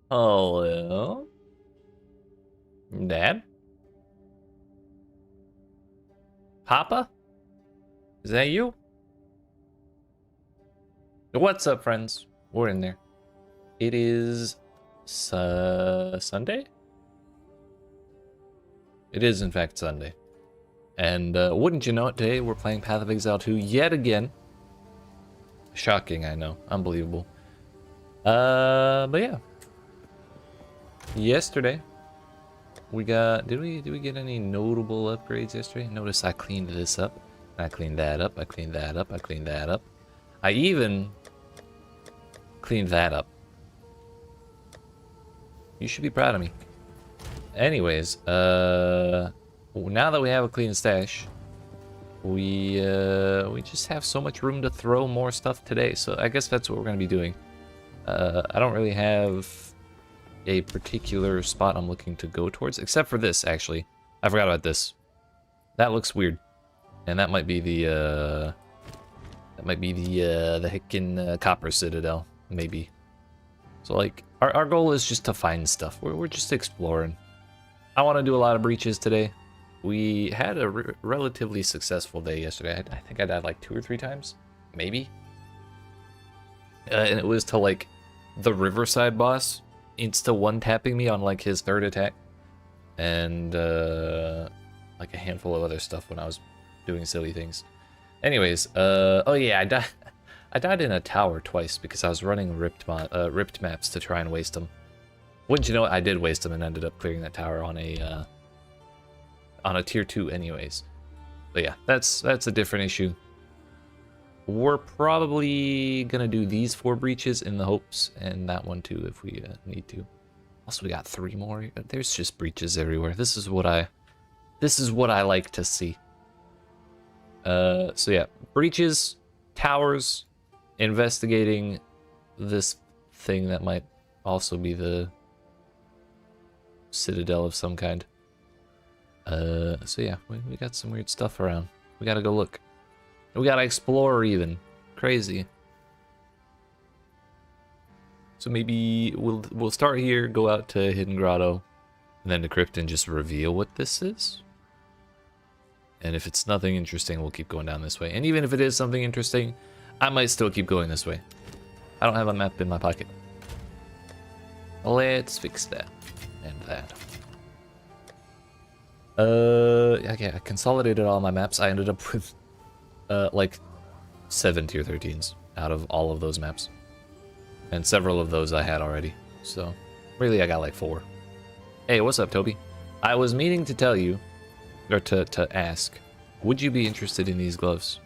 Hello? Dad? Papa? Is that you? What's up, friends? We're in there. It is Sunday? It is, in fact, Sunday. And wouldn't you know it, today we're playing Path of Exile 2 yet again. Shocking, I know. Unbelievable. But yeah. Yesterday, we got... Did we get any notable upgrades yesterday? Notice I cleaned this up. I cleaned that up. I cleaned that up. I cleaned that up. I even cleaned that up. You should be proud of me. Anyways, now that we have a clean stash, we just have so much room to throw more stuff today. So I guess that's what we're going to be doing. I don't really have a particular spot I'm looking to go towards, except for this, actually. I forgot about this. That looks weird. And that might be the heckin' copper citadel, maybe. So, like, our goal is just to find stuff. We're just exploring. I want to do a lot of breaches today. We had a relatively successful day yesterday. I think I died like 2 or 3 times, maybe. And it was to, like, the Riverside boss insta one-tapping me on, like, his 3rd attack. And, like, a handful of other stuff when I was doing silly things. Anyways, oh yeah, I died in a tower twice because I was running ripped maps to try and waste them. Wouldn't you know it, I did waste them and ended up clearing that tower on a tier 2 anyways. But yeah, that's a different issue. We're probably gonna do these 4 breaches in the hopes, and that one too if we need to. Also, we got 3 more. There's just breaches everywhere. This is what I like to see. So yeah, breaches, towers, investigating this thing that might also be the citadel of some kind. So yeah, we got some weird stuff around. We gotta go look. We gotta explore even. Crazy. So maybe we'll start here, go out to Hidden Grotto, and then to Crypt and just reveal what this is. And if it's nothing interesting, we'll keep going down this way. And even if it is something interesting, I might still keep going this way. I don't have a map in my pocket. Let's fix that. And that. Okay, I consolidated all my maps. I ended up with, like, 7 tier 13s out of all of those maps. And several of those I had already. So, really, I got like 4. Hey, what's up, Toby? I was meaning to tell you, or to ask, would you be interested in these gloves?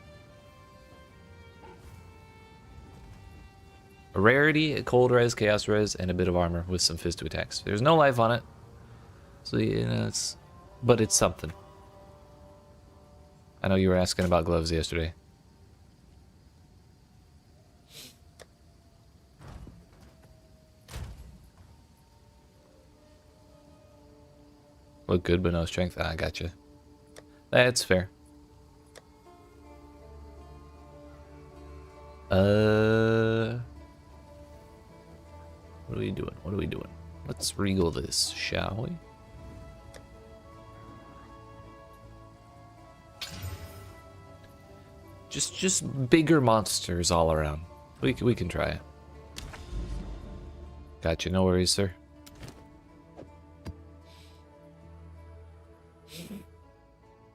A rarity, a cold res, chaos res, and a bit of armor with some fizz 2 attacks. There's no life on it, so you know, but it's something. I know you were asking about gloves yesterday. Look good, but no strength. I gotcha. That's fair. What are we doing? What are we doing? Let's regal this, shall we? Just bigger monsters all around. We can try it. Gotcha, no worries, sir.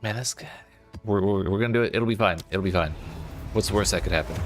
Man, that's good. We're gonna do it. It'll be fine. It'll be fine. What's the worst that could happen?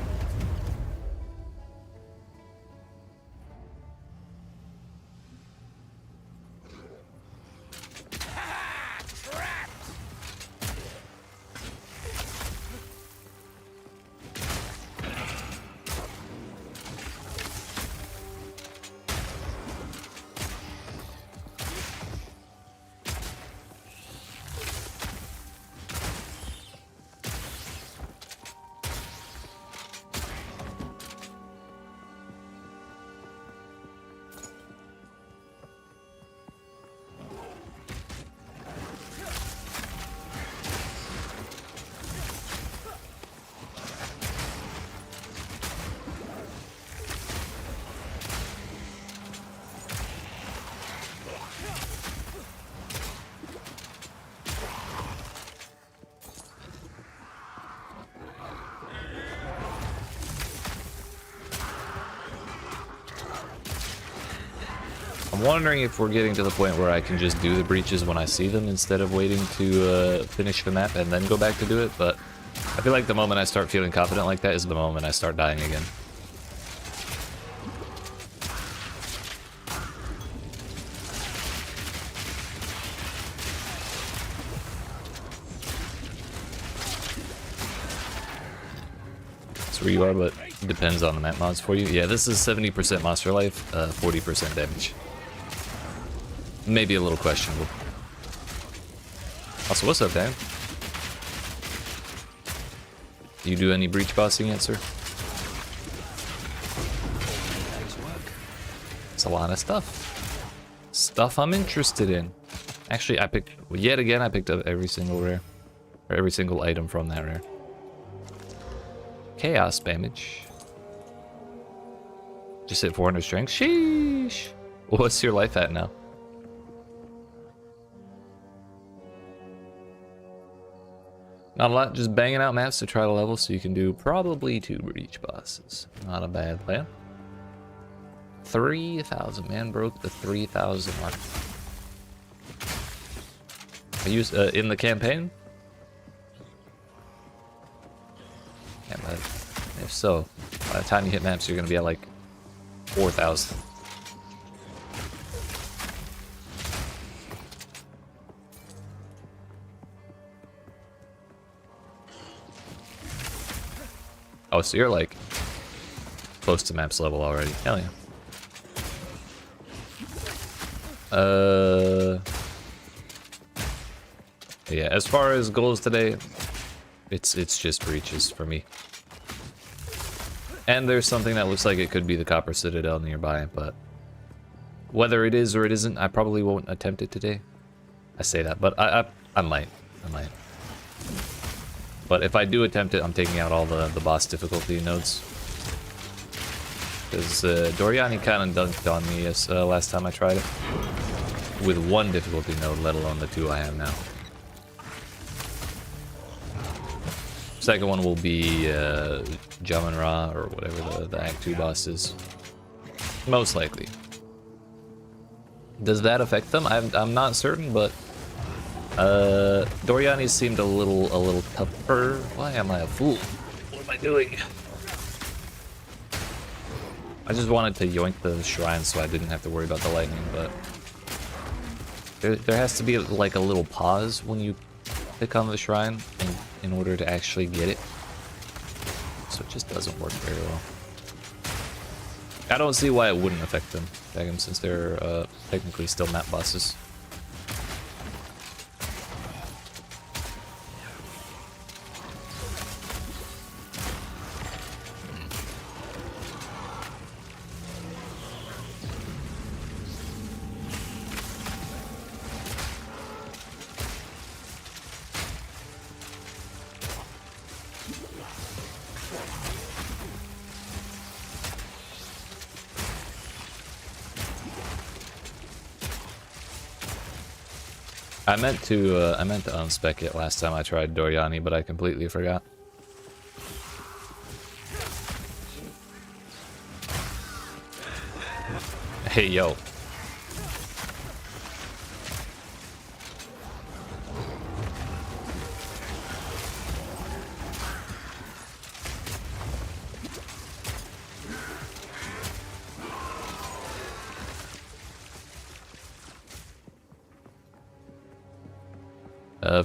I'm wondering if we're getting to the point where I can just do the breaches when I see them instead of waiting to finish the map and then go back to do it, but I feel like the moment I start feeling confident like that is the moment I start dying again. That's where you are, but it depends on the map mods for you. Yeah, this is 70% monster life, 40% damage. Maybe a little questionable. Also, what's up, Dan? You do any breach bossing yet, sir? It's a lot of stuff. Stuff I'm interested in. Actually, I picked up every single rare. Or every single item from that rare. Chaos damage. Just hit 400 strength. Sheesh. What's your life at now? Not a lot, just banging out maps to try to level so you can do probably 2 breach bosses. Not a bad plan. 3,000, man, broke the 3,000 mark. I use in the campaign? Yeah, but if so, by the time you hit maps, you're gonna be at like 4,000. Oh, so you're like close to maps level already. Hell yeah. Yeah, as far as goals today, it's just breaches for me. And there's something that looks like it could be the Copper Citadel nearby, but whether it is or it isn't, I probably won't attempt it today. I say that, but I might. But if I do attempt it, I'm taking out all the boss difficulty nodes. Because Doriani kind of dunked on me last time I tried it. With 1 difficulty node, let alone the 2 I have now. Second one will be Jaman Ra, or whatever the Act 2 boss is. Most likely. Does that affect them? I'm not certain, but Doriani seemed a little tougher. Why am I a fool? What am I doing? I just wanted to yoink the shrine so I didn't have to worry about the lightning, but there has to be like a little pause when you click on the shrine in order to actually get it. So it just doesn't work very well. I don't see why it wouldn't affect them, since they're technically still map bosses. I meant to unspec it last time I tried Doriani, but I completely forgot. Hey yo.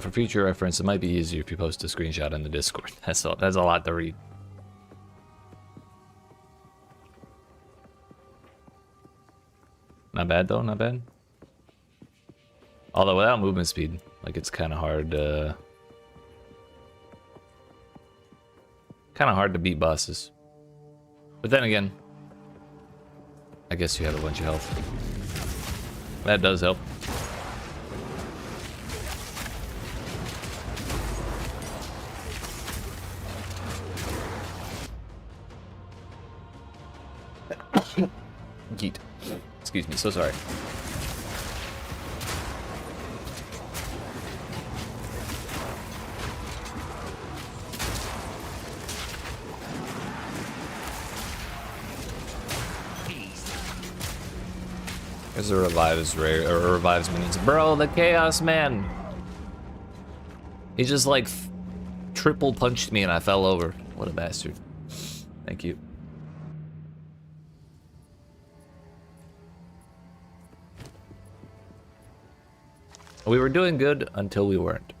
For future reference, it might be easier if you post a screenshot in the Discord. That's a lot to read. Not bad though, not bad. Although without movement speed, like it's kind of hard to beat bosses. But then again, I guess you have a bunch of health. That does help. YEET. Excuse me, so sorry. There's a revives rare or revives minions. Bro, the Chaos Man. He just like triple punched me and I fell over. What a bastard. Thank you. We were doing good until we weren't.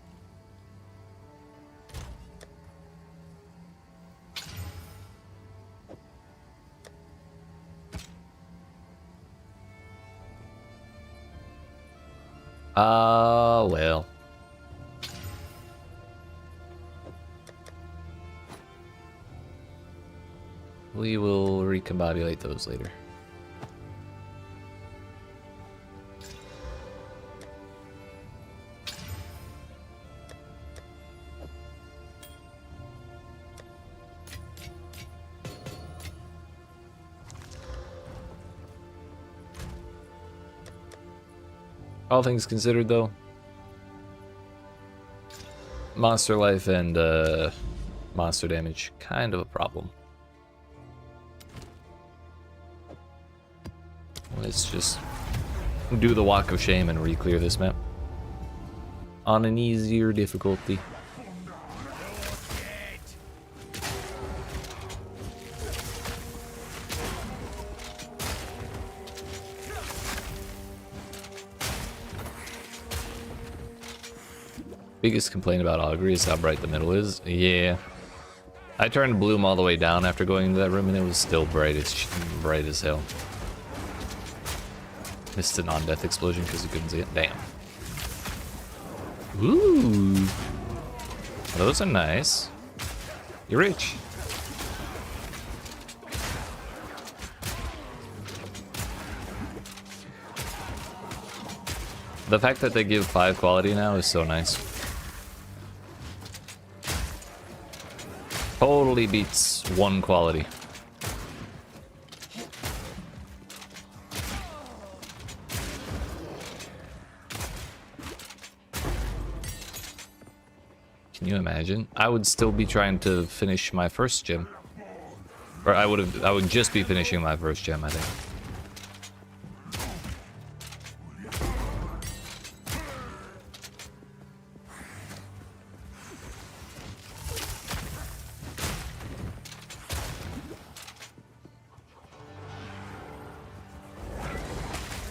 Well. We will recombobulate those later. All things considered, though, monster life and monster damage, kind of a problem. Let's just do the walk of shame and re-clear this map on an easier difficulty. Biggest complaint about Augury is how bright the middle is. Yeah. I turned Bloom all the way down after going into that room and it was still bright as hell. Missed a non-death explosion because you couldn't see it. Damn. Ooh. Those are nice. You're rich. The fact that they give 5 quality now is so nice. Totally beats 1 quality. Can you imagine? I would still be trying to finish my first gem. Or I would just be finishing my first gem, I think.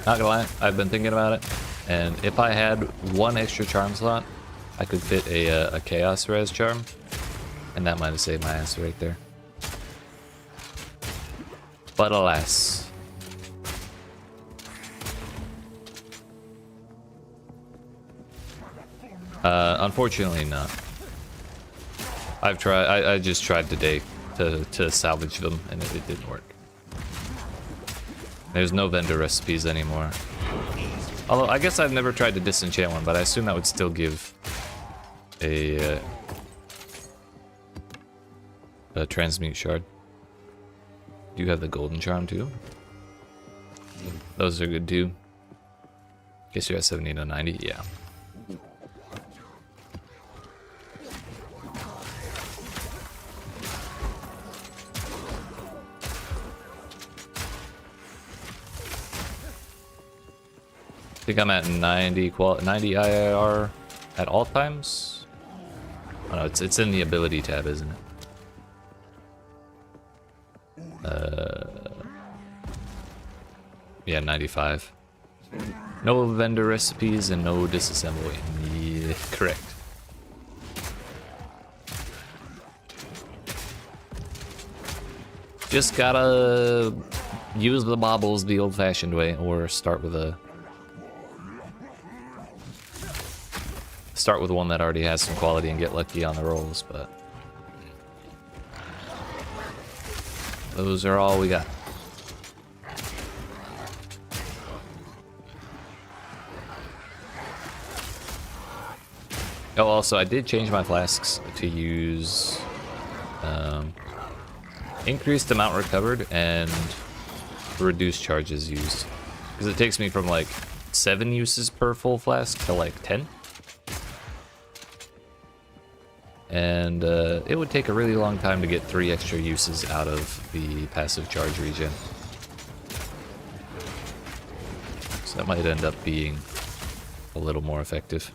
Not gonna lie, I've been thinking about it, and if I had 1 extra charm slot, I could fit a Chaos Res charm, and that might have saved my ass right there. But alas. Unfortunately not. I've tried, I just tried today to salvage them, and it didn't work. There's no vendor recipes anymore. Although, I guess I've never tried to disenchant one, but I assume that would still give a transmute shard. Do you have the golden charm too? Those are good too. Guess you're at 70 to 90, yeah. I think I'm at 90 IIR at all times. Oh no, it's in the ability tab, isn't it? Yeah, 95. No vendor recipes and no disassembly. Yeah, correct. Just gotta use the baubles the old-fashioned way, or start with one that already has some quality and get lucky on the rolls, but those are all we got. Oh, also I did change my flasks to use increased amount recovered and reduced charges used, because it takes me from like 7 uses per full flask to like 10. And it would take a really long time to get 3 extra uses out of the passive charge regen. That might end up being a little more effective.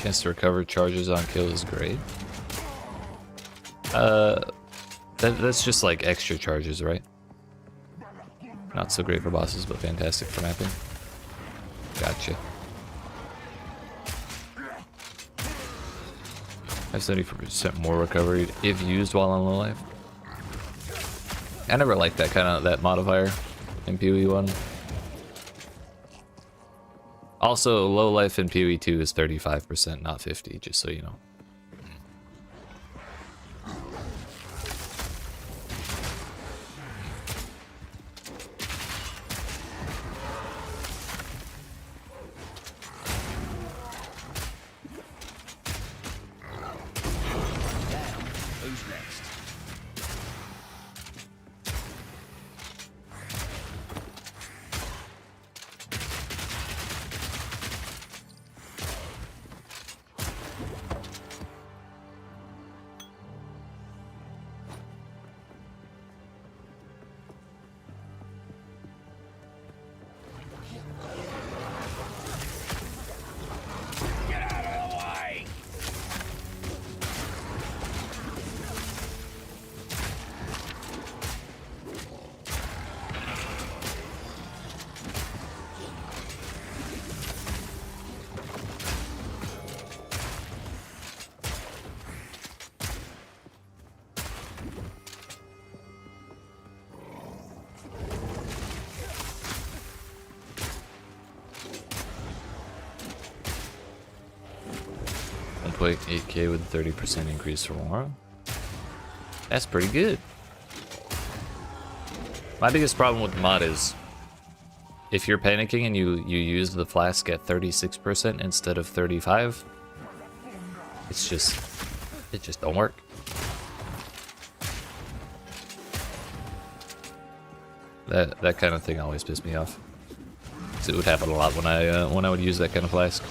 Chance to recover charges on kill is great. That's just like extra charges, right? Not so great for bosses, but fantastic for mapping. Gotcha. I have 70% more recovery if used while on low life. I never liked that modifier in PoE 1. Also, low life in PoE 2 is 35%, not 50, just so you know. Like 8k with 30% increase for more. That's pretty good. My biggest problem with the mod is if you're panicking and you use the flask at 36% instead of 35, it just don't work. That kind of thing always pissed me off. 'Cause it would happen a lot when I would use that kind of flask.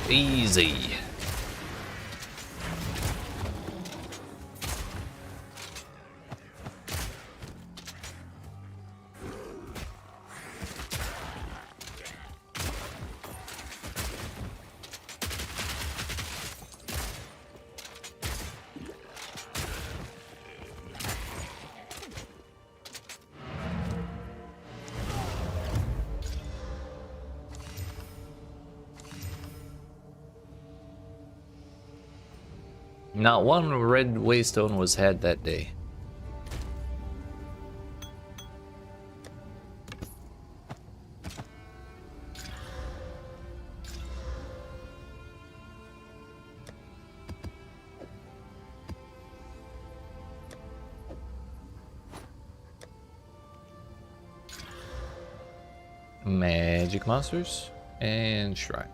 Easy. Not one red waystone was had that day. Magic monsters and shrines.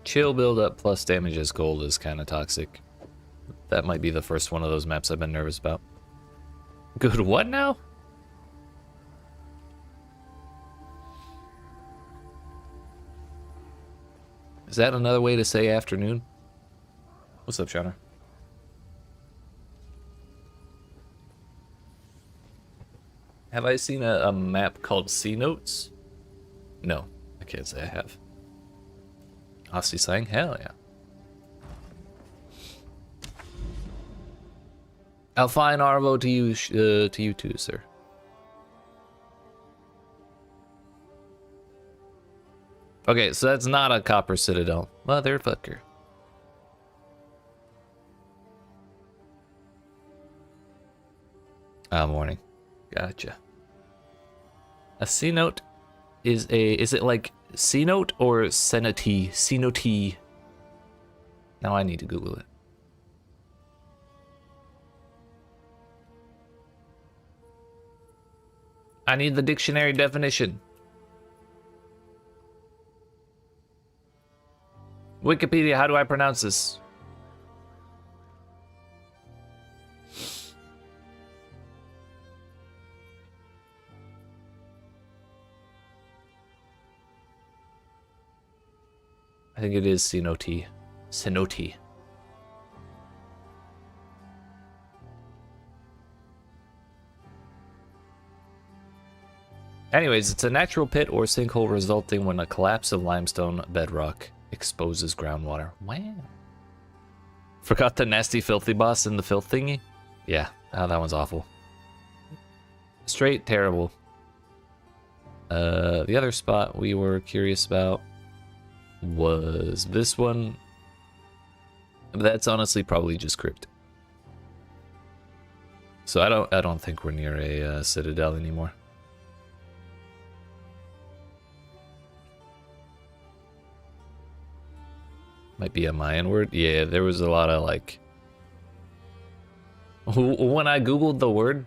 Chill build up plus damage as gold is kind of toxic. That might be the first one of those maps I've been nervous about. Good what now? Is that another way to say afternoon? What's up, Shauna? Have I seen a map called cenotes? No, I can't say I have. Aussie saying, hell yeah. Alfine Arvo to you too, sir. Okay, so that's not a copper citadel. Motherfucker. Morning. Gotcha. A cenote is it like cenote or cenote? Cenote. Now I need to Google it. I need the dictionary definition. Wikipedia, how do I pronounce this? I think it is cenote. Cenote. Anyways, it's a natural pit or sinkhole resulting when a collapse of limestone bedrock exposes groundwater. Wow. Forgot the nasty filthy boss in the filth thingy? Yeah, oh, that one's awful. Straight terrible. The other spot we were curious about was this one. That's honestly probably just crypt. So I don't think we're near a citadel anymore. Might be a Mayan word. Yeah, there was a lot of like. When I googled the word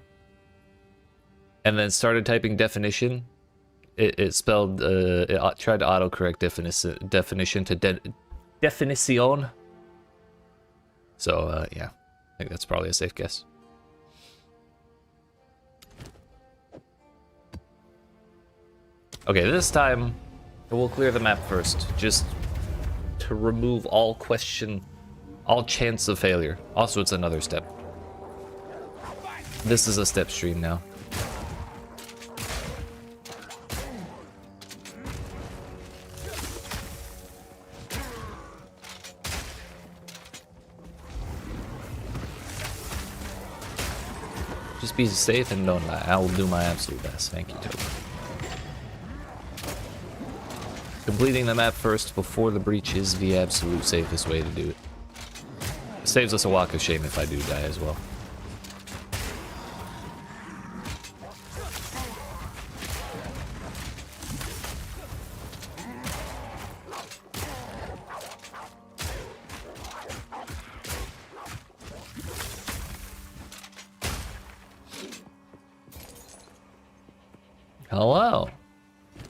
and then started typing definition, it spelled it tried to autocorrect definition to definition. So yeah, I think that's probably a safe guess. Okay, this time we'll clear the map first, just to remove all chance of failure. Also, it's another step. This is a step stream now. Just be safe and don't die. I will do my absolute best. Thank you, Toby. Completing the map first before the breach is the absolute safest way to do it. It saves us a walk of shame if I do die as well. Hello.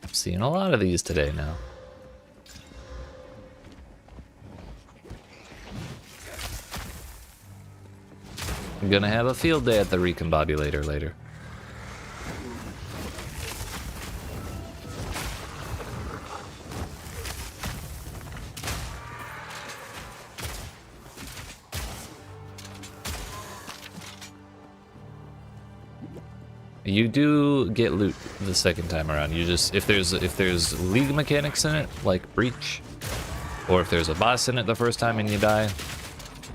I'm seeing a lot of these today now. I'm gonna have a field day at the Recombobulator later. You do get loot the second time around. You just if there's league mechanics in it, like breach, or if there's a boss in it the first time and you die,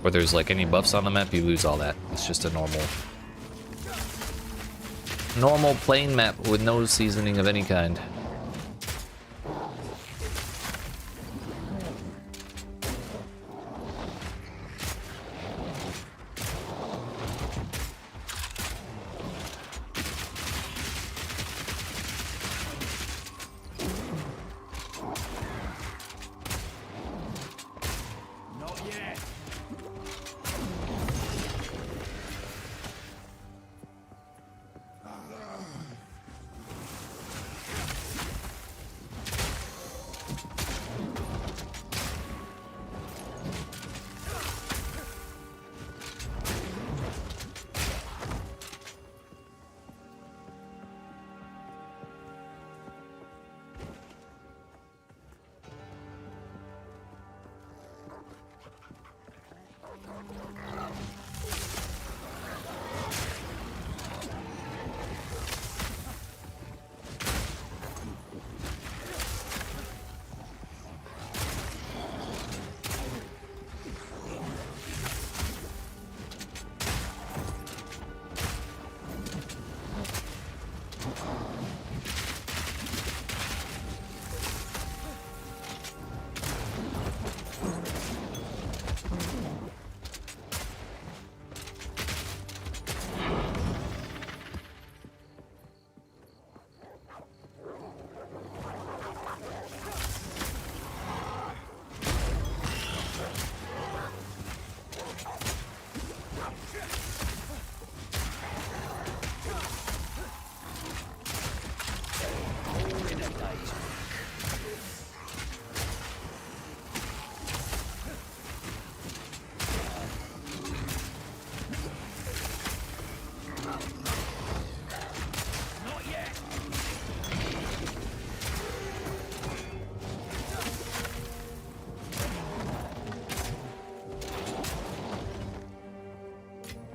or there's like any buffs on the map, you lose all that. It's just a normal plain map with no seasoning of any kind.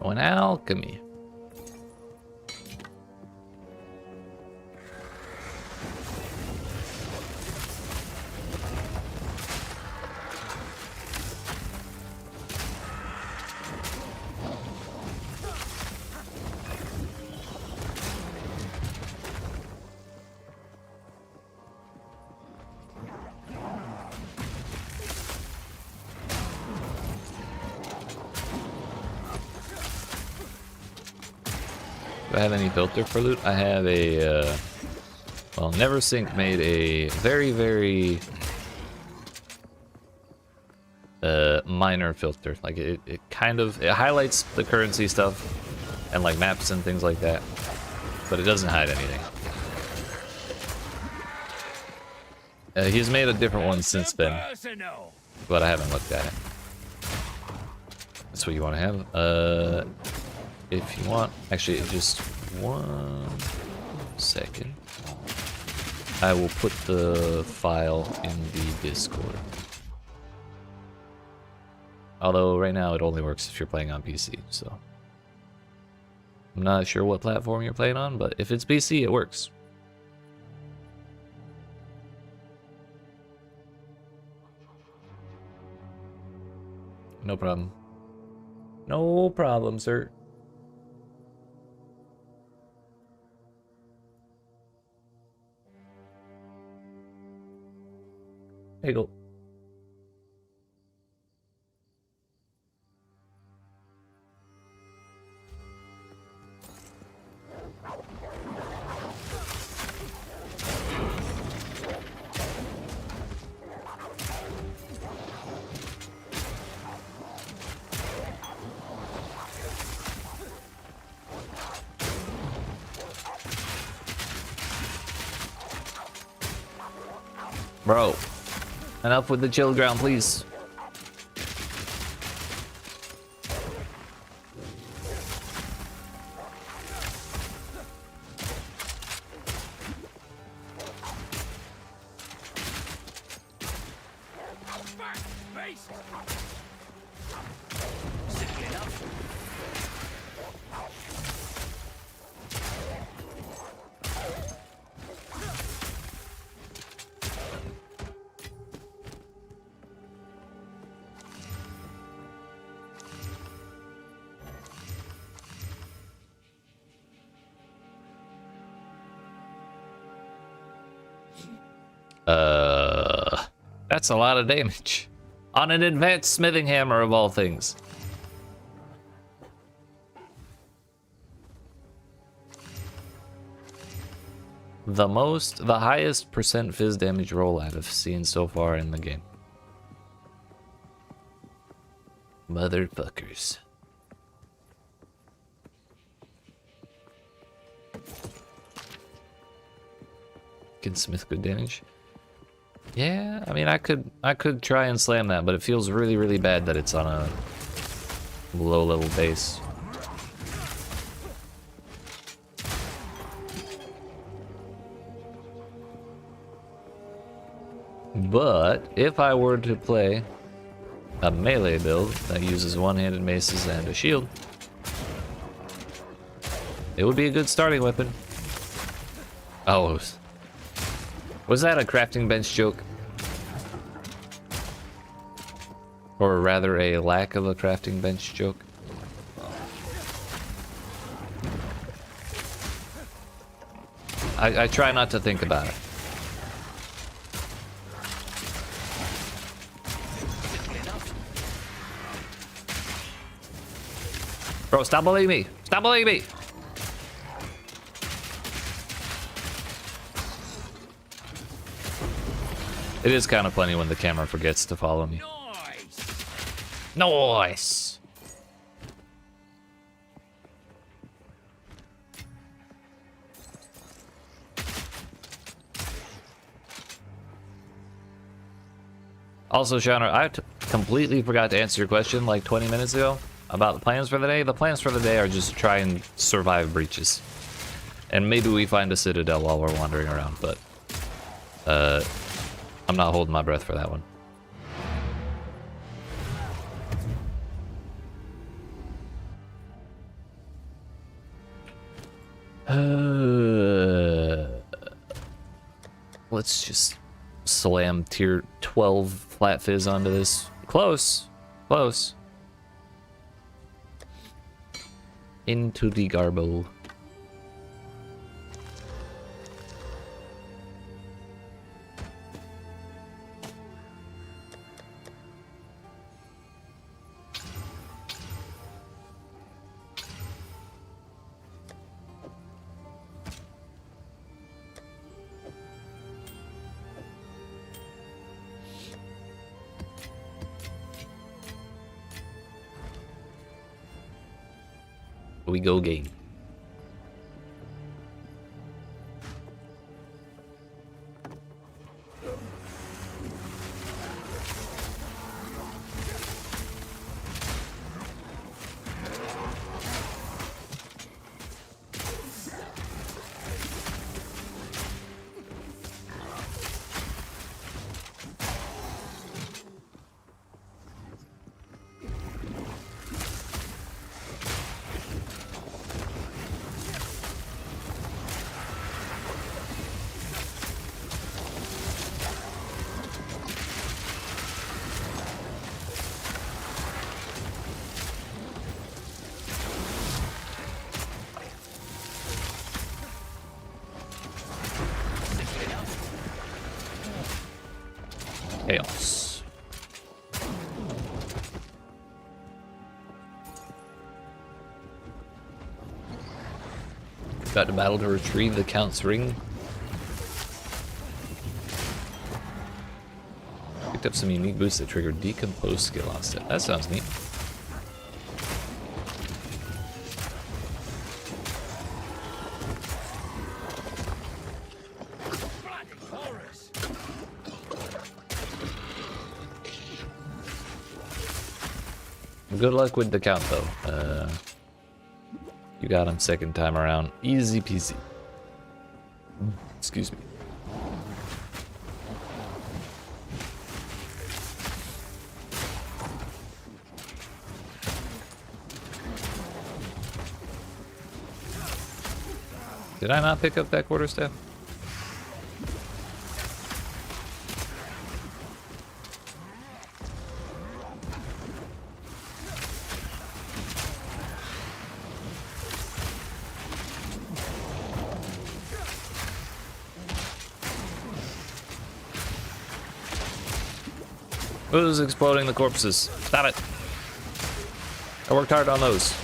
Oh, an alchemy. Do I have any filter for loot? I have a, well, Neversink made a very minor filter. Like it kind of, it highlights the currency stuff and like maps and things like that, but it doesn't hide anything. He's made a different one since then, but I haven't looked at it. That's what you want to have. If you want, actually, just 1 second. I will put the file in the Discord. Although right now it only works if you're playing on PC, so I'm not sure what platform you're playing on, but if it's PC, it works. No problem. No problem, sir. There you go. Bro, enough with the chill ground, please. That's a lot of damage on an advanced smithing hammer of all things. The highest percent fizz damage roll I've seen so far in the game. Motherfuckers. Can smith good damage? Yeah, I mean I could try and slam that, but it feels really bad that it's on a low level base. But if I were to play a melee build that uses one-handed maces and a shield, it would be a good starting weapon. Oh, was that a crafting bench joke? Or rather a lack of a crafting bench joke? I try not to think about it. Bro, stop bullying me! Stop bullying me! It is kind of funny when the camera forgets to follow me. Nice! Also, Shauna, I completely forgot to answer your question like 20 minutes ago about the plans for the day. The plans for the day are just to try and survive breaches. And maybe we find a citadel while we're wandering around, but I'm not holding my breath for that one. Let's just slam tier 12 flat fizz onto this. Close. Close. Into the garbo. We go game. Chaos. Got to battle to retrieve the Count's ring. Picked up some unique boosts that trigger decompose skill on step. That sounds neat. Good luck with the Count, though. You got him second time around. Easy peasy. Excuse me. Did I not pick up that quarterstaff? Who's exploding the corpses? Stop it. I worked hard on those.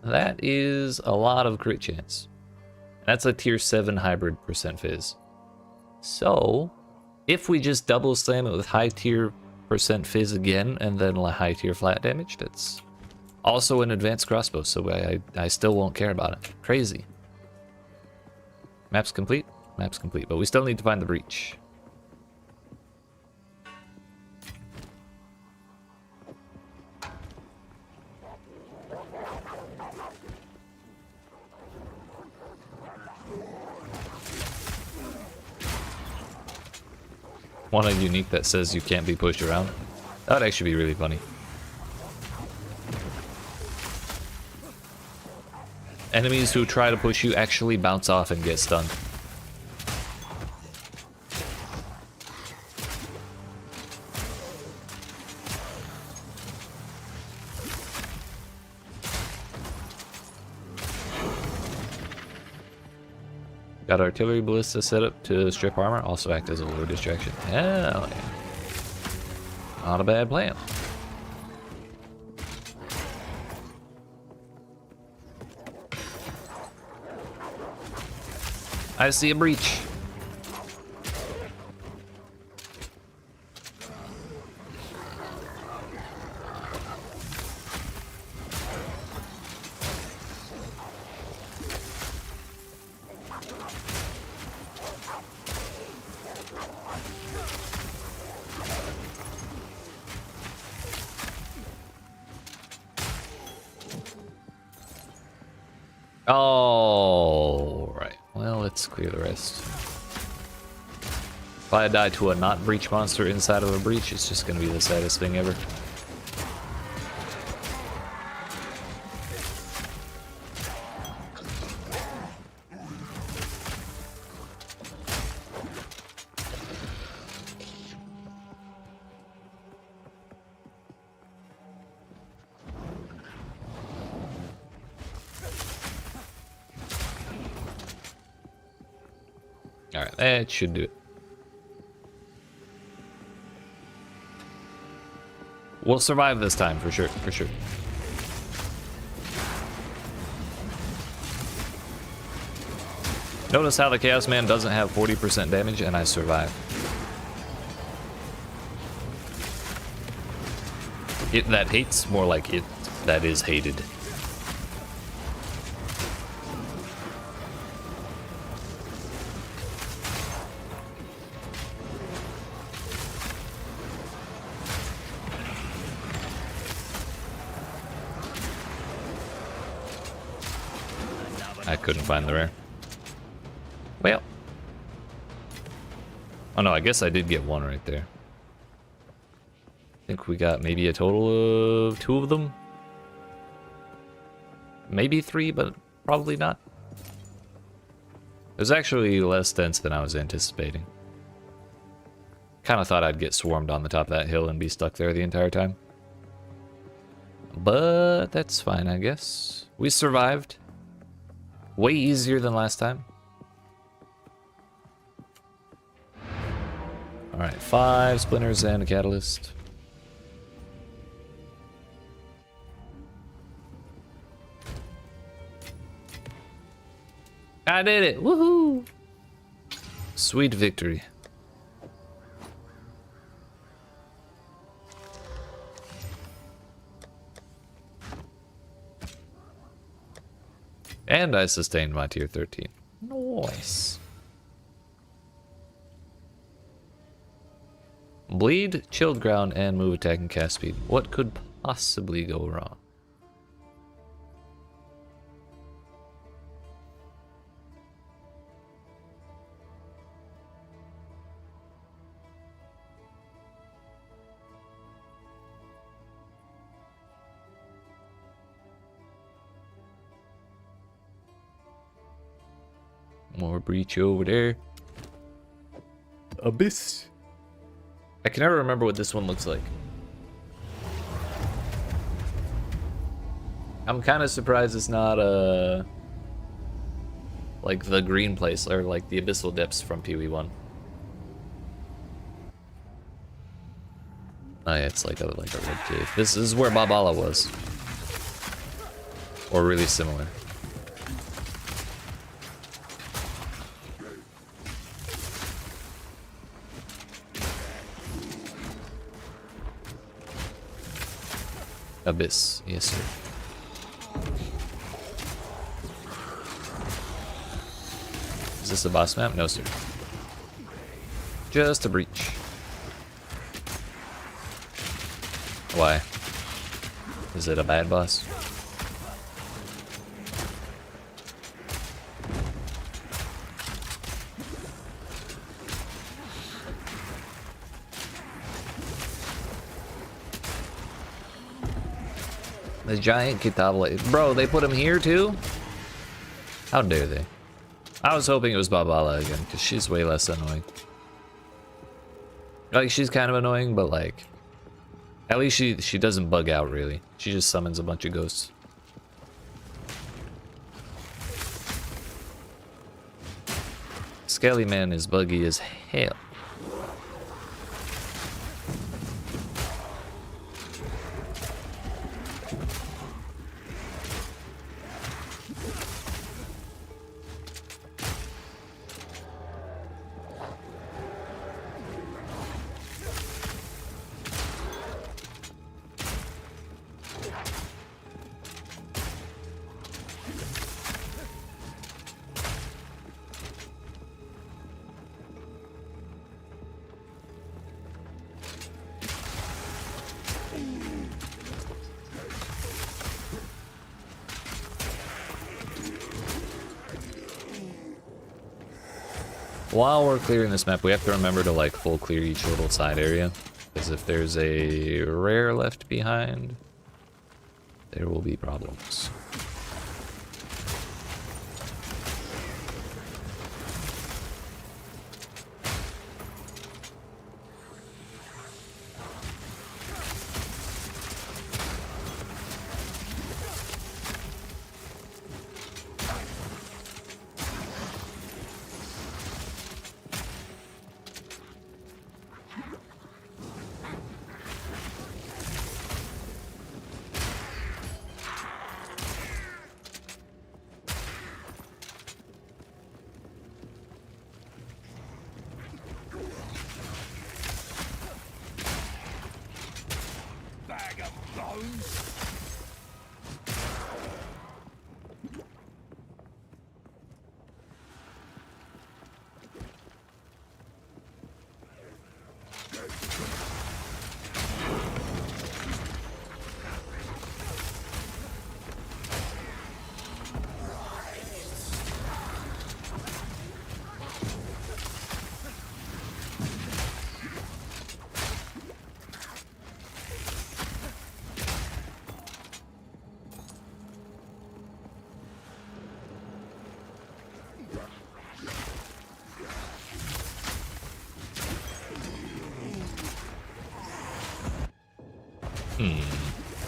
That is a lot of crit chance. That's a tier 7 hybrid percent fizz. So, if we just double slam it with high tier percent fizz again and then high tier flat damage, that's also an advanced crossbow, so I still won't care about it. Crazy. Map's complete? Map's complete, but we still need to find the breach. Want a unique that says you can't be pushed around? That would actually be really funny. Enemies who try to push you actually bounce off and get stunned. Got artillery ballista set up to strip armor, also act as a low distraction. Hell yeah. Not a bad plan. I see a breach. Oh, right. Well, let's clear the rest. If I die to a not breach monster inside of a breach, it's just gonna be the saddest thing ever. Alright, that should do it. We'll survive this time, for sure, for sure. Notice how the Chaos Man doesn't have 40% damage and I survive. It that hates, more like it that is hated. I couldn't find the rare. Well. Oh no, I guess I did get one right there. I think we got maybe a total of 2 of them. Maybe 3, but probably not. It was actually less dense than I was anticipating. Kind of thought I'd get swarmed on the top of that hill and be stuck there the entire time. But that's fine, I guess. We survived. Way easier than last time. Alright, 5 splinters and a catalyst. I did it! Woohoo! Sweet victory. And I sustained my tier 13. Nice. Bleed, chilled ground, and move attack and cast speed. What could possibly go wrong? More breach over there. Abyss. I can never remember what this one looks like. I'm kind of surprised it's not like the green place or like the abyssal depths from PoE1. Oh yeah, it's like a red cave. This is where Babala was, or really similar. Abyss, yes sir. Is this a boss map? No sir. Just a breach. Why? Is it a bad boss? The giant Kitable. Bro, they put him here too? How dare they? I was hoping it was Babala again, because she's way less annoying. Like, she's kind of annoying, but like... At least she doesn't bug out, really. She just summons a bunch of ghosts. Skelly Man is buggy as hell. while we're clearing this map, we have to remember to like full clear each little side area. Because if there's a rare left behind, there will be problems.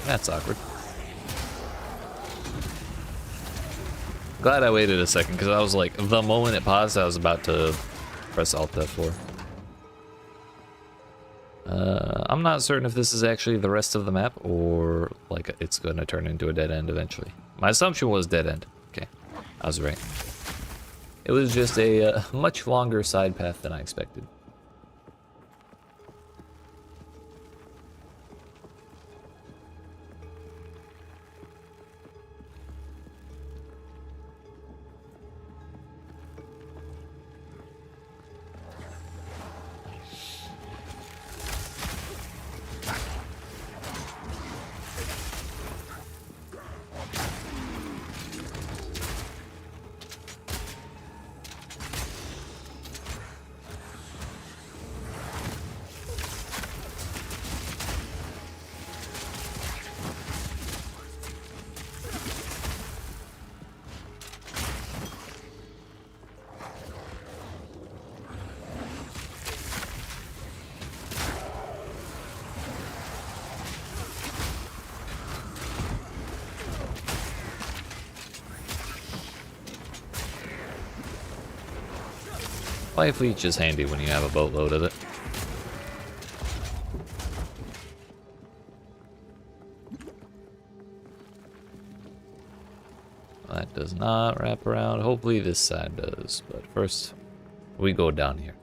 That's awkward. Glad I waited a second, because I was like, the moment it paused, I was about to press Alt F4. I'm not certain if this is actually the rest of the map, or like it's going to turn into a dead end eventually. My assumption was dead end. Okay, I was right. It was just a much longer side path than I expected. Life leech is handy when you have a boatload of it. That does not wrap around. Hopefully this side does, but first we go down here.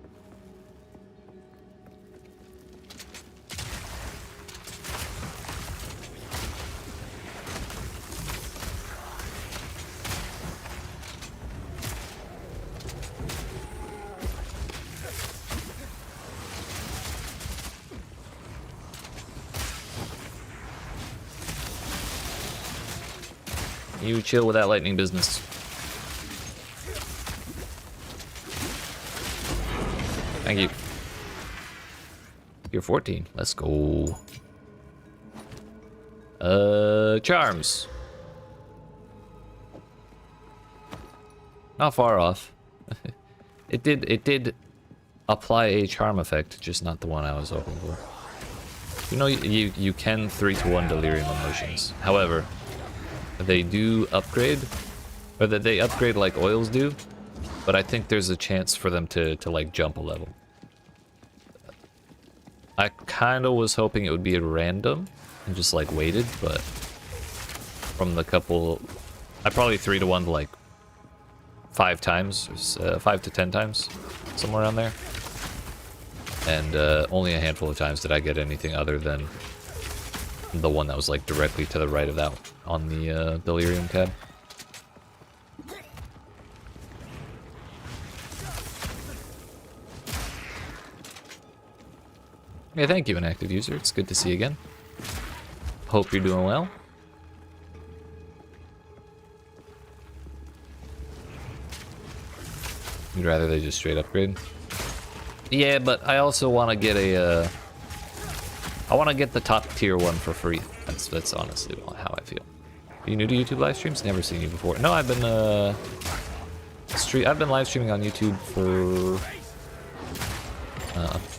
You chill with that lightning business. Thank you. You're 14. Let's go. Charms. Not far off. It did apply a charm effect, just not the one I was hoping for. You know, you can 3-to-1 Delirium emotions. However, they do upgrade, or that they upgrade like oils do, but I think there's a chance for them to like jump a level. I kind of was hoping it would be random and just like waited, but from the couple, I probably 3-to-1 like 5 times, 5 to 10 times, somewhere around there. And only a handful of times did I get anything other than the one that was like directly to the right of that on the Delirium tab. Yeah, thank you, an active user. It's good to see you again. Hope you're doing well. You'd rather they just straight upgrade? Yeah, but I also want to get a... I want to get the top tier one for free. That's honestly how I feel. Are you new to YouTube live streams? Never seen you before. No, I've been live streaming on YouTube for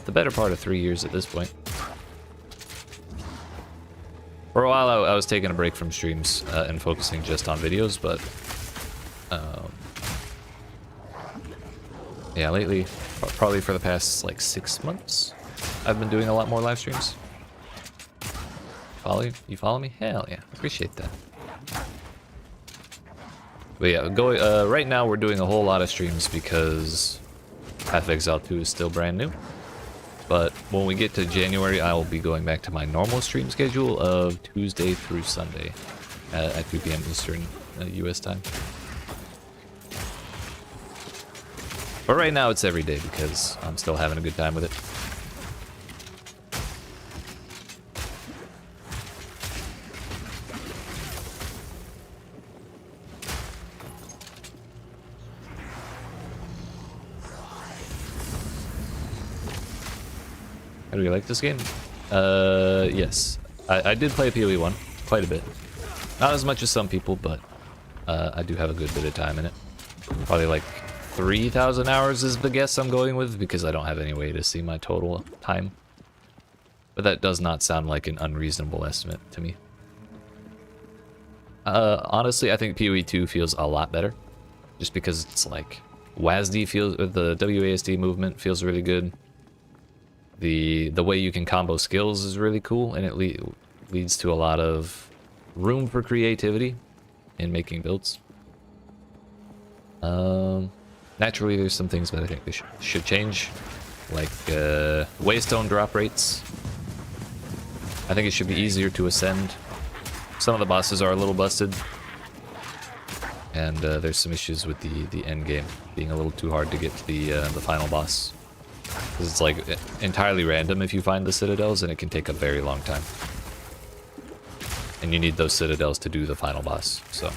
the better part of 3 years at this point. For a while, I was taking a break from streams and focusing just on videos, but yeah, lately, probably for the past like 6 months, I've been doing a lot more live streams. You follow me? Hell yeah, appreciate that. But yeah, right now we're doing a whole lot of streams because Path of Exile 2 is still brand new. But when we get to January, I will be going back to my normal stream schedule of Tuesday through Sunday at 2 p.m. Eastern US time. But right now it's every day because I'm still having a good time with it. How do you like this game? Yes. I did play PoE 1 quite a bit. Not as much as some people, but I do have a good bit of time in it. Probably like 3,000 hours is the guess I'm going with because I don't have any way to see my total time. But that does not sound like an unreasonable estimate to me. Honestly, I think PoE 2 feels a lot better. Just because it's like WASD feels, the WASD movement feels really good. The way you can combo skills is really cool, and it leads to a lot of room for creativity in making builds. Naturally, there's some things that I think they should change, like waystone drop rates. I think it should be easier to ascend. Some of the bosses are a little busted, and there's some issues with the end game being a little too hard to get to the final boss. Because it's like entirely random if you find the citadels, and it can take a very long time. And you need those citadels to do the final boss, so.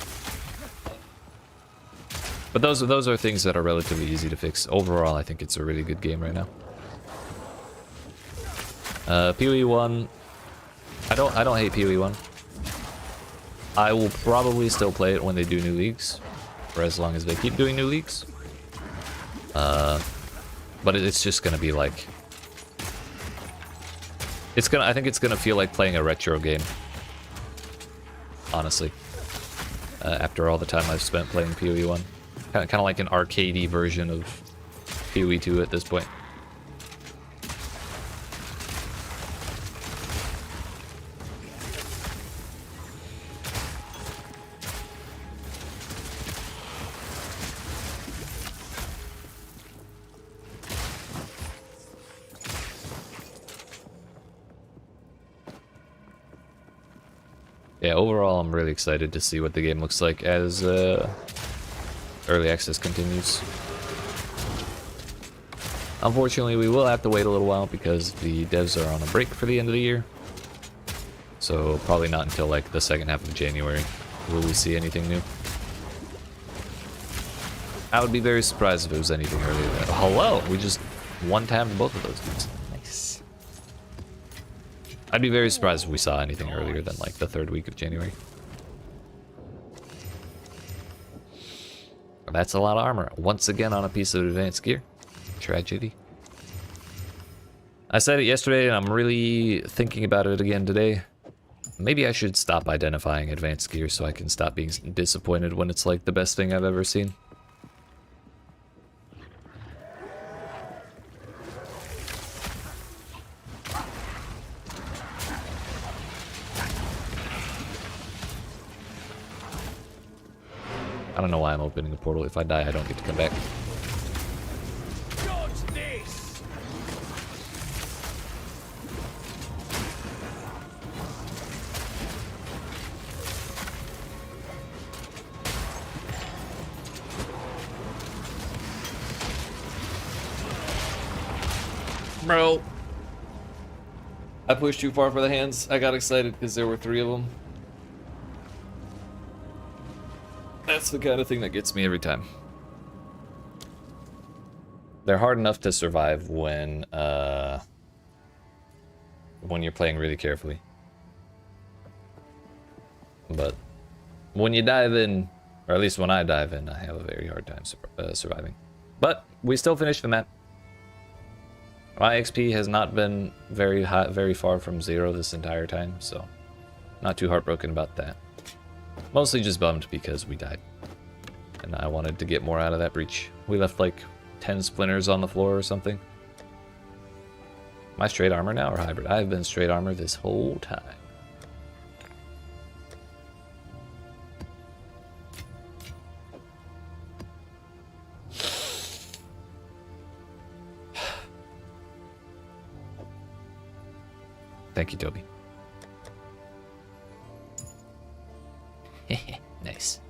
But those are things that are relatively easy to fix. Overall, I think it's a really good game right now. PoE 1, I don't hate PoE 1. I will probably still play it when they do new leagues, for as long as they keep doing new leagues. But it's just gonna be like, I think it's gonna feel like playing a retro game, honestly. After all the time I've spent playing PoE 1, kind of like an arcadey version of PoE 2 at this point. Yeah, overall, I'm really excited to see what the game looks like as early access continues. Unfortunately, we will have to wait a little while because the devs are on a break for the end of the year. So probably not until like the second half of January will we see anything new. I would be very surprised if it was anything earlier than that. Hello! We just one-tabbed both of those dudes. Nice. I'd be very surprised if we saw anything earlier than like the 3rd week of January. That's a lot of armor. Once again on a piece of advanced gear. Tragedy. I said it yesterday and I'm really thinking about it again today. Maybe I should stop identifying advanced gear so I can stop being disappointed when it's like the best thing I've ever seen. I don't know why I'm opening a portal. If I die, I don't get to come back. Bro. I pushed too far for the hands. I got excited because there were 3 of them. That's the kind of thing that gets me every time. They're hard enough to survive when you're playing really carefully. But when you dive in, or at least when I dive in, I have a very hard time surviving. But we still finished the map. My XP has not been very high, very far from 0 this entire time, so not too heartbroken about that. Mostly just bummed because we died. And I wanted to get more out of that breach. We left like 10 splinters on the floor or something. Am I straight armor now or hybrid? I've been straight armor this whole time. Thank you, Toby. Nice.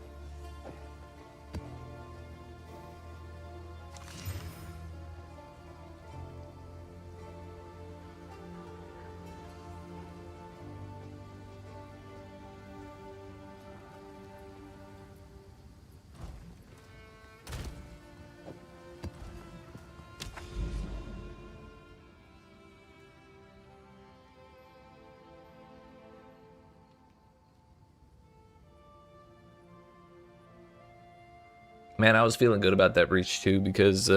Man, I was feeling good about that breach too because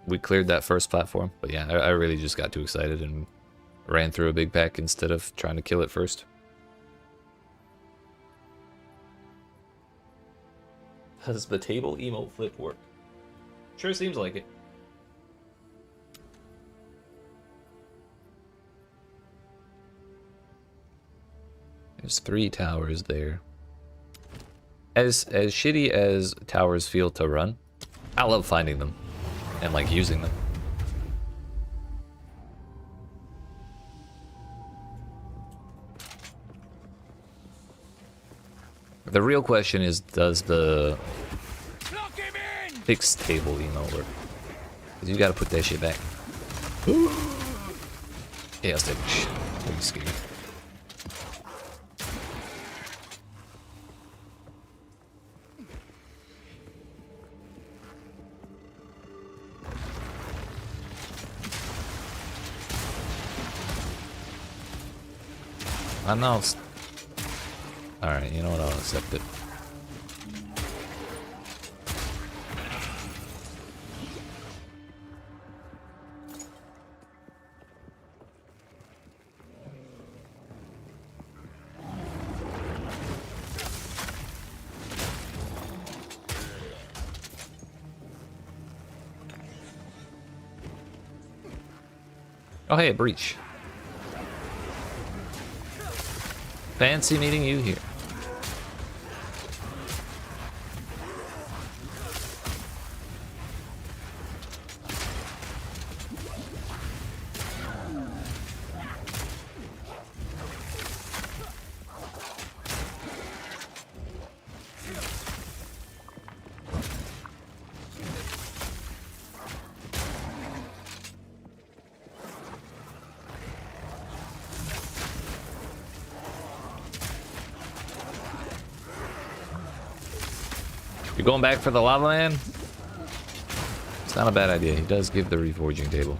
we cleared that first platform. But yeah, I really just got too excited and ran through a big pack instead of trying to kill it first. Does the table emote flip work? Sure seems like it. There's 3 towers there. As shitty as towers feel to run, I love finding them and like using them. The real question is, does the fixed table emote work? Because you gotta put that shit back. Chaos damage. Holy scary. I know. Alright, you know what? I'll accept it. Oh, hey, a breach. Fancy meeting you here. You're going back for the lava man? It's not a bad idea. He does give the reforging table.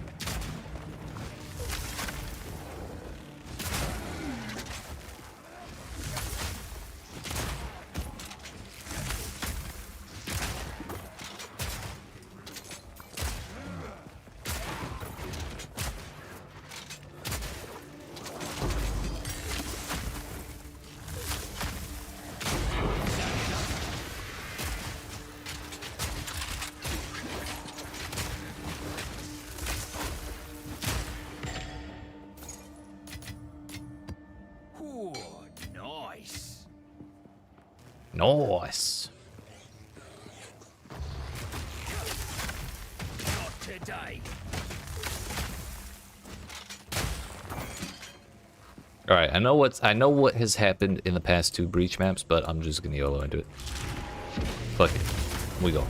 Nice. Not today. All right, I know what has happened in the past 2 breach maps, but I'm just gonna YOLO into it. Fuck it, we go.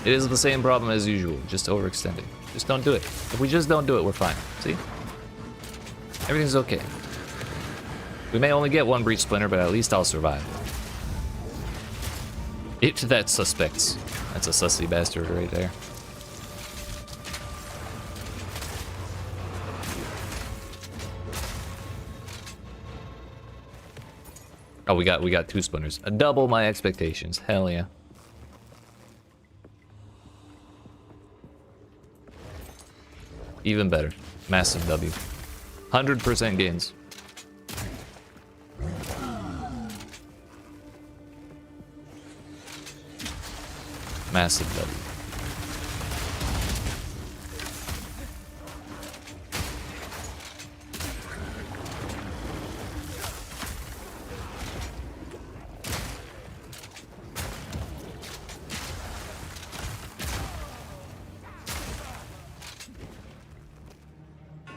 It is the same problem as usual, just overextending. Just don't do it. If we just don't do it, we're fine. See? Everything's okay. We may only get one breach splinter, but at least I'll survive. That's suspects. That's a sussy bastard right there. Oh, we got 2 splinters. Double my expectations. Hell yeah. Even better. Massive W. 100% gains. Massive W.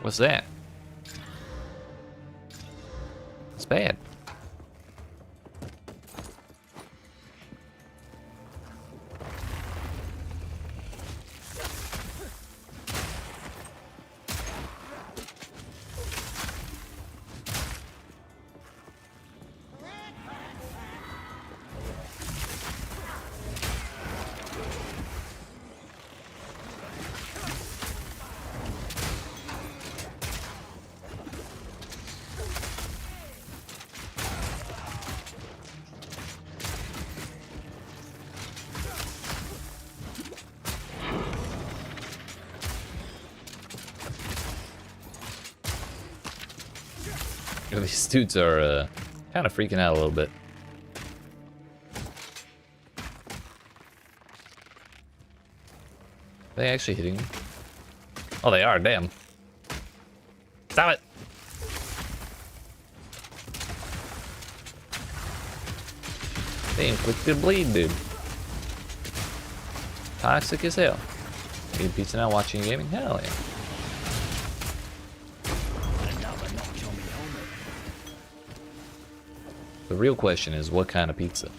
What's that? It's bad. These dudes are kind of freaking out a little bit. Are they actually hitting me? Oh, they are, damn. Stop it! They inflicted bleed, dude. Toxic as hell. Eating pizza now, watching gaming? Hell yeah. The real question is, what kind of pizza?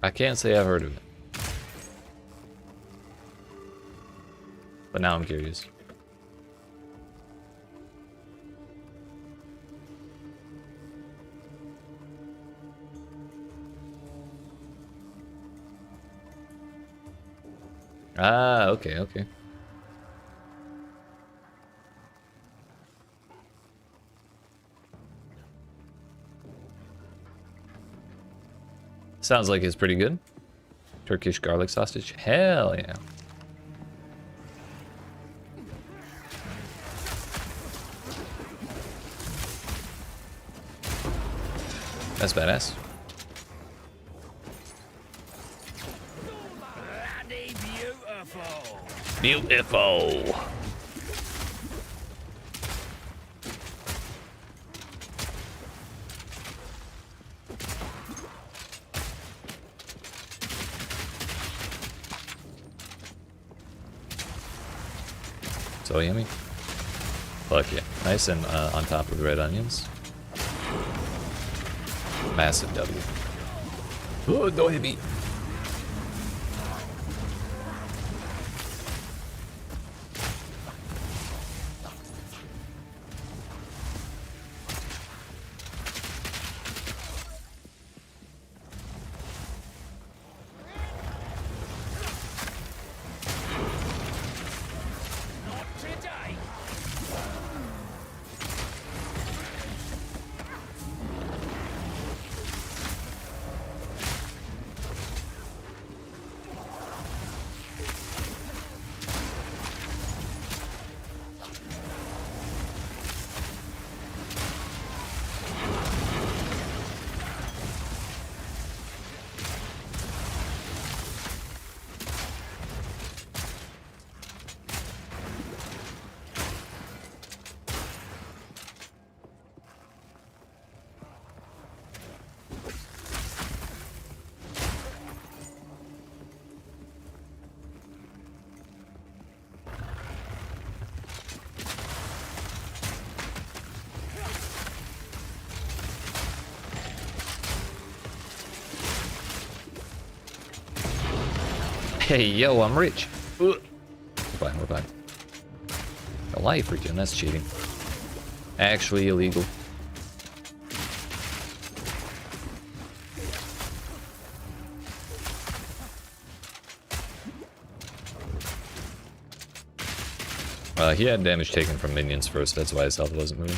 I can't say I've heard of it. But now I'm curious. Ah, okay, okay. Sounds like it's pretty good. Turkish garlic sausage. Hell yeah. That's badass. Bloody beautiful. Beautiful. So yummy. Fuck yeah. Nice and on top of the red onions. Massive W. Oh, don't hit me. Hey, yo, I'm rich. Ugh. We're fine, we're fine. A life regen, that's cheating. Actually illegal. He had damage taken from minions first, that's why his health wasn't moving.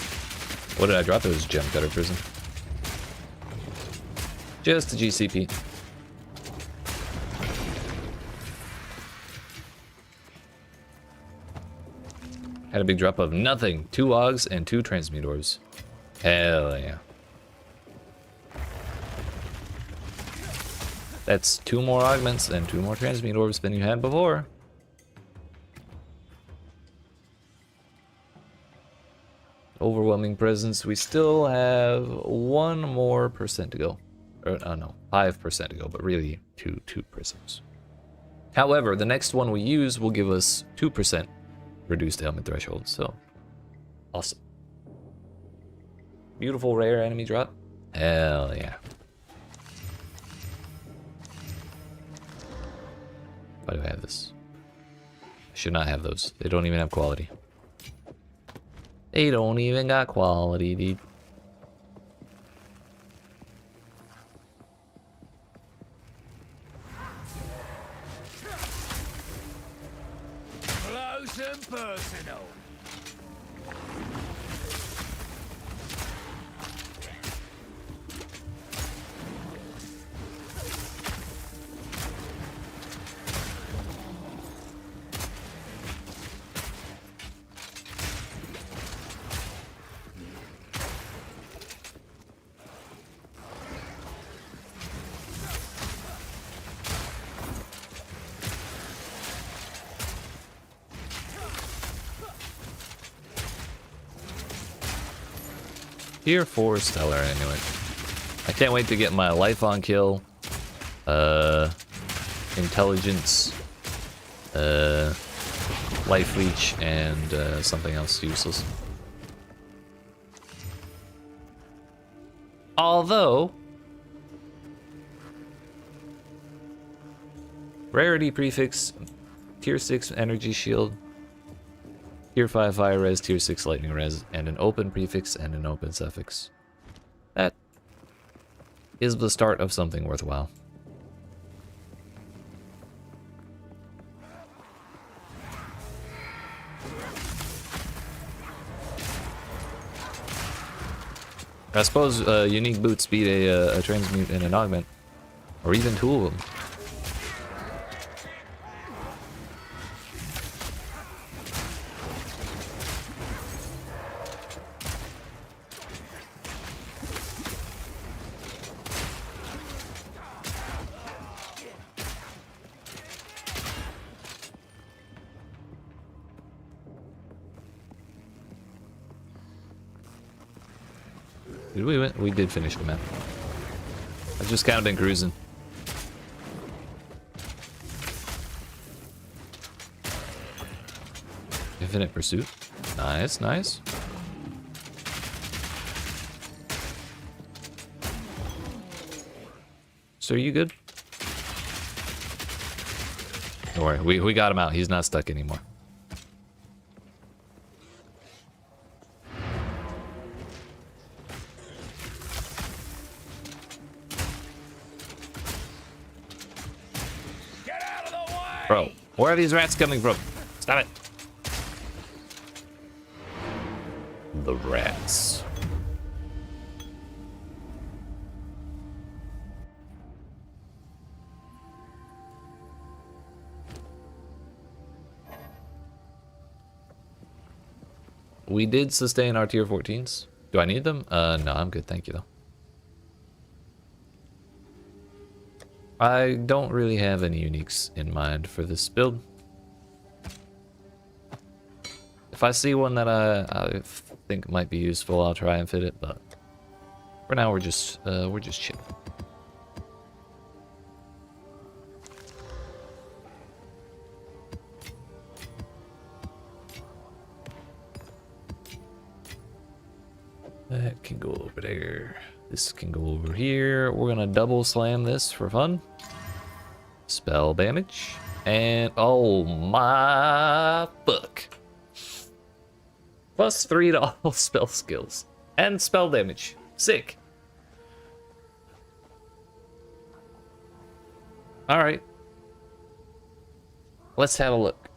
What did I drop? It was Gem Cutter Prison. Just a GCP. Had a big drop of nothing. 2 Augs and 2 Transmutors. Hell yeah. That's 2 more augments and 2 more Transmutors than you had before. Overwhelming presence. We still have 1 more percent to go. Or, no, 5% to go, but really 2 prisms. However, the next one we use will give us 2% reduced ailment threshold, so awesome. Beautiful rare enemy drop. Hell yeah. Why do I have this? I should not have those. They don't even have quality. They don't even got quality, dude. Close and personal. Tier 4 Stellar anyway. I can't wait to get my life on kill, intelligence, life leech, and something else useless. Although, rarity prefix, tier 6 energy shield, tier 5 fire res, tier 6 lightning res, and an open prefix and an open suffix. That is the start of something worthwhile. I suppose unique boots beat a transmute and an augment, or even 2 of them. Did we win? We did finish the map. I've just kind of been cruising. Infinite Pursuit. Nice, nice. So are you good? Don't worry, we got him out. He's not stuck anymore. Bro, where are these rats coming from? Stop it. The rats. We did sustain our tier 14s. Do I need them? No, I'm good, thank you though. I don't really have any uniques in mind for this build. If I see one that I think might be useful, I'll try and fit it, but for now we're just chilling. That can go over there. This can go over here. We're gonna double slam this for fun. Spell damage. And oh my fuck. +3 to all spell skills. And spell damage. Sick. Alright. Let's have a look.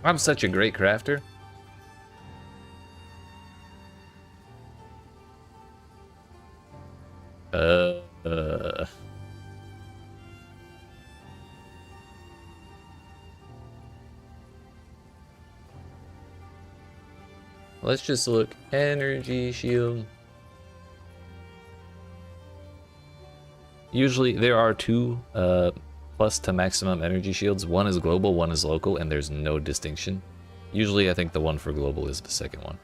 I'm such a great crafter. Let's just look. Energy shield. Usually there are two plus to maximum energy shields. One is global, one is local, and there's no distinction. Usually I think the one for global is the second one.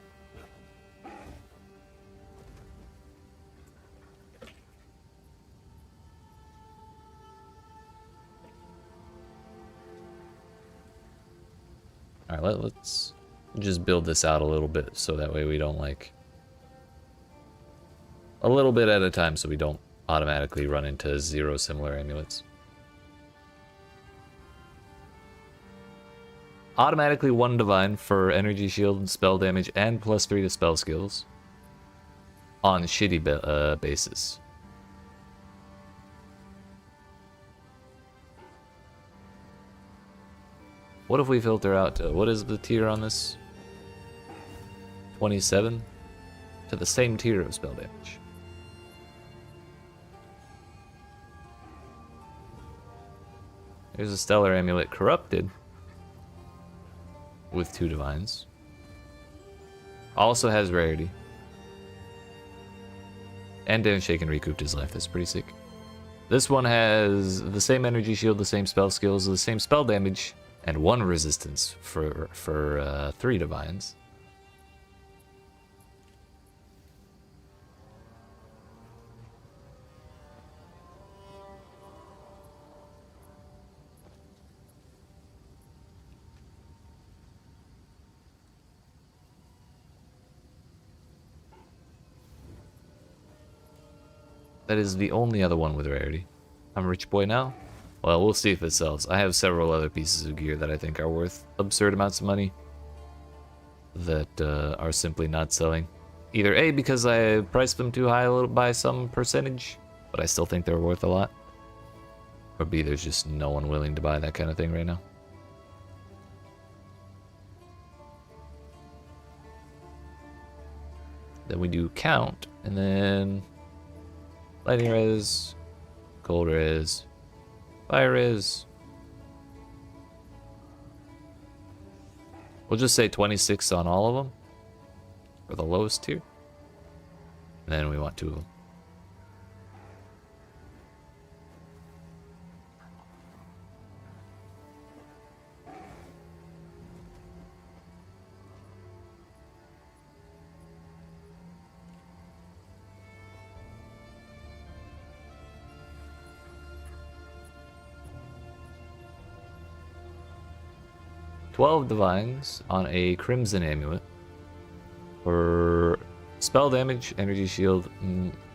Alright, let's just build this out a little bit so that way we don't like... a little bit at a time so we don't automatically run into 0 similar amulets. Automatically 1 divine for energy shield and spell damage and +3 to spell skills on shitty basis. What if we filter out to, what is the tier on this? 27 to the same tier of spell damage. There's a stellar amulet corrupted with 2 divines. Also has rarity. And damage taken recouped his life. That's pretty sick. This one has the same energy shield, the same spell skills, the same spell damage, and 1 resistance for 3 divines. That is the only other one with rarity. I'm a rich boy now? Well, we'll see if it sells. I have several other pieces of gear that I think are worth absurd amounts of money that are simply not selling. Either A, because I priced them too high by some percentage, but I still think they're worth a lot. Or B, there's just no one willing to buy that kind of thing right now. Then we do count, and then lightning res, cold res, fire res. We'll just say 26 on all of them for the lowest tier. And then we want 2 of them. $12 divines on a crimson amulet for spell damage, energy shield,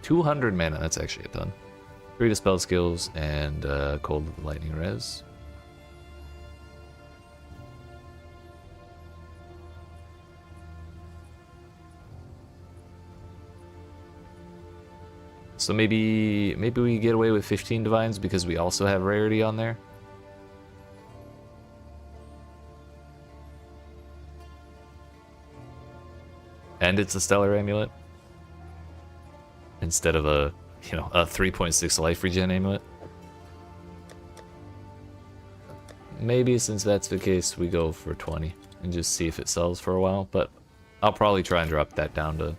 200 mana. That's actually a ton. 3 to spell skills and cold lightning res. So maybe we get away with 15 divines because we also have rarity on there. And it's a stellar amulet instead of a 3.6 life regen amulet. Maybe since that's the case, we go for 20 and just see if it sells for a while. But I'll probably try and drop that down to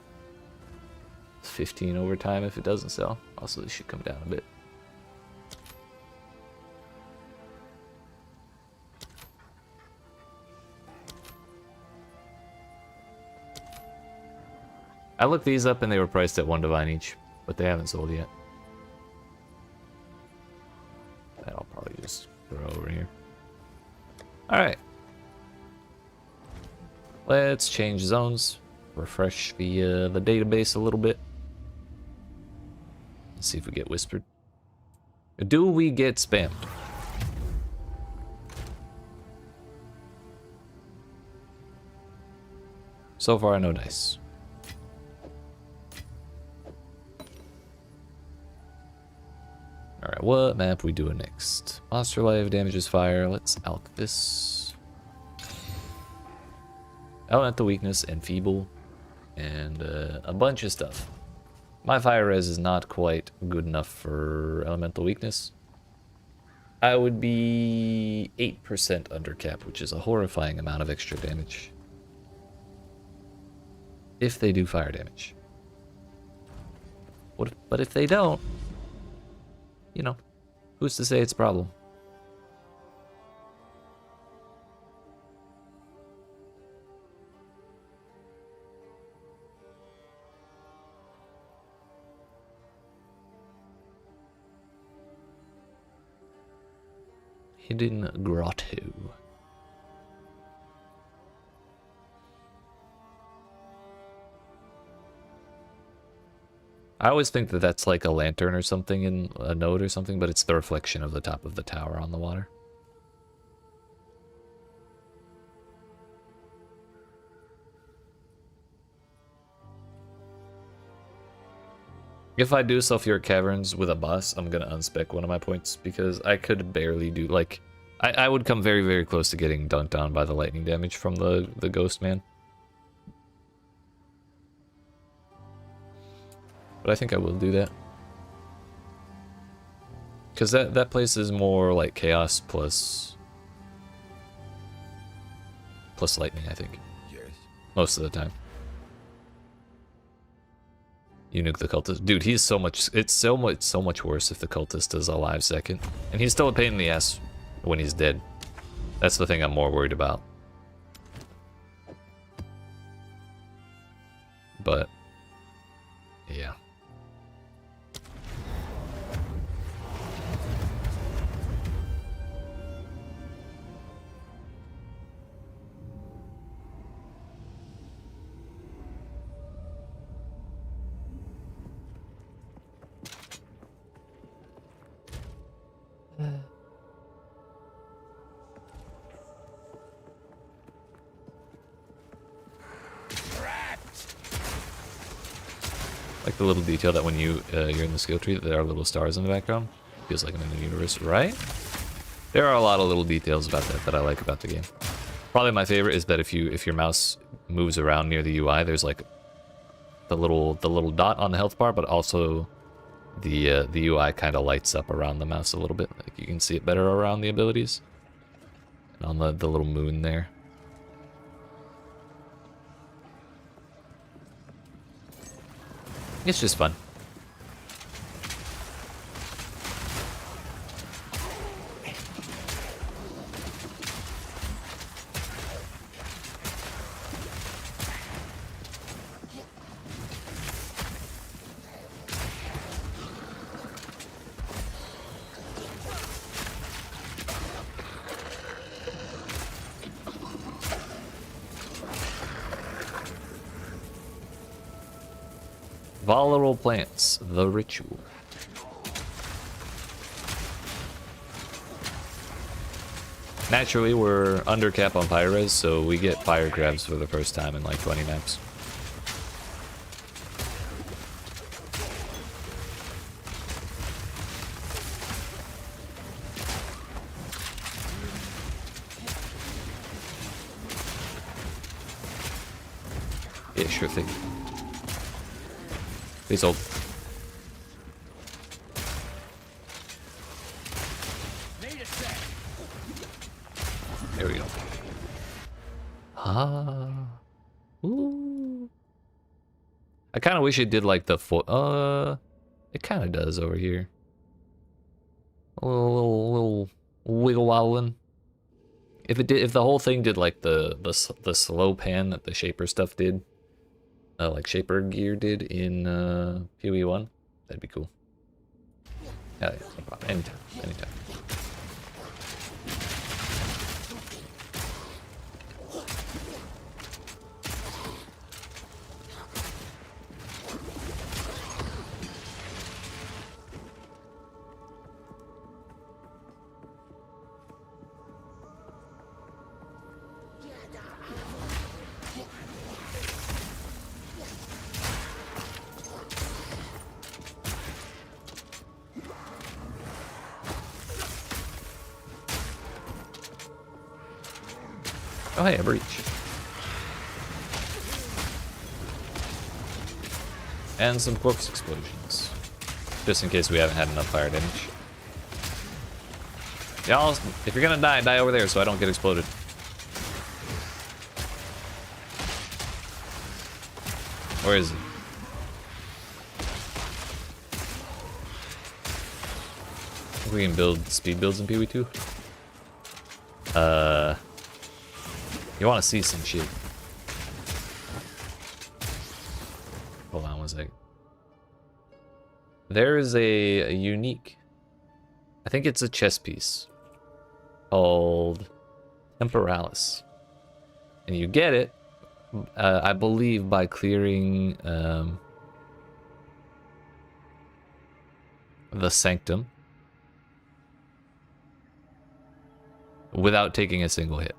15 over time if it doesn't sell. Also, this should come down a bit. I looked these up and they were priced at 1 divine each, but they haven't sold yet. That I'll probably just throw over here. Alright. Let's change zones. Refresh the database a little bit. Let's see if we get whispered. Do we get spammed? So far, no dice. Alright, what map we doing next? Monster life damages fire. Let's alch this. Elemental weakness and feeble. And a bunch of stuff. My fire res is not quite good enough for elemental weakness. I would be 8% under cap, which is a horrifying amount of extra damage. If they do fire damage. But if they don't, you know, who's to say it's a problem? Hidden Grotto. I always think that that's like a lantern or something in a node or something, but it's the reflection of the top of the tower on the water. If I do Sulfuric Caverns with a boss, I'm gonna unspec one of my points because I could barely do, like, I would come very, very close to getting dunked on by the lightning damage from the Ghost Man. But I think I will do that. Because that place is more like chaos plus lightning, I think. Yes. Most of the time. You nuke the cultist. Dude, he's so much, it's so much worse if the cultist is alive second. And he's still a pain in the ass when he's dead. That's the thing I'm more worried about. But yeah. Like the little detail that when you're in the skill tree, that there are little stars in the background. Feels like I'm in the universe, right? There are a lot of little details about that I like about the game. Probably my favorite is that if your mouse moves around near the UI, there's like the little dot on the health bar, but also the UI kind of lights up around the mouse a little bit. Like you can see it better around the abilities. And on the little moon there. It's just fun. Volatile plants, the ritual. Naturally, we're under cap on Pyres, so we get fire crabs for the first time in like 20 maps. Yeah, sure thing. Please hold. There we go. Ah. Ooh. I kind of wish it did like the it kind of does over here. A little wiggle wobbling. If the whole thing did like the slow pan that the shaper stuff did, like Shaper Gear did in PoE 1, that'd be cool. Yeah, no problem. Anytime, anytime. Oh hey, a breach. And some corpse explosions. Just in case we haven't had enough fire damage. Y'all, if you're gonna die, die over there so I don't get exploded. Where is he? I think we can build speed builds in PoE 2. You want to see some shit. Hold on one second. There is a unique, I think it's a chess piece called Temporalis. And you get it, I believe, by clearing the Sanctum without taking a single hit.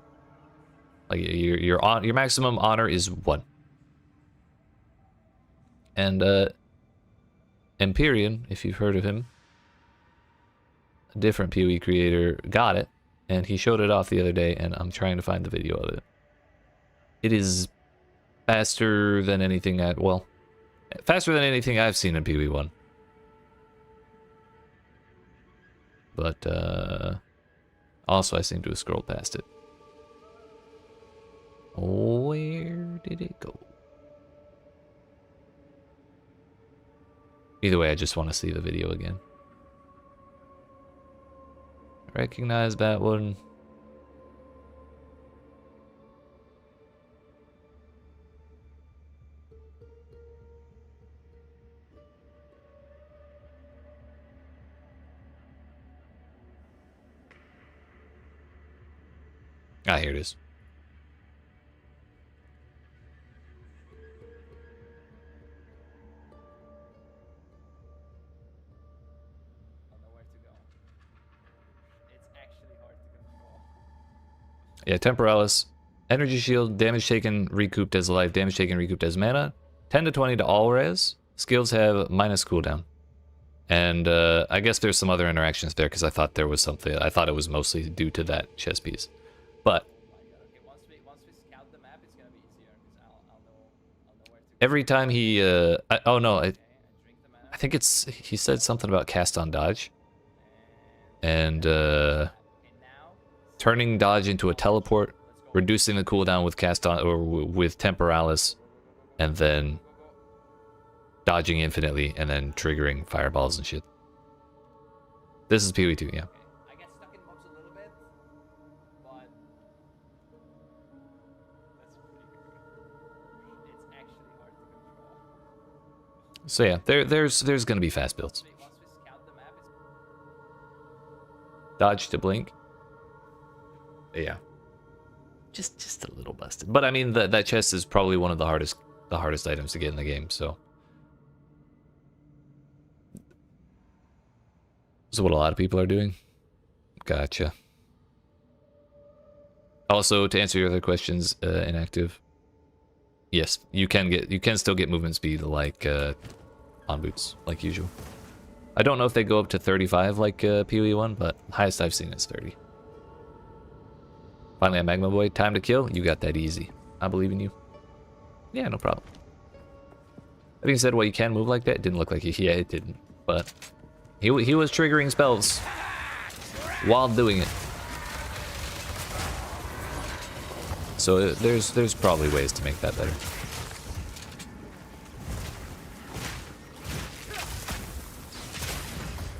Like your maximum honor is 1. And Empyrean, if you've heard of him, a different PoE creator, got it, and he showed it off the other day, and I'm trying to find the video of it. It is faster than anything faster than anything I've seen in PoE 1. But also I seem to have scrolled past it. Where did it go? Either way, I just want to see the video again. Recognize that one. Ah, here it is. Yeah, Temporalis. Energy shield, damage taken recouped as life, damage taken recouped as mana. 10 to 20 to all res. Skills have minus cooldown. And I guess there's some other interactions there because I thought there was something. I thought it was mostly due to that chess piece. But Once we scout the map, it's gonna be easier because I'll know where to go. every time he oh no, I think it's he said something about cast on dodge. And turning dodge into a teleport, reducing the cooldown with cast on or with Temporalis, and then dodging infinitely and then triggering fireballs and shit. This is PoE 2, yeah. I get stuck in mobs a little bit, but that's pretty good. It's actually hard to control. So yeah, there's gonna be fast builds. Once we scout the map, it's Dodge to blink. Yeah. Just a little busted. But I mean that chest is probably one of the hardest items to get in the game, so. This is what a lot of people are doing. Gotcha. Also, to answer your other questions, inactive. Yes, you can still get movement speed like on boots, like usual. I don't know if they go up to 35 like PoE 1, but highest I've seen is 30. Finally, a Magma Boy. Time to kill. You got that easy. I believe in you. Yeah, no problem. That being said, well, you can move like that. It didn't look like it. Yeah, it didn't. But he was triggering spells while doing it. So there's probably ways to make that better.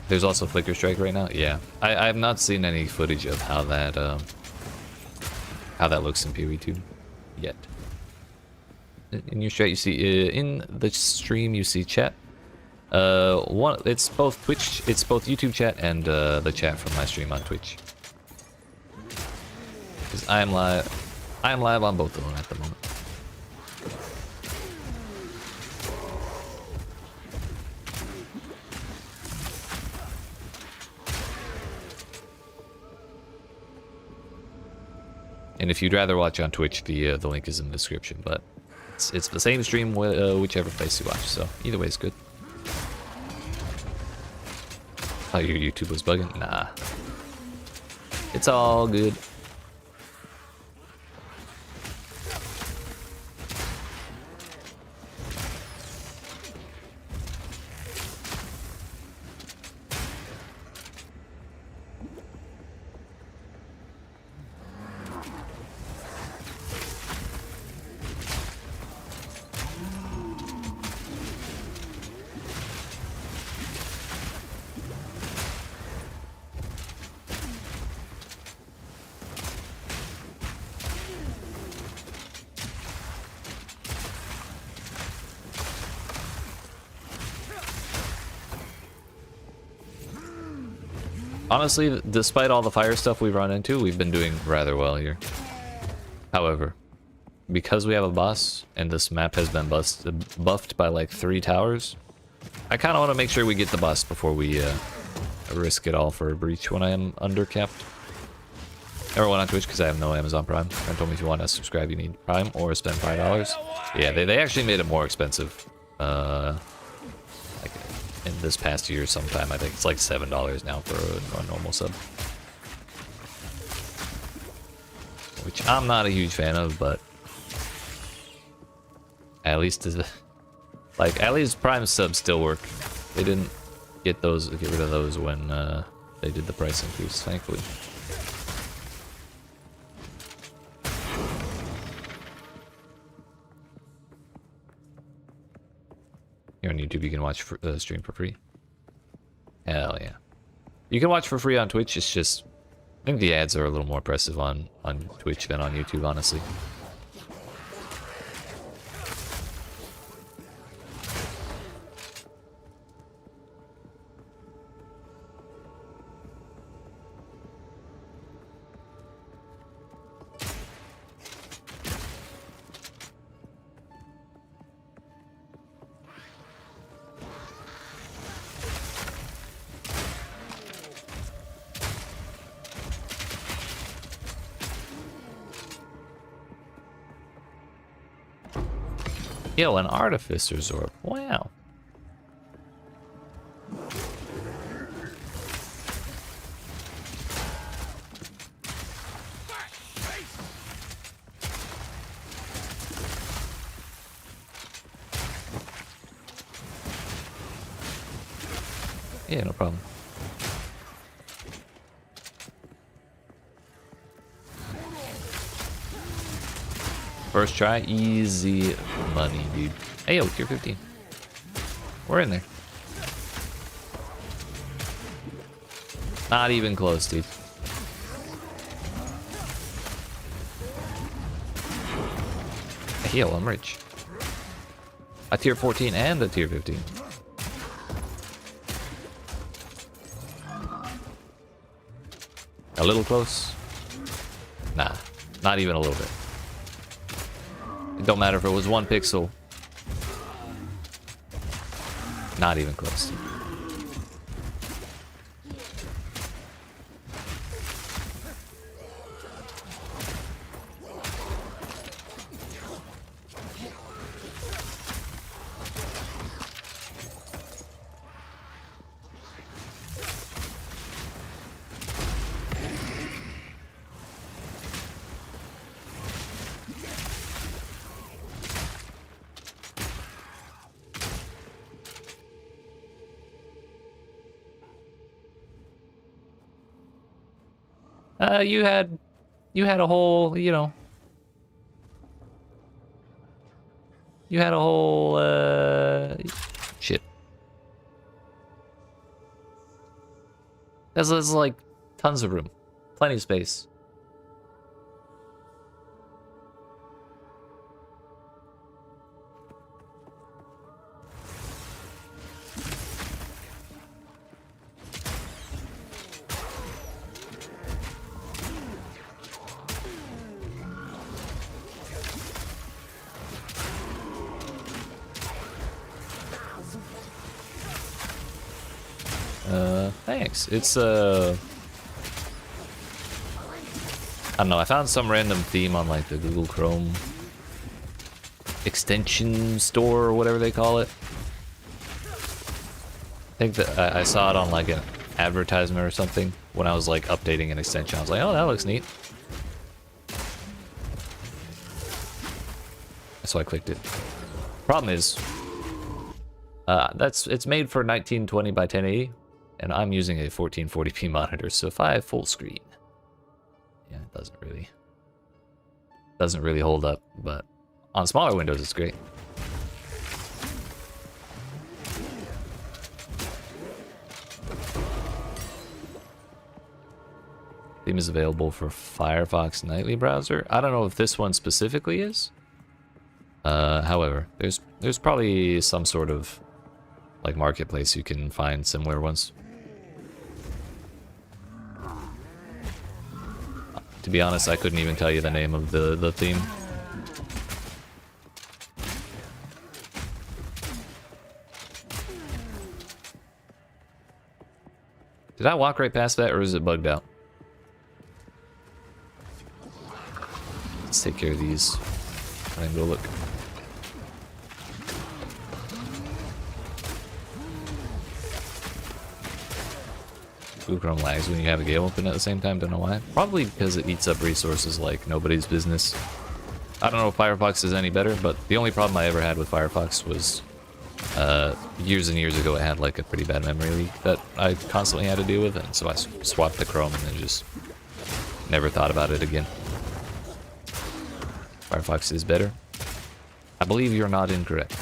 There's also Flicker Strike right now. Yeah, I have not seen any footage of how that looks in PoE 2 yet. in your chat you see in the stream you see chat. It's both Twitch, it's both YouTube chat and the chat from my stream on Twitch. Because I am live on both of them at the moment. And if you'd rather watch on Twitch, the link is in the description. But it's the same stream whichever place you watch. So either way is good. Oh, your YouTube was bugging? Nah, it's all good. Honestly, despite all the fire stuff we've run into, we've been doing rather well here. However, because we have a boss, and this map has been buffed by like 3 towers, I kind of want to make sure we get the boss before we risk it all for a breach when I am undercapped. Everyone on Twitch, because I have no Amazon Prime. Friend told me if you want to subscribe, you need Prime or spend $5. Yeah, they actually made it more expensive. Like in this past year sometime. I think it's like $7 now for a normal sub. Which I'm not a huge fan of, but at least at least Prime subs still work. They didn't get rid of those when they did the price increase, thankfully. Here on YouTube, you can watch the stream for free. Hell yeah. You can watch for free on Twitch. It's just, I think the ads are a little more oppressive on Twitch than on YouTube, honestly. Yo, an Artificer's Orb. Wow. Yeah, no problem. First try, easy money, dude. Hey, yo, tier 15. We're in there. Not even close, dude. Hey, yo, I'm rich. A tier 14 and a tier 15. A little close? Nah, not even a little bit. It don't matter if it was 1 pixel. Not even close. You had a whole, you know, you had a whole, shit. There's like tons of room, plenty of space. Thanks. It's I don't know, I found some random theme on like the Google Chrome extension store or whatever they call it. I think that I saw it on like an advertisement or something when I was like updating an extension. I was like, oh, that looks neat. So I clicked it. Problem is, it's made for 1920 by 1080, and I'm using a 1440p monitor. So if I have full screen, yeah, it doesn't really hold up. But on smaller windows, it's great. Theme is available for Firefox Nightly browser. I don't know if this one specifically is. However, there's probably some sort of like marketplace you can find similar ones. To be honest, I couldn't even tell you the name of the theme. Did I walk right past that, or is it bugged out? Let's take care of these and go look. Google Chrome lags when you have a game open at the same time, don't know why. Probably because it eats up resources like nobody's business. I don't know if Firefox is any better, but the only problem I ever had with Firefox was years and years ago it had like a pretty bad memory leak that I constantly had to deal with, and so I swapped to Chrome and then just never thought about it again. Firefox is better. I believe you're not incorrect.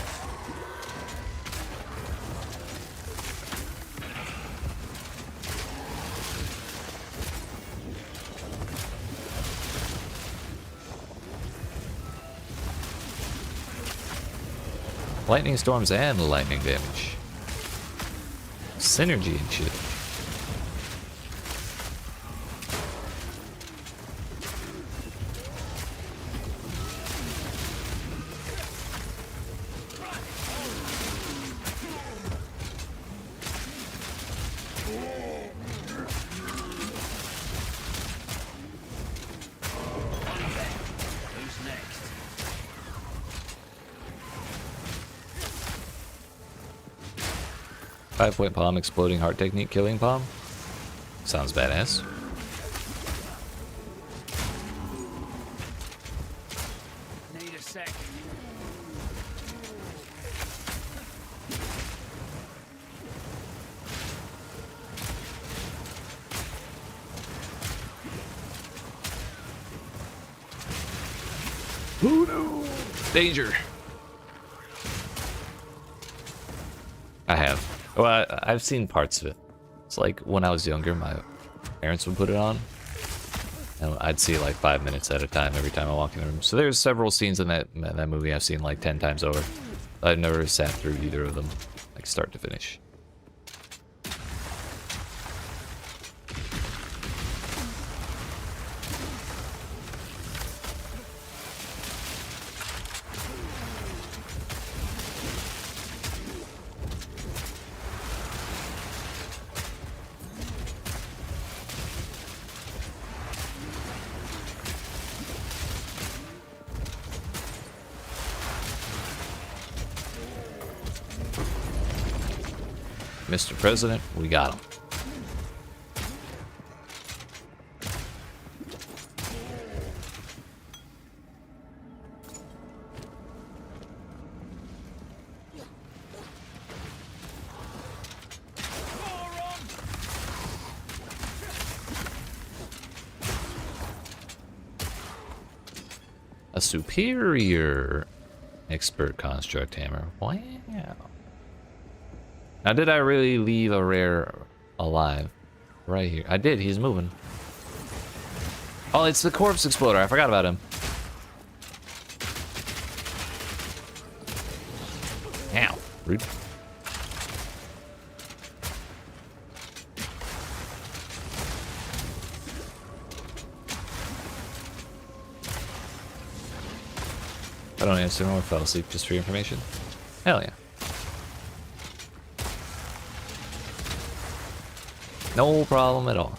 Lightning storms and lightning damage. Synergy and shit. Who's next? 5-point palm, exploding heart technique, killing palm. Sounds badass. Need a sec. Oh no! Danger! I have. Well, I've seen parts of it. It's like when I was younger, my parents would put it on, and I'd see like 5 minutes at a time every time I walk in the room. So there's several scenes in that movie I've seen like 10 times over. I've never sat through either of them, like start to finish. Mr. President, we got him. A superior expert construct hammer. Wow. Now, did I really leave a rare alive? Right here. I did. He's moving. Oh, it's the corpse exploder. I forgot about him. Ow. Rude. I don't answer or fell asleep just for your information. Hell yeah. No problem at all.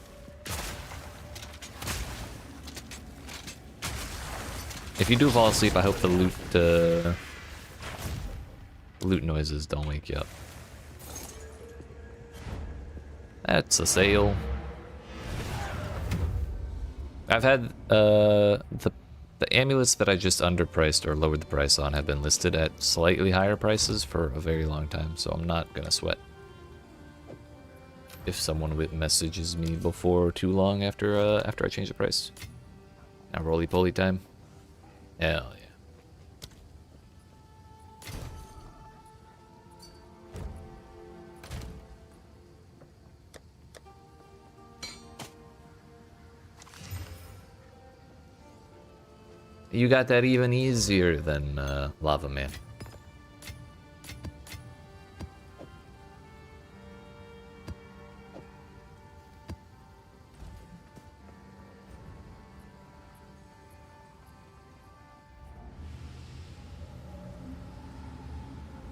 If you do fall asleep, I hope the loot noises don't wake you up. That's a sale. I've had the amulets that I just underpriced or lowered the price on have been listed at slightly higher prices for a very long time, so I'm not gonna sweat if someone messages me before too long after I change the price. Now roly-poly time. Hell yeah. You got that even easier than Lava Man.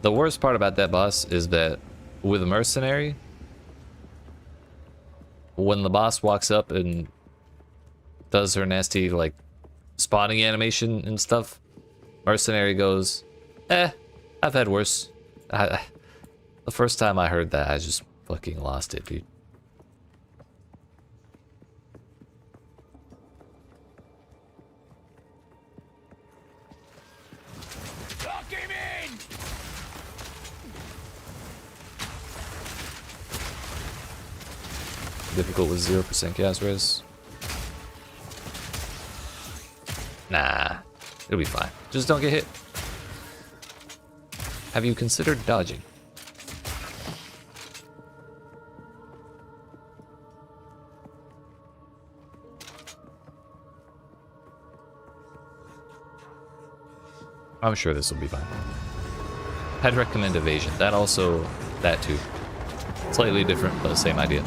The worst part about that boss is that with a mercenary, when the boss walks up and does her nasty like spawning animation and stuff, mercenary goes, I've had worse. The first time I heard that, I just fucking lost it, dude. Lock him in! Difficult with 0% gas res. Nah, it'll be fine. Just don't get hit. Have you considered dodging? I'm sure this will be fine. I'd recommend evasion. That too. Slightly different, but same idea.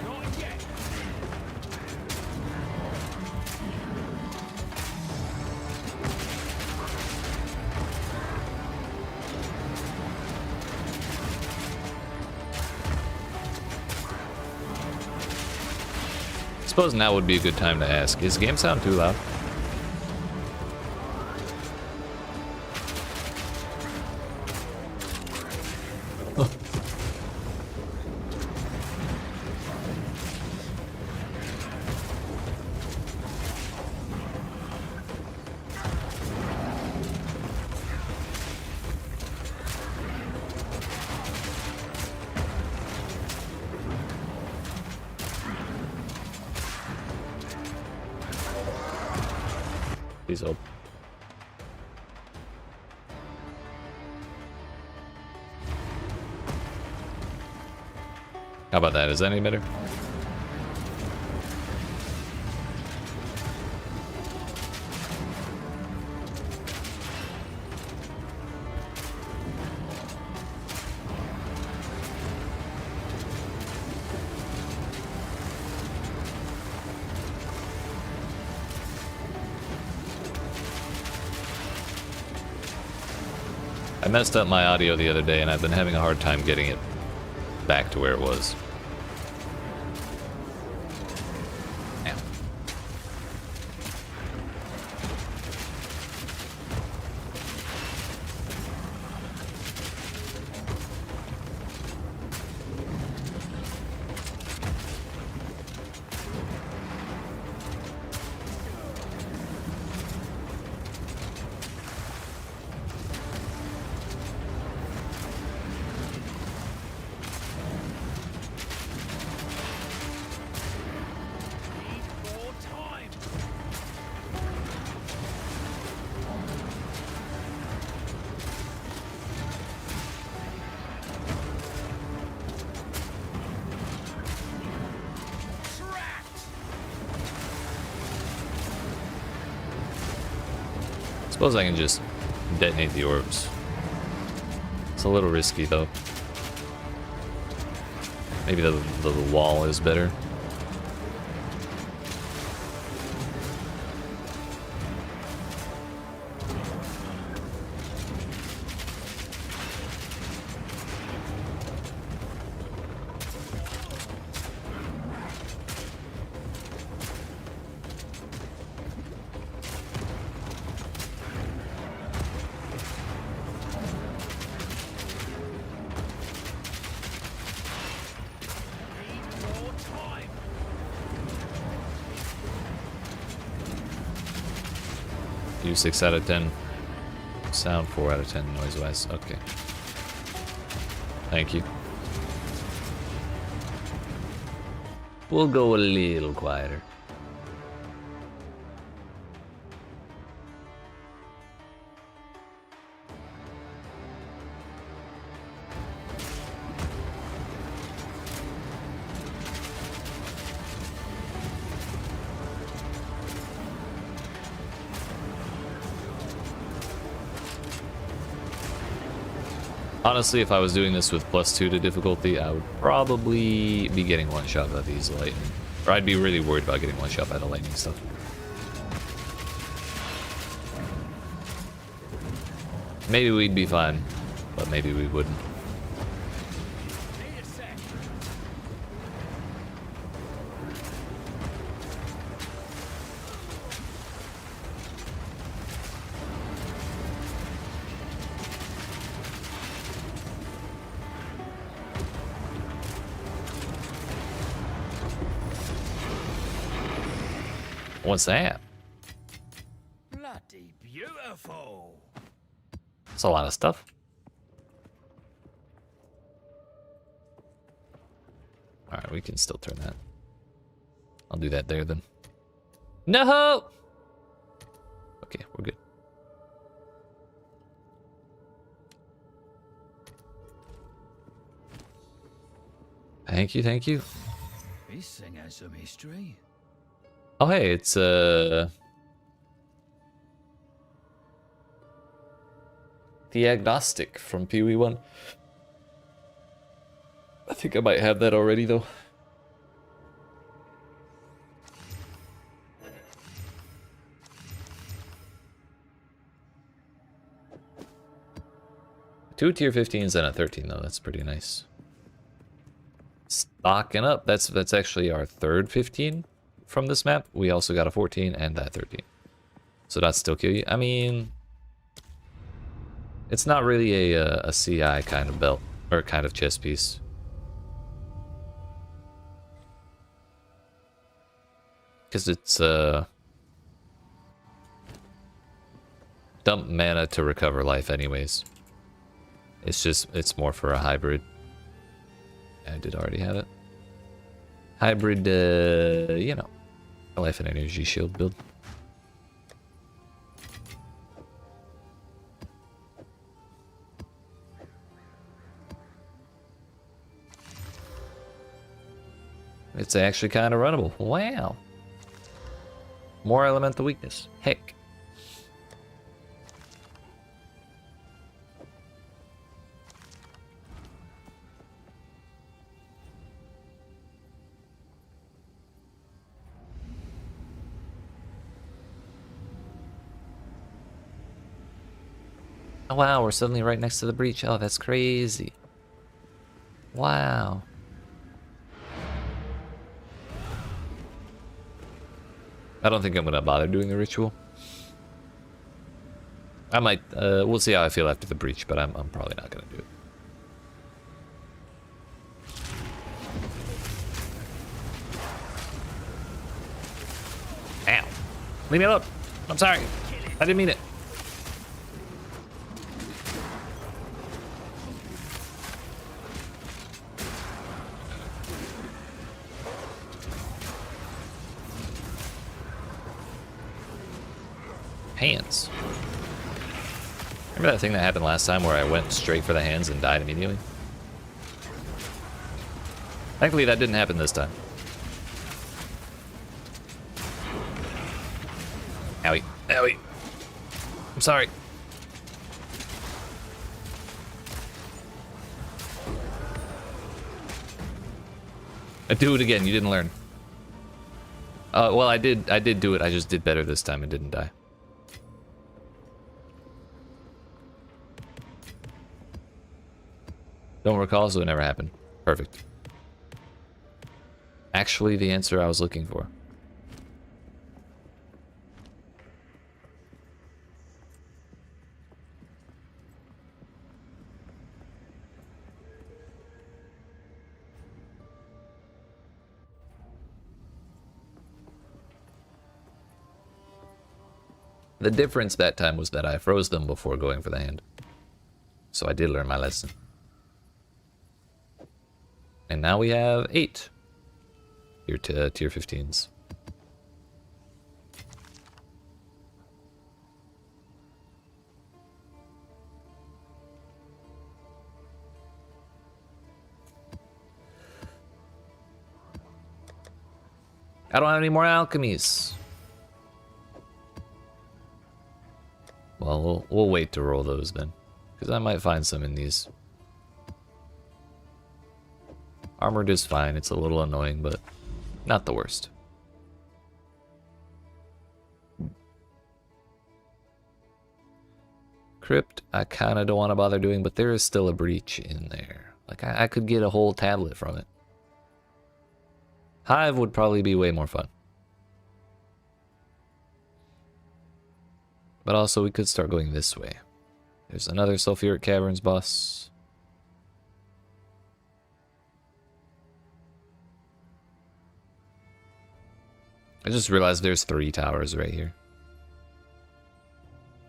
Not yet. Suppose now would be a good time to ask, is game sound too loud? Please hope. How about that? Is that any better? I messed up my audio the other day and I've been having a hard time getting it back to where it was. Yeah. Suppose I can just detonate the orbs. It's a little risky though. Maybe the wall is better. You 6 out of 10. Sound 4 out of 10 noise-wise. Okay. Thank you. We'll go a little quieter. Honestly, if I was doing this with +2 to difficulty, I would probably be getting one shot by these lightning. Or I'd be really worried about getting one shot by the lightning stuff. Maybe we'd be fine, but maybe we wouldn't. What's that? Bloody beautiful. That's a lot of stuff. Alright, we can still turn that. I'll do that there then. No! Okay, we're good. Thank you, thank you. This thing has some history. Oh hey, it's the Agnostic from Pee-wee 1. I think I might have that already though. Two tier 15s and a 13 though, that's pretty nice. Stocking up, that's actually our third 15 from this map. We also got a 14 and that 13. So that's still kill you. I mean, it's not really a CI kind of belt or kind of chess piece. Because it's dump mana to recover life anyways. It's more for a hybrid. I did already have it. Hybrid, you know, a life and energy shield build. It's actually kind of runnable. Wow. More elemental weakness. Heck. Oh, wow, we're suddenly right next to the breach. Oh, that's crazy. Wow. I don't think I'm gonna bother doing the ritual. I might, we'll see how I feel after the breach, but I'm probably not gonna do it. Ow. Leave me alone. I'm sorry. I didn't mean it. Hands. Remember that thing that happened last time where I went straight for the hands and died immediately? Thankfully that didn't happen this time. Owie. Owie. I'm sorry. Do it again. You didn't learn. Well, I did do it. I just did better this time and didn't die. Don't recall, so it never happened. Perfect. Actually, the answer I was looking for. The difference that time was that I froze them before going for the hand. So I did learn my lesson. And now we have 8 here to tier 15s. I don't have any more alchemies. Well, we'll wait to roll those then, because I might find some in these. Armored is fine. It's a little annoying, but not the worst. Crypt, I kind of don't want to bother doing, but there is still a breach in there. Like, I could get a whole tablet from it. Hive would probably be way more fun. But also, we could start going this way. There's another Sulfuric Caverns boss. I just realized there's 3 towers right here.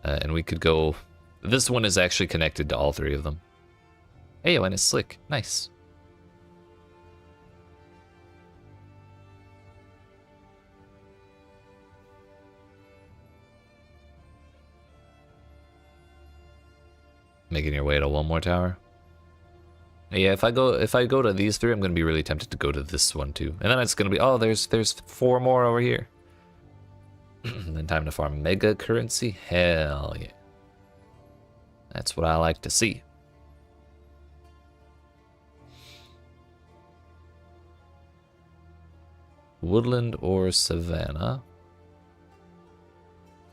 And we could go... This one is actually connected to all 3 of them. Hey, and it's slick. Nice. Making your way to one more tower. Yeah, if I go to these 3, I'm gonna be really tempted to go to this one too. And then it's gonna be, oh, there's 4 more over here. Then time to farm mega currency. Hell yeah. That's what I like to see. Woodland or Savannah.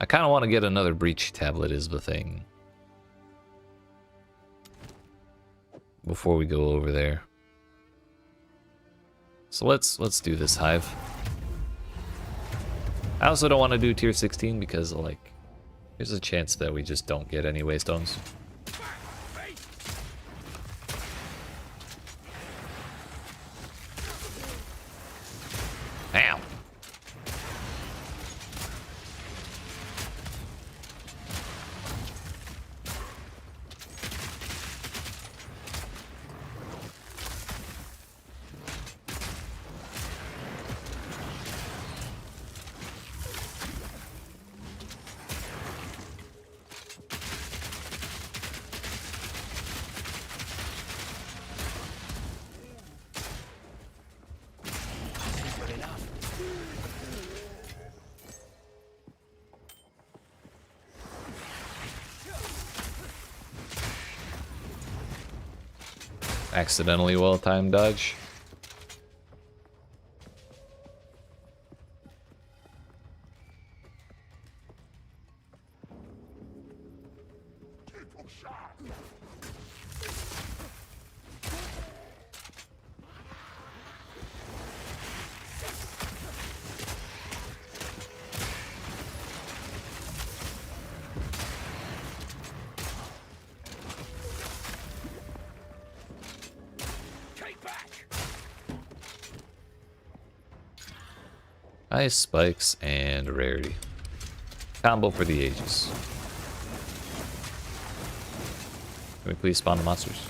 I kind of want to get another breach tablet is the thing. Before we go over there. So let's do this hive. I also don't want to do tier 16 because like there's a chance that we just don't get any waystones. Ow. Accidentally well-timed dodge. Ice spikes and rarity. Combo for the ages. Can we please spawn the monsters?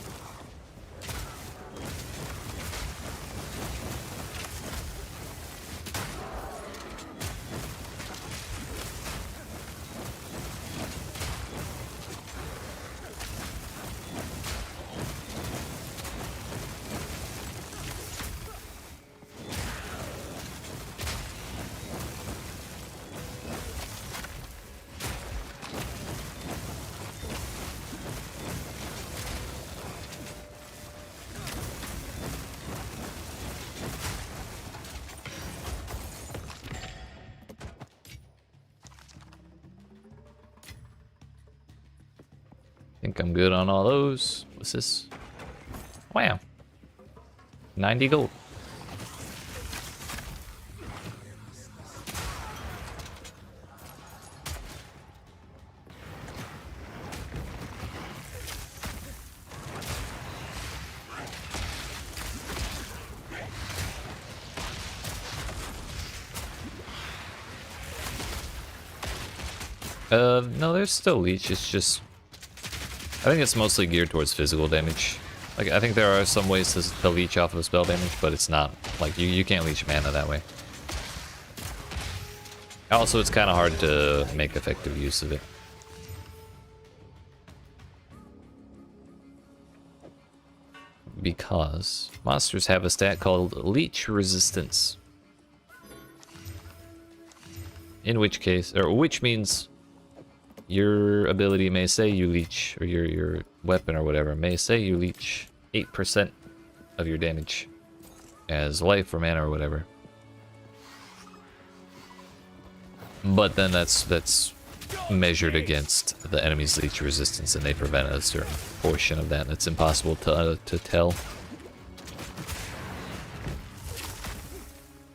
think I'm good on all those. What's this? Wow. 90 gold. No, there's still leech. It's just, I think it's mostly geared towards physical damage. Like, I think there are some ways to leech off of spell damage, but it's not. Like, you can't leech mana that way. Also, it's kind of hard to make effective use of it. Because monsters have a stat called Leech Resistance. In which case, or which means your ability may say you leech, or your weapon or whatever may say you leech 8% of your damage as life or mana or whatever. But then that's measured against the enemy's leech resistance, and they prevent a certain portion of that. That's impossible to tell.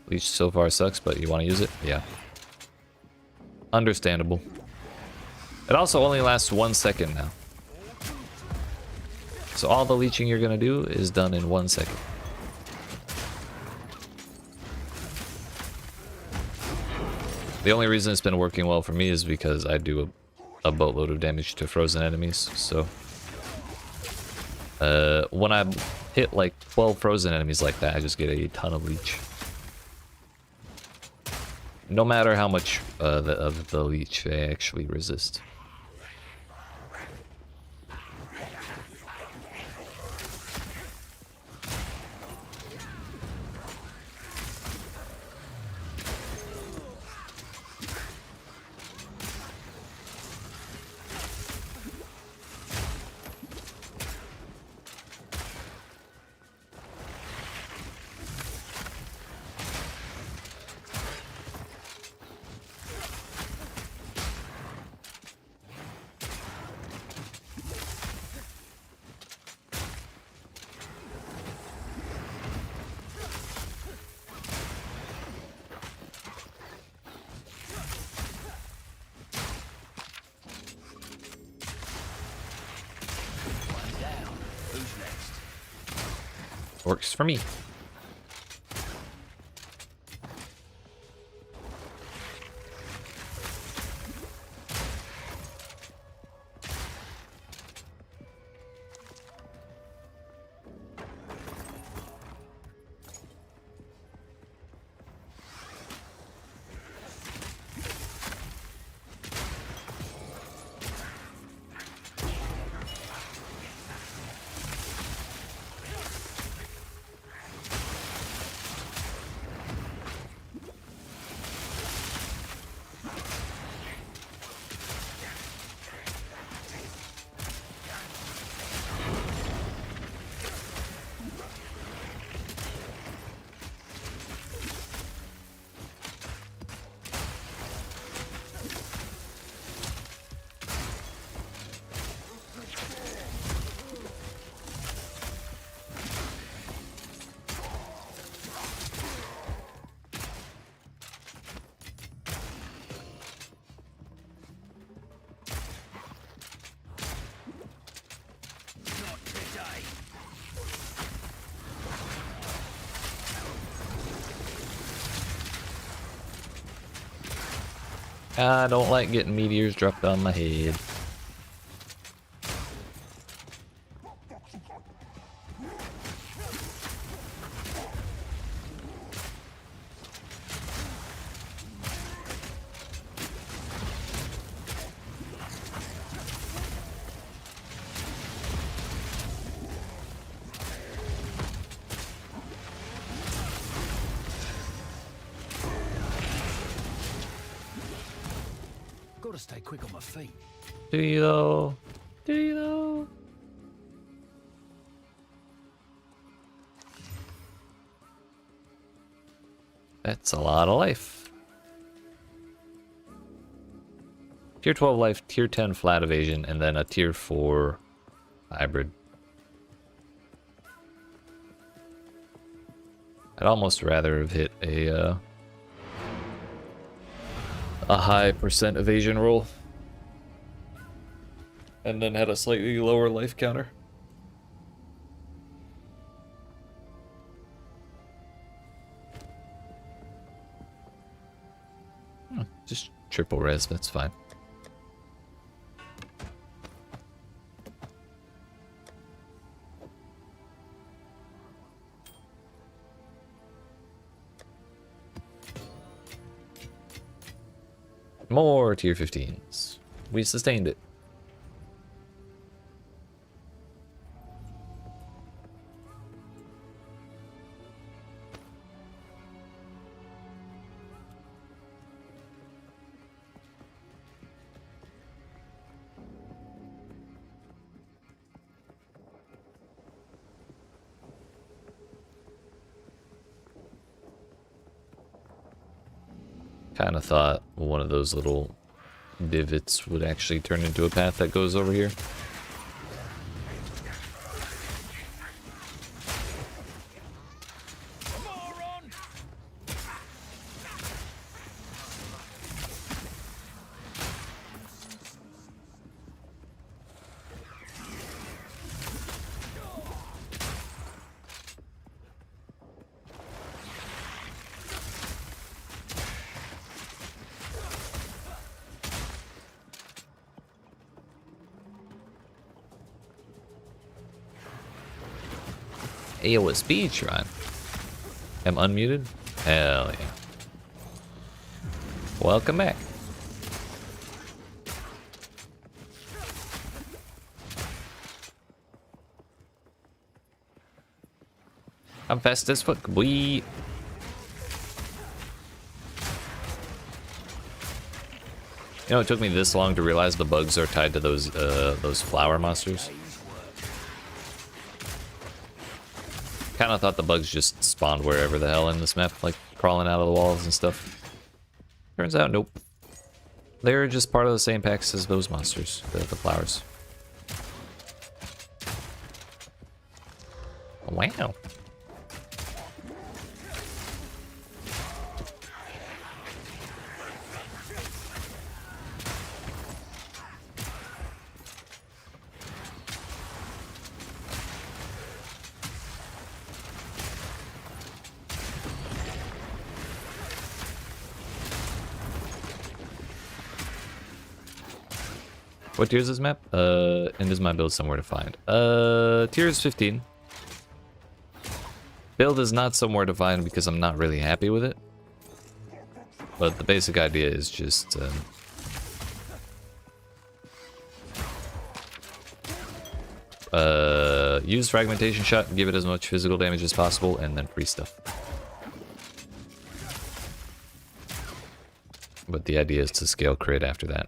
Leech so far sucks, but you want to use it? Yeah. Understandable. It also only lasts 1 second now. So all the leeching you're gonna do is done in 1 second. The only reason it's been working well for me is because I do a boatload of damage to frozen enemies, so... when I hit like 12 frozen enemies like that, I just get a ton of leech. No matter how much of the leech they actually resist. Works for me. I don't like getting meteors dropped on my head. Gotta stay quick on my feet. Do you though? Do you though? That's a lot of life. Tier 12 life, tier 10 flat evasion, and then a tier 4 hybrid. I'd almost rather have hit a high percent evasion roll and then had a slightly lower life counter. Just triple res, that's fine. More tier 15s. We sustained it. Kind of thought one of those little divots would actually turn into a path that goes over here. Ayo, a speed shrine. I'm unmuted? Hell yeah. Welcome back. I'm fast as fuck. You know, it took me this long to realize the bugs are tied to those flower monsters. Kind of thought the bugs just spawned wherever the hell in this map, like crawling out of the walls and stuff. Turns out, nope. They're just part of the same packs as those monsters, the flowers. Wow. What tier is this map? And is my build somewhere to find? Tier is 15. Build is not somewhere to find because I'm not really happy with it. But the basic idea is just use fragmentation shot, give it as much physical damage as possible, and then free stuff. But the idea is to scale crit after that.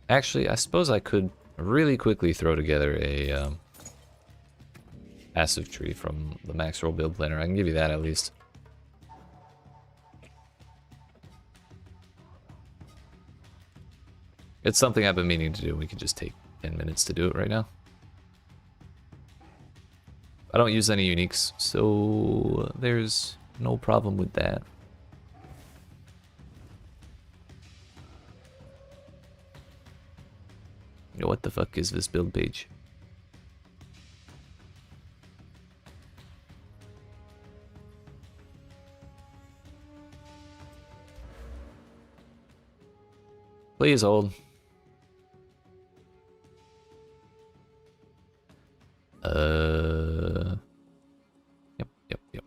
Actually, I suppose I could really quickly throw together a passive tree from the max roll build planner. I can give you that at least. It's something I've been meaning to do. We could just take 10 minutes to do it right now. I don't use any uniques, so there's no problem with that. Yo, what the fuck is this build page? Please hold. Yep.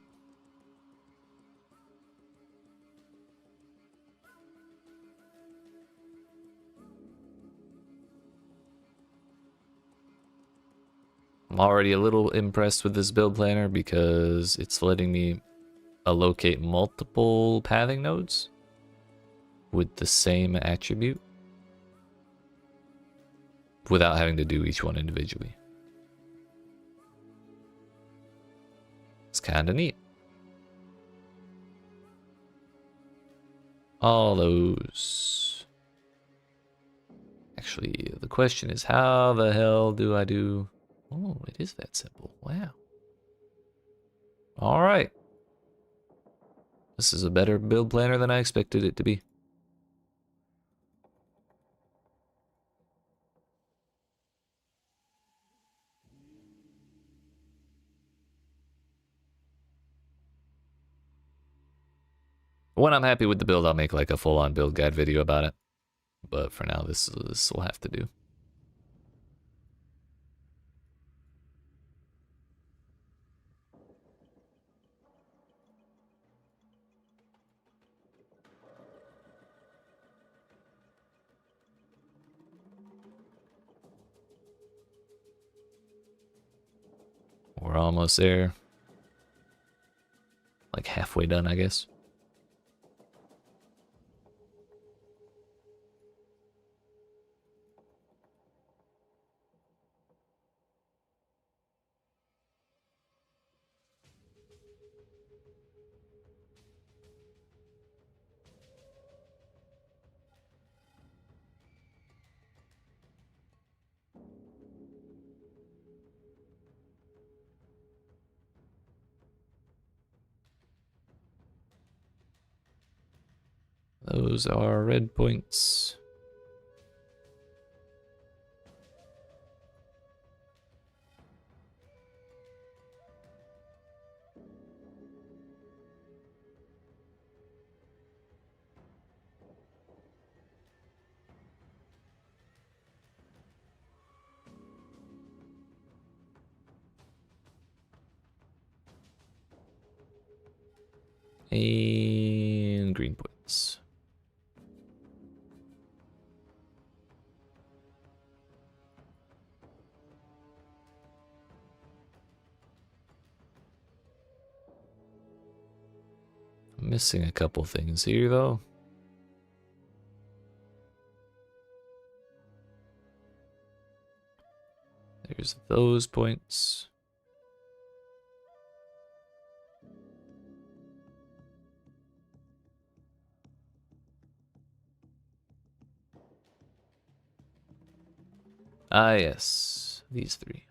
I'm already a little impressed with this build planner because it's letting me allocate multiple pathing nodes with the same attribute without having to do each one individually. It's kind of neat. All those. Actually, the question is, how the hell do I do... Oh, it is that simple. Wow. Alright. This is a better build planner than I expected it to be. When I'm happy with the build, I'll make like a full-on build guide video about it. But for now, this will have to do. We're almost there. Like halfway done, I guess. Those are red points. And green points. I'm missing a couple things here, though. There's those points. Ah, yes. These three.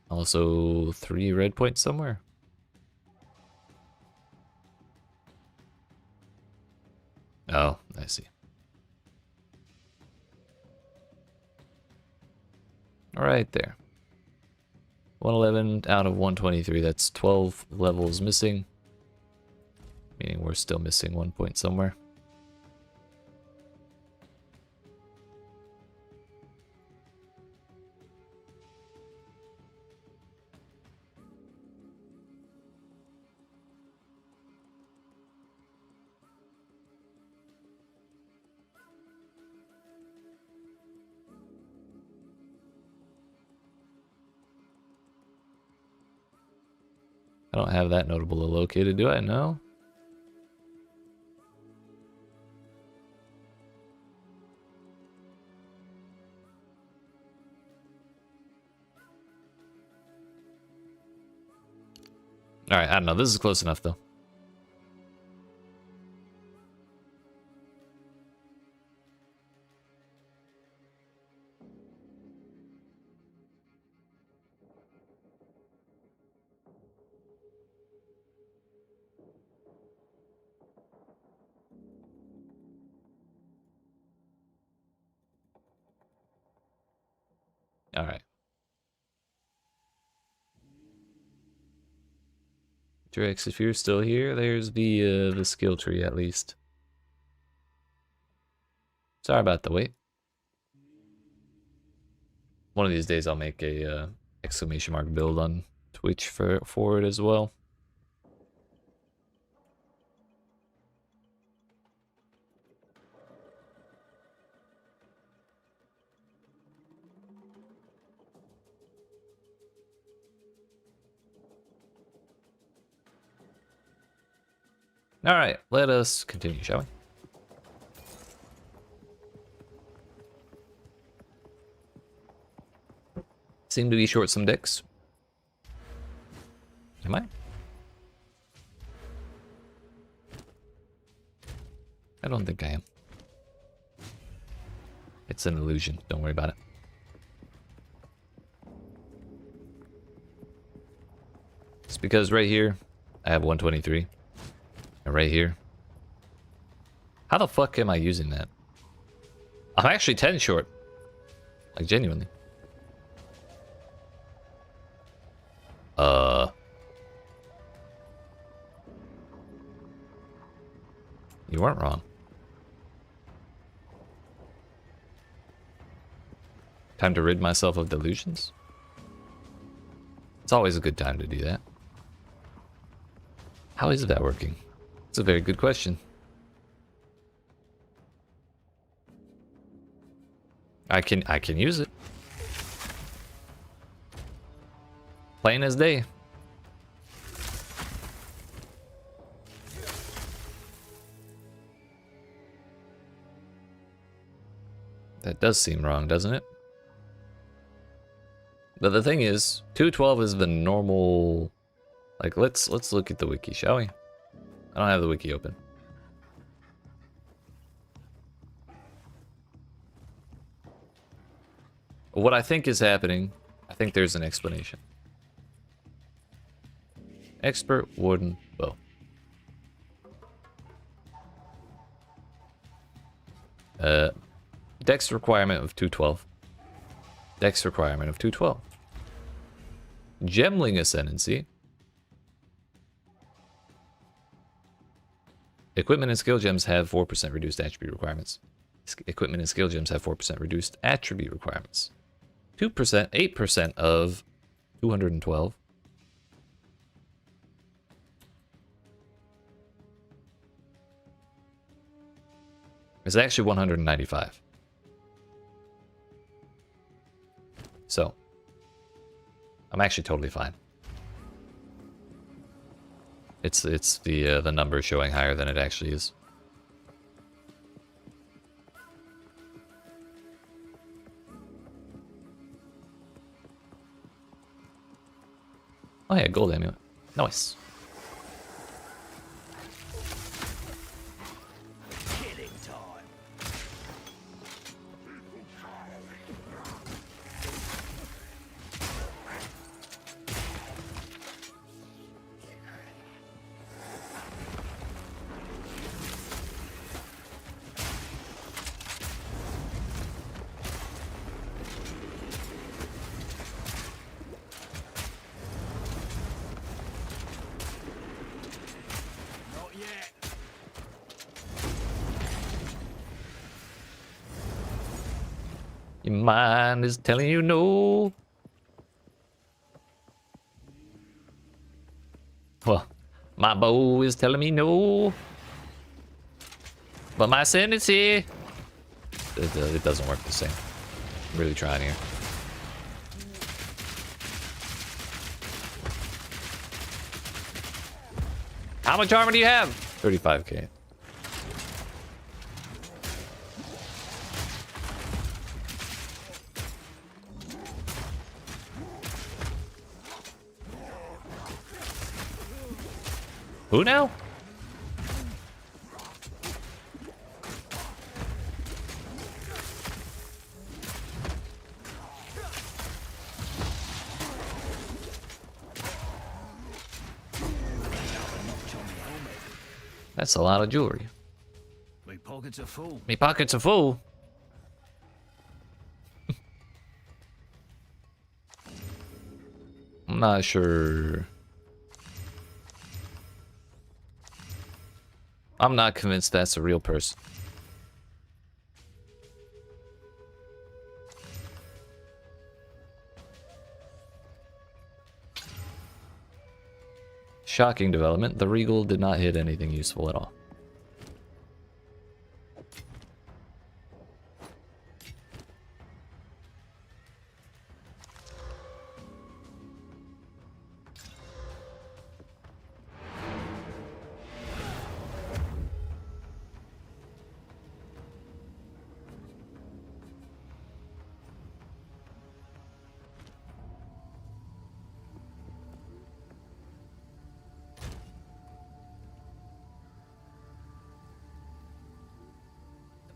Also, 3 red points somewhere. Oh, I see. Right there. 111 out of 123. That's 12 levels missing. Meaning we're still missing 1 point somewhere. I don't have that notable located, do I? No? Alright, I don't know. This is close enough, though. Alright. Drex, if you're still here, there's the skill tree at least. Sorry about the wait. One of these days I'll make a exclamation mark build on Twitch for it as well. Alright, let us continue, shall we? Seem to be short some decks. Am I? I don't think I am. It's an illusion. Don't worry about it. It's because right here, I have 123. And right here. How the fuck am I using that? I'm actually 10 short. Like, genuinely. You weren't wrong. Time to rid myself of delusions? It's always a good time to do that. How is that working? It's a very good question. I can use it. Plain as day. That does seem wrong, doesn't it? But the thing is, 212 is the normal. Like, let's look at the wiki, shall we? I don't have the wiki open. What I think is happening, I think there's an explanation. Expert wooden bow. Dex requirement of 212. Dex requirement of 212. Gemling ascendancy. Equipment and skill gems have 4% reduced attribute requirements. Equipment and skill gems have 4% reduced attribute requirements. 2%, 8% of 212. It's actually 195. So, I'm actually totally fine. It's the number showing higher than it actually is. Oh yeah, gold amulet. Nice. Killing time. Not yet. Your mind is telling you no. Well, my bow is telling me no. But my sanity, it doesn't work the same. I'm really trying here. How much armor do you have? 35k. Who now? That's a lot of jewelry. My pockets are full. Me pockets are full. I'm not sure. I'm not convinced that's a real person. Shocking development. The Regal did not hit anything useful at all.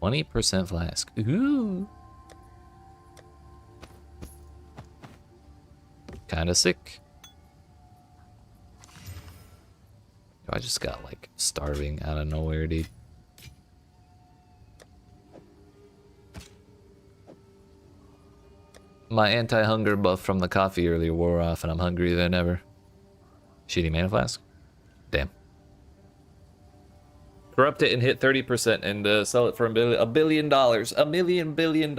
20% flask. Ooh. Kinda sick. I just got like starving out of nowhere, dude. My anti-hunger buff from the coffee earlier wore off and I'm hungrier than ever. Shitty mana flask? Damn. Corrupt it and hit 30% and sell it for $1 billion. $1 billion.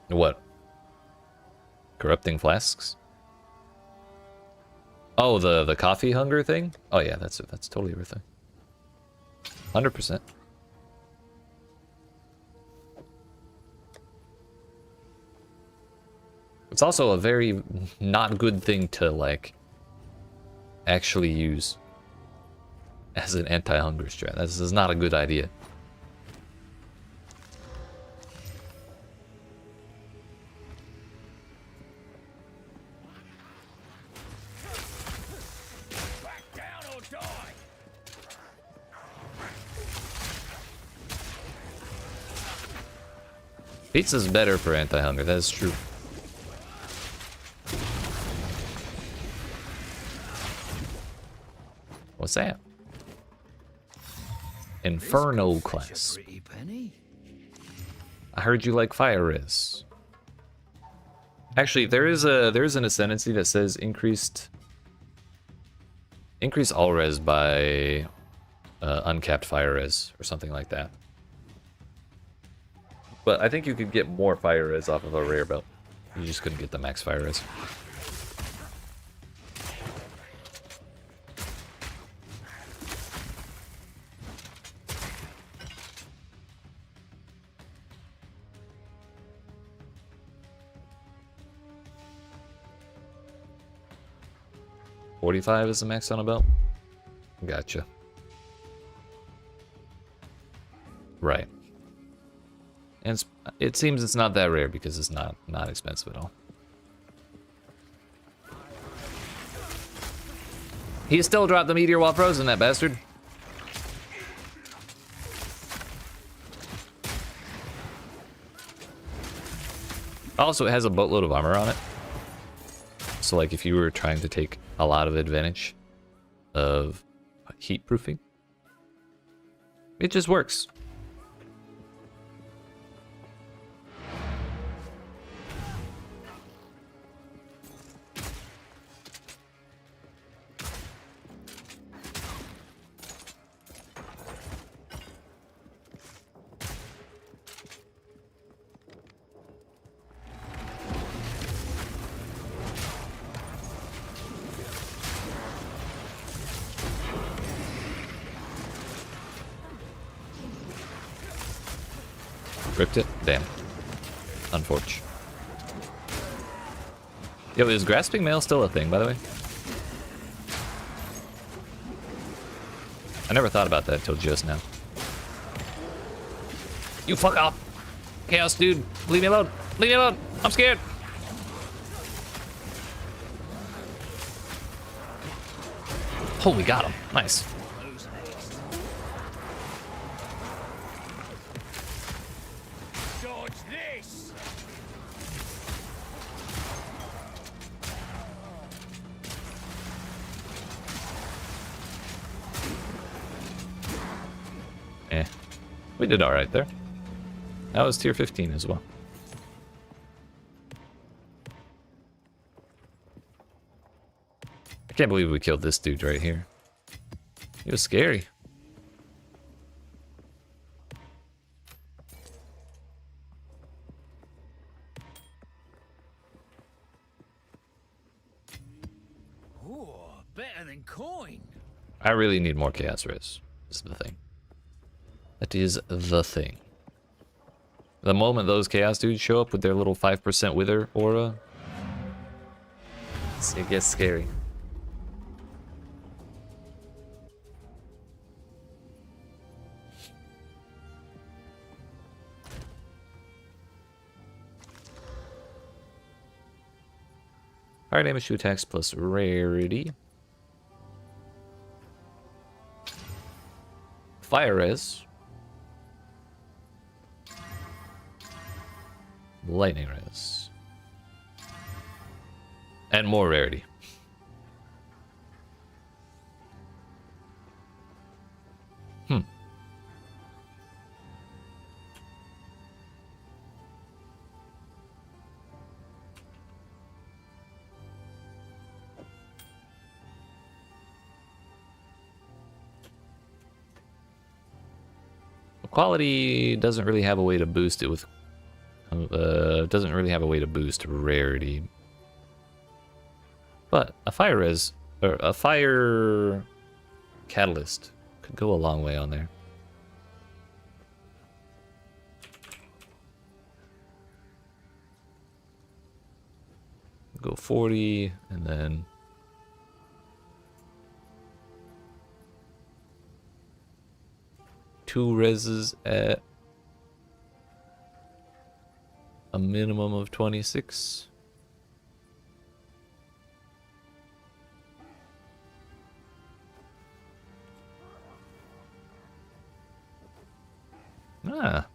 What? Corrupting flasks? Oh, the coffee hunger thing? Oh yeah, that's totally a real thing. 100%. It's also a very not good thing to like actually use as an anti-hunger strat. This is not a good idea. Pizza's better for anti-hunger, that is true. What's that? Inferno class. I heard you like fire res. Actually, there is an ascendancy that says increase all res by uncapped fire res or something like that. But I think you could get more fire res off of a rare belt. You just couldn't get the max fire res. $45 is the max on a belt? Gotcha. Right. And it seems it's not that rare because it's not expensive at all. He still dropped the meteor while frozen, that bastard. Also, it has a boatload of armor on it. So like if you were trying to take a lot of advantage of heat proofing, it just works. Ripped it? Damn. Unfortunate. Yo, is grasping mail still a thing, by the way? I never thought about that till just now. You fuck off! Chaos, dude! Leave me alone! Leave me alone! I'm scared! Holy, got him. Nice. We did alright there. That was tier 15 as well. I can't believe we killed this dude right here. He was scary. Ooh, better than coin. I really need more chaos res. This is the thing. That is the thing. The moment those chaos dudes show up with their little 5% wither aura, it gets scary. Fire damage to attacks plus rarity. Fire res. Lightning res. And more rarity. Quality doesn't really have a way to boost it with doesn't really have a way to boost rarity. But a fire res or a fire catalyst could go a long way on there. Go 40 and then two reses at a minimum of 26. Ah.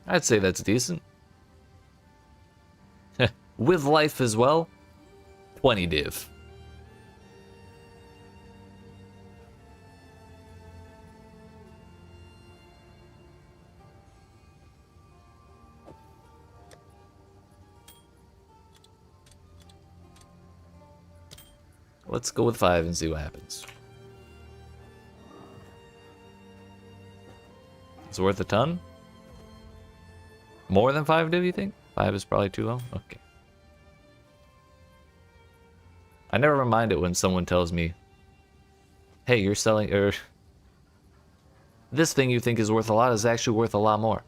I'd say that's decent. With life as well, 20 div. Let's go with 5 and see what happens. It's worth a ton? More than 5 div, you think? 5 is probably too low? Okay. I never mind it when someone tells me, hey, you're selling, or this thing you think is worth a lot is actually worth a lot more.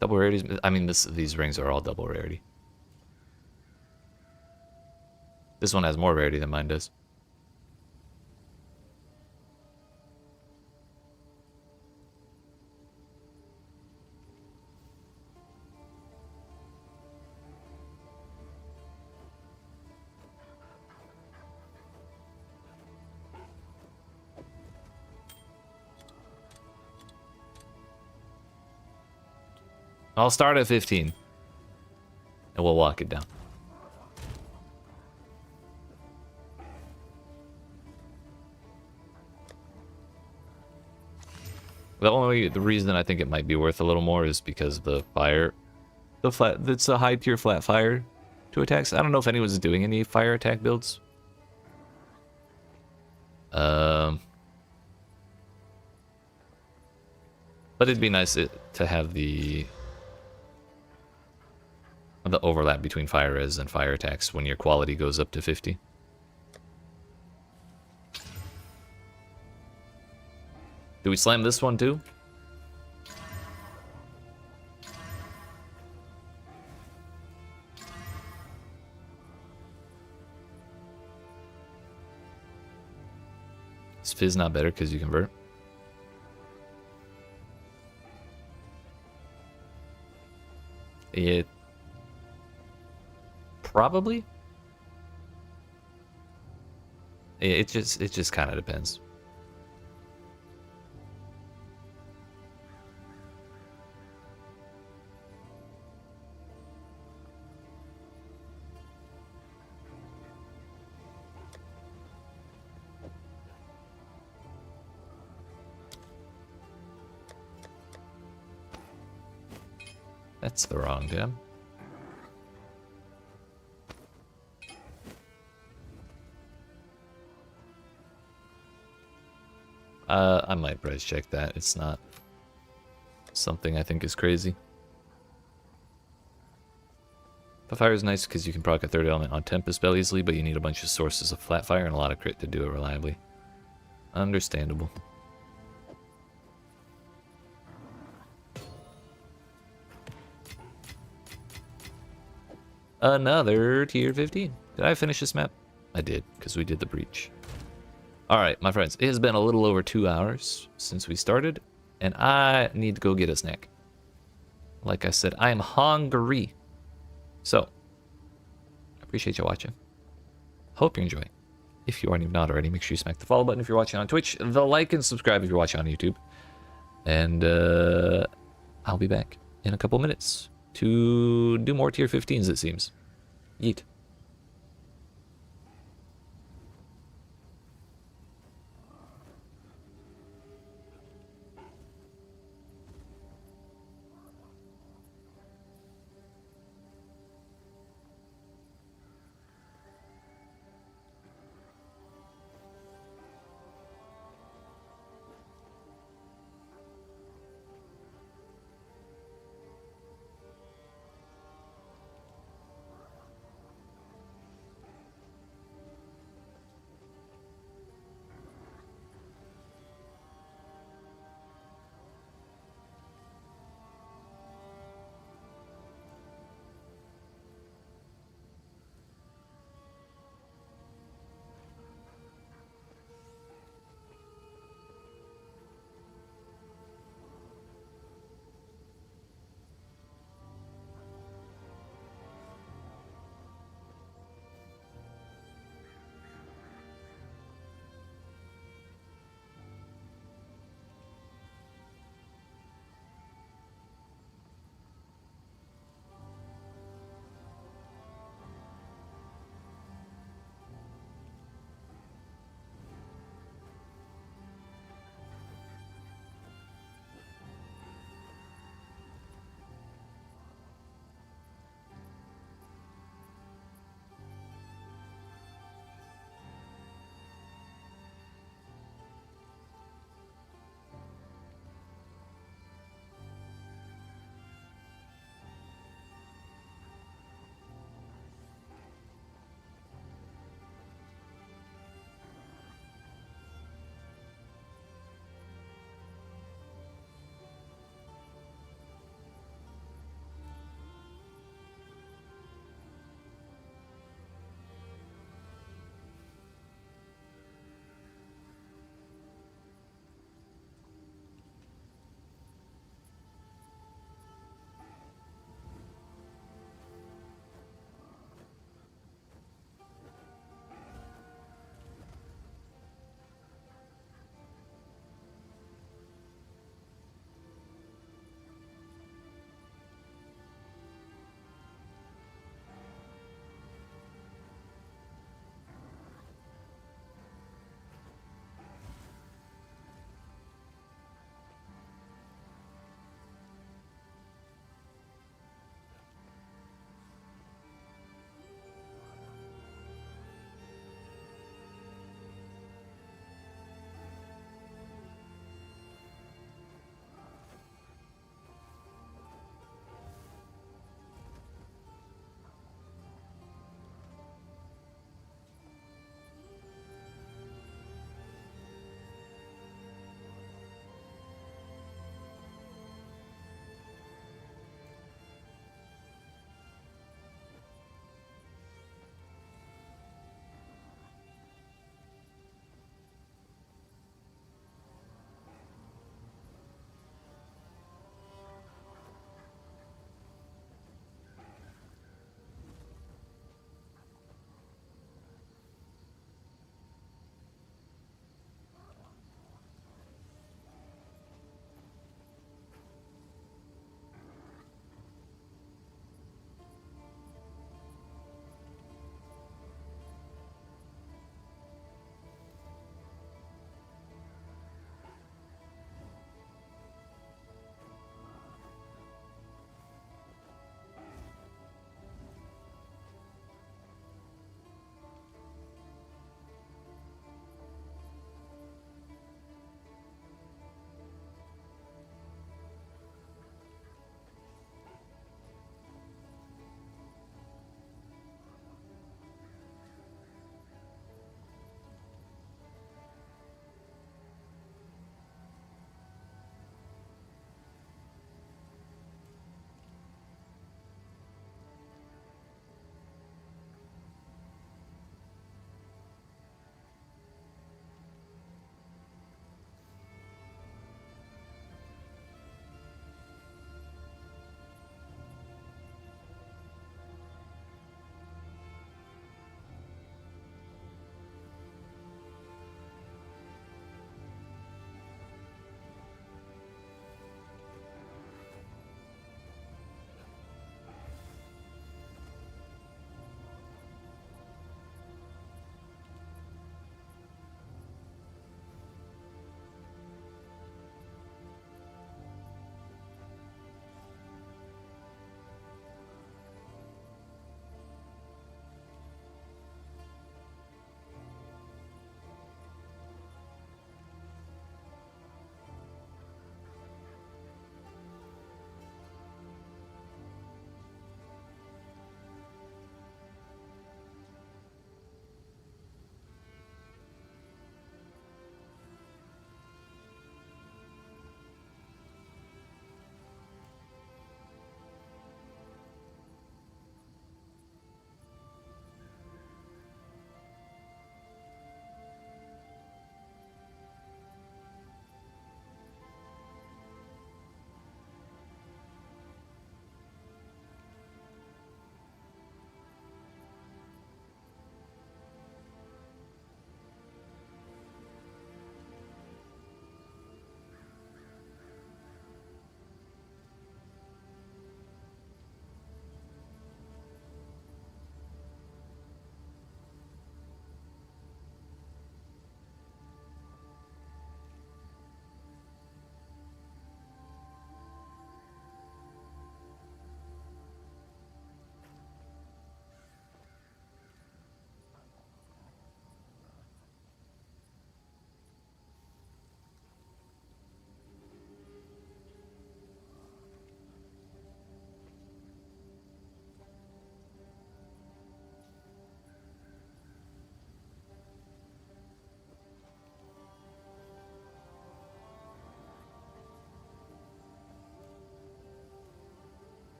Double rarities, I mean, these rings are all double rarity. This one has more rarity than mine does. I'll start at 15. And we'll walk it down. The reason I think it might be worth a little more is because the fire, it's a high tier flat fire to attacks. I don't know if anyone's doing any fire attack builds. But it'd be nice to have the overlap between fire res and fire attacks when your quality goes up to 50. Do we slam this one too? Is Fizz not better because you convert? It probably. It just kind of depends. That's the wrong gem. I might price check that. It's not something I think is crazy. The fire is nice because you can proc a third element on Tempest spell easily, but you need a bunch of sources of flat fire and a lot of crit to do it reliably. Understandable. Another tier 15. Did I finish this map? I did, because we did the breach. Alright, my friends, it has been a little over 2 hours since we started. and I need to go get a snack. Like I said, I am hungry. So, I appreciate you watching. Hope you're enjoying. If you aren't even not already, make sure you smack the follow button if you're watching on Twitch, the like and subscribe if you're watching on YouTube. And I'll be back in a couple minutes to do more tier 15s, it seems. Yeet.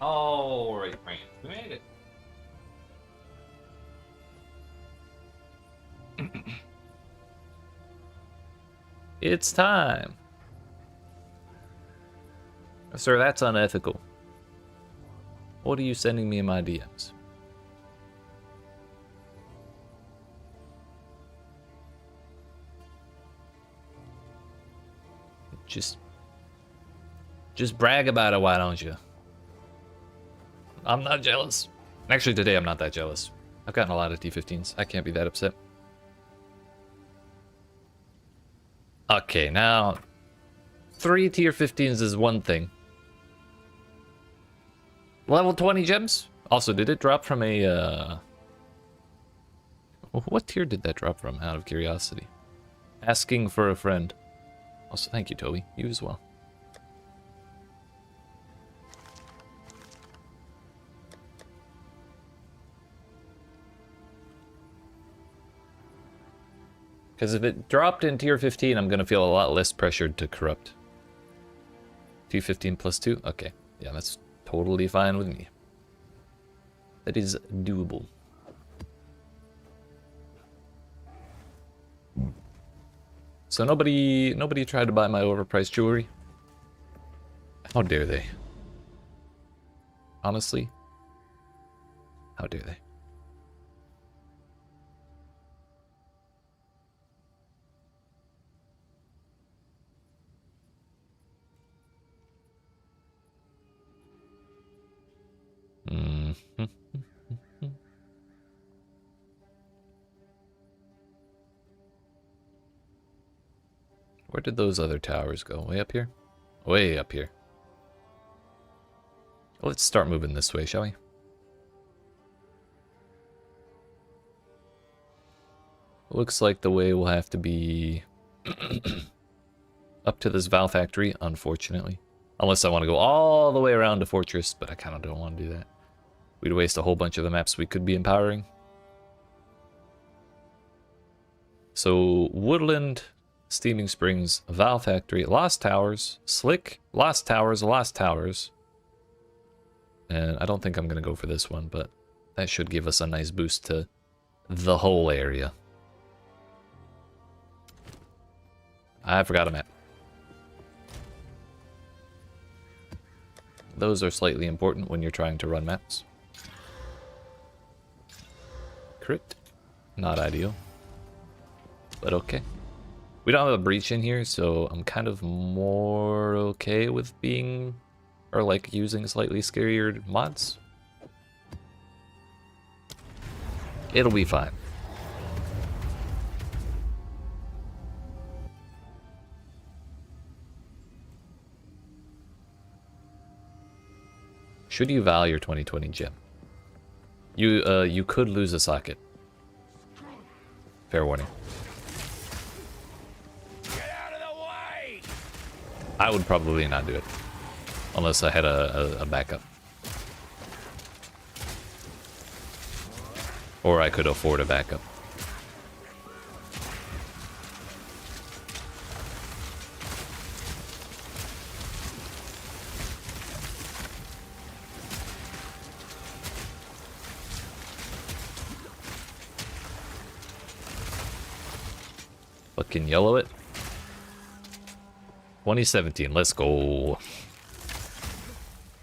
All right, friends, we made it. It's time. Sir, that's unethical. What are you sending me in my DMs? Just brag about it, why don't you? I'm not jealous. Actually, today I'm not that jealous. I've gotten a lot of T15s. I can't be that upset. Okay, now 3 tier 15s is one thing. Level 20 gems? Also, did it drop from a what tier did that drop from, out of curiosity? Asking for a friend. Also, thank you, Toby. You as well. Because if it dropped in tier 15, I'm going to feel a lot less pressured to corrupt. Tier 15 plus 2? Okay. Yeah, that's totally fine with me. That is doable. So nobody tried to buy my overpriced jewelry? How dare they? Honestly? How dare they? Where did those other towers go? Way up here? Way up here. Let's start moving this way, shall we? Looks like the way will have to be up to this Val factory, unfortunately. Unless I want to go all the way around to Fortress, but I kind of don't want to do that. We'd waste a whole bunch of the maps we could be empowering. So, Woodland, Steaming Springs, Val Factory, Lost Towers, Slick, Lost Towers, Lost Towers. And I don't think I'm going to go for this one, but that should give us a nice boost to the whole area. I forgot a map. Those are slightly important when you're trying to run maps. Crit. Not ideal. But okay. We don't have a breach in here, so I'm kind of more okay with being, or like using slightly scarier mods. It'll be fine. Should you value your 2020 gem? You could lose a socket. Fair warning. Get out of the way! I would probably not do it. Unless I had a backup. Or I could afford a backup. Fucking yellow it. 2017, let's go.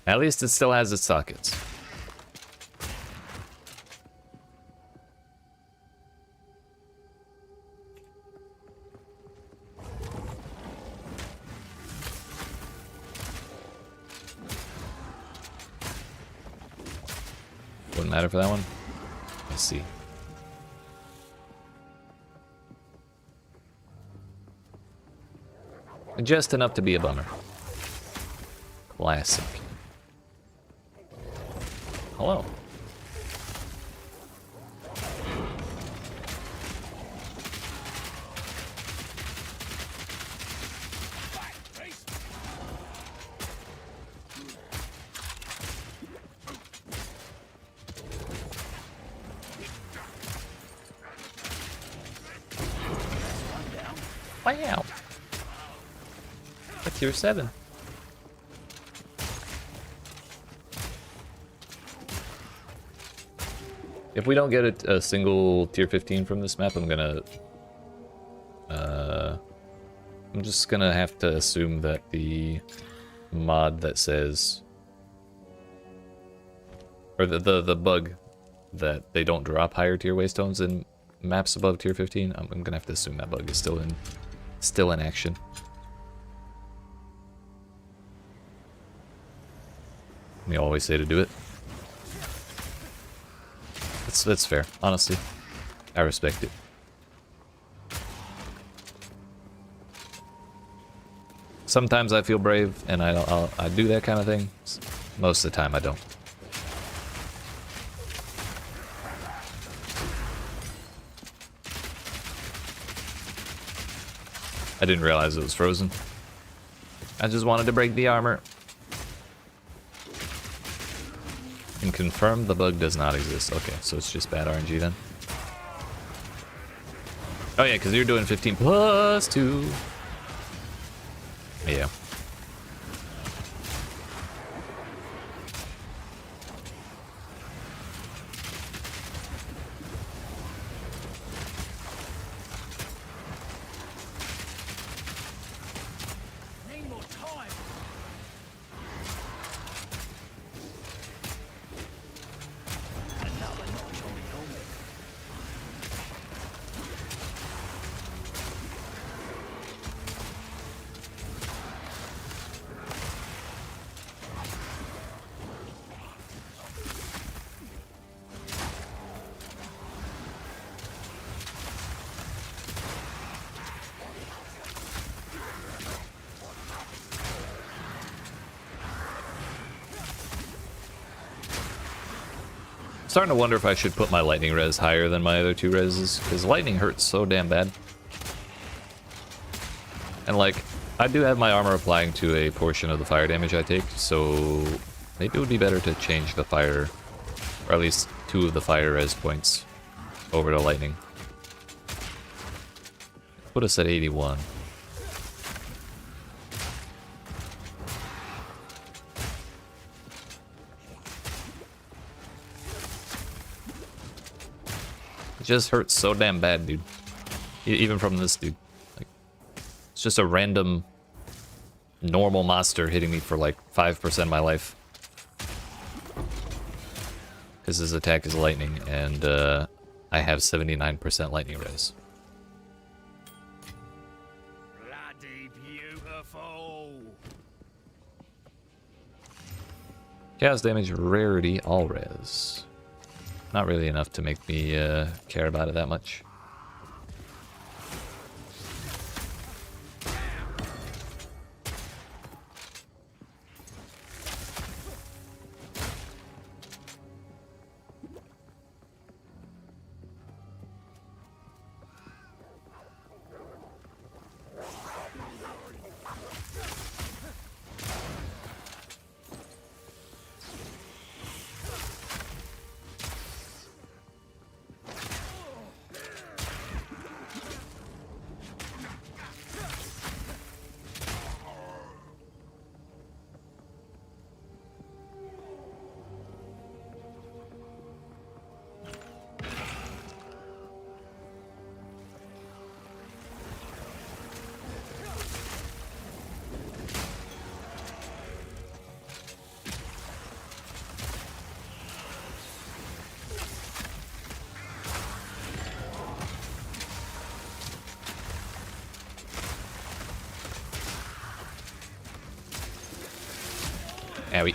At least it still has its sockets. Wouldn't matter for that one. Let's see. Just enough to be a bummer. Classic. Hello. Wow. Tier 7. If we don't get a single tier 15 from this map, I'm gonna... I'm just gonna have to assume that the mod that says... Or the bug that they don't drop higher tier waystones in maps above tier 15, I'm gonna have to assume that bug is still in action. We always say to do it. That's fair, honestly. I respect it. Sometimes I feel brave and I do that kind of thing. Most of the time I don't. I didn't realize it was frozen. I just wanted to break the armor. And confirm the bug does not exist. Okay, so it's just bad RNG then. Oh yeah, because you're doing 15 plus 2. Yeah. Need more time. Another notch on the helmet. Starting to wonder if I should put my lightning res higher than my other two reses, because lightning hurts so damn bad. And like, I do have my armor applying to a portion of the fire damage I take, so maybe it would be better to change the fire, or at least 2 of the fire res points over to lightning. Put us at 81. It just hurts so damn bad, dude. Even from this dude. Like, it's just a random normal monster hitting me for like 5% of my life. Because his attack is lightning, and I have 79% lightning res. Bloody beautiful. Chaos damage rarity all res. Not really enough to make me care about it that much. Owie.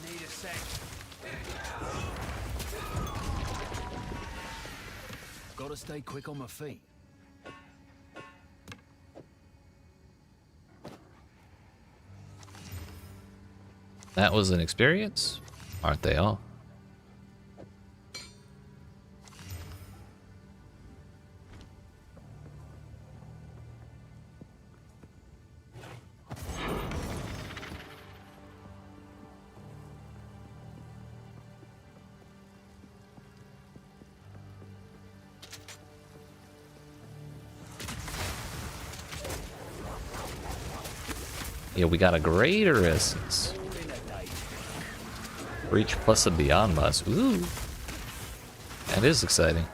Need a sec. Gotta stay quick on my feet. That was an experience? Aren't they all? Yeah, we got a greater essence. Reach plus a beyond boss. Ooh. That is exciting.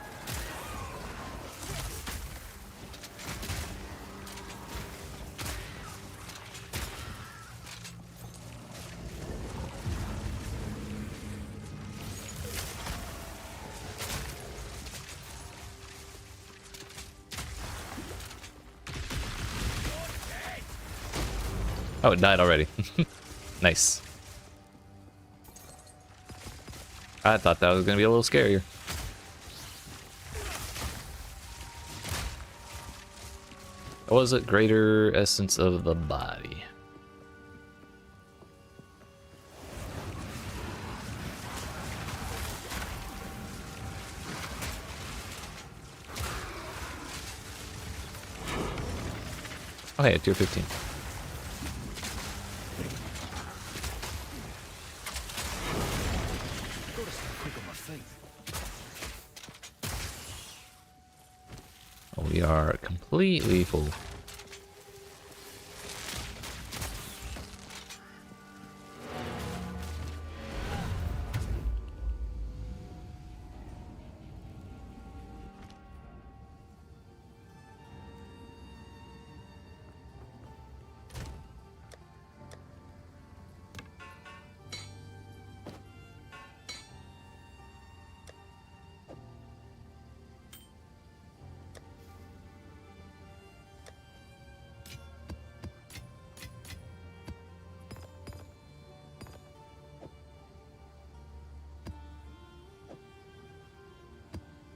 Oh, it died already. Nice. I thought that was going to be a little scarier. What was it? Greater essence of the body. Oh, hey, tier 15. Gotta stay quick on my feet. We are completely full.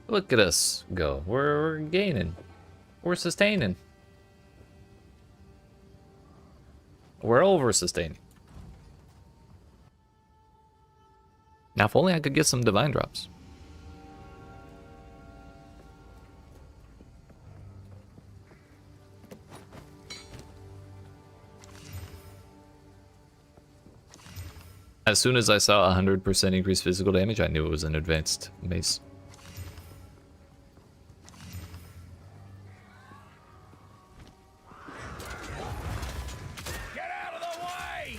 Look at us go. We're gaining. We're sustaining. We're over sustaining. Now, if only I could get some divine drops. As soon as I saw 100% increased physical damage, I knew it was an advanced mace. Get out of the way!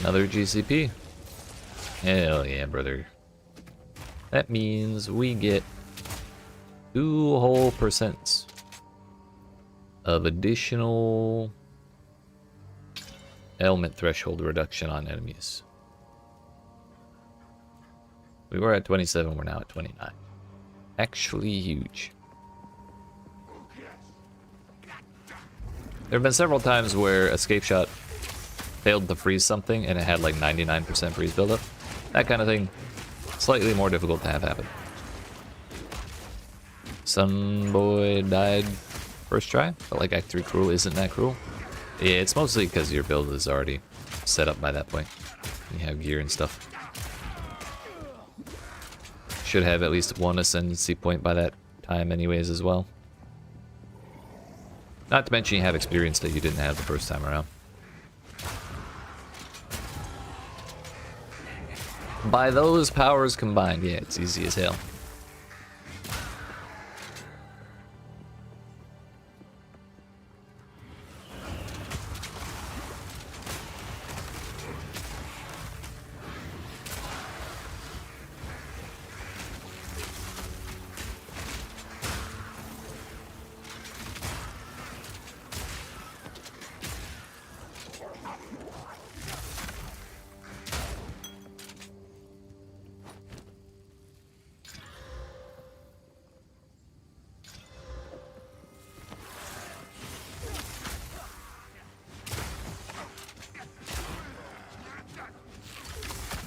Another GCP. Hell yeah, brother. That means we get 2 whole percents of additional element threshold reduction on enemies. We were at 27, we're now at 29. Actually huge. There have been several times where escape shot failed to freeze something and it had like 99% freeze buildup. That kind of thing, slightly more difficult to have happen. Sunboy died first try, but like Act 3 Cruel isn't that cruel. Yeah, it's mostly because your build is already set up by that point. You have gear and stuff. Should have at least one ascendancy point by that time anyways as well. Not to mention you have experience that you didn't have the first time around. By those powers combined, yeah, it's easy as hell.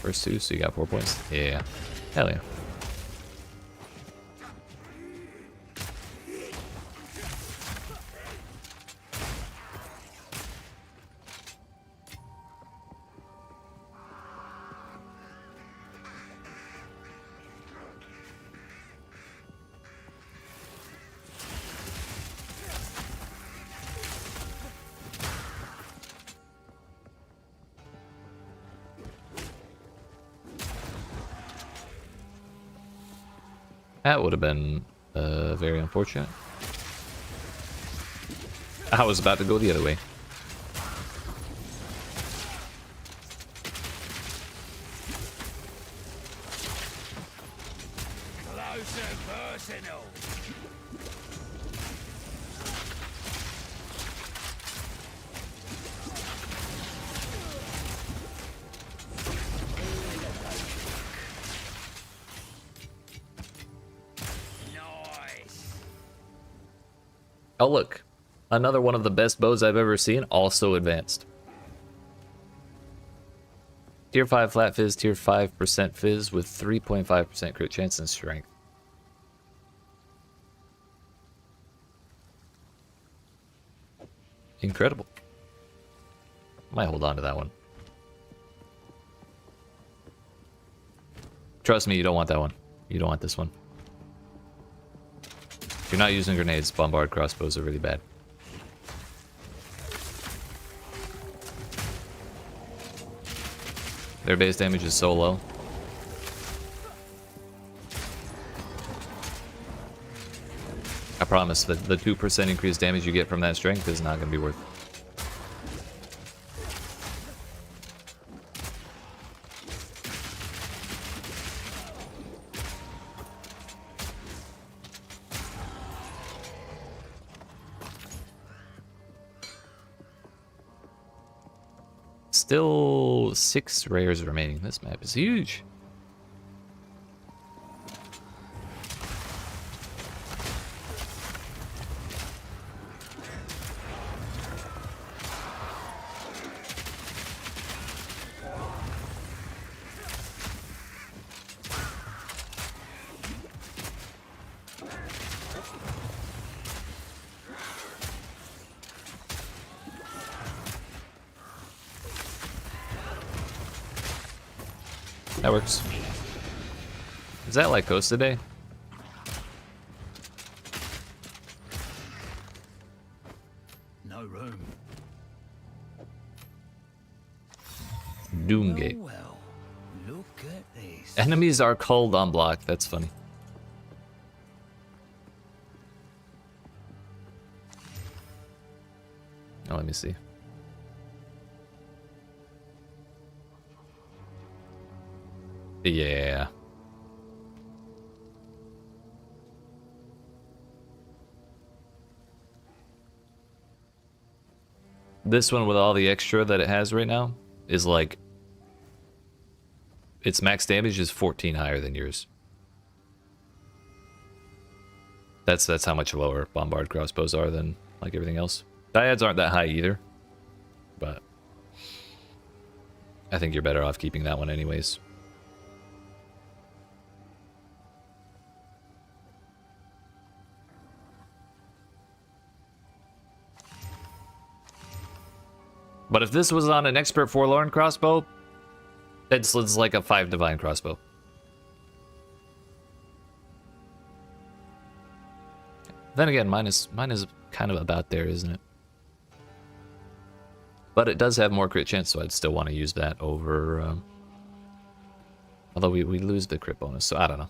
First 2, so you got 4 points. Yeah. Hell yeah. That would have been very unfortunate. I was about to go the other way. Closer personal. Nice. Oh look, another one of the best bows I've ever seen, also advanced. Tier 5 flat fizz, tier 5% fizz with 3.5% crit chance and strength. Incredible. Might hold on to that one. Trust me, you don't want that one. You don't want this one. If you're not using grenades, bombard crossbows are really bad. Their base damage is so low. I promise that the 2% increased damage you get from that strength is not going to be worth it. Still 6 rares remaining. This map is huge. That works. Is that like Costa Day? No room. Doomgate. Well, look at this. Enemies are culled on block. That's funny. Oh, let me see. Yeah. This one with all the extra that it has right now is like... its max damage is 14 higher than yours. That's how much lower bombard crossbows are than like everything else. Dyads aren't that high either. But... I think you're better off keeping that one anyways. But if this was on an expert forlorn crossbow, it's like a 5 divine crossbow. Then again, mine is kind of about there, isn't it? But it does have more crit chance, so I'd still want to use that over... although we lose the crit bonus, so I don't know.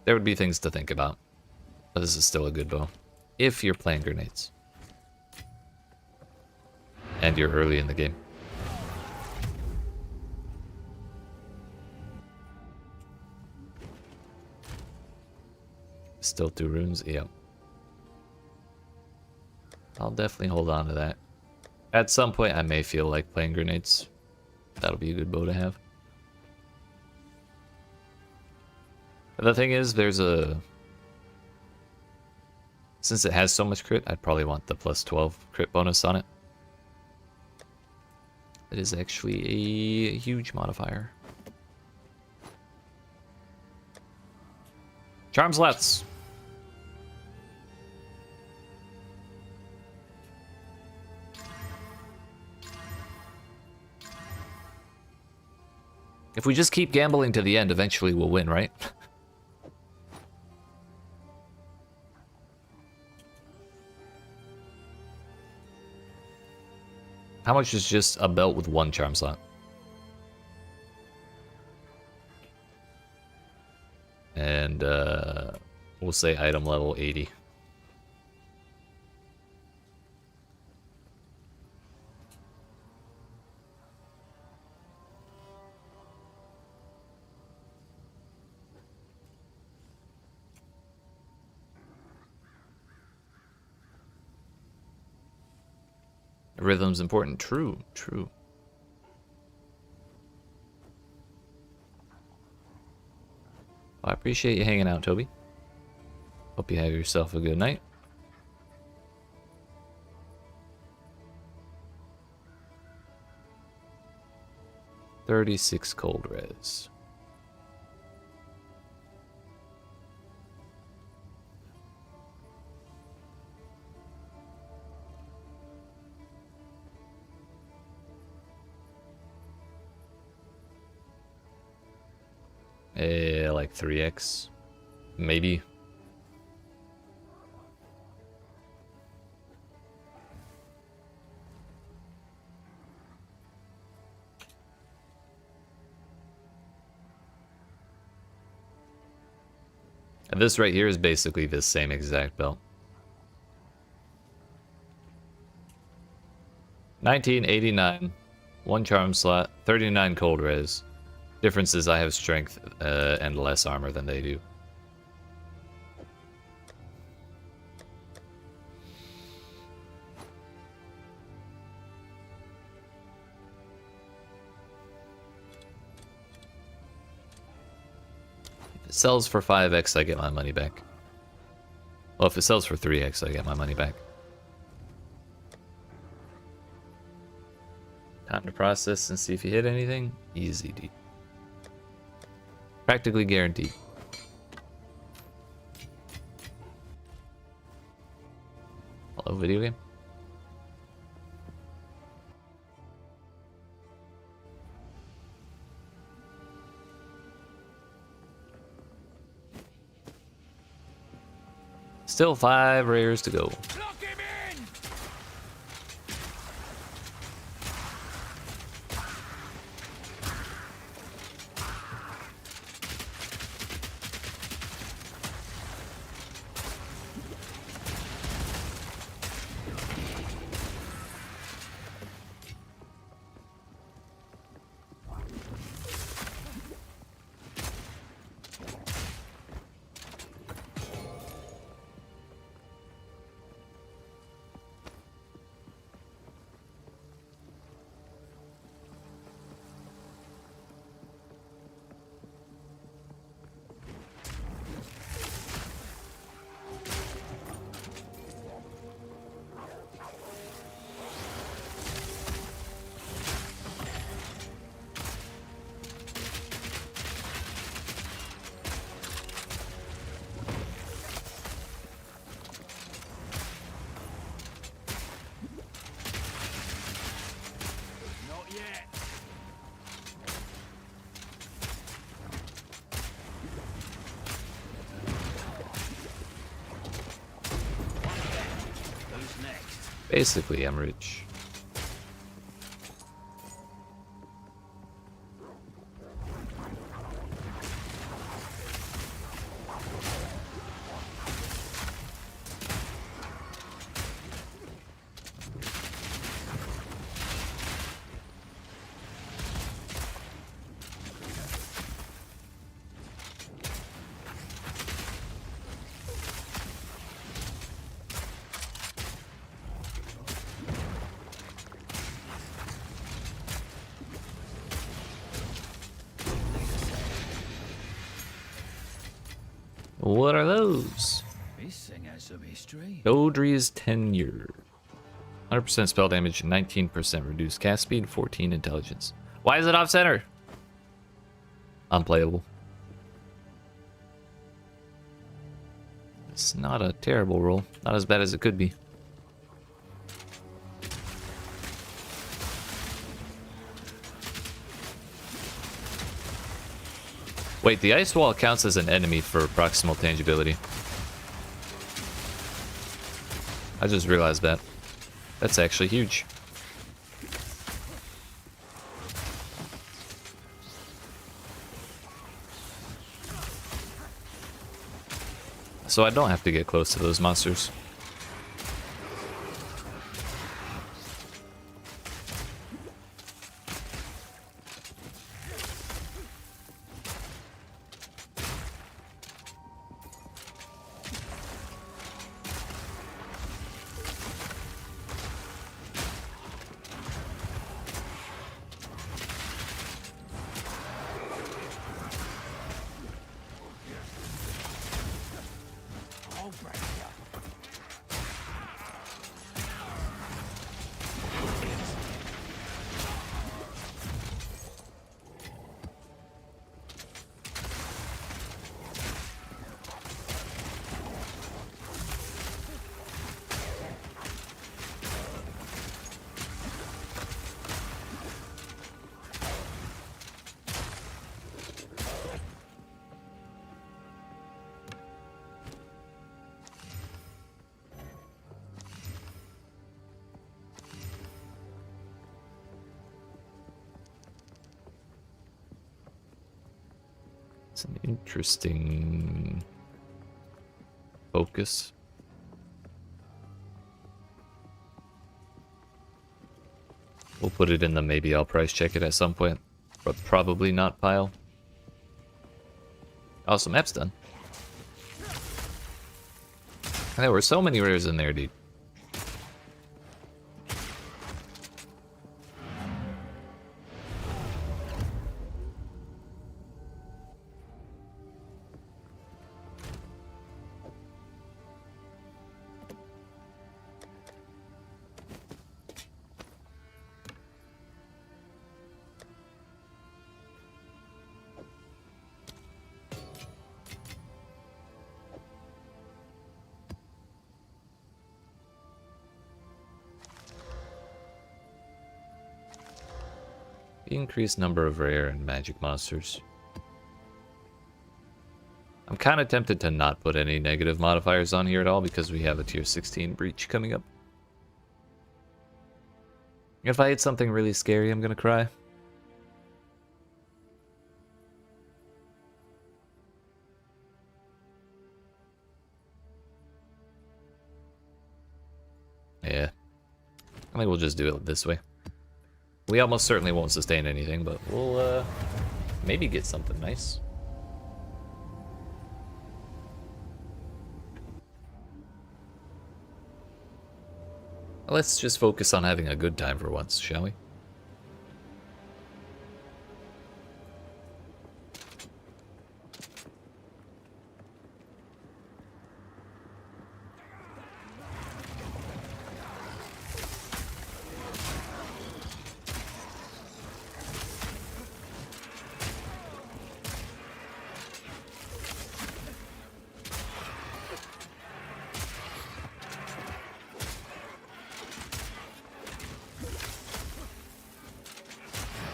There would be things to think about. But this is still a good bow. If you're playing grenades. And you're early in the game. Still 2 runes? Yep. I'll definitely hold on to that. At some point, I may feel like playing grenades. That'll be a good bow to have. But the thing is, there's a... since it has so much crit, I'd probably want the plus 12 crit bonus on it. It is actually a huge modifier. Charms lets. If we just keep gambling to the end, eventually we'll win, right? How much is just a belt with 1 charm slot? And We'll say item level 80. Rhythm's important. True, true. Well, I appreciate you hanging out, Toby. Hope you have yourself a good night. $36 cold res. Like 3x, maybe. And this right here is basically this same exact belt. 1989, 1 charm slot, 39 cold res. Difference is I have strength and less armor than they do. If it sells for 5x, I get my money back. Well, if it sells for 3x, I get my money back. Time to process and see if you hit anything. Easy, dude. Practically guaranteed. Hello, video game. Still 5 rares to go. Lock him in! Not yet. Who's next? Basically, I'm rich. What are those? This thing has some history. Dodri's Tenure. 100% spell damage, 19% reduced cast speed, 14 intelligence. Why is it off center? Unplayable. It's not a terrible roll. Not as bad as it could be. Wait, the ice wall counts as an enemy for proximal tangibility. I just realized that. That's actually huge. so I don't have to get close to those monsters. I'll break you. It's an interesting focus. We'll put it in the maybe I'll price check it at some point, but probably not pile. Oh, so map's done. There were so many rares in there, dude. Increased number of rare and magic monsters. I'm kind of tempted to not put any negative modifiers on here at all because we have a tier 16 breach coming up. If I hit something really scary, I'm gonna cry. Yeah. I think we'll just do it this way. We almost certainly won't sustain anything, but we'll maybe get something nice. Let's just focus on having a good time for once, shall we?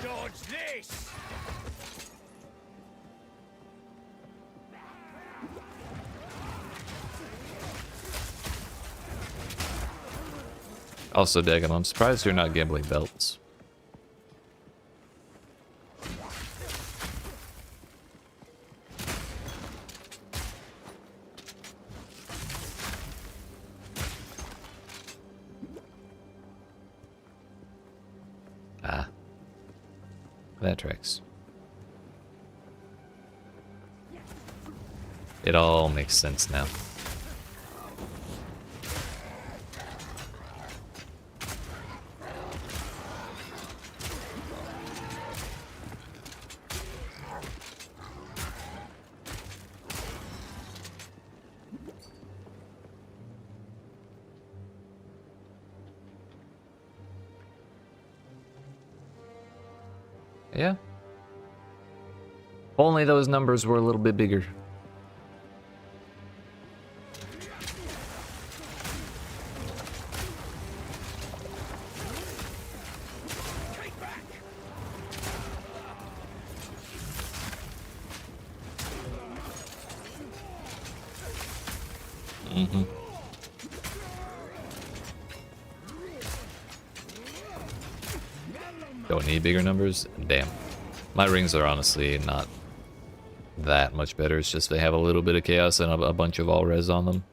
Dodge this! Also, Dagon, I'm surprised you're not gambling belts. Ah. That tracks. It all makes sense now. Yeah. If only those numbers were a little bit bigger. Mm-hmm. Don't need bigger numbers? Damn. My rings are honestly not that much better. It's just they have a little bit of chaos and a bunch of all res on them.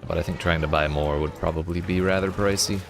But I think trying to buy more would probably be rather pricey.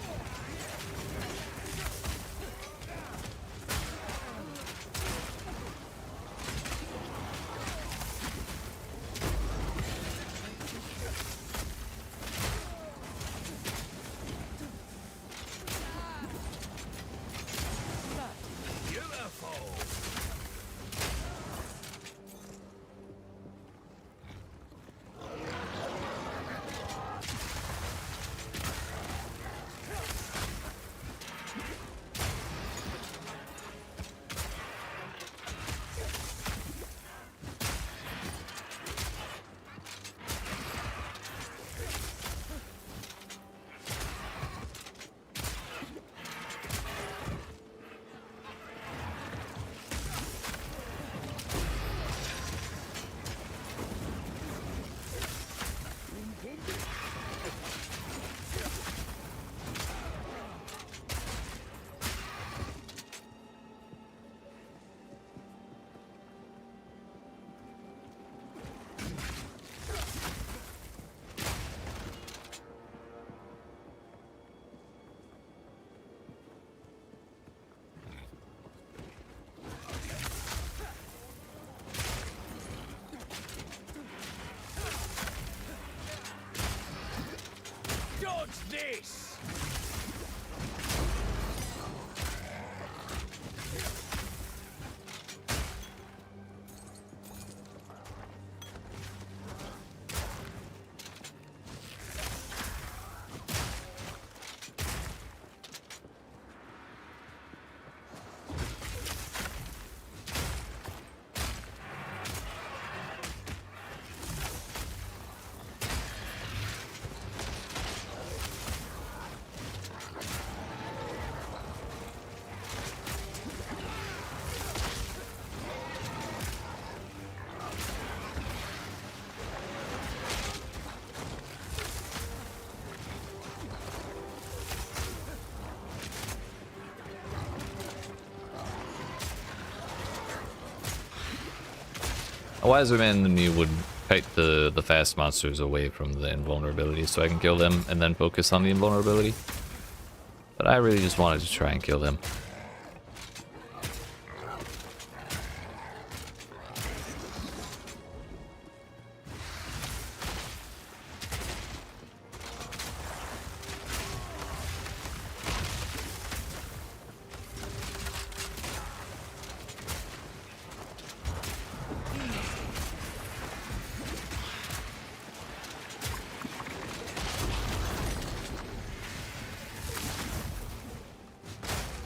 Dodge this! A wiser man than me would kite the fast monsters away from the invulnerability so I can kill them and then focus on the invulnerability. But I really just wanted to try and kill them.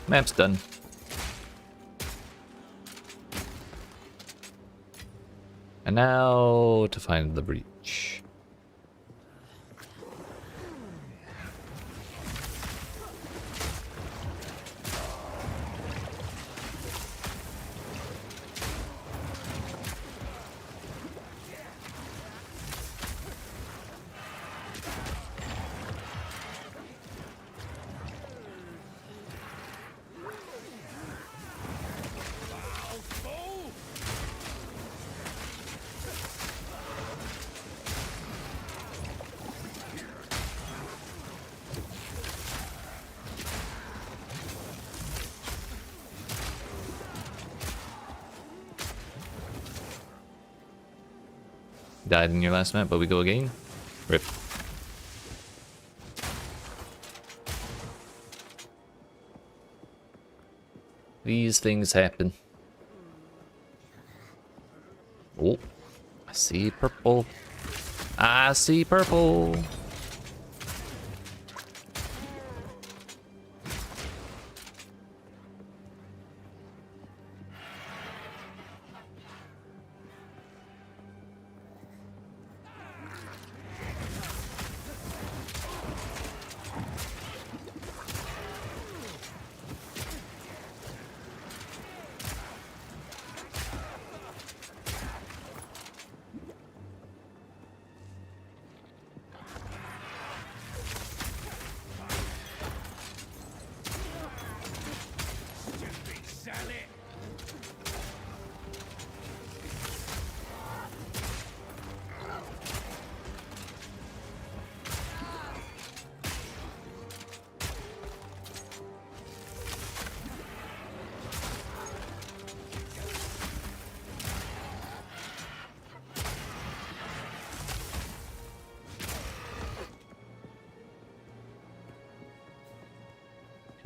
Map's done. And now to find the breach. Died in your last map, but we go again. Rip. These things happen. Oh, I see purple. I see purple.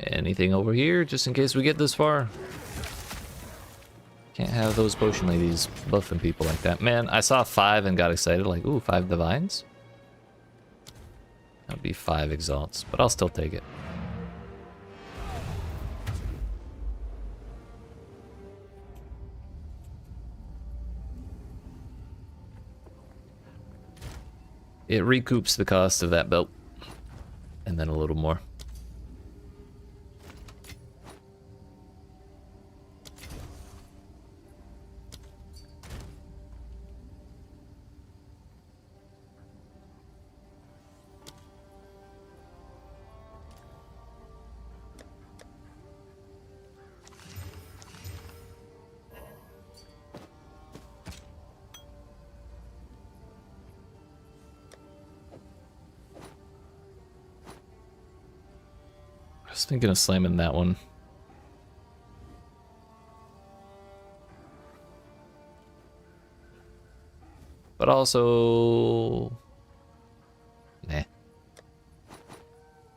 Anything over here, just in case we get this far? Can't have those potion ladies buffing people like that. Man, I saw 5 and got excited, like, ooh, 5 divines? That would be 5 exalts, but I'll still take it. It recoups the cost of that belt. And then a little more. I was thinking of slamming that one. But also... nah.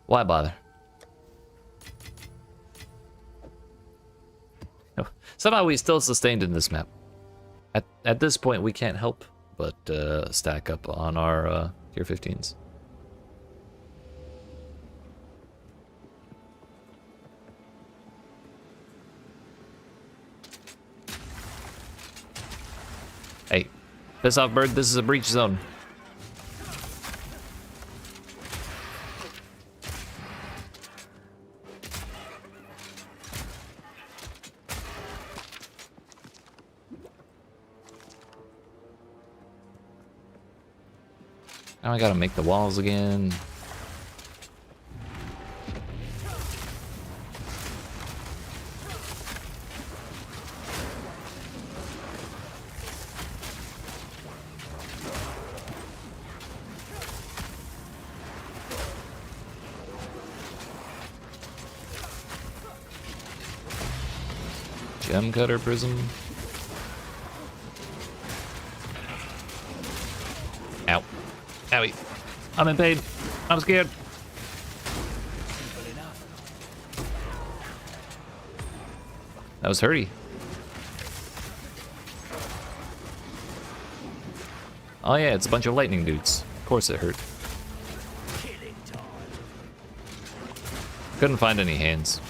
Why bother? No. Somehow we still sustained in this map. At this point we can't help but stack up on our tier 15s. Hey, piss off, bird. This is a breach zone. Now I gotta make the walls again. Gem cutter prism. Ow. Owie. I'm in pain. I'm scared. That was hurty. Oh yeah, it's a bunch of lightning dudes. Of course it hurt. Couldn't find any hands.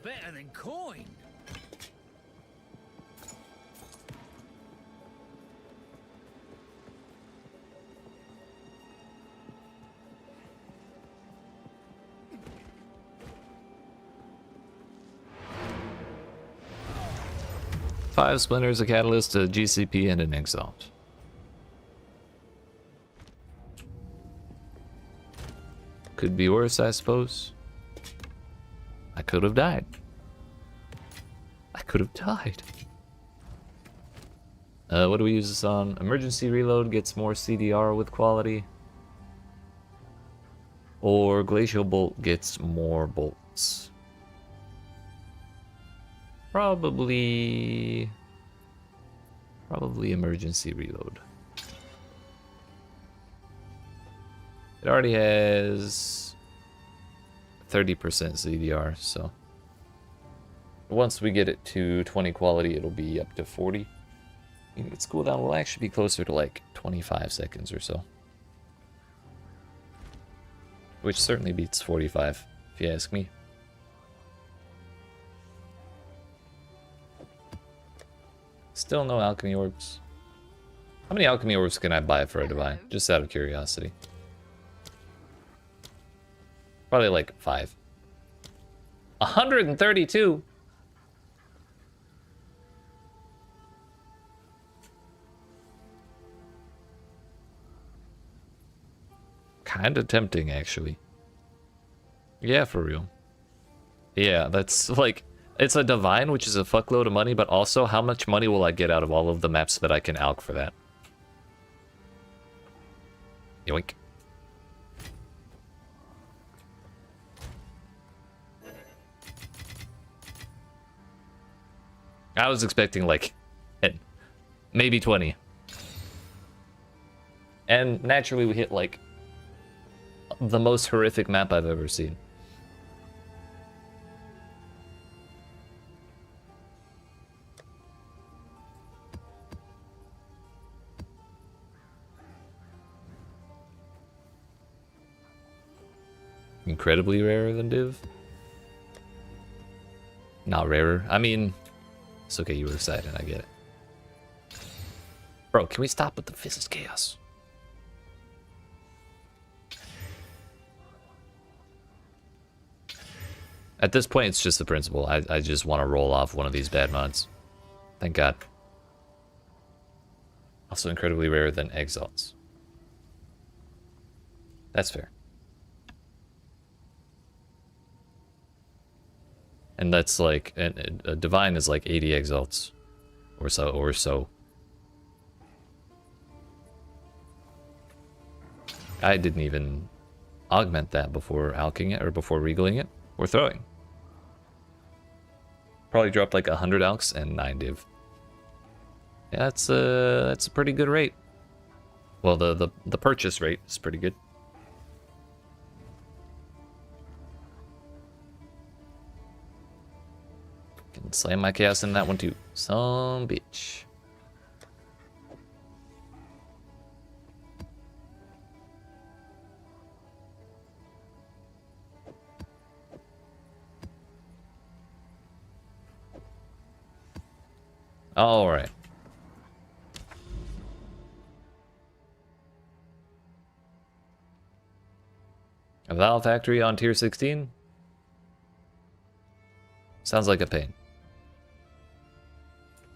Better than coin. Five splinters, a catalyst, a GCP, and an exalt. Could be worse, I suppose. I could have died. I could have died. What do we use this on? Emergency reload gets more CDR with quality. Or glacial bolt gets more bolts. Probably emergency reload. It already has 30% CDR, so once we get it to 20 quality, it'll be up to 40. Its cooldown will actually be closer to like 25 seconds or so, which certainly beats 45, if you ask me. Still no alchemy orbs. How many alchemy orbs can I buy for a divine? Just out of curiosity. Probably like 5. 132? Kinda tempting, actually. Yeah, for real. Yeah, that's like... It's a divine, which is a fuckload of money, but also how much money will I get out of all of the maps that I can alch for that? Yoink. I was expecting like 10, maybe 20. And naturally we hit like the most horrific map I've ever seen. Incredibly rarer than Div. Not rarer. I mean, it's okay, you were excited, I get it. Bro, can we stop with the Fizz Chaos? At this point, it's just the principle. I just want to roll off one of these bad mods. Thank God. Also incredibly rarer than Exiles. That's fair. And that's like, a Divine is like 80 Exalts. Or so. I didn't even augment that before alking it, or before regaling it, or throwing. Probably dropped like 100 alks and 9 div. Yeah, that's a pretty good rate. Well, the purchase rate is pretty good. Can slam my chaos in that one too. Some bitch. All right. A Valve Factory on tier 16? Sounds like a pain.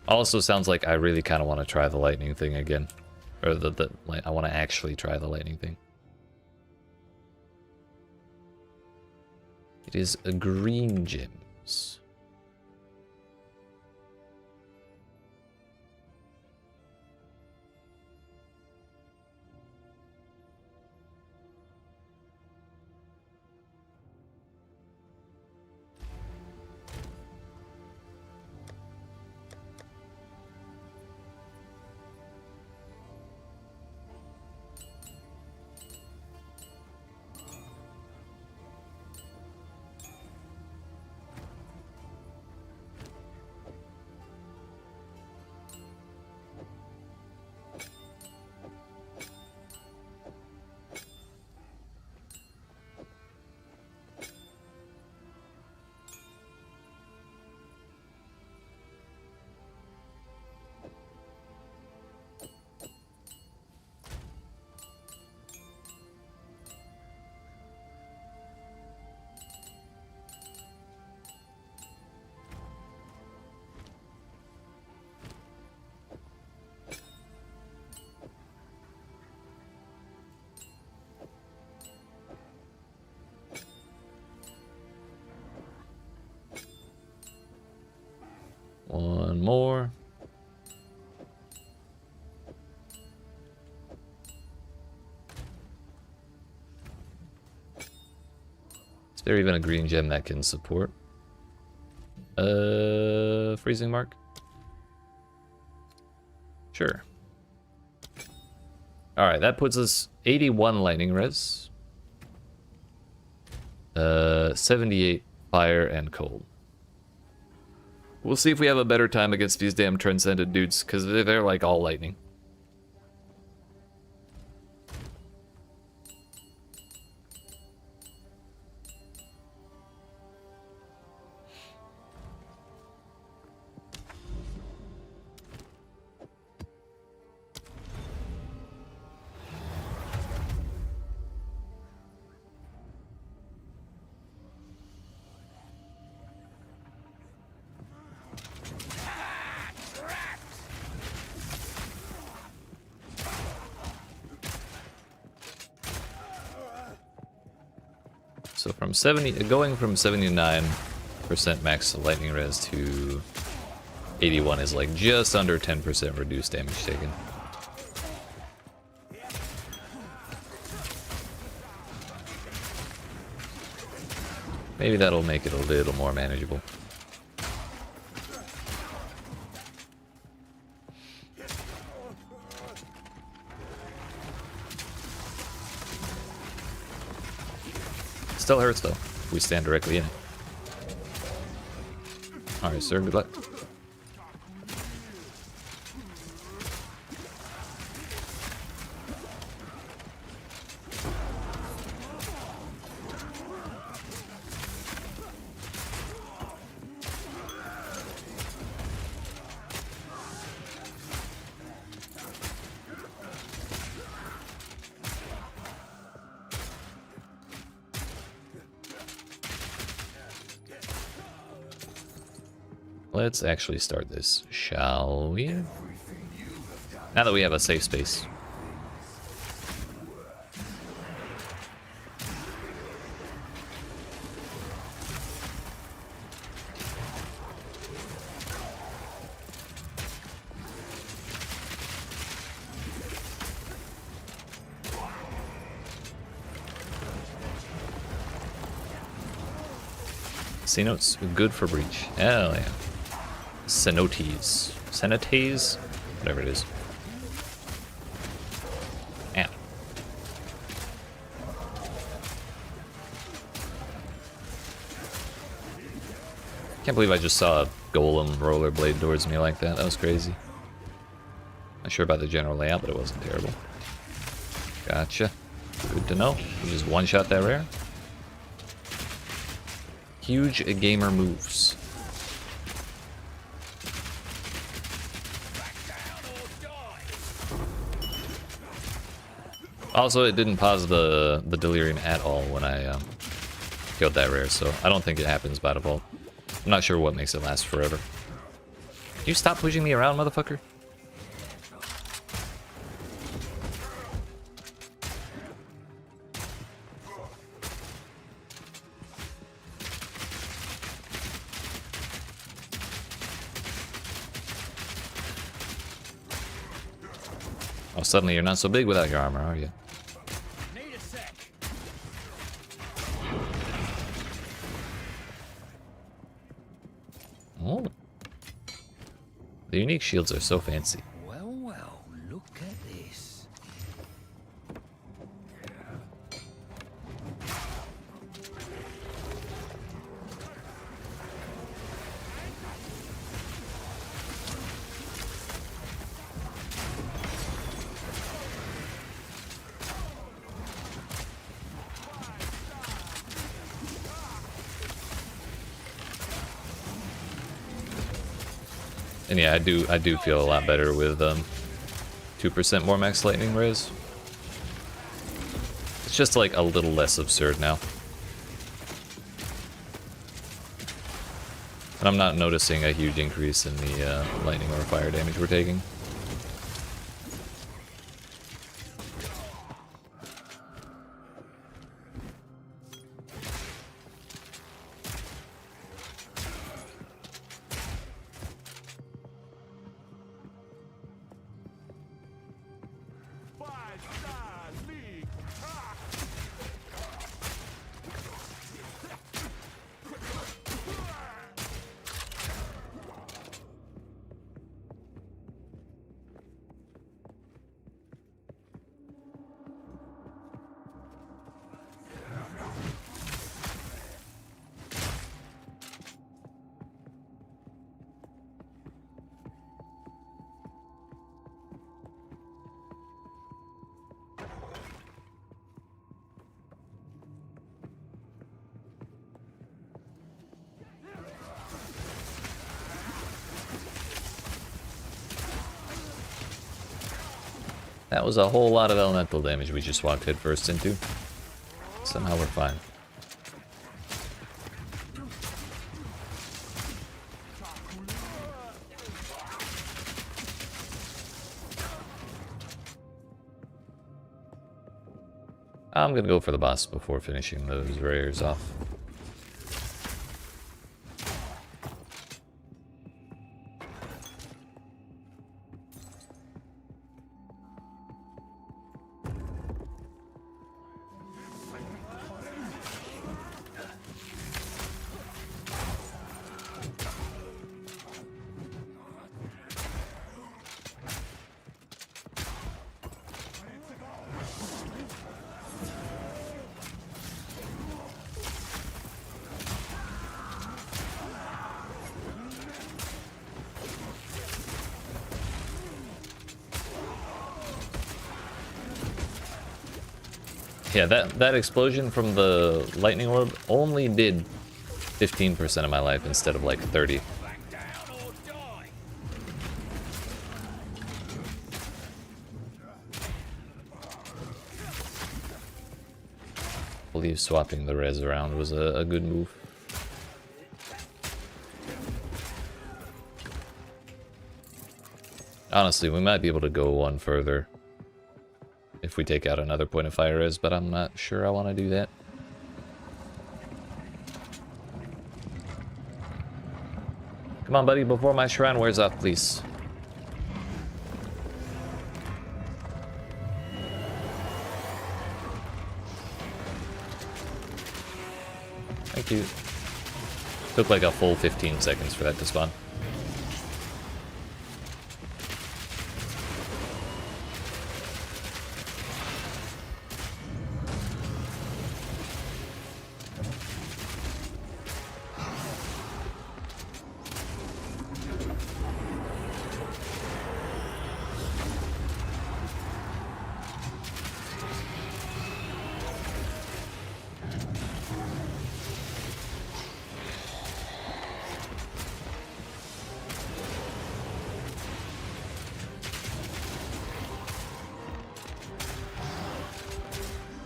Also sounds like I really kind of want to try the lightning thing again. Or I want to actually try the lightning thing. It is a green gems. One more. Is there even a green gem that can support freezing mark? Sure. Alright, that puts us 81 lightning res. 78 fire and cold. We'll see if we have a better time against these damn transcended dudes, because they're like all lightning. So from 70, going from 79% max lightning res to 81 is like just under 10% reduced damage taken. Maybe that'll make it a little more manageable. Still hurts though, if we stand directly in it. Alright, sir, good luck. Let's actually start this, shall we? Now that we have a safe space. Cenotes, good for breach. Hell yeah. Cenotes. Cenotes? Whatever it is. Ow. Can't believe I just saw a golem rollerblade towards me like that. That was crazy. Not sure about the general layout, but it wasn't terrible. Gotcha. Good to know. We just one-shot that rare. Huge gamer moves. Also, it didn't pause the Delirium at all when I killed that rare, so I don't think it happens by default. I'm not sure what makes it last forever. Can you stop pushing me around, motherfucker? Oh, suddenly you're not so big without your armor, are you? Need a sec. Oh. The unique shields are so fancy. Well, look at this. And yeah, I do feel a lot better with 2% more max lightning res. It's just like a little less absurd now. And I'm not noticing a huge increase in the lightning or fire damage we're taking. That was a whole lot of elemental damage we just walked headfirst into. Somehow we're fine. I'm gonna go for the boss before finishing those rares off. Yeah, that explosion from the lightning orb only did 15% of my life instead of like 30. Back down or die. I believe swapping the res around was a good move. Honestly, we might be able to go one further if we take out another point of fire res, but I'm not sure I want to do that. Come on, buddy, before my shrine wears off, please. Thank you. Took like a full 15 seconds for that to spawn.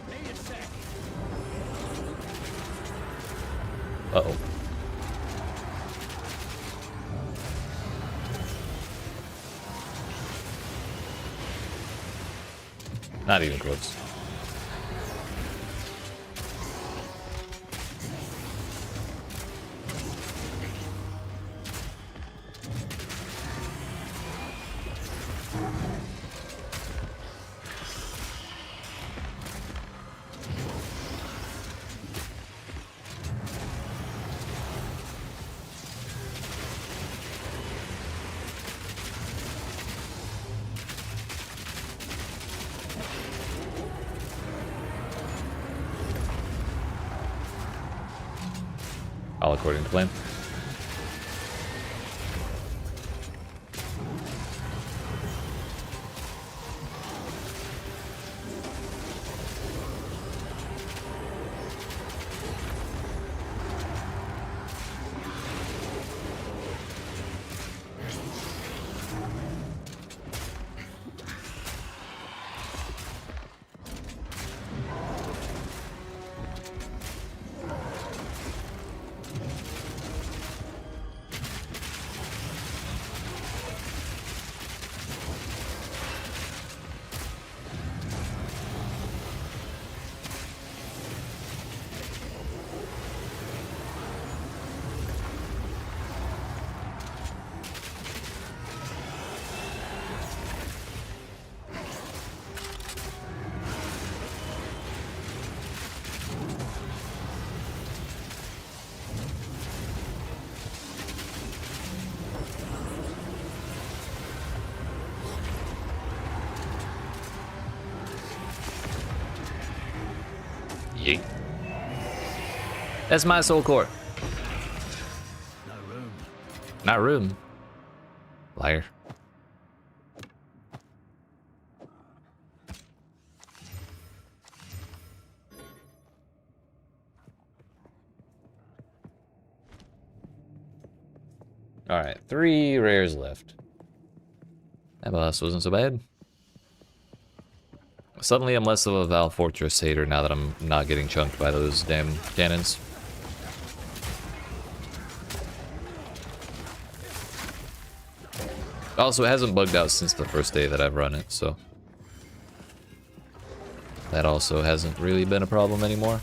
Need a sec. Uh-oh. Not even close. All according to plan. Yeet. That's my soul core. No room. Not room. Liar. Alright, 3 rares left. That boss wasn't so bad. Suddenly I'm less of a Val Fortress hater now that I'm not getting chunked by those damn cannons. Also, it hasn't bugged out since the first day that I've run it, so that also hasn't really been a problem anymore.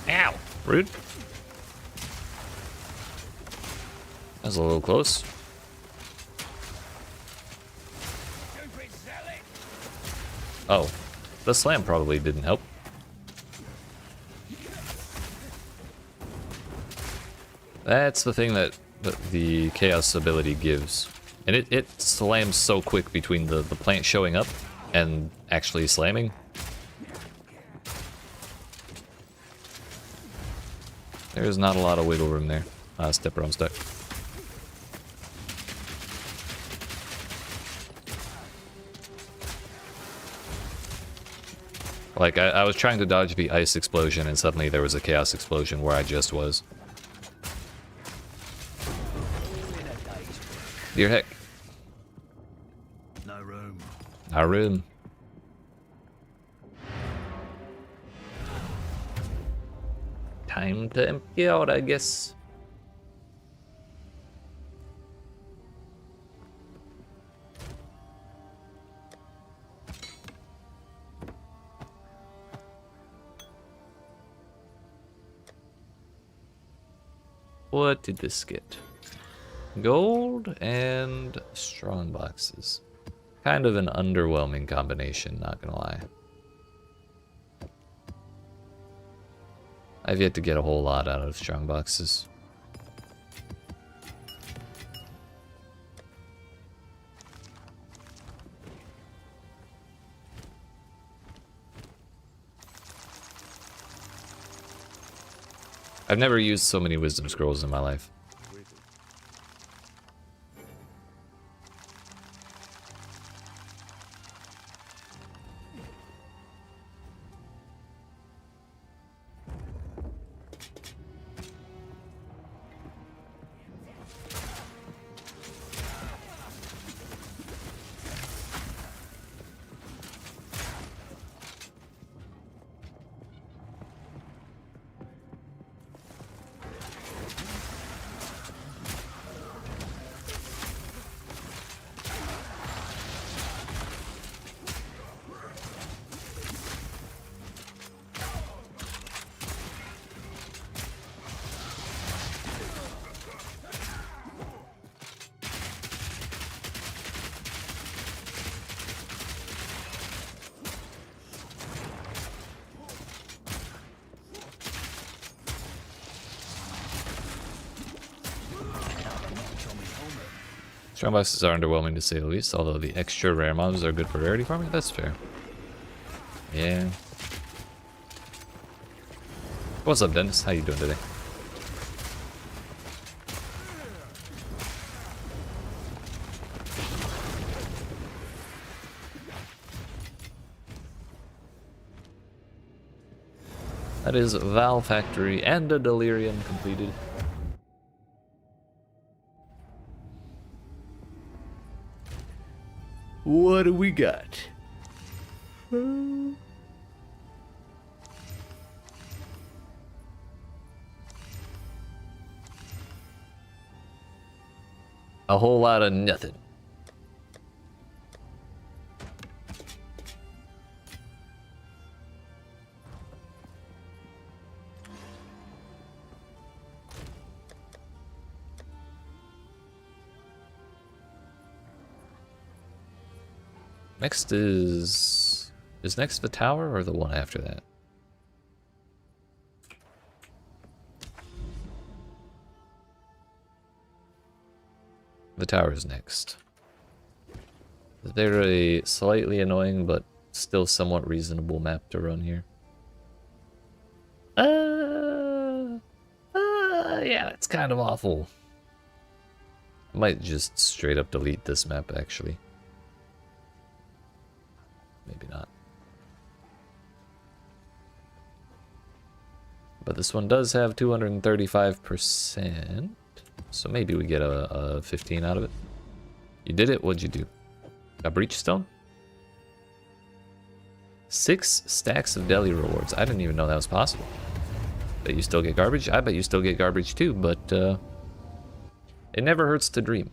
Ow! Rude. That was a little close. Stupid zealot! Oh, the slam probably didn't help. That's the thing that the chaos ability gives. And it slams so quick between the plant showing up and actually slamming. There's not a lot of wiggle room there. Stepper, I'm stuck. Like, I was trying to dodge the ice explosion and suddenly there was a chaos explosion where I just was. Dear heck. No room. Our room. Time to empty out, I guess. What did this get? Gold and strong boxes. Kind of an underwhelming combination, not gonna lie. I've yet to get a whole lot out of strong boxes. I've never used so many wisdom scrolls in my life. Strong boxes are underwhelming to say the least, although the extra rare mobs are good for rarity farming. That's fair. Yeah. What's up, Dennis? How you doing today? That is Val Factory and a Delirium completed. What do we got? A whole lot of nothing. Next is next the tower or the one after that? The tower is next. They're a slightly annoying but still somewhat reasonable map to run here. Yeah, it's kind of awful. I might just straight up delete this map actually. Maybe not. But this one does have 235%. So maybe we get a 15 out of it. You did it, what'd you do? A breach stone? 6 stacks of deli rewards. I didn't even know that was possible. Bet you still get garbage? I bet you still get garbage too, but it never hurts to dream.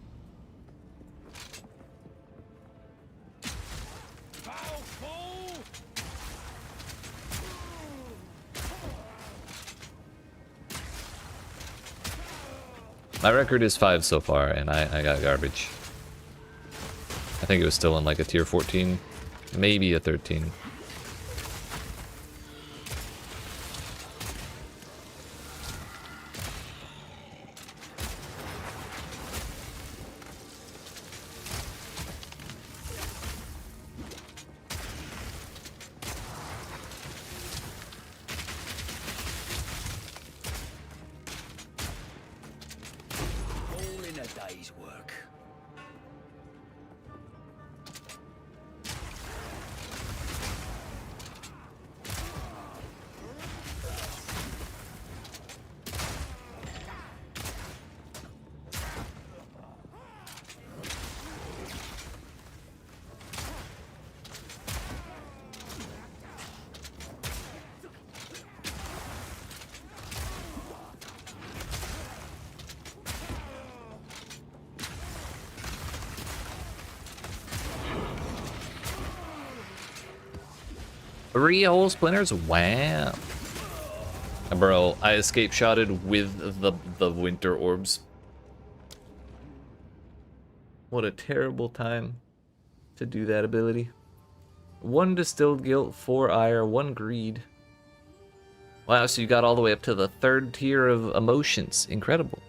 My record is 5 so far, and I got garbage. I think it was still in like a tier 14, maybe a 13. All in a day's work. Three whole splinters? Wow. Bro, I escape shotted with the winter orbs. What a terrible time to do that ability. 1 distilled guilt, 4 ire, 1 greed. Wow, so you got all the way up to the 3rd tier of emotions. Incredible.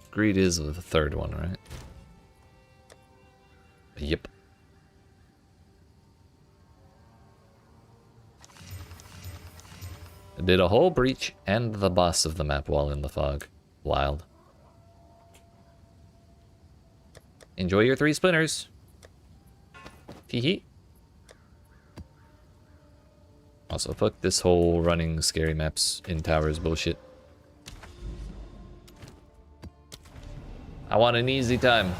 Greed is the 3rd one, right? Yep. I did a whole breach and the boss of the map while in the fog. Wild. Enjoy your 3 splinters. Hee. Also, fuck this whole running scary maps in towers bullshit. I want an easy time.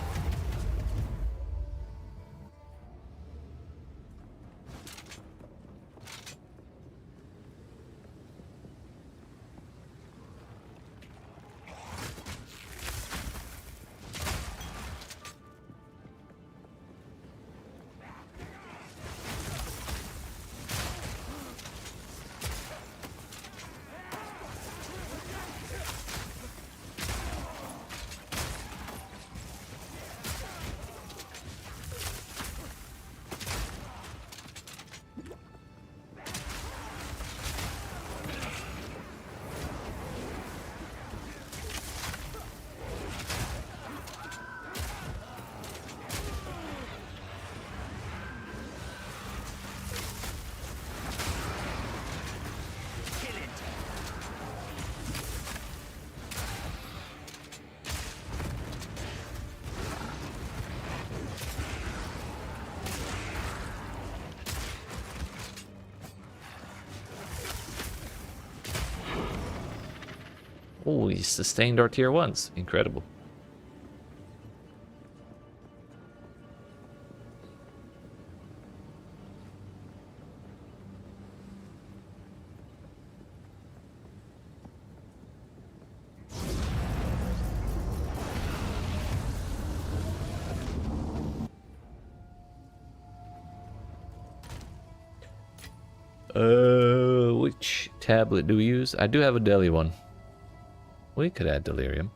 Oh, he sustained our tier 1s. Incredible. Which tablet do we use? I do have a deli one. We could add Delirium.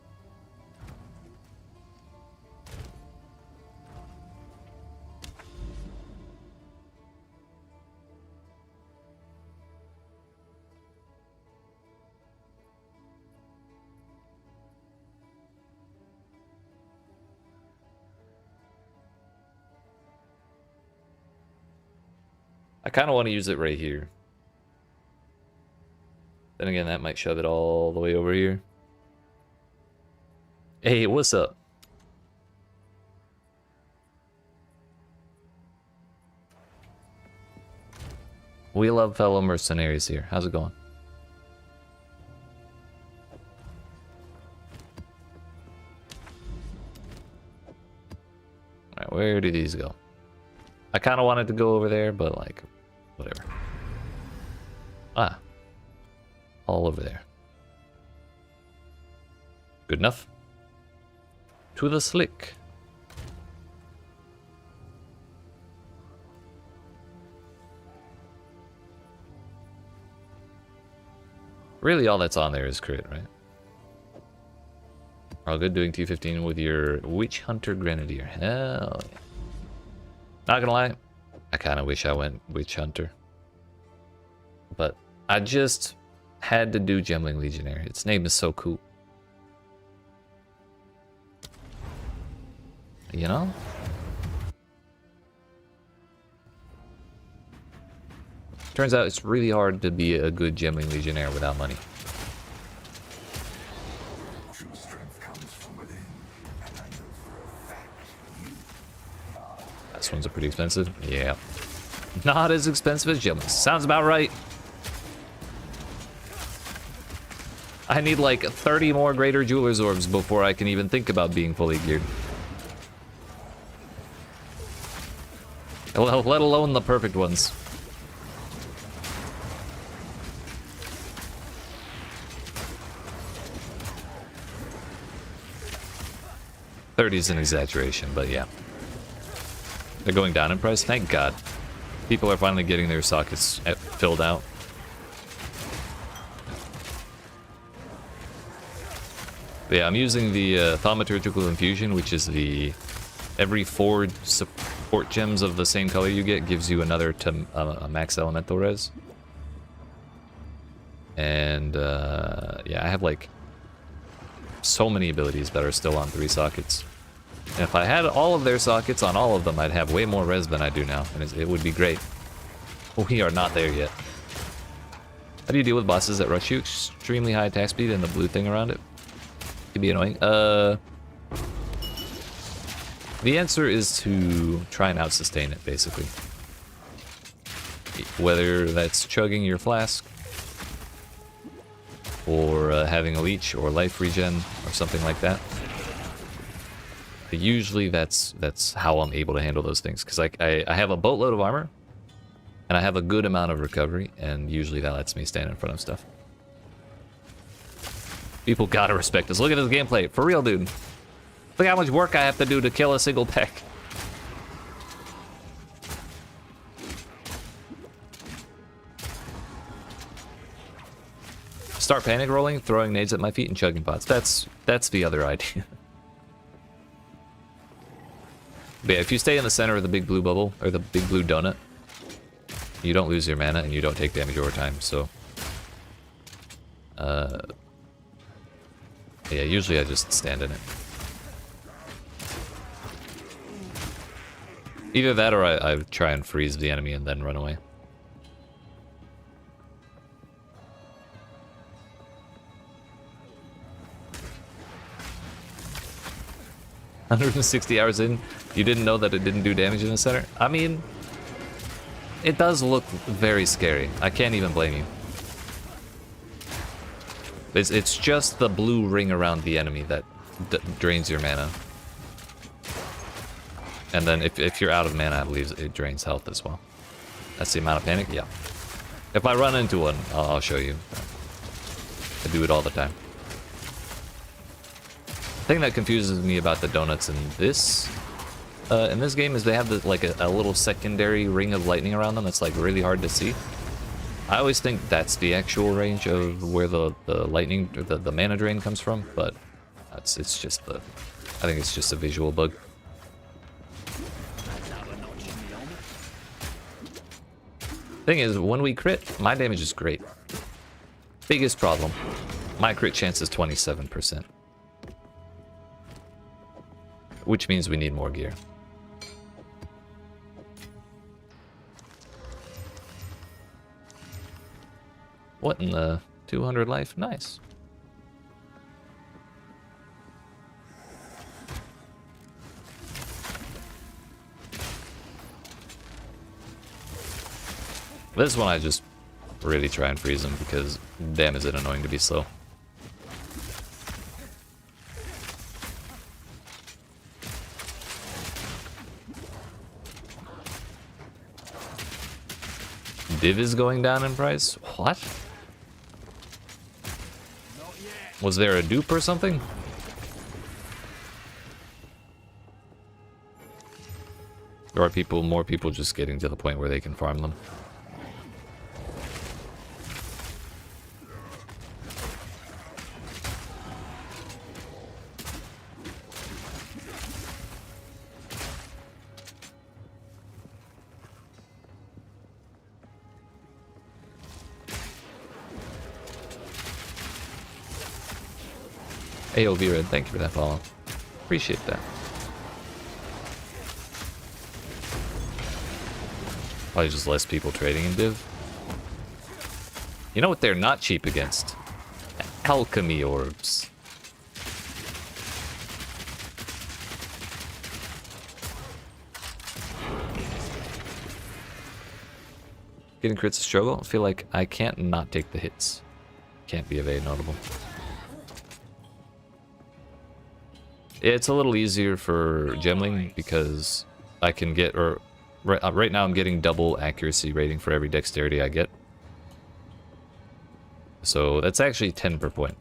I kind of want to use it right here. Then again, that might shove it all the way over here. Hey, what's up? We love fellow mercenaries here. How's it going? Alright, where do these go? I kind of wanted to go over there, but like, whatever. Ah. All over there. Good enough. To the slick. Really, all that's on there is crit, right? All good doing T15 with your Witch Hunter Grenadier. Hell yeah. Not gonna lie, I kind of wish I went Witch Hunter. But I just had to do Gemling Legionnaire. Its name is so cool. You know? Turns out it's really hard to be a good Gemling Legionnaire without money. True strength comes from within, and I know for a fact This one's pretty expensive. Yeah. Not as expensive as Gemling. Sounds about right. I need like 30 more Greater Jeweler's Orbs before I can even think about being fully geared. Let alone the perfect ones. $30 is an exaggeration, but yeah. They're going down in price? Thank God. People are finally getting their sockets filled out. But yeah, I'm using the Thaumaturgical Infusion, which is the... Every 4 support gems of the same color you get gives you another a max elemental res. And yeah, I have like so many abilities that are still on 3 sockets. And if I had all of their sockets on all of them, I'd have way more res than I do now, and it would be great. We are not there yet. How do you deal with bosses that rush you? Extremely high attack speed and the blue thing around it? Could be annoying. The answer is to try and out-sustain it, basically. Whether that's chugging your flask, or having a leech, or life regen, or something like that. But usually that's how I'm able to handle those things, because I have a boatload of armor, and I have a good amount of recovery, and usually that lets me stand in front of stuff. People gotta respect us. Look at this gameplay. For real, dude. Look how much work I have to do to kill a single peck. Start panic rolling, throwing nades at my feet, and chugging pots. That's the other idea. But yeah, if you stay in the center of the big blue bubble, or the big blue donut, you don't lose your mana, and you don't take damage over time, so... yeah, usually I just stand in it. Either that or I try and freeze the enemy and then run away. "160 hours in, you didn't know that it didn't do damage in the center?" I mean, it does look very scary. I can't even blame you. It's just the blue ring around the enemy that drains your mana. And then if you're out of mana, I believe it drains health as well. That's the amount of panic? Yeah. If I run into one, I'll show you. I do it all the time. The thing that confuses me about the donuts in this game is they have like a little secondary ring of lightning around them that's like really hard to see. I always think that's the actual range of where the lightning, or the mana drain comes from, but it's just I think it's just a visual bug. Thing is, when we crit, my damage is great. Biggest problem, my crit chance is 27%. Which means we need more gear. What in the 200 life? Nice. This one I just really try and freeze him because damn is it annoying to be slow. Div is going down in price? What? Was there a dupe or something? Or are more people just getting to the point where they can farm them? Hey, Ovira, thank you for that follow. Appreciate that. Probably just less people trading in Div. You know what they're not cheap against? Alchemy orbs. Getting crits a struggle. I feel like I can't not take the hits. Can't be evade notable. It's a little easier for Gemling because I can get, or right now I'm getting double accuracy rating for every dexterity I get. So that's actually 10 per point.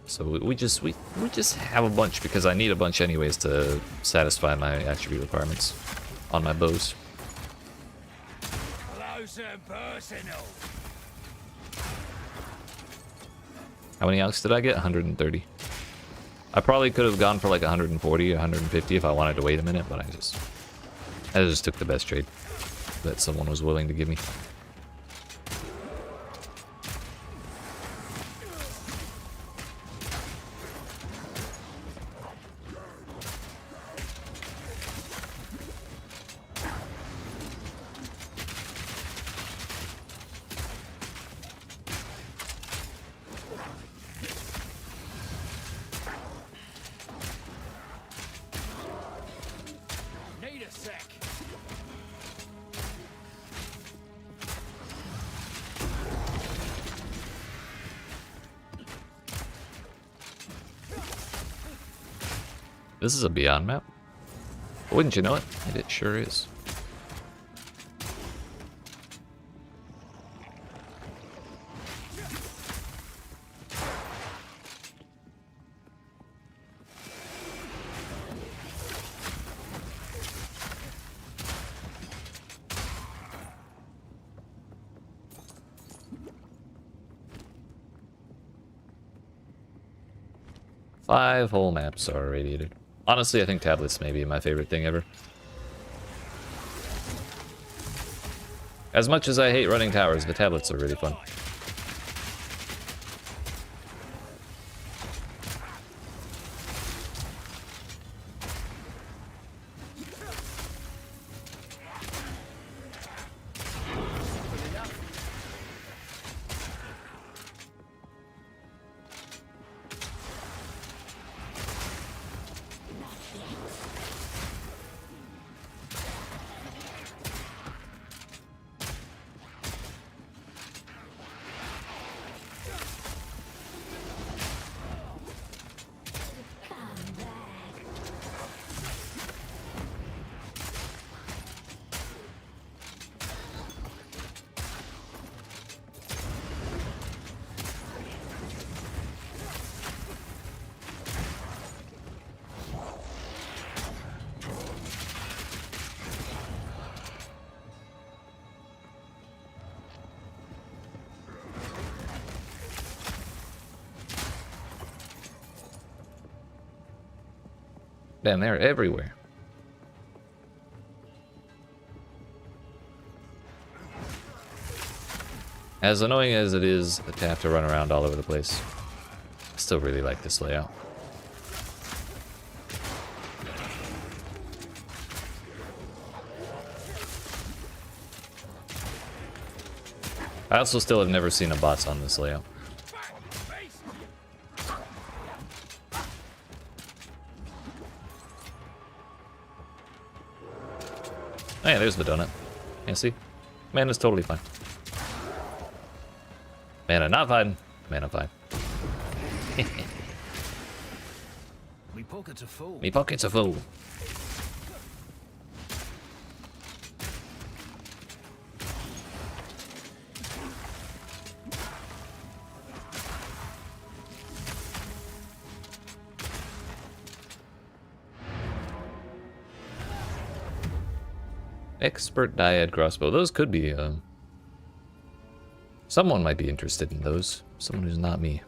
So we just have a bunch because I need a bunch anyways to satisfy my attribute requirements on my bows. Close and personal. How many alks did I get? 130. I probably could have gone for like 140 or 150 if I wanted to wait a minute, but I just took the best trade that someone was willing to give me. Need a sec. This is a Beyond map. Wouldn't you know it? It sure is. Five whole maps are irradiated. Honestly, I think tablets may be my favorite thing ever. As much as I hate running towers, the tablets are really fun. Man, they're everywhere. As annoying as it is to have to run around all over the place, I still really like this layout. I also still have never seen a bots on this layout. Oh yeah, there's the donut. Yeah, see? Mana's totally fine. Mana not fine. Mana fine. Me pockets are full. Me pockets are full. Expert Dyad Crossbow. Those could be, someone might be interested in those. Someone who's not me.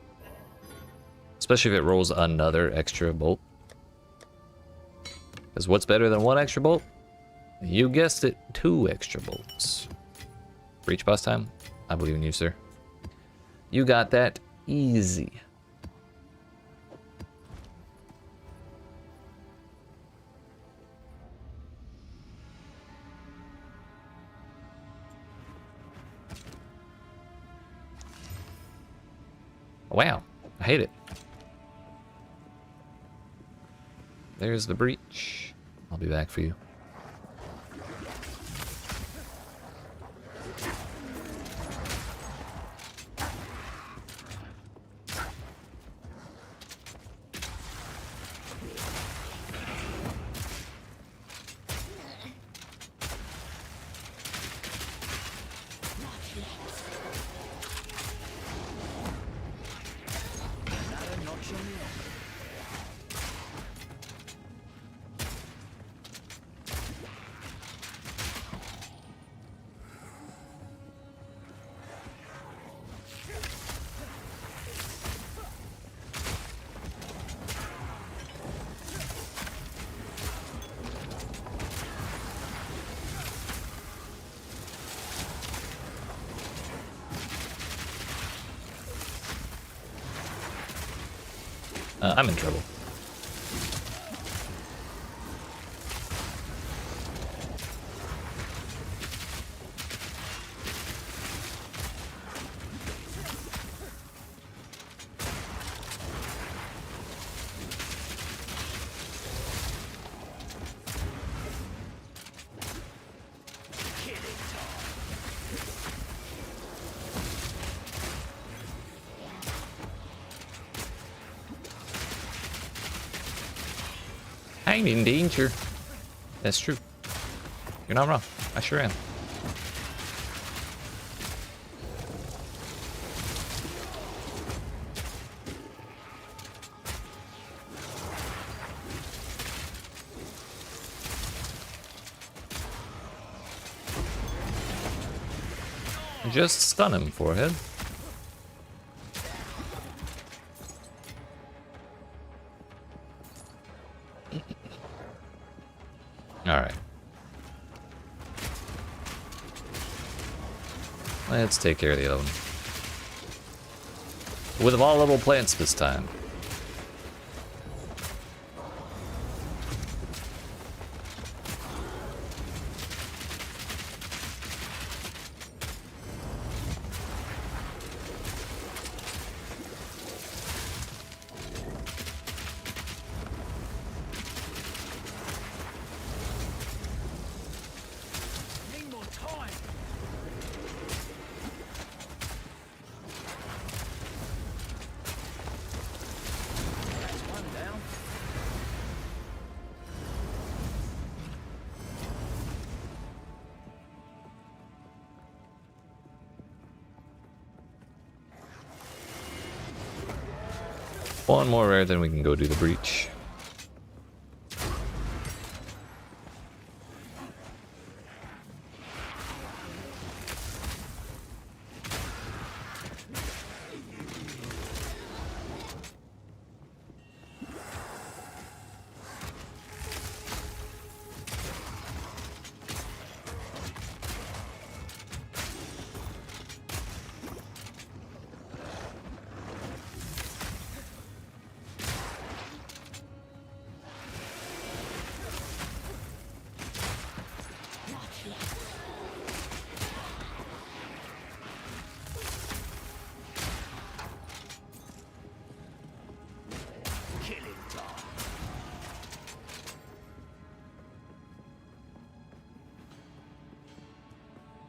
Especially if it rolls another extra bolt. Because what's better than one extra bolt? You guessed it, 2 extra bolts. Breach boss time? I believe in you, sir. You got that easy. Wow, I hate it. There's the breach. I'll be back for you. I'm in trouble. I'm in danger. That's true. You're not wrong. I sure am. Just stun him, forehead. Alright. Let's take care of the other one. With volatile plants this time. Need more time. That's one down. One more rare, then we can go do the breach.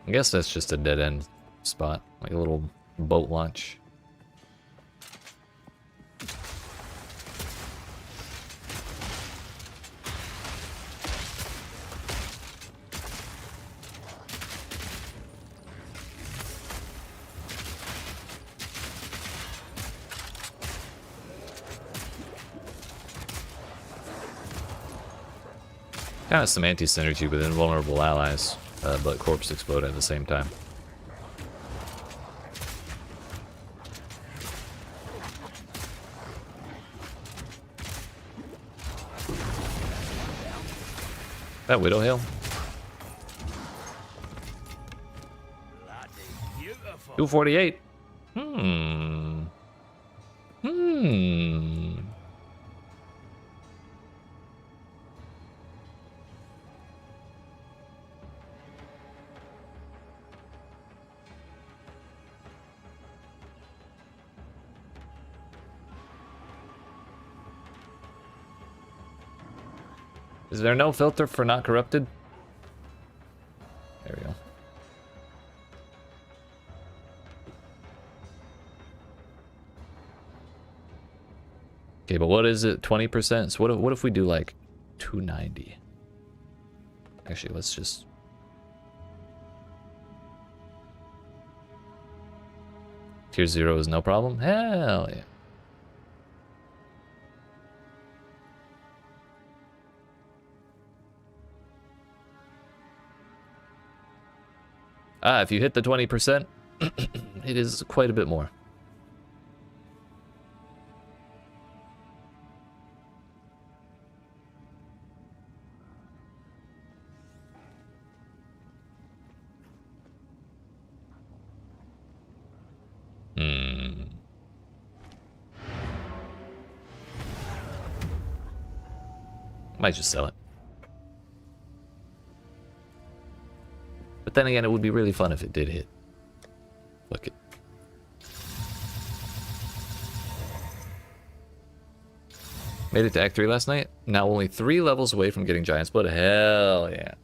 I guess that's just a dead end spot, like a little boat launch. Kind of some anti-synergy with invulnerable allies, but corpse explode at the same time. That Widow Hail? Bloody beauty. Beautiful. 248. Hmm. Hmm. Is there no filter for not corrupted? There we go. Okay, but what is it? 20%? So what if we do like 290? Actually, let's just... Tier 0 is no problem? Hell yeah. Ah, if you hit the 20%, it is quite a bit more. Might just sell it. But then again, it would be really fun if it did hit. Look it. Made it to Act 3 last night. Now only 3 levels away from getting Giant's Blood. Hell yeah.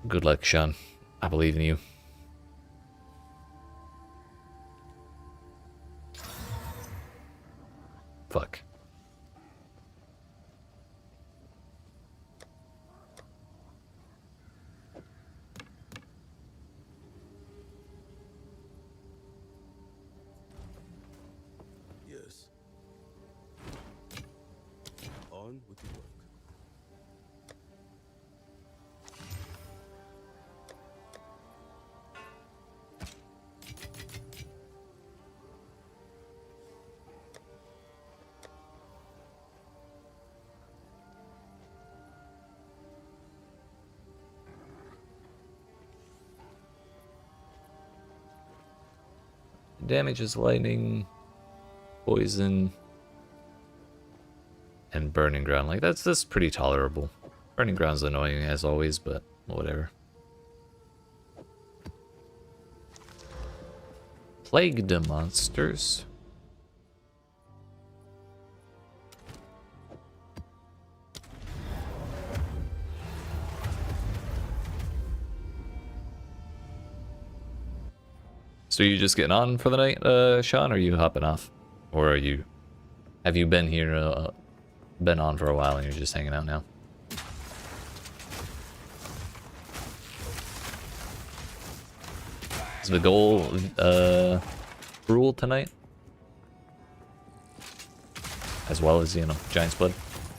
Good luck, Sean. I believe in you. Fuck. Yes. On with the work. Damage is lightning, poison, and burning ground. Like that's pretty tolerable. Burning ground's annoying as always, but whatever. Plagued monsters. So you just getting on for the night, Sean, or are you hopping off? Or have you been here, been on for a while and you're just hanging out now? Is the goal, Rule tonight? As well as, Giant's Blood?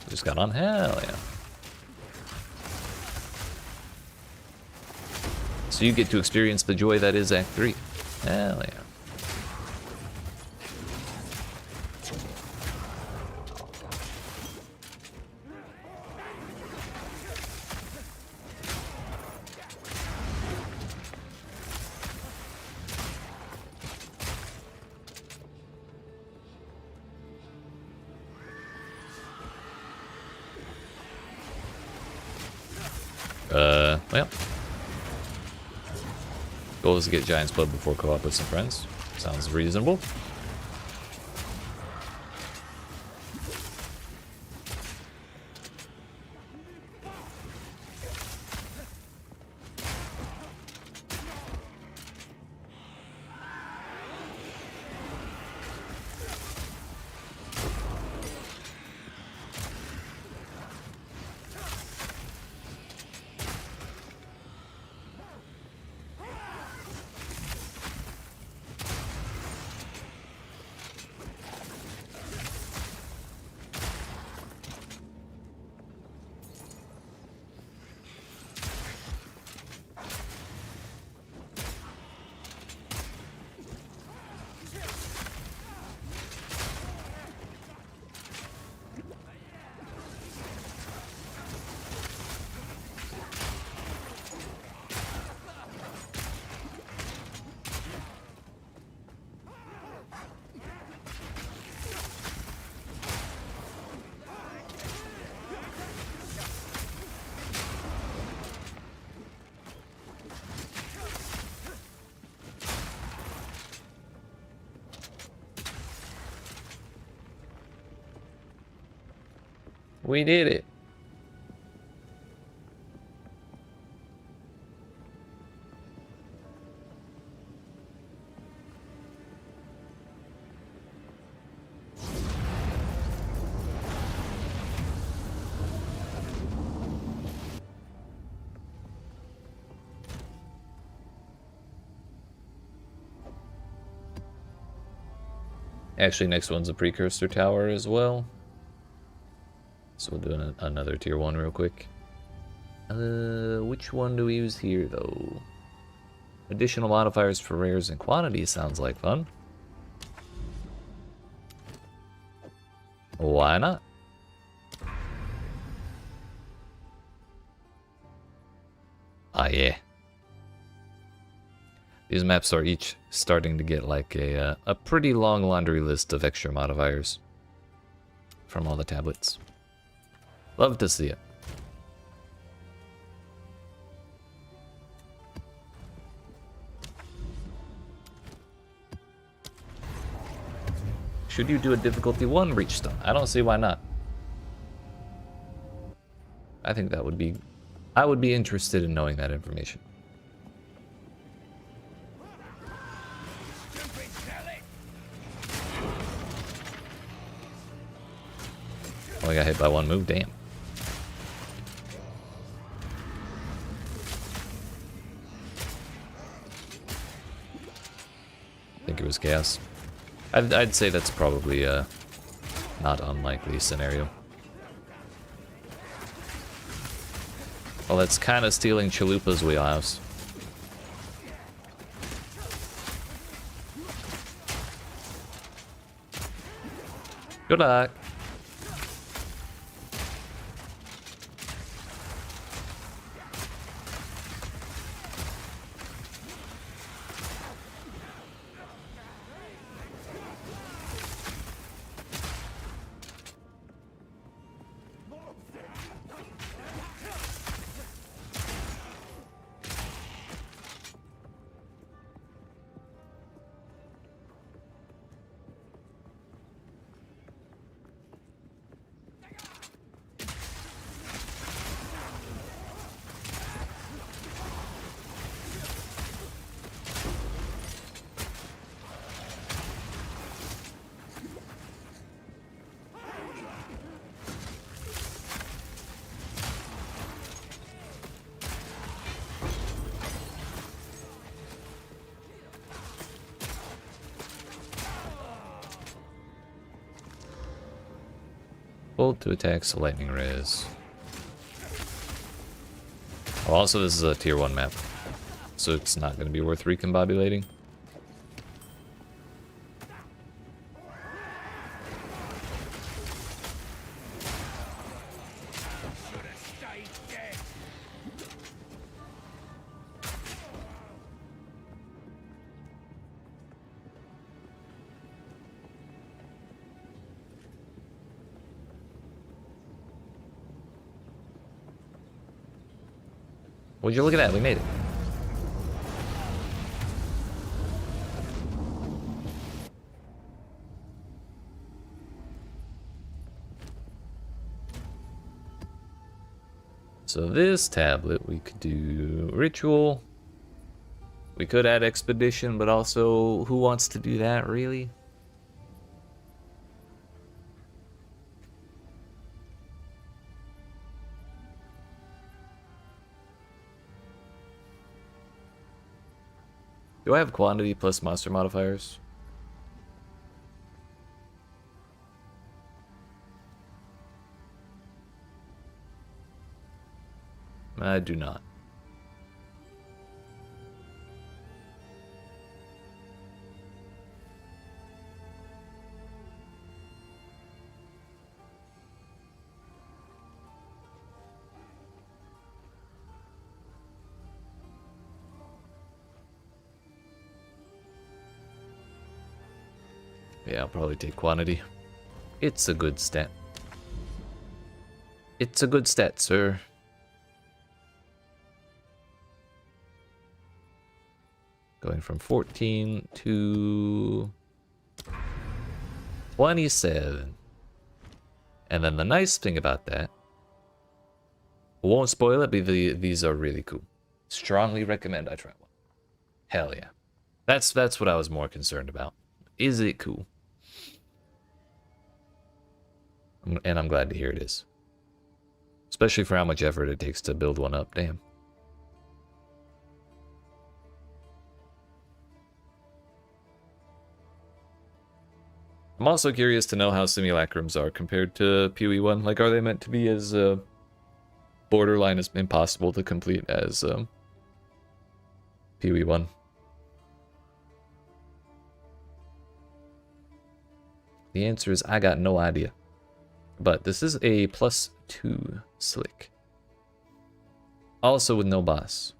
Just got on? Hell yeah. So you get to experience the joy that is Act 3. Hell yeah. Well. Goal is to get Giant's Blood before co-op with some friends. Sounds reasonable. We did it. Actually, next one's a precursor tower as well. So we'll do another tier 1 real quick. Which one do we use here, though? Additional modifiers for rares and quantities sounds like fun. Why not? Ah, yeah. These maps are each starting to get like a pretty long laundry list of extra modifiers from all the tablets. Love to see it. Should you do a difficulty 1 reach stone? I don't see why not. I think that would be... I would be interested in knowing that information. Oh, I got hit by one move, damn. I think it was gas. I'd say that's probably a not unlikely scenario. Well, that's kind of stealing Chalupa's wheelhouse. Good luck. Bolt to attack, so lightning res. Oh, also, this is a tier 1 map, so it's not going to be worth recombobulating. Would you look at that? We made it. So this tablet, we could do ritual. We could add expedition, but also, who wants to do that, really? Do I have quantity plus monster modifiers? I do not. Yeah, I'll probably take quantity. It's a good stat. It's a good stat, sir. Going from 14 to 27. And then the nice thing about that, won't spoil it, but these are really cool. Strongly recommend I try one. Hell yeah. That's what I was more concerned about. Is it cool? And I'm glad to hear it is. Especially for how much effort it takes to build one up. Damn. I'm also curious to know how simulacrums are compared to PoE1. Like, are they meant to be as borderline as impossible to complete as PoE1? The answer is I got no idea. But this is a +2 slick. Also with no boss.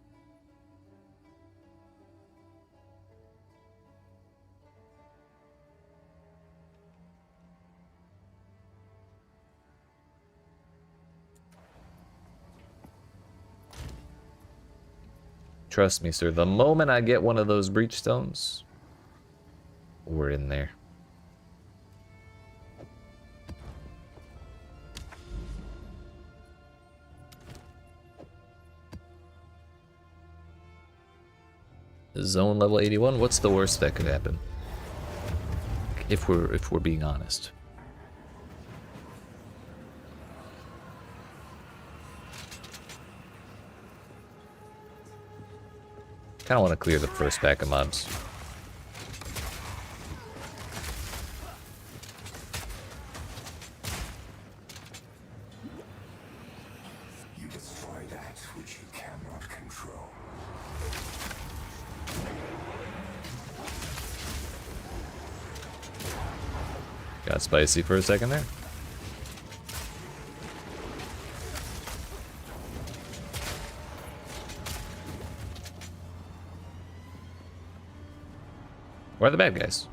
Trust me, sir, the moment I get one of those breach stones, we're in there. Zone level 81, what's the worst that could happen? If we're being honest. Kinda wanna clear the first pack of mobs. You destroy that which you cannot control. Got spicy for a second there. Where are the bad guys?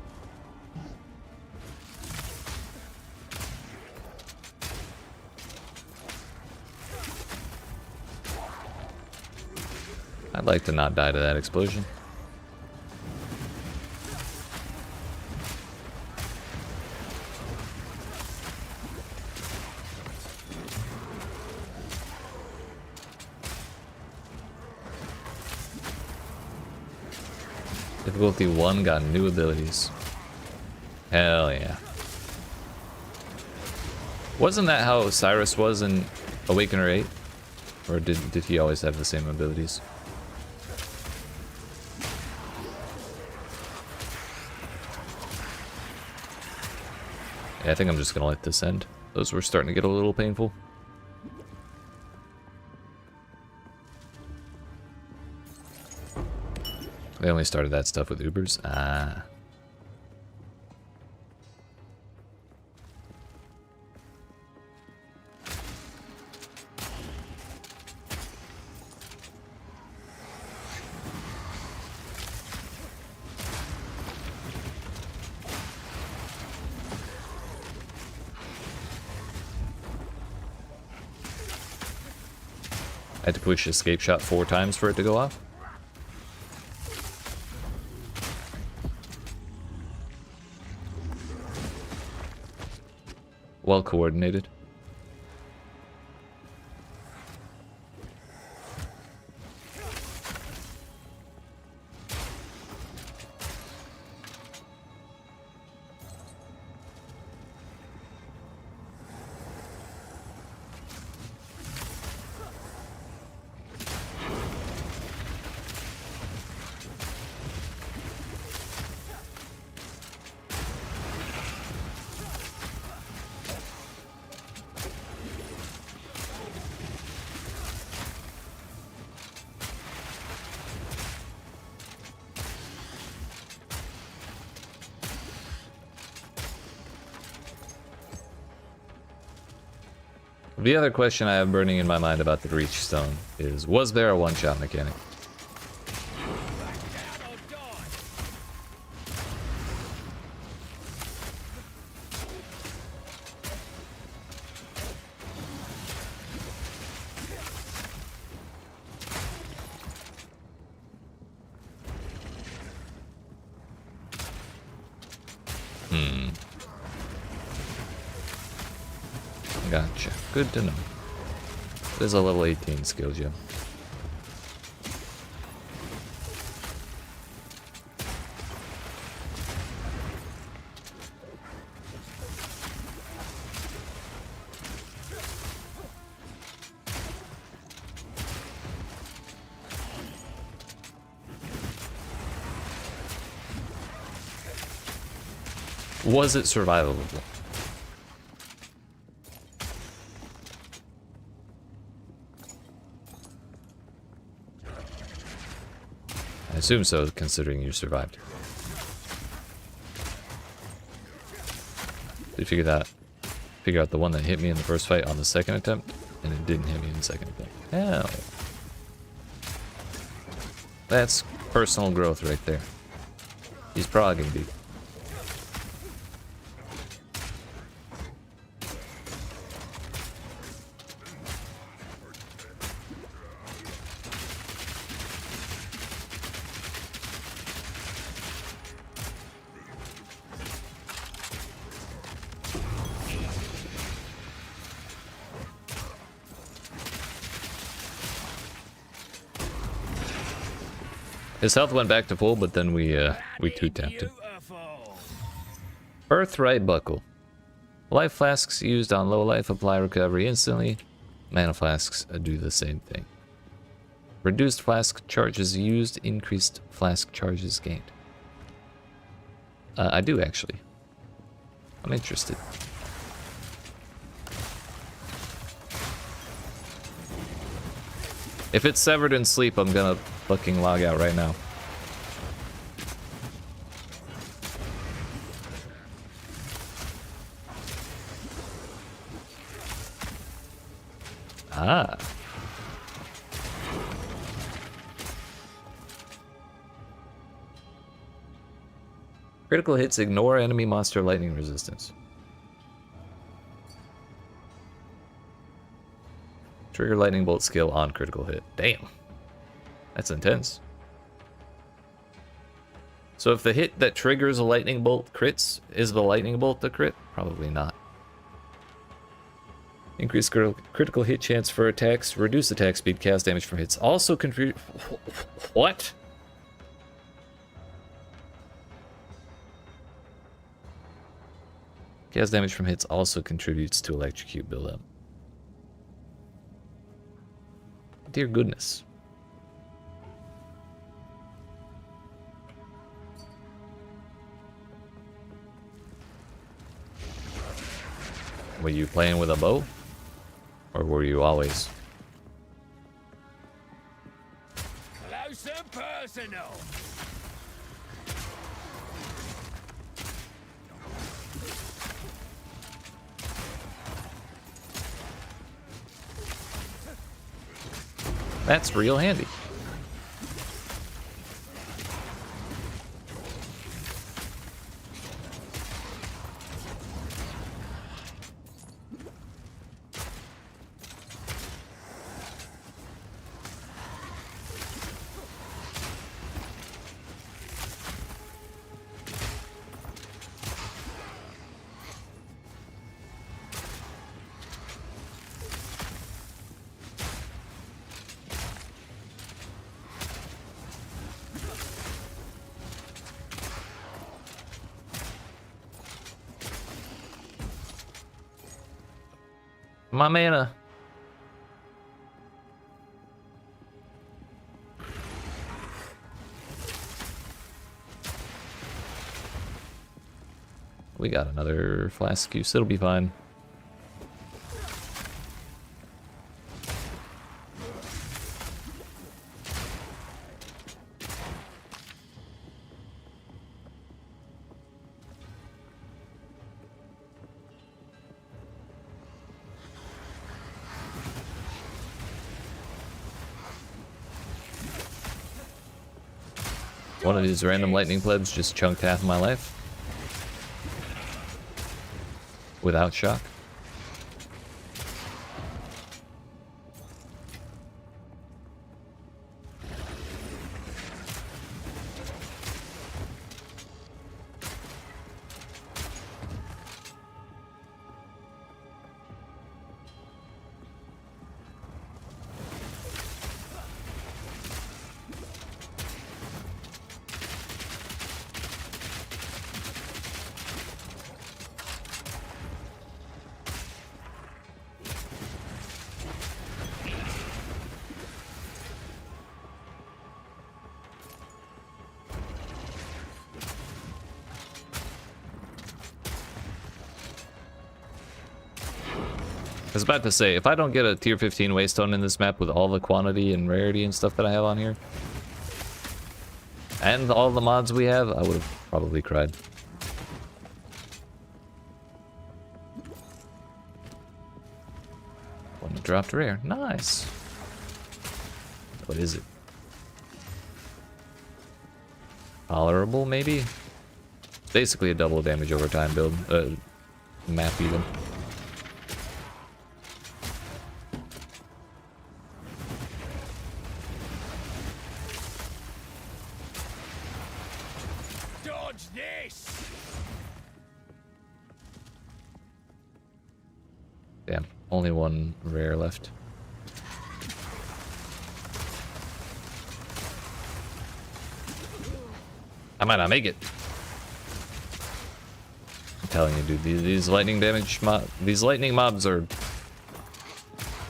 I'd like to not die to that explosion. Difficulty 1 got new abilities. Hell yeah. Wasn't that how Cyrus was in Awakener 8? Or did he always have the same abilities? Yeah, I think I'm just gonna let this end. Those were starting to get a little painful. They only started that stuff with Ubers? Ah. I had to push escape shot 4 times for it to go off. Well coordinated. The other question I have burning in my mind about the Reach Stone is, was there a one-shot mechanic? Gotcha. Good to know. There's a level 18 skill gem. Was it survivable? I assume so, considering you survived. Did you figure out the one that hit me in the first fight on the second attempt, and it didn't hit me in the second attempt. Hell. That's personal growth right there. He's progging, dude. His health went back to full, but then we two-tapped him. Birthright Buckle. Life flasks used on low life apply recovery instantly. Mana flasks do the same thing. Reduced flask charges used, increased flask charges gained. I do actually. I'm interested. If it's severed in sleep, I'm gonna fucking log out right now. Ah. Critical hits ignore enemy monster lightning resistance. Trigger lightning bolt skill on critical hit. Damn. That's intense. So if the hit that triggers a lightning bolt crits, is the lightning bolt the crit? Probably not. Increase critical hit chance for attacks. Reduce attack speed. Cast damage from hits. Also contribute... What? Cast damage from hits also contributes to electrocute buildup. Dear goodness. Were you playing with a bow? Or were you always? Close and personal. That's real handy. My mana. We got another flask use. It'll be fine. One of these random lightning plebs just chunked half of my life. Without shock. was about to say, if I don't get a tier 15 waystone in this map with all the quantity and rarity and stuff that I have on here, and all the mods we have, I would have probably cried. One that dropped rare. Nice. What is it? Tolerable, maybe? Basically a double damage over time build. Map even. Dodge this! Damn, only one rare left. I might not make it. I'm telling you, dude, these lightning damage these lightning mobs are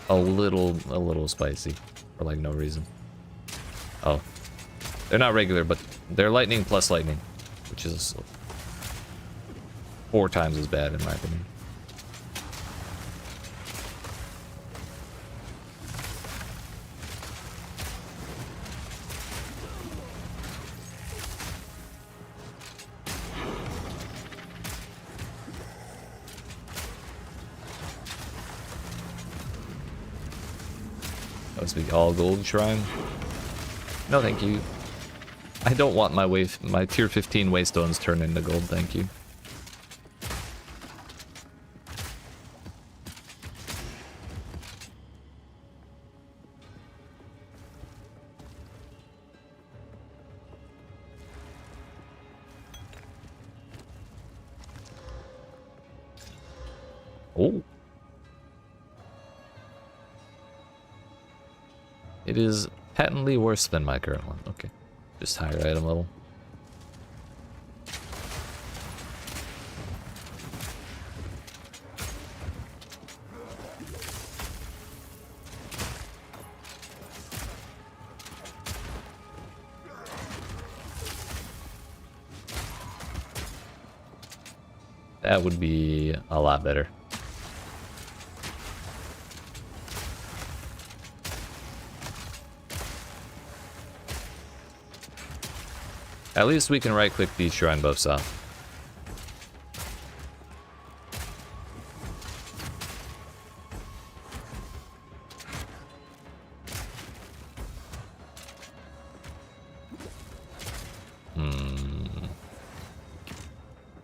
a little spicy for like no reason. Oh, they're not regular, but they're lightning plus lightning, which is 4 times as bad in my opinion. Must be all gold shrine. No, thank you. I don't want my tier 15 waystones turned into gold, thank you. Oh. It is patently worse than my current one. Okay. Just higher item level. That would be a lot better. At least we can right-click these shrine buffs off.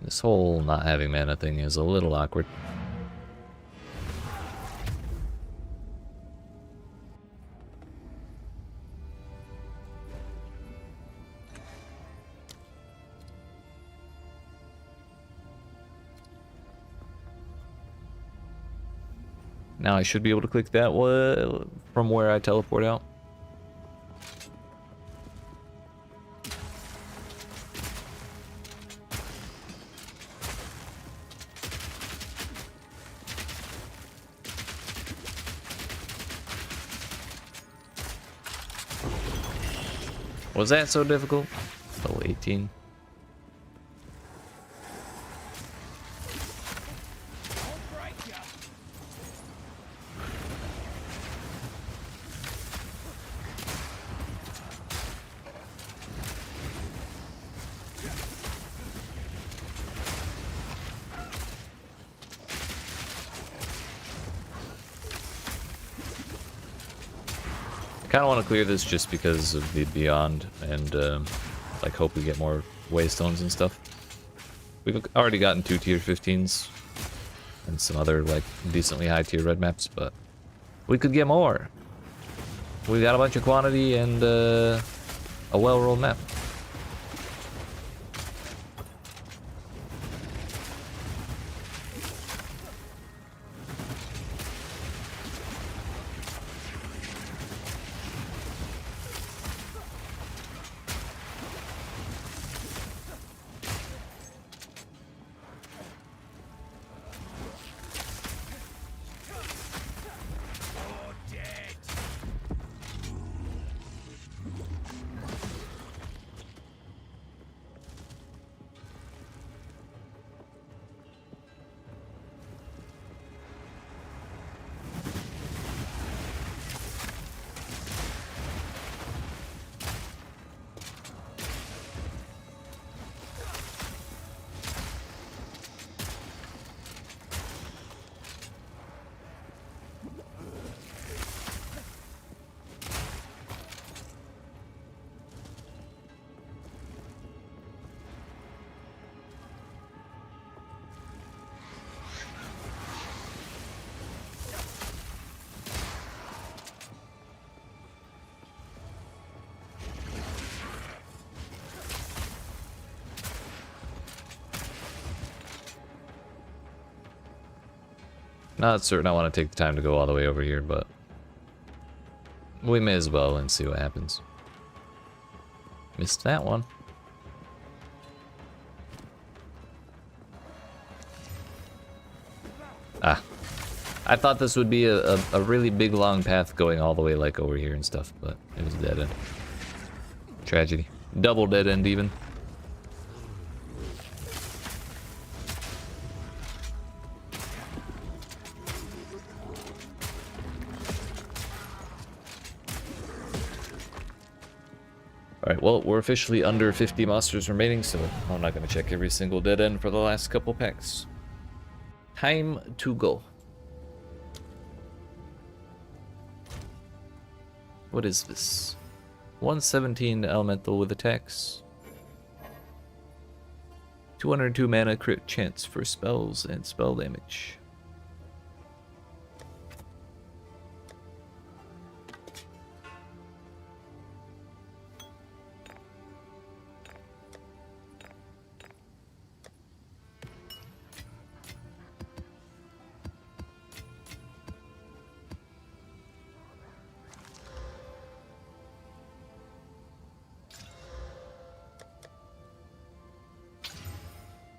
This whole not having mana thing is a little awkward. Now I should be able to click that one from where I teleport out. Was that so difficult? Level 18. I kind of want to clear this just because of the beyond and like hope we get more waystones and stuff. We've already gotten 2 tier 15s and some other like decently high tier red maps, but we could get more. We got a bunch of quantity and a well-rolled map. Not certain I want to take the time to go all the way over here, but we may as well and see what happens. Missed that one. Ah. I thought this would be a really big long path going all the way like over here and stuff, but it was dead end. Tragedy. Double dead end even. Alright, well, we're officially under 50 monsters remaining, so I'm not going to check every single dead end for the last couple packs. Time to go. What is this? 117 elemental with attacks. 202 mana crit chance for spells and spell damage.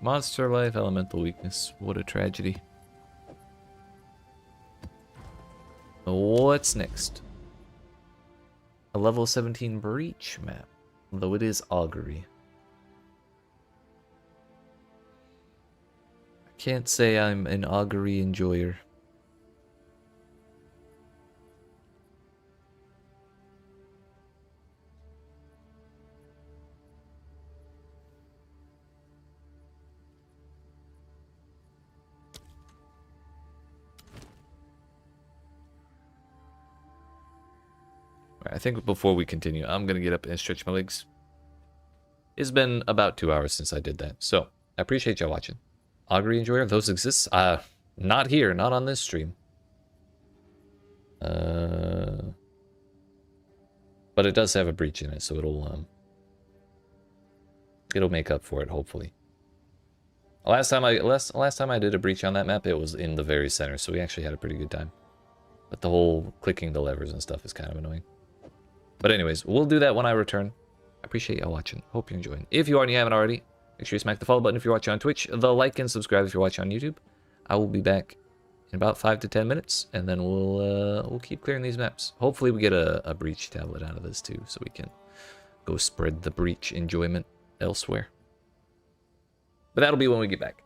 Monster life, elemental weakness. What a tragedy. What's next? A level 17 breach map, though it is augury. I can't say I'm an augury enjoyer. I think before we continue, I'm going to get up and stretch my legs. It's been about 2 hours since I did that, so I appreciate y'all watching. Augury enjoyer, those exist? Not here, not on this stream. But it does have a breach in it, so it'll make up for it, hopefully. Last time I did a breach on that map, it was in the very center, so we actually had a pretty good time. But the whole clicking the levers and stuff is kind of annoying. But anyways, we'll do that when I return. I appreciate y'all watching. Hope you're enjoying. If you are and you haven't already, make sure you smack the follow button if you're watching on Twitch, the like and subscribe if you're watching on YouTube. I will be back in about 5 to 10 minutes, and then we'll keep clearing these maps. Hopefully we get a breach tablet out of this too, so we can go spread the breach enjoyment elsewhere. But that'll be when we get back.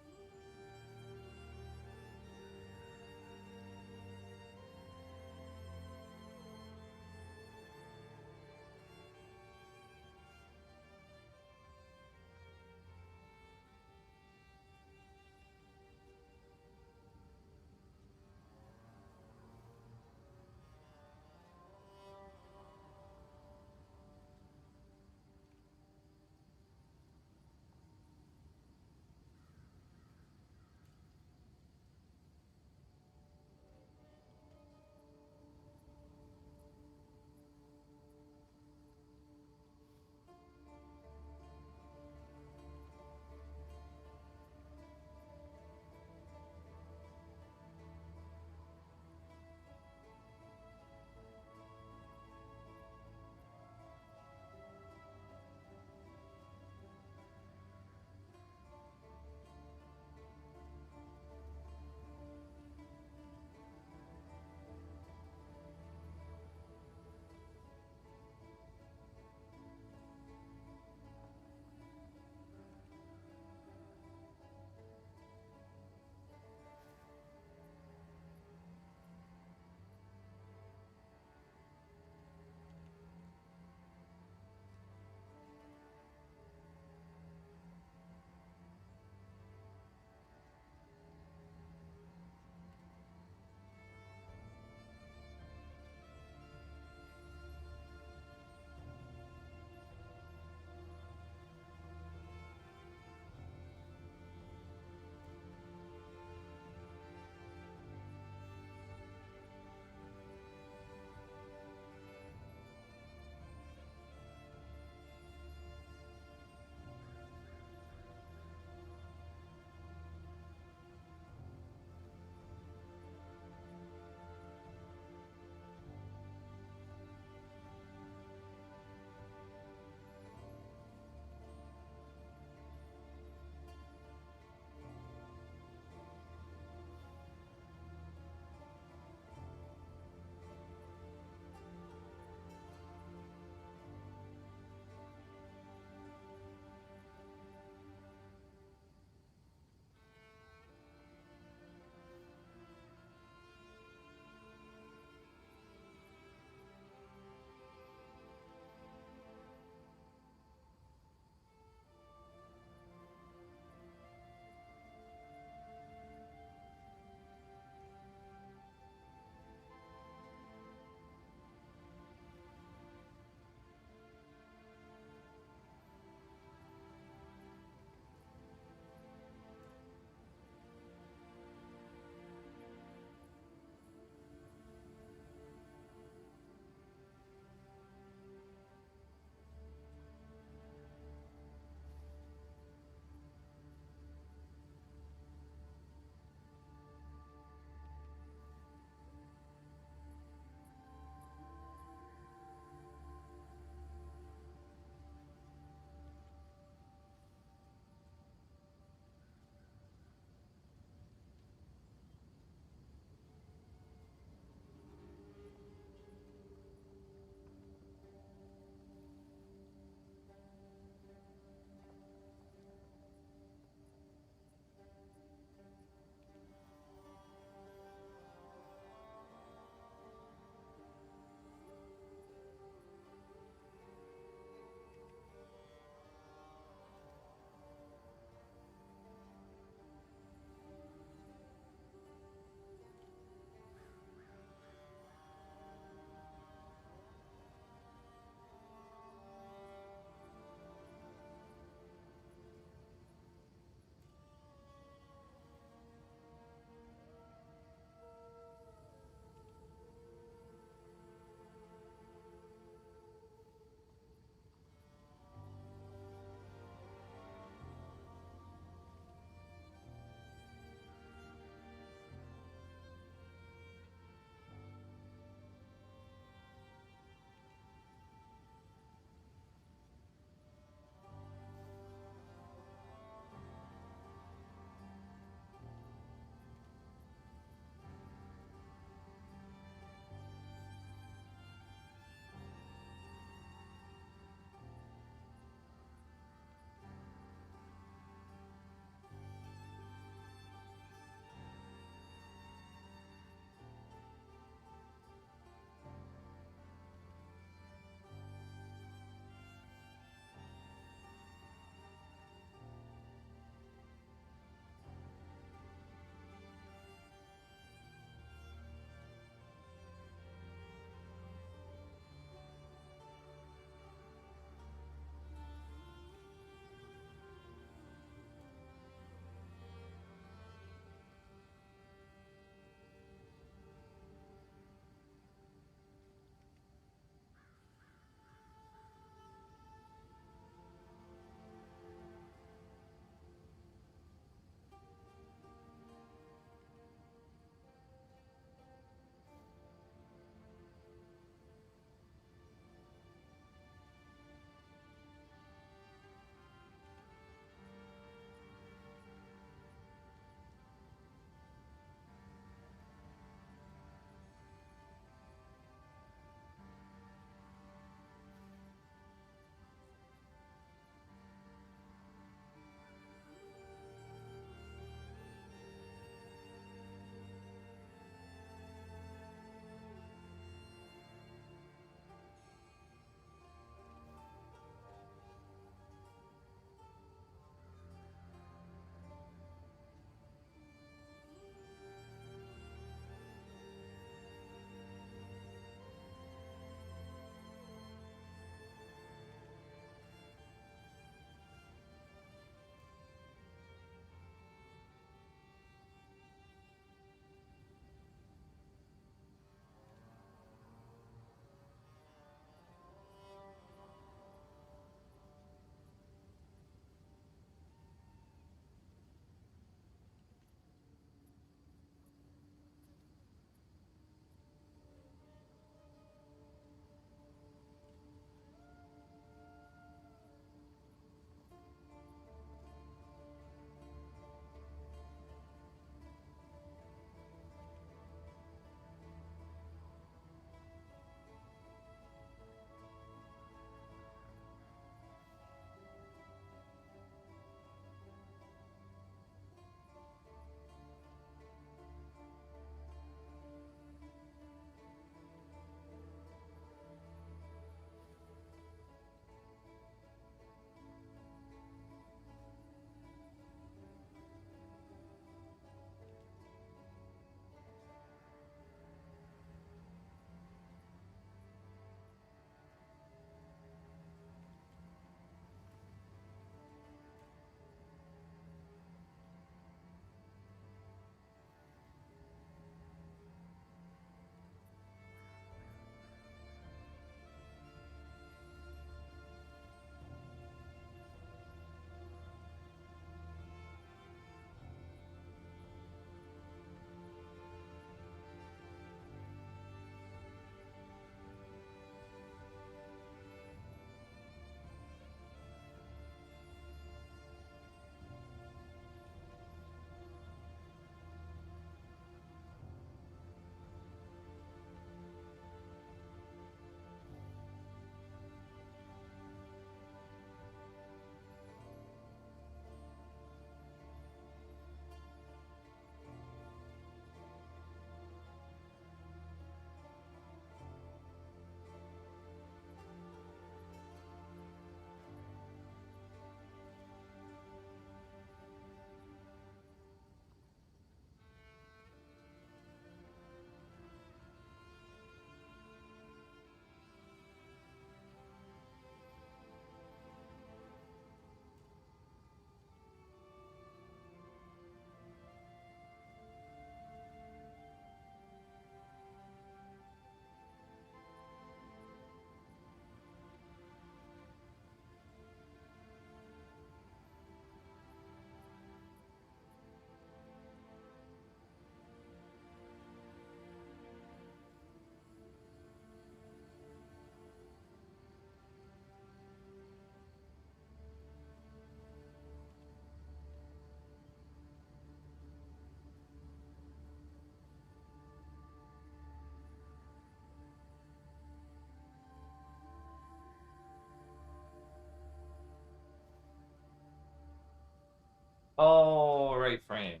All right, friends.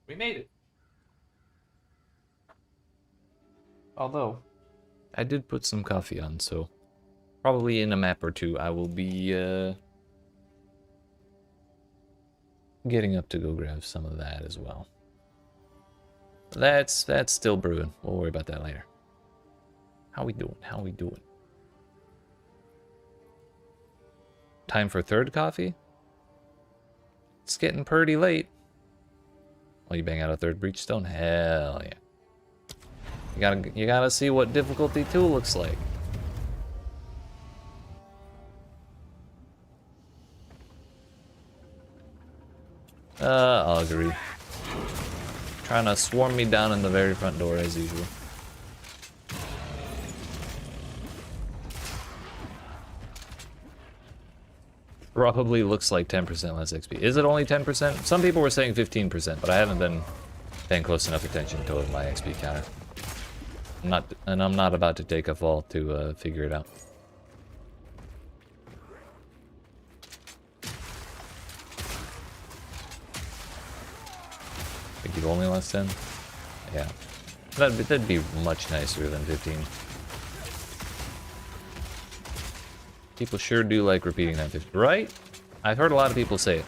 We made it. Although, I did put some coffee on, so probably in a map or two I will be getting up to go grab some of that as well. That's still brewing. We'll worry about that later. How we doing? How we doing? Time for third coffee? It's getting pretty late. Oh, you bang out a third breachstone? Hell yeah. You gotta see what difficulty 2 looks like. I'll agree. Trying to swarm me down in the very front door as usual. Probably looks like 10% less XP. Is it only 10%? Some people were saying 15%, but I haven't been paying close enough attention to my XP counter. I'm not about to take a fall to figure it out. Think you've only lost 10? Yeah. That'd be much nicer than 15. People sure do like repeating that 50, right? I've heard a lot of people say it.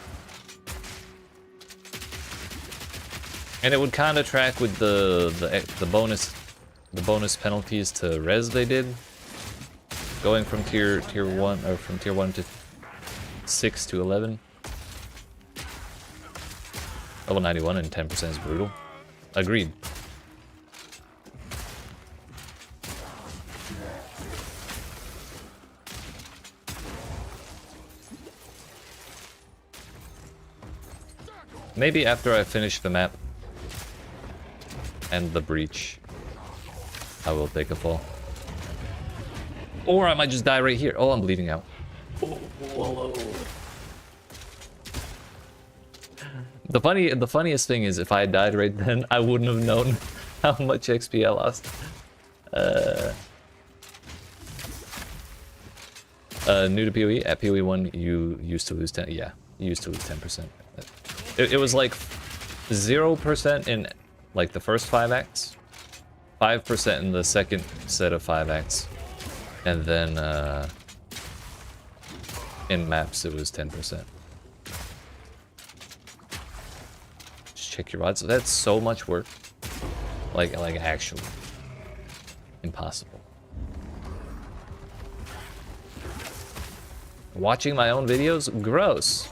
And it would kind of track with the bonus penalties to res they did, going from tier 1 or from tier 1 to 6 to 11. Level 91 and 10% is brutal. Agreed. Maybe after I finish the map and the breach, I will take a fall. Or I might just die right here. Oh, I'm bleeding out. Oh, hello. The funniest thing is if I had died right then, I wouldn't have known how much XP I lost. New to PoE, at PoE 1 you used to lose 10, yeah, you used to lose 10%. It was like 0% in like the first 5 acts, 5% in the second set of 5 acts, and then in maps it was 10%. Just check your odds. That's so much work. Like actually impossible. Watching my own videos? Gross.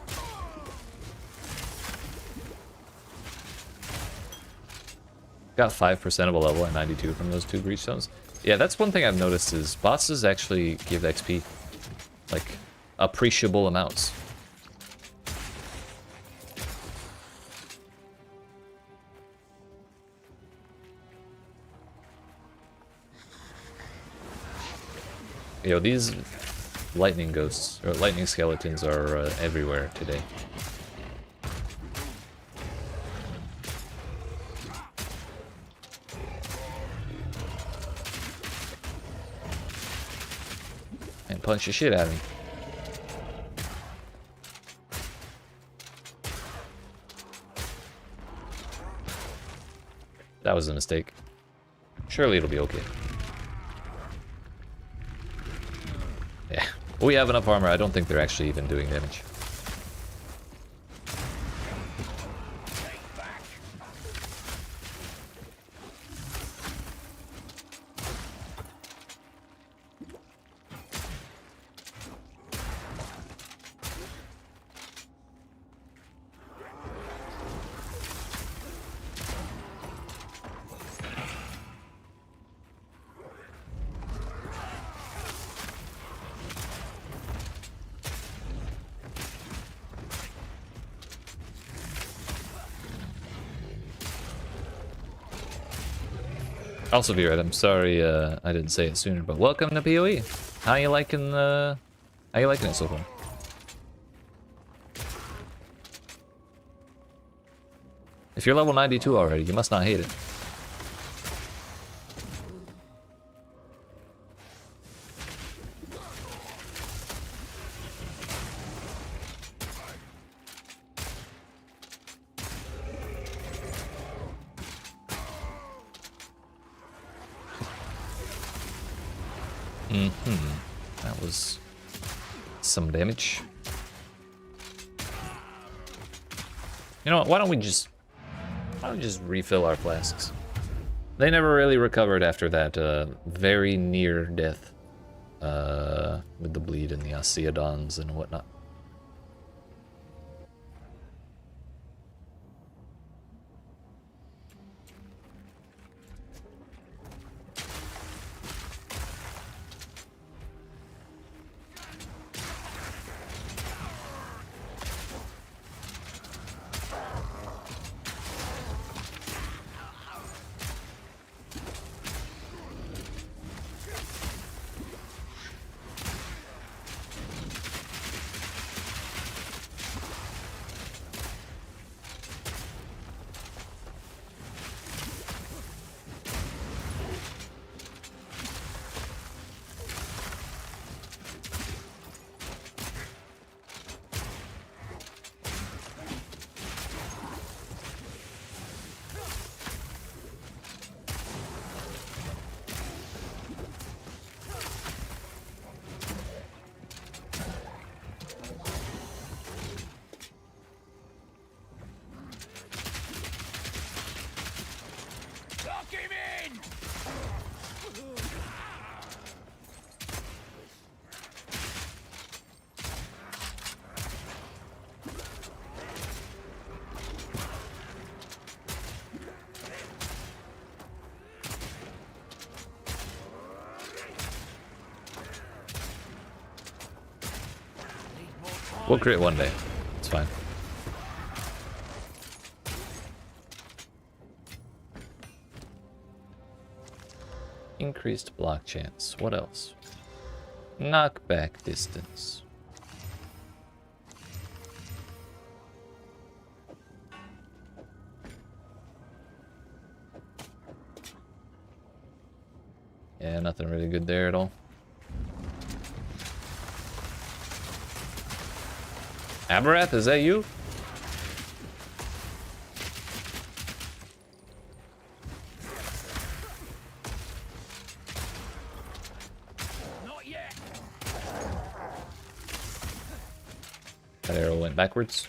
Got 5% of a level at 92 from those 2 breach stones. Yeah, that's one thing I've noticed is bosses actually give XP. Like, appreciable amounts. Yo, these lightning ghosts, or lightning skeletons are everywhere today. And punch the shit out of me. That was a mistake. Surely it'll be okay. Yeah, we have enough armor. I don't think they're actually even doing damage. Also, Virat, I'm sorry I didn't say it sooner, but welcome to PoE. How you liking it so far? If you're level 92 already, you must not hate it. That was some damage. You know what? Why don't we just refill our flasks? They never really recovered after that very near death with the bleed and the Asiadons and whatnot. Lock him in! We'll crit one day. It's fine. Increased block chance. What else? Knockback distance. Yeah, nothing really good there at all. Amarath, is that you? Not yet! That arrow went backwards.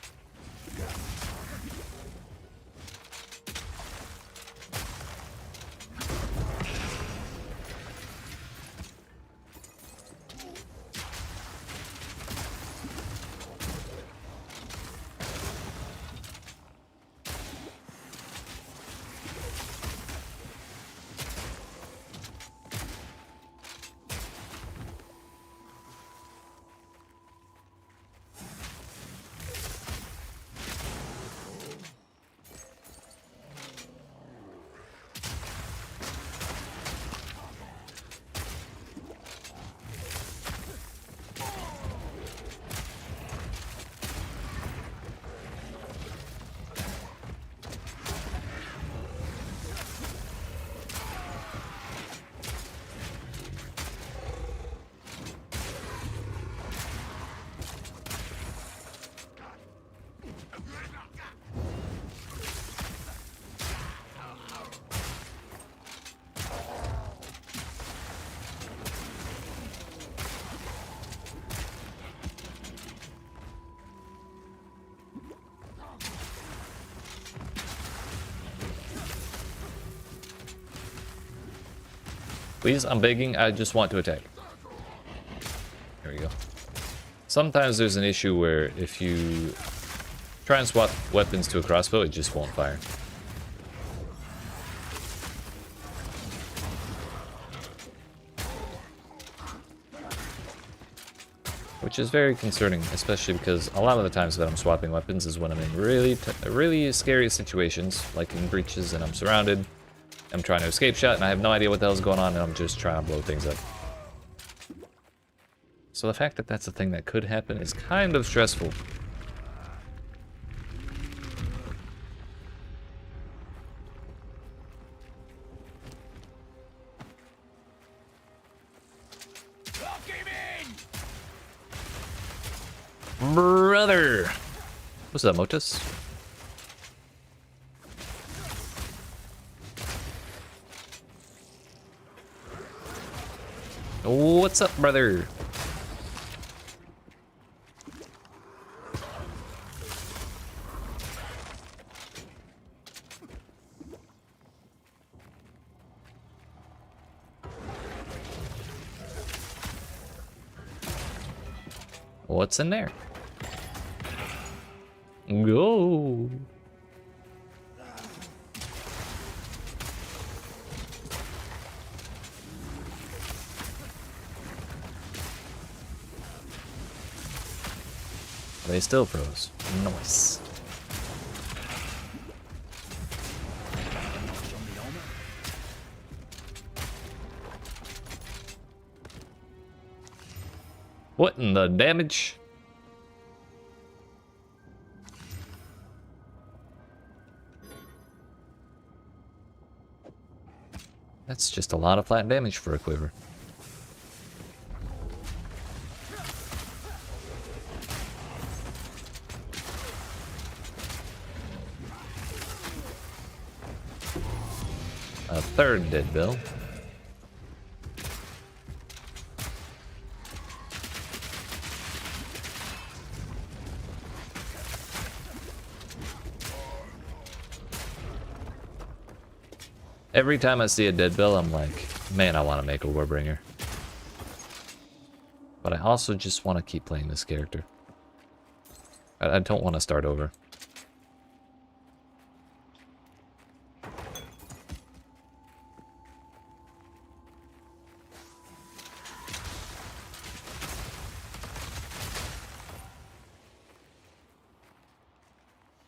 Please, I'm begging, I just want to attack. There we go. Sometimes there's an issue where if you try and swap weapons to a crossbow, it just won't fire. Which is very concerning, especially because a lot of the times that I'm swapping weapons is when I'm in really scary situations, like in breaches and I'm surrounded. I'm trying to escape shot and I have no idea what the hell's going on and I'm just trying to blow things up. So the fact that that's a thing that could happen is kind of stressful. Lock him in! Brother! What's up, Motus? What's up, brother? What's in there? Go. They still froze. Nice. What in the damage? That's just a lot of flat damage for a quiver. A third dead bill. Every time I see a dead bill, I'm like, man, I want to make a Warbringer. But I also just want to keep playing this character. I don't want to start over.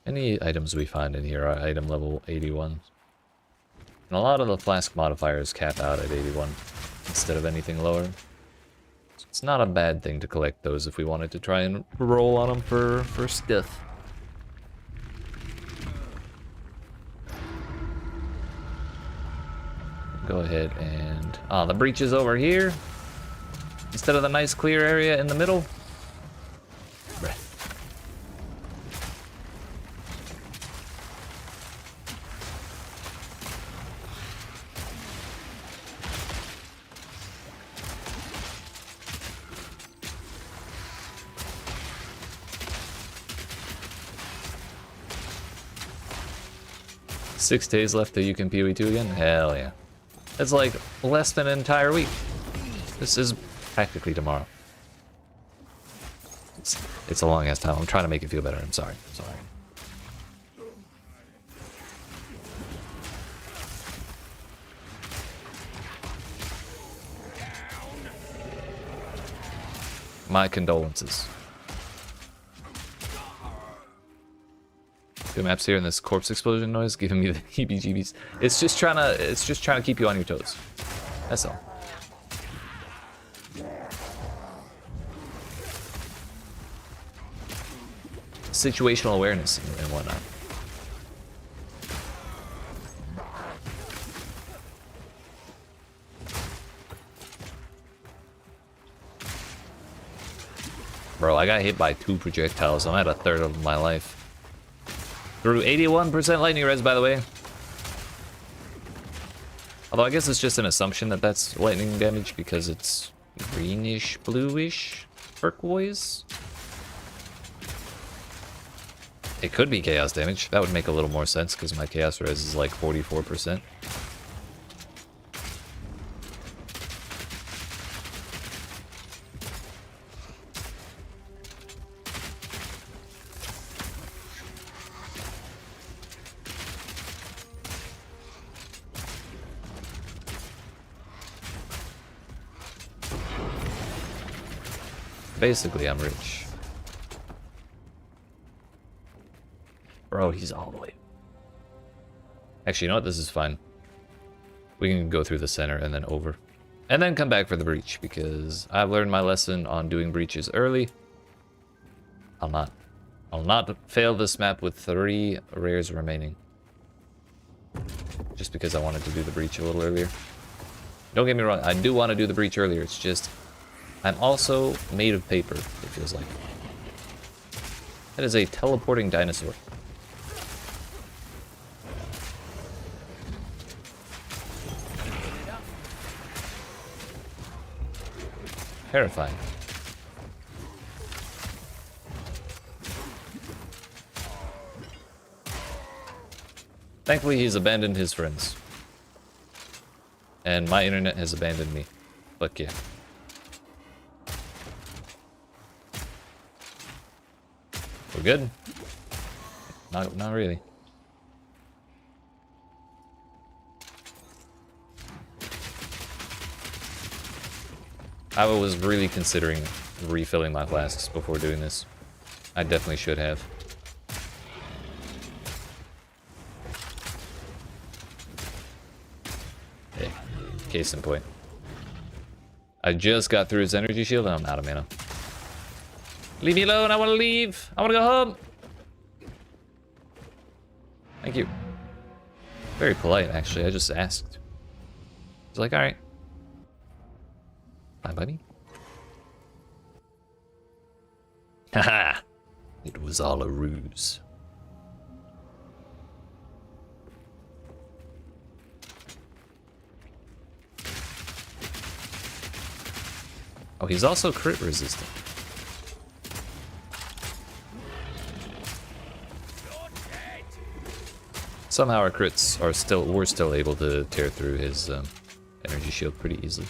Any items we find in here are item level 81. And a lot of the flask modifiers cap out at 81 instead of anything lower. So it's not a bad thing to collect those if we wanted to try and roll on them for stuff. Go ahead and... Ah, the breach is over here. Instead of the nice clear area in the middle. 6 days left till you can PoE2 again? Hell yeah. That's like less than an entire week. This is practically tomorrow. It's a long ass time. I'm trying to make it feel better. I'm sorry. I'm sorry. My condolences. Good maps here, and this corpse explosion noise giving me the heebie-jeebies. It's just trying to keep you on your toes. That's all. Situational awareness and whatnot. Bro, I got hit by 2 projectiles. I'm at a third of my life. Through 81% lightning res, by the way. Although I guess it's just an assumption that that's lightning damage because it's greenish, bluish, turquoise. It could be chaos damage. That would make a little more sense because my chaos res is like 44%. Basically, I'm rich. Bro, he's all the way. Actually, you know what? This is fine. We can go through the center and then over. And then come back for the breach, because I've learned my lesson on doing breaches early. I'll not fail this map with 3 rares remaining. Just because I wanted to do the breach a little earlier. Don't get me wrong, I do want to do the breach earlier, it's just... I'm also made of paper, it feels like. That is a teleporting dinosaur. Terrifying. Thankfully, he's abandoned his friends. And my internet has abandoned me. Fuck yeah. We're good? Not really. I was really considering refilling my flasks before doing this. I definitely should have. Hey, case in point. I just got through his energy shield and I'm out of mana. Leave me alone, I wanna leave! I wanna go home! Thank you. Very polite, actually, I just asked. He's like, alright. Bye, buddy. Haha! It was all a ruse. Oh, he's also crit resistant. Somehow our crits are we're still able to tear through his energy shield pretty easily.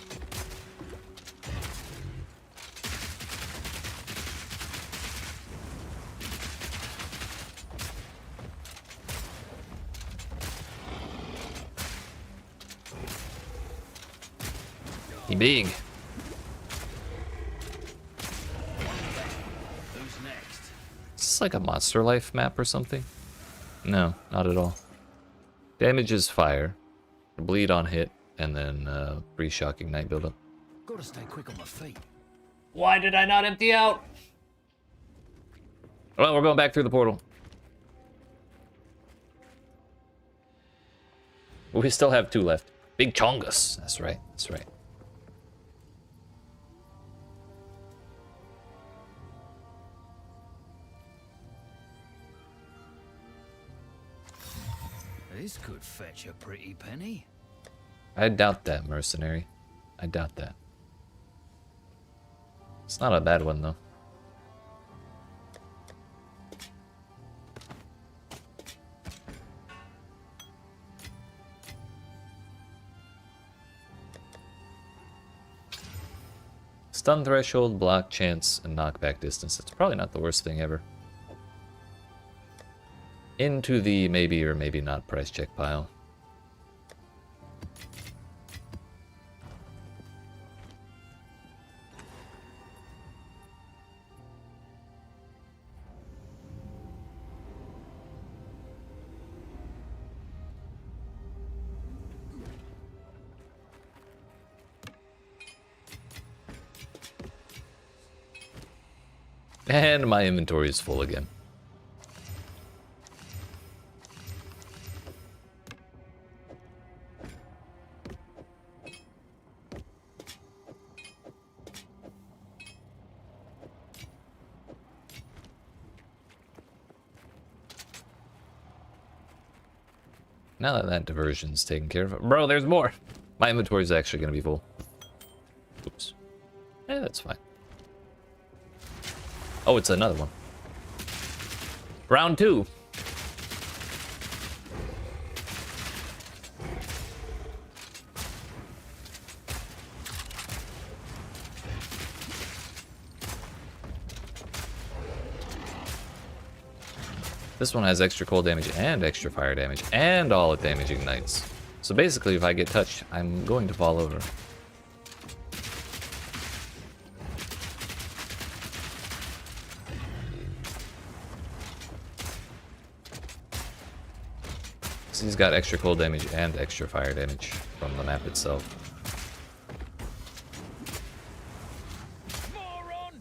He big. Who's next? Is this like a Monster Life map or something? No, not at all. Damage is fire, bleed on hit, and then free shock ignite buildup. Gotta stay quick on my feet. Why did I not empty out? Well, we're going back through the portal. We still have 2 left. Big Chongus. That's right. That's right. This could fetch a pretty penny. I doubt that, mercenary. I doubt that. It's not a bad one, though. Stun threshold, block chance, and knockback distance. That's probably not the worst thing ever. Into the maybe or maybe not price check pile. And my inventory is full again. Now that that diversion's taken care of. Bro, there's more! My inventory is actually going to be full. Oops. Eh, that's fine. Oh, it's another one. Round 2. This one has extra cold damage and extra fire damage, and all its damage ignites. So basically, if I get touched, I'm going to fall over. So he's got extra cold damage and extra fire damage from the map itself. Moron!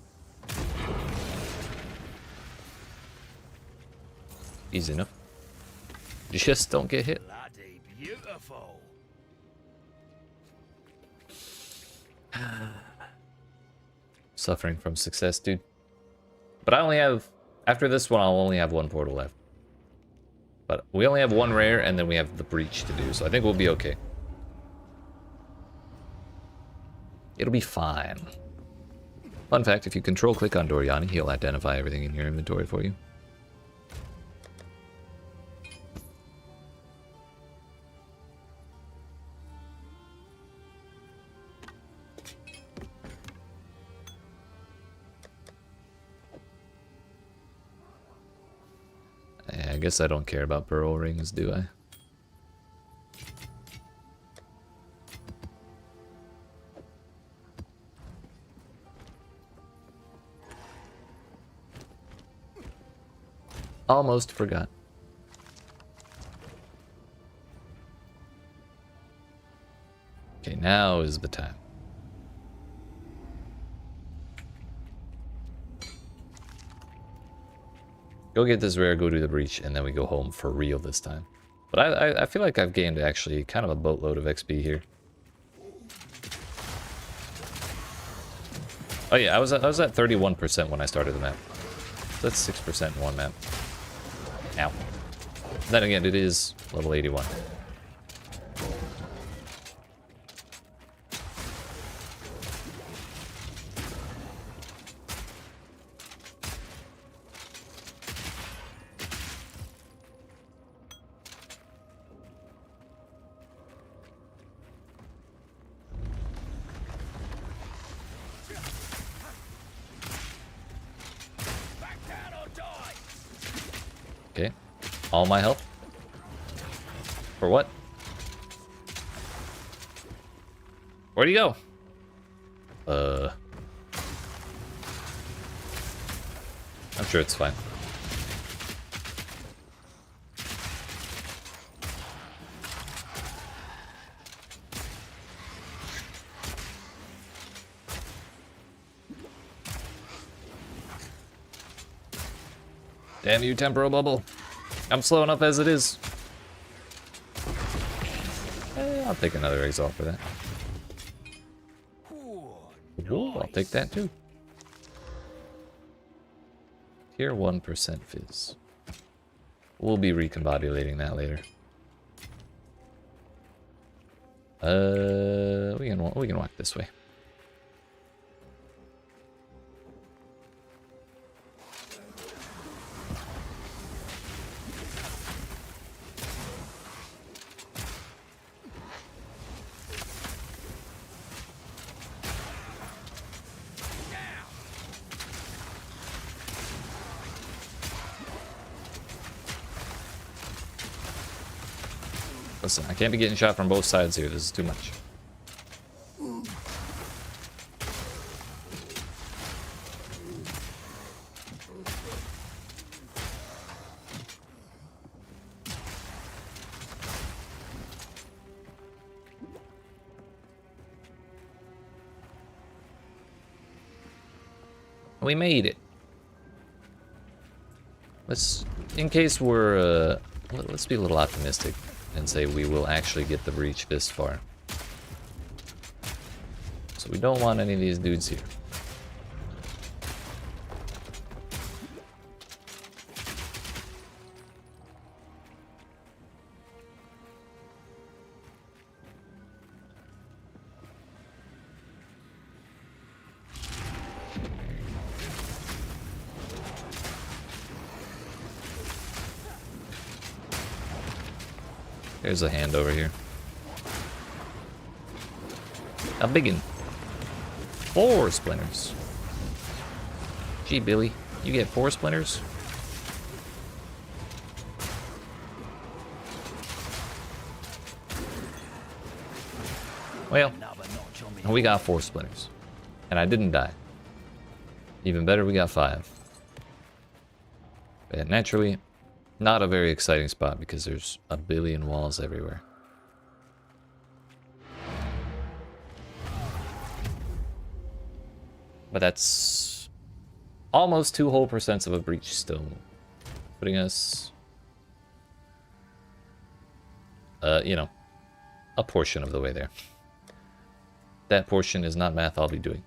Easy enough. Just don't get hit. Bloody beautiful. Suffering from success, dude. But I only have... After this one, I'll only have 1 portal left. But we only have 1 rare, and then we have the breach to do, so I think we'll be okay. It'll be fine. Fun fact, if you control click on Doriani, he'll identify everything in your inventory for you. I guess I don't care about pearl rings, do I? Almost forgot. Okay, now is the time. Go get this rare, go do the breach, and then we go home for real this time. But I feel like I've gained actually kind of a boatload of XP here. Oh yeah, I was at 31% when I started the map. That's 6% in one map. Ow. Then again, it is level 81. Okay. All my health? For what? Where'd he go? I'm sure it's fine. Damn you, temporal bubble. I'm slow enough as it is. I'll take another exile for that. Ooh, I'll take that too. Tier 1% fizz. We'll be recombobulating that later. We can walk this way. Listen, I can't be getting shot from both sides here. This is too much. We made it. Let's, in case we're, let's be a little optimistic and say we will actually get the breach this far. So we don't want any of these dudes here. There's a hand over here. A biggin. 4 splinters. Gee, Billy, you get 4 splinters? Well, we got 4 splinters. And I didn't die. Even better, we got 5. But naturally, not a very exciting spot because there's a billion walls everywhere. But that's almost 2 whole percents of a breach still. Putting us, you know, a portion of the way there. That portion is not math I'll be doing.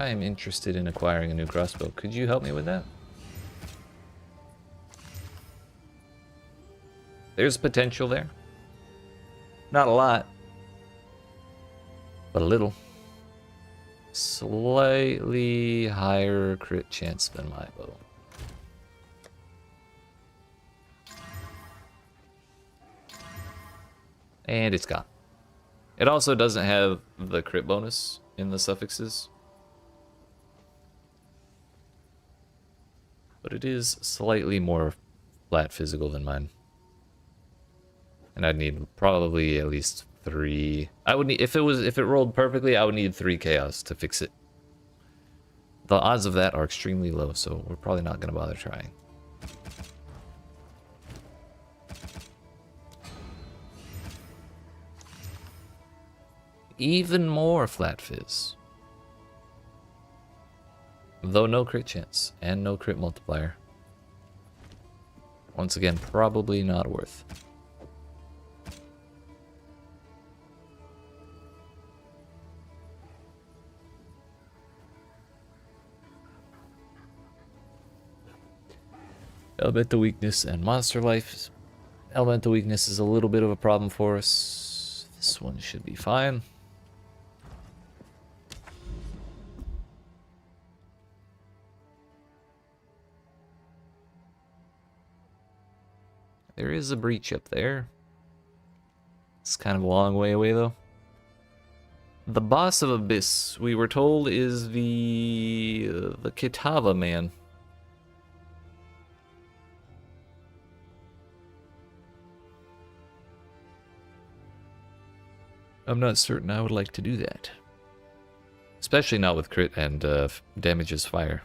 I am interested in acquiring a new crossbow. Could you help me with that? There's potential there. Not a lot, but a little. Slightly higher crit chance than my bow. And it's gone. It also doesn't have the crit bonus in the suffixes. But it is slightly more flat physical than mine. And I'd need probably at least 3. I would need, if it rolled perfectly, I would need 3 chaos to fix it. The odds of that are extremely low, so we're probably not going to bother trying. Even more flat fizz. Though no crit chance and no crit multiplier. Once again, probably not worth. Elemental weakness and monster life. Elemental weakness is a little bit of a problem for us. This one should be fine. There is a breach up there. It's kind of a long way away though. The boss of Abyss, we were told, is the Kitava man. I'm not certain I would like to do that. Especially not with crit and damages fire.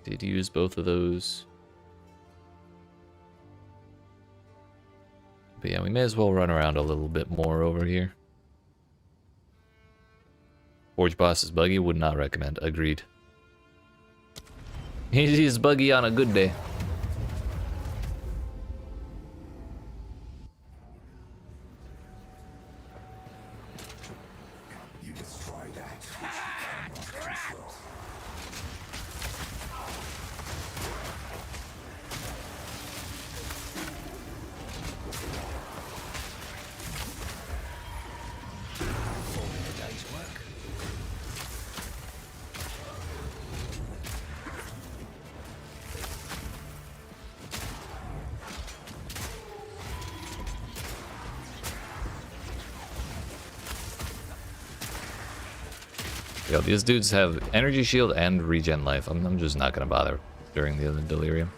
Did use both of those. But yeah, we may as well run around a little bit more over here. Forge boss is buggy, would not recommend. Agreed. He's buggy on a good day. You destroy that which you cannot control. A day's work. Yo, these dudes have energy shield and regen life. I'm just not gonna bother during the other delirium.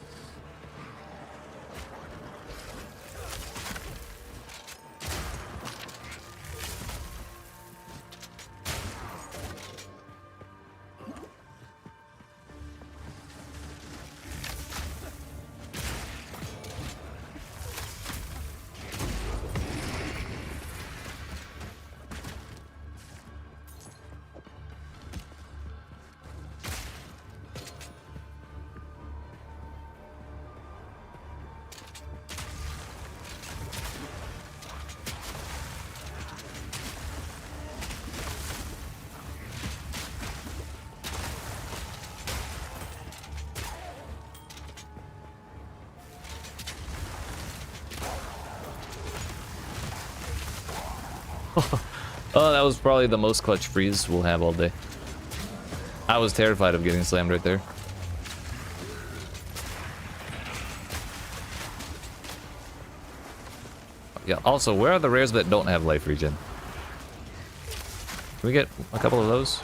Oh, that was probably the most clutch freeze we'll have all day. I was terrified of getting slammed right there. Yeah, also, where are the rares that don't have life regen? Can we get a couple of those?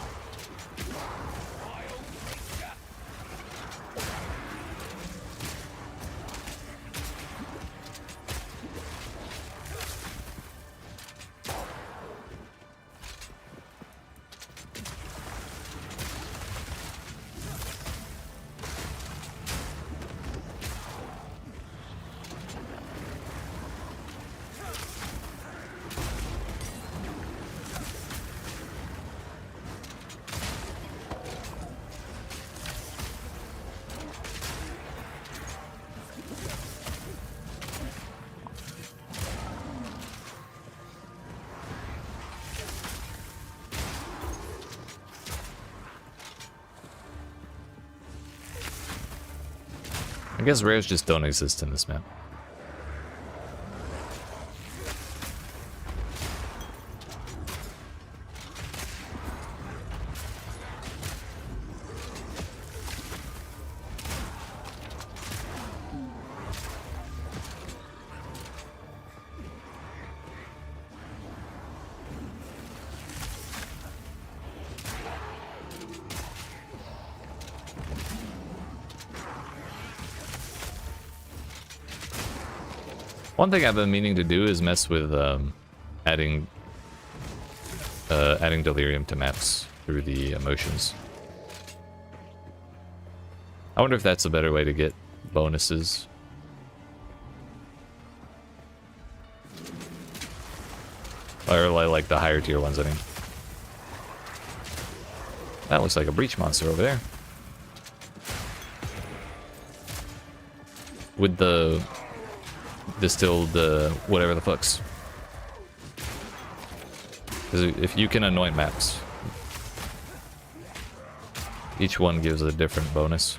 guess rares just don't exist in this map. One thing I've been meaning to do is mess with adding Delirium to maps through the emotions. I wonder if that's a better way to get bonuses. Or like the higher tier ones, I mean. That looks like a breach monster over there. With the distilled whatever the fucks. Because if you can anoint maps, each one gives a different bonus.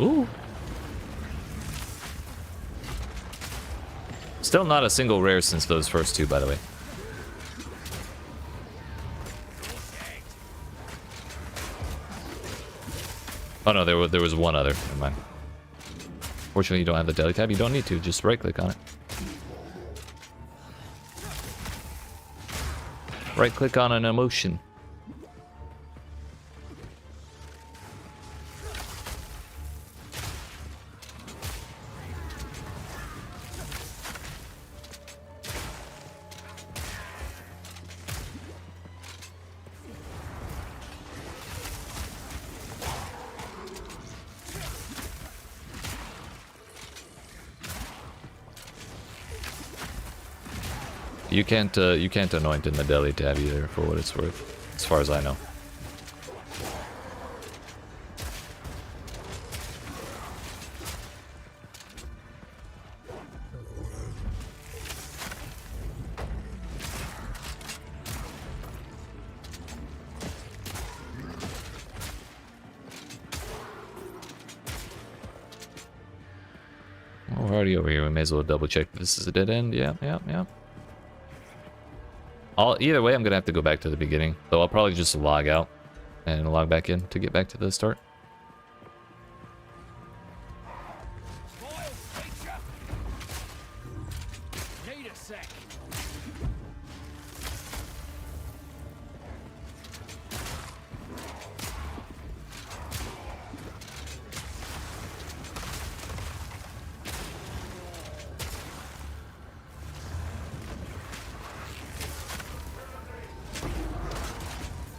Ooh. Still not a single rare since those first two, by the way. Oh no, there was one other. Never mind. Fortunately, you don't have the deli tab. You don't need to. Just right click on it. Right click on an emotion. You can't anoint in the deli tab either, for what it's worth, as far as I know. Well, we're already over here. We may as well double check this is a dead end. Yeah. Either way, I'm gonna have to go back to the beginning, though I'll probably just log out and log back in to get back to the start. Need a sec.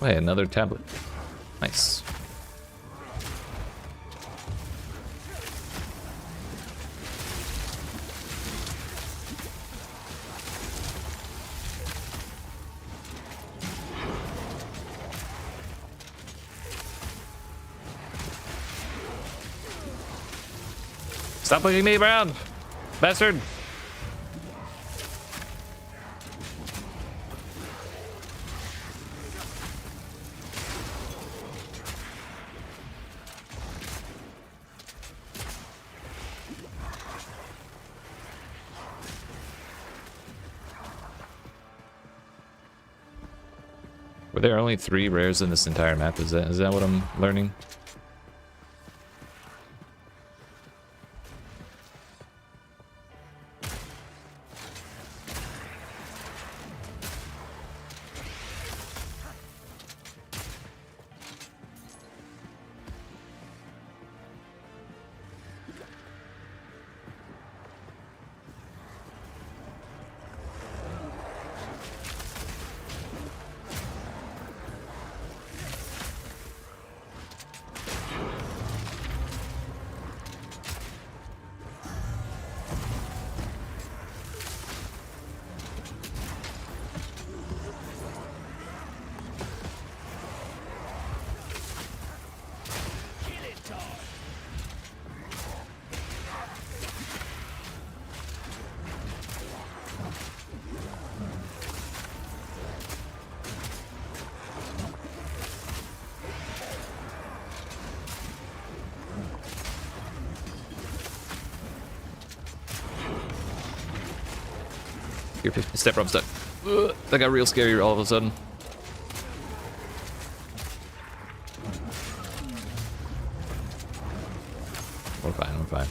Hey, another tablet. Nice. Stop pushing me around, bastard! Were there only 3 rares in this entire map? Is that what I'm learning? Here, step I'm stuck. Ugh, that got real scary all of a sudden. We're fine, we're fine.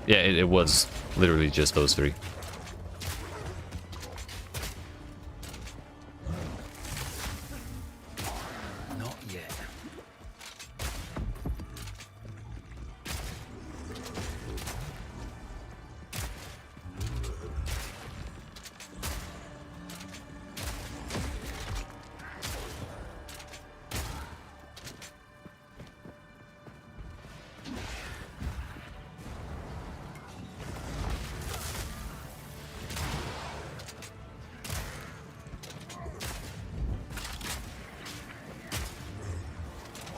Yeah, it was literally just those three. Not yet.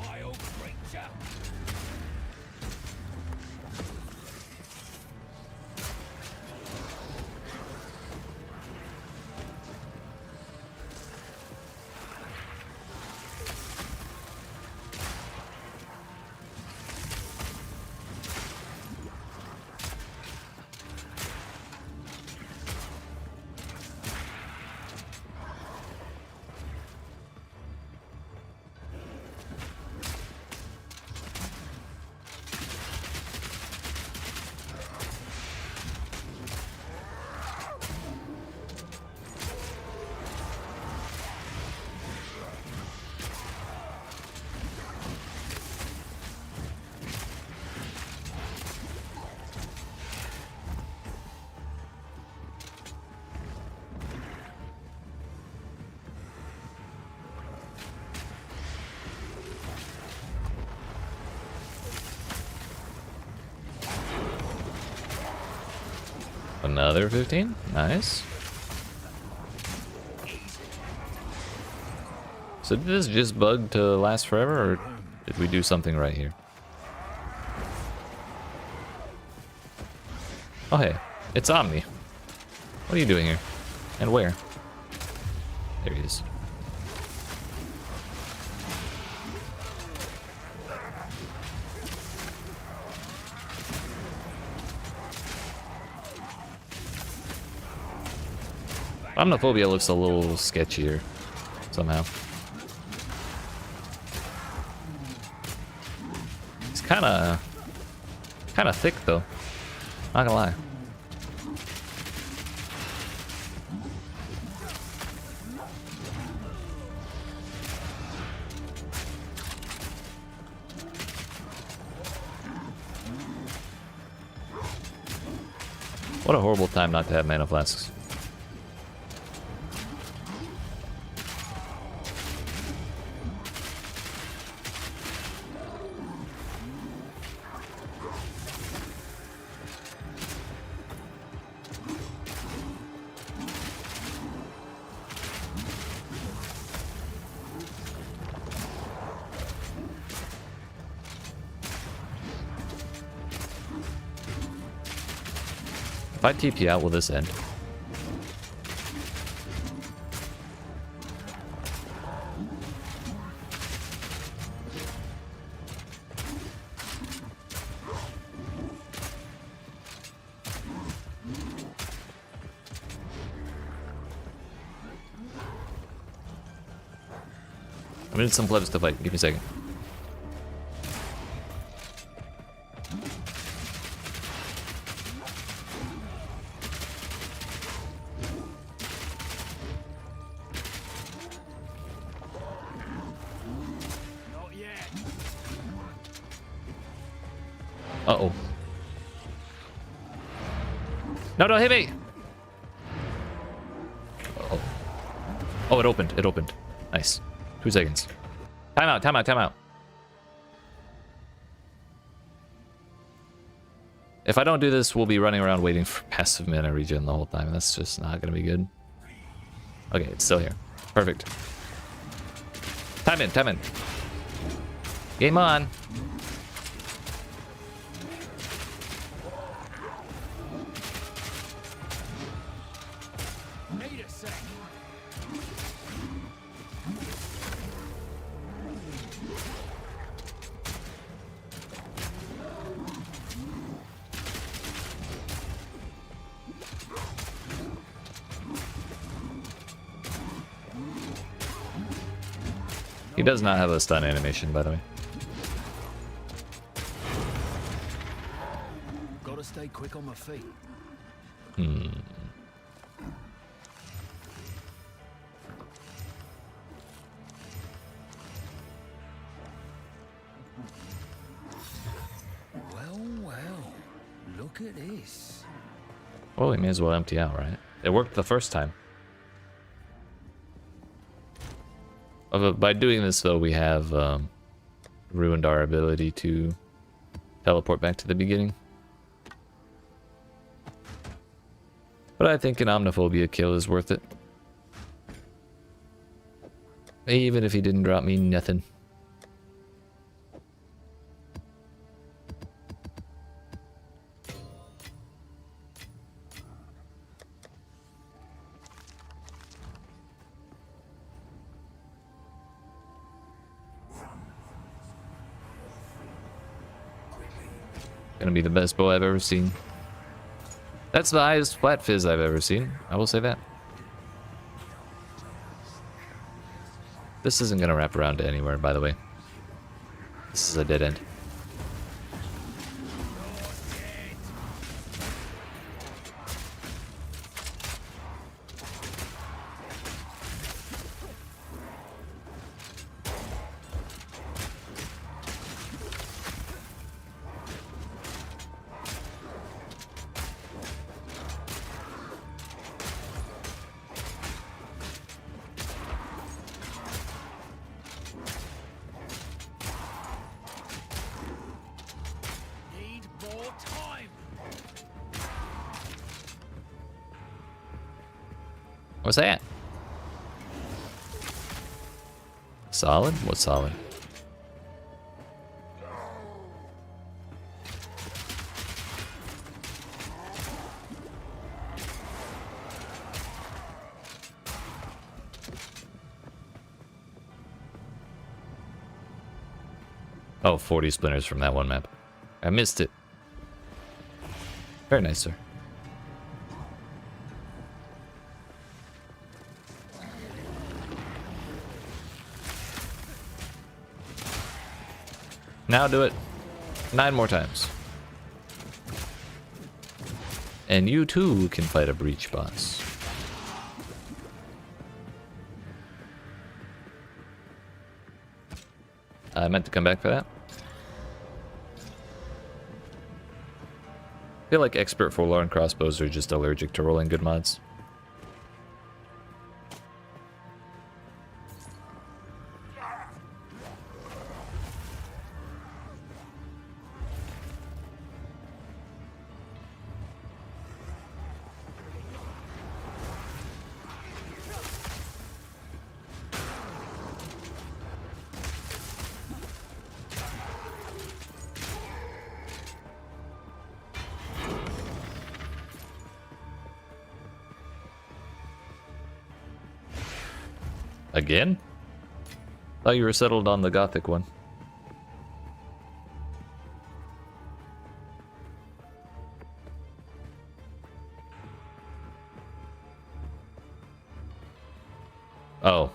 Wild creature. Another 15. Nice. So did this just bug to last forever, or did we do something right here? Oh hey, it's Omni. What are you doing here? And where? There he is. Omniphobia looks a little sketchier somehow. It's kind of thick though. Not gonna lie. What a horrible time not to have mana flasks. If I TP out, will this end? I need some plebs to fight. Give me a second. Not yet. Uh-oh. No, don't hit me! Uh-oh. Oh, it opened. It opened. Nice. 2 seconds. Time out, time out, time out. If I don't do this, we'll be running around waiting for passive mana regen the whole time, and that's just not gonna be good. Okay, it's still here. Perfect. Time in, time in. Game on. Need a sec. He does not have a stun animation, by the way. Gotta stay quick on my feet. Well. Look at this. Well, we may as well empty out, right? It worked the first time. By doing this, though, we have ruined our ability to teleport back to the beginning. But I think an Omniphobia kill is worth it. Even if he didn't drop me nothing. Gonna be the best bow I've ever seen. That's the highest flat fizz I've ever seen. I will say that. This isn't gonna wrap around to anywhere, by the way. This is a dead end. Need more time. What's that? Solid? What's solid? Oh, 40 splinters from that one map. I missed it. Very nice, sir. Now do it 9 more times. And you too can fight a breach boss. I meant to come back for that. I feel like expert forlorn crossbows are just allergic to rolling good mods. Again? Thought you were settled on the Gothic one. Oh.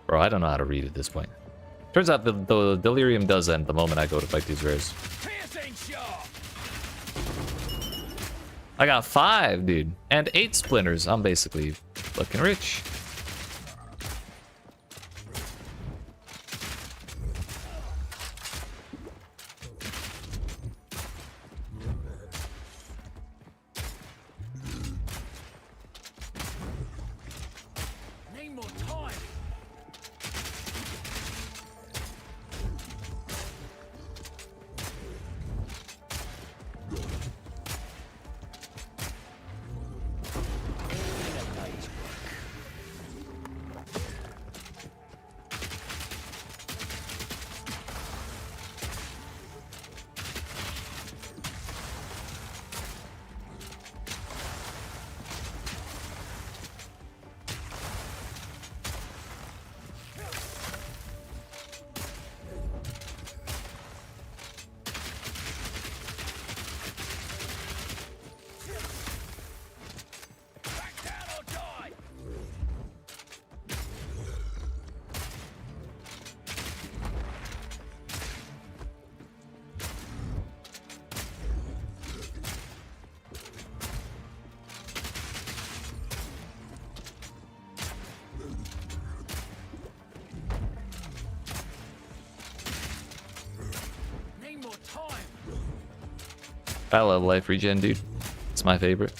Bro, I don't know how to read at this point. Turns out the Delirium does end the moment I go to fight these rares. Piercing shot. I got 5, dude. And 8 splinters. I'm basically fucking rich. Need more time. I love life regen, dude. It's my favorite.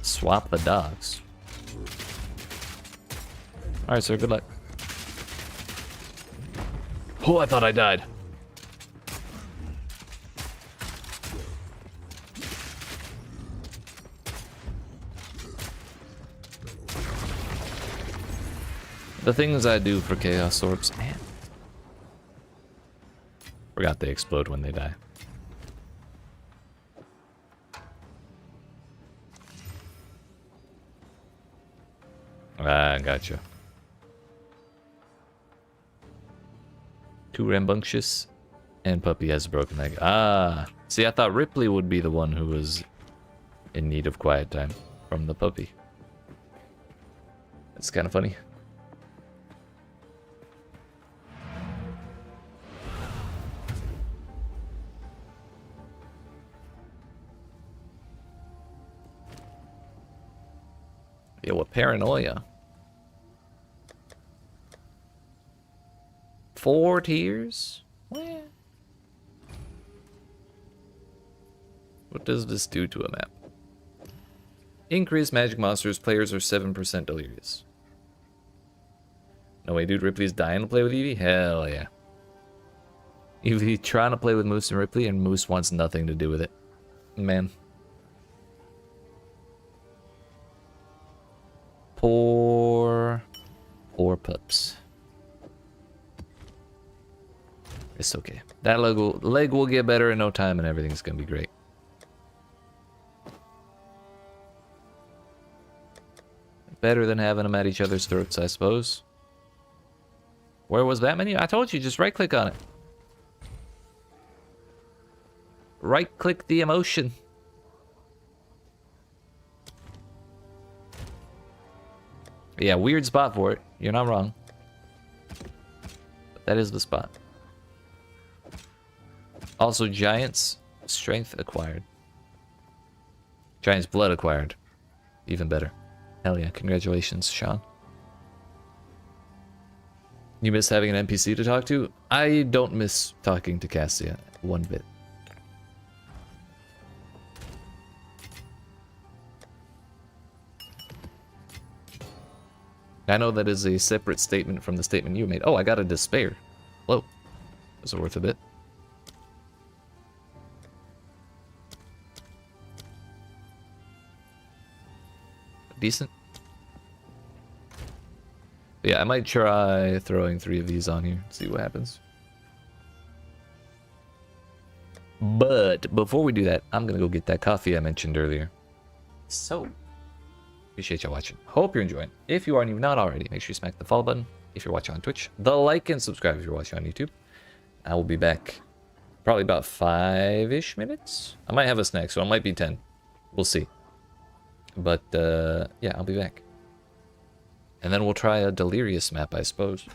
Swap the dogs. Alright, sir, good luck. Oh, I thought I died. The things I do for Chaos Orbs, man. Forgot they explode when they die. Ah, gotcha. Too rambunctious, and Puppy has a broken leg. Ah, see, I thought Ripley would be the one who was in need of quiet time from the puppy. That's kind of funny. Yeah, what paranoia? 4 tiers? What does this do to a map? Increased magic monsters, players are 7% delirious. No way, dude, Ripley's dying to play with Evie? Hell yeah. Evie trying to play with Moose and Ripley, and Moose wants nothing to do with it. Man. Poor pups. It's okay. That leg will get better in no time, and everything's gonna be great. Better than having them at each other's throats, I suppose. Where was that menu? I told you, just right-click on it. Right-click the emotion. Yeah, weird spot for it. You're not wrong. But that is the spot. Also, Giant's strength acquired. Giant's blood acquired. Even better. Hell yeah, congratulations, Sean. You miss having an NPC to talk to? I don't miss talking to Cassia one bit. I know that is a separate statement from the statement you made. Oh, I got a despair. Whoa. Was it worth a bit? Decent. But yeah, I might try throwing 3 of these on here. See what happens. But before we do that, I'm gonna go get that coffee I mentioned earlier. So, appreciate y'all watching. Hope you're enjoying. If you are and you've not already, make sure you smack the follow button. If you're watching on Twitch, the like and subscribe if you're watching on YouTube. I will be back probably about 5-ish minutes. I might have a snack, so it might be 10. We'll see. But yeah, I'll be back. And then we'll try a delirious map, I suppose.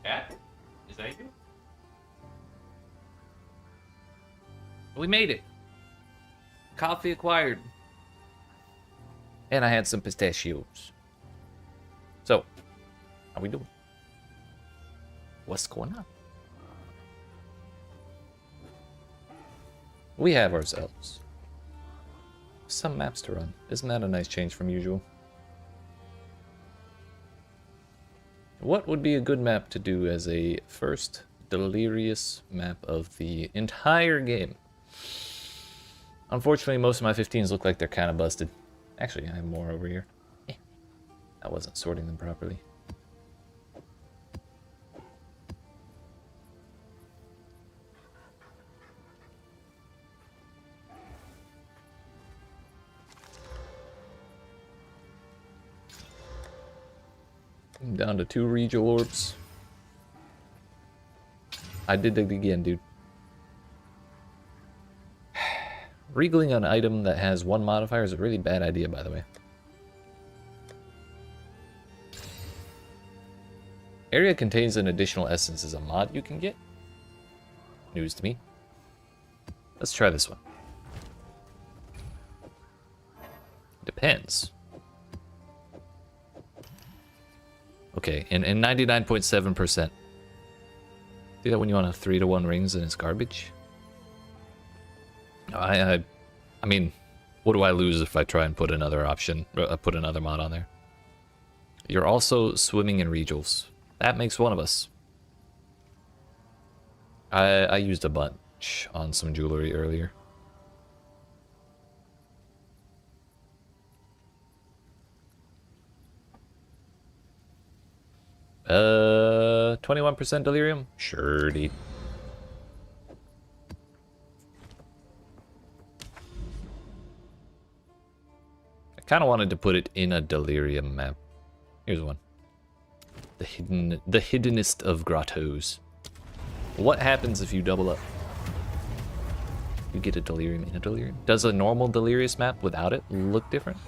Cat? Is that you? We made it. Coffee acquired. And I had some pistachios. So, how we doing? What's going on? We have ourselves some maps to run. Isn't that a nice change from usual? What would be a good map to do as a first delirious map of the entire game? Unfortunately, most of my 15s look like they're kind of busted. Actually, I have more over here. I wasn't sorting them properly. I'm down to 2 Regal orbs. I did it again, dude. Regaling an item that has 1 modifier is a really bad idea, by the way. Area contains an additional essence as a mod you can get. News to me. Let's try this one. Depends. Okay, and 99.7%. Do that when you want to 3-to-1 rings and it's garbage? I mean, what do I lose if I try and put another option, put another mod on there? You're also swimming in Regals. That makes one of us. I used a bunch on some jewelry earlier. Uh, 21% delirium? Sure, dude. I kind of wanted to put it in a delirium map. Here's one. The hiddenest of grottos. What happens if you double up? You get a delirium in a delirium. Does a normal delirious map without it look different?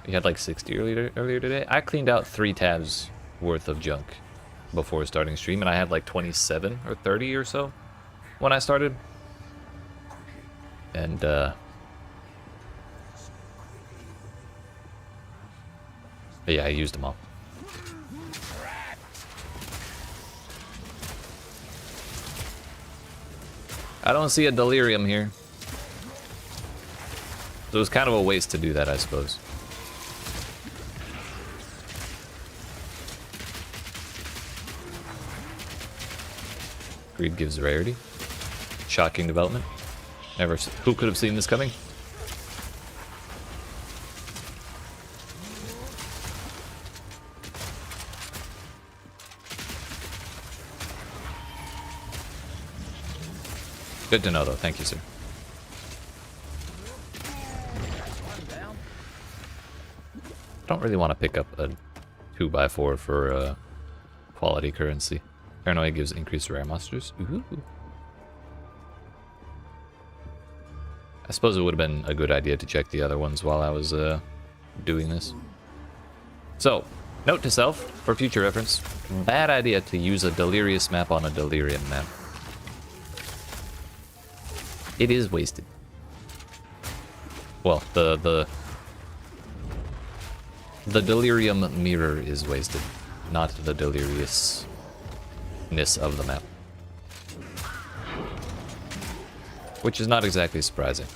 You had like 60 earlier today. I cleaned out 3 tabs worth of junk before starting stream, and I had like 27 or 30 or so when I started. And yeah, I used them all. I don't see a delirium here. So it was kind of a waste to do that, I suppose. Greed gives rarity. Shocking development. Never. Who could have seen this coming? Good to know, though. Thank you, sir. I don't really want to pick up a 2x4 for quality currency. Paranoia gives increased rare monsters. Ooh. I suppose it would have been a good idea to check the other ones while I was doing this. So, note to self, for future reference, bad idea to use a delirious map on a delirium map. It is wasted. Well, the delirium mirror is wasted, not the deliriousness of the map. Which is not exactly surprising.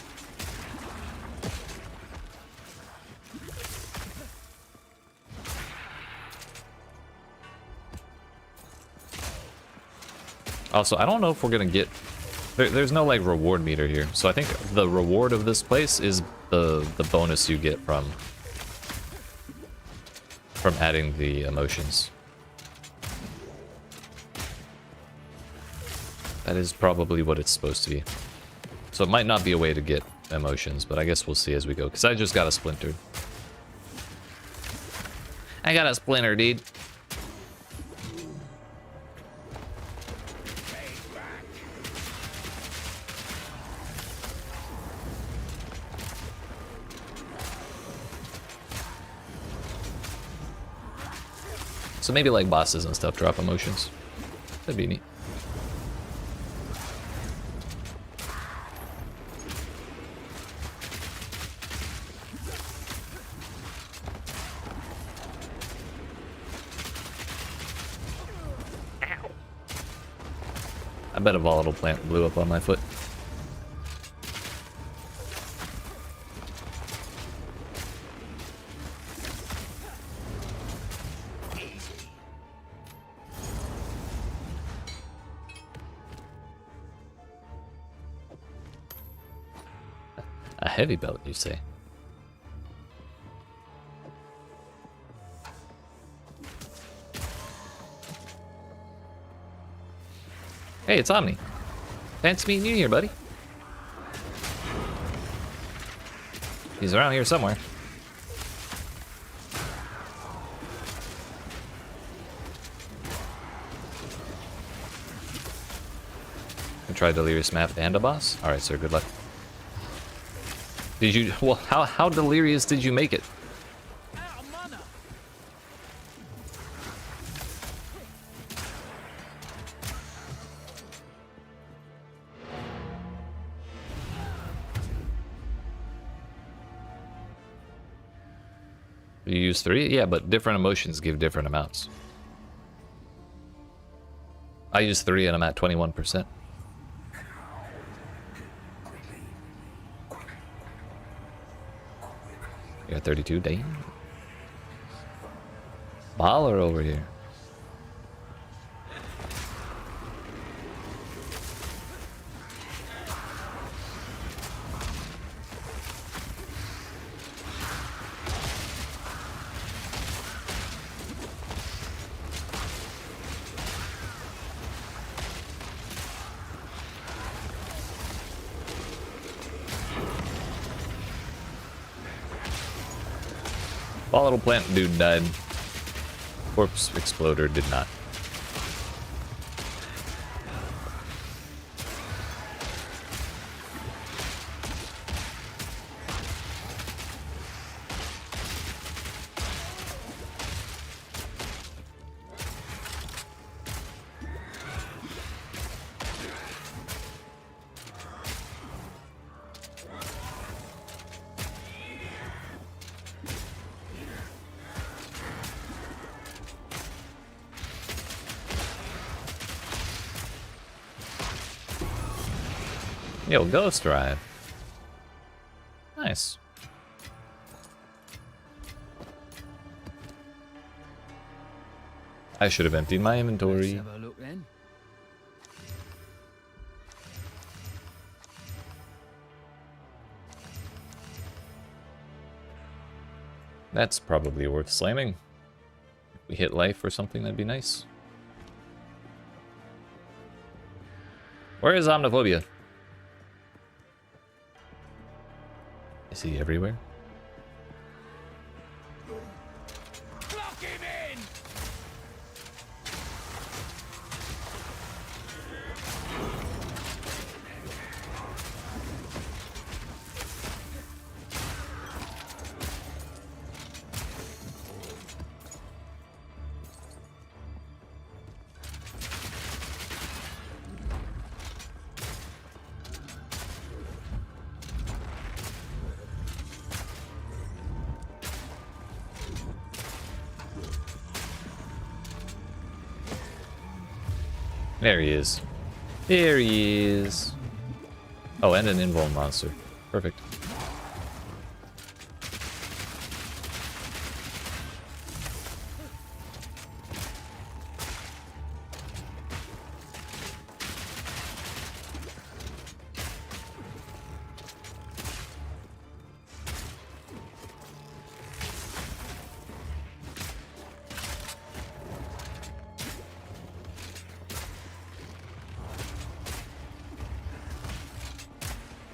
Also, I don't know if we're gonna get... There's no, like, reward meter here. So I think the reward of this place is the bonus you get from adding the emotions. That is probably what it's supposed to be. So it might not be a way to get emotions, but I guess we'll see as we go. Because I just got a splinter. I got a splinter, dude. So maybe like bosses and stuff drop emotions. That'd be neat. I bet a volatile plant blew up on my foot. A heavy belt, you say? Hey, it's Omni. Fancy meeting you here, buddy. He's around here somewhere. I tried Delirious map and a boss? Alright, sir, good luck. Did you, well, how delirious did you make it? Out of mana. You use 3? Yeah, but different emotions give different amounts. I use 3 and I'm at 21%. You're at 32, dang. Baller over here. Volatile plant dude died. Corpse exploder did not. Yo, Ghost Drive. Nice. I should have emptied my Let's inventory. have a look then. That's probably worth slamming. If we hit life or something, that'd be nice. Where is Omniphobia? Is he everywhere? Lock him in. There he is. There he is. Oh, and an invuln monster. Perfect.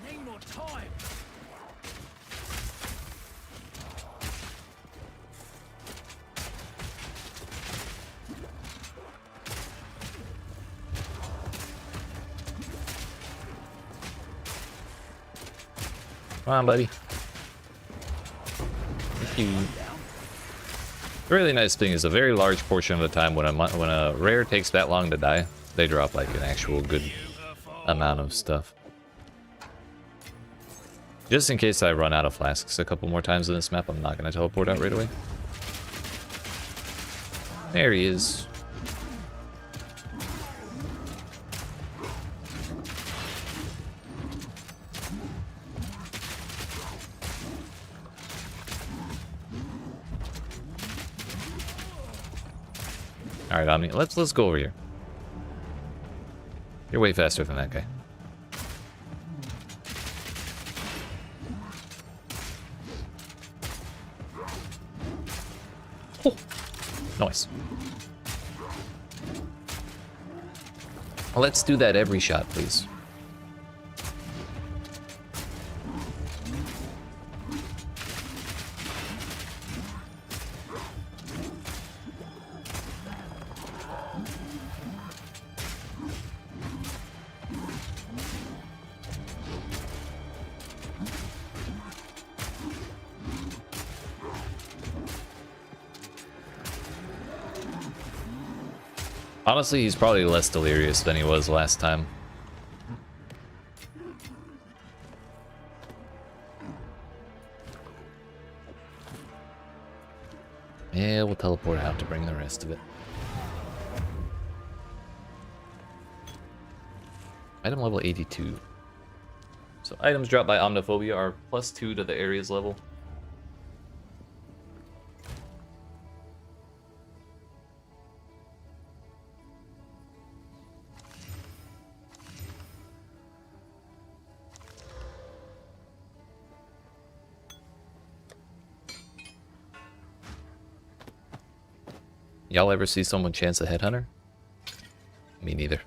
Need more time. Come on, buddy. Thank you. The really nice thing is a very large portion of the time when a rare takes that long to die, they drop like an actual good amount of stuff. Just in case I run out of flasks a couple more times in this map, I'm not going to teleport out right away. There he is. All right, Omni, let's go over here. You're way faster than that guy. Oh, nice. Let's do that every shot, please. Honestly, he's probably less delirious than he was last time. Yeah, we'll teleport out to bring the rest of it. Item level 82. So items dropped by Omniphobia are +2 to the area's level. Y'all ever see someone chance a headhunter? Me neither.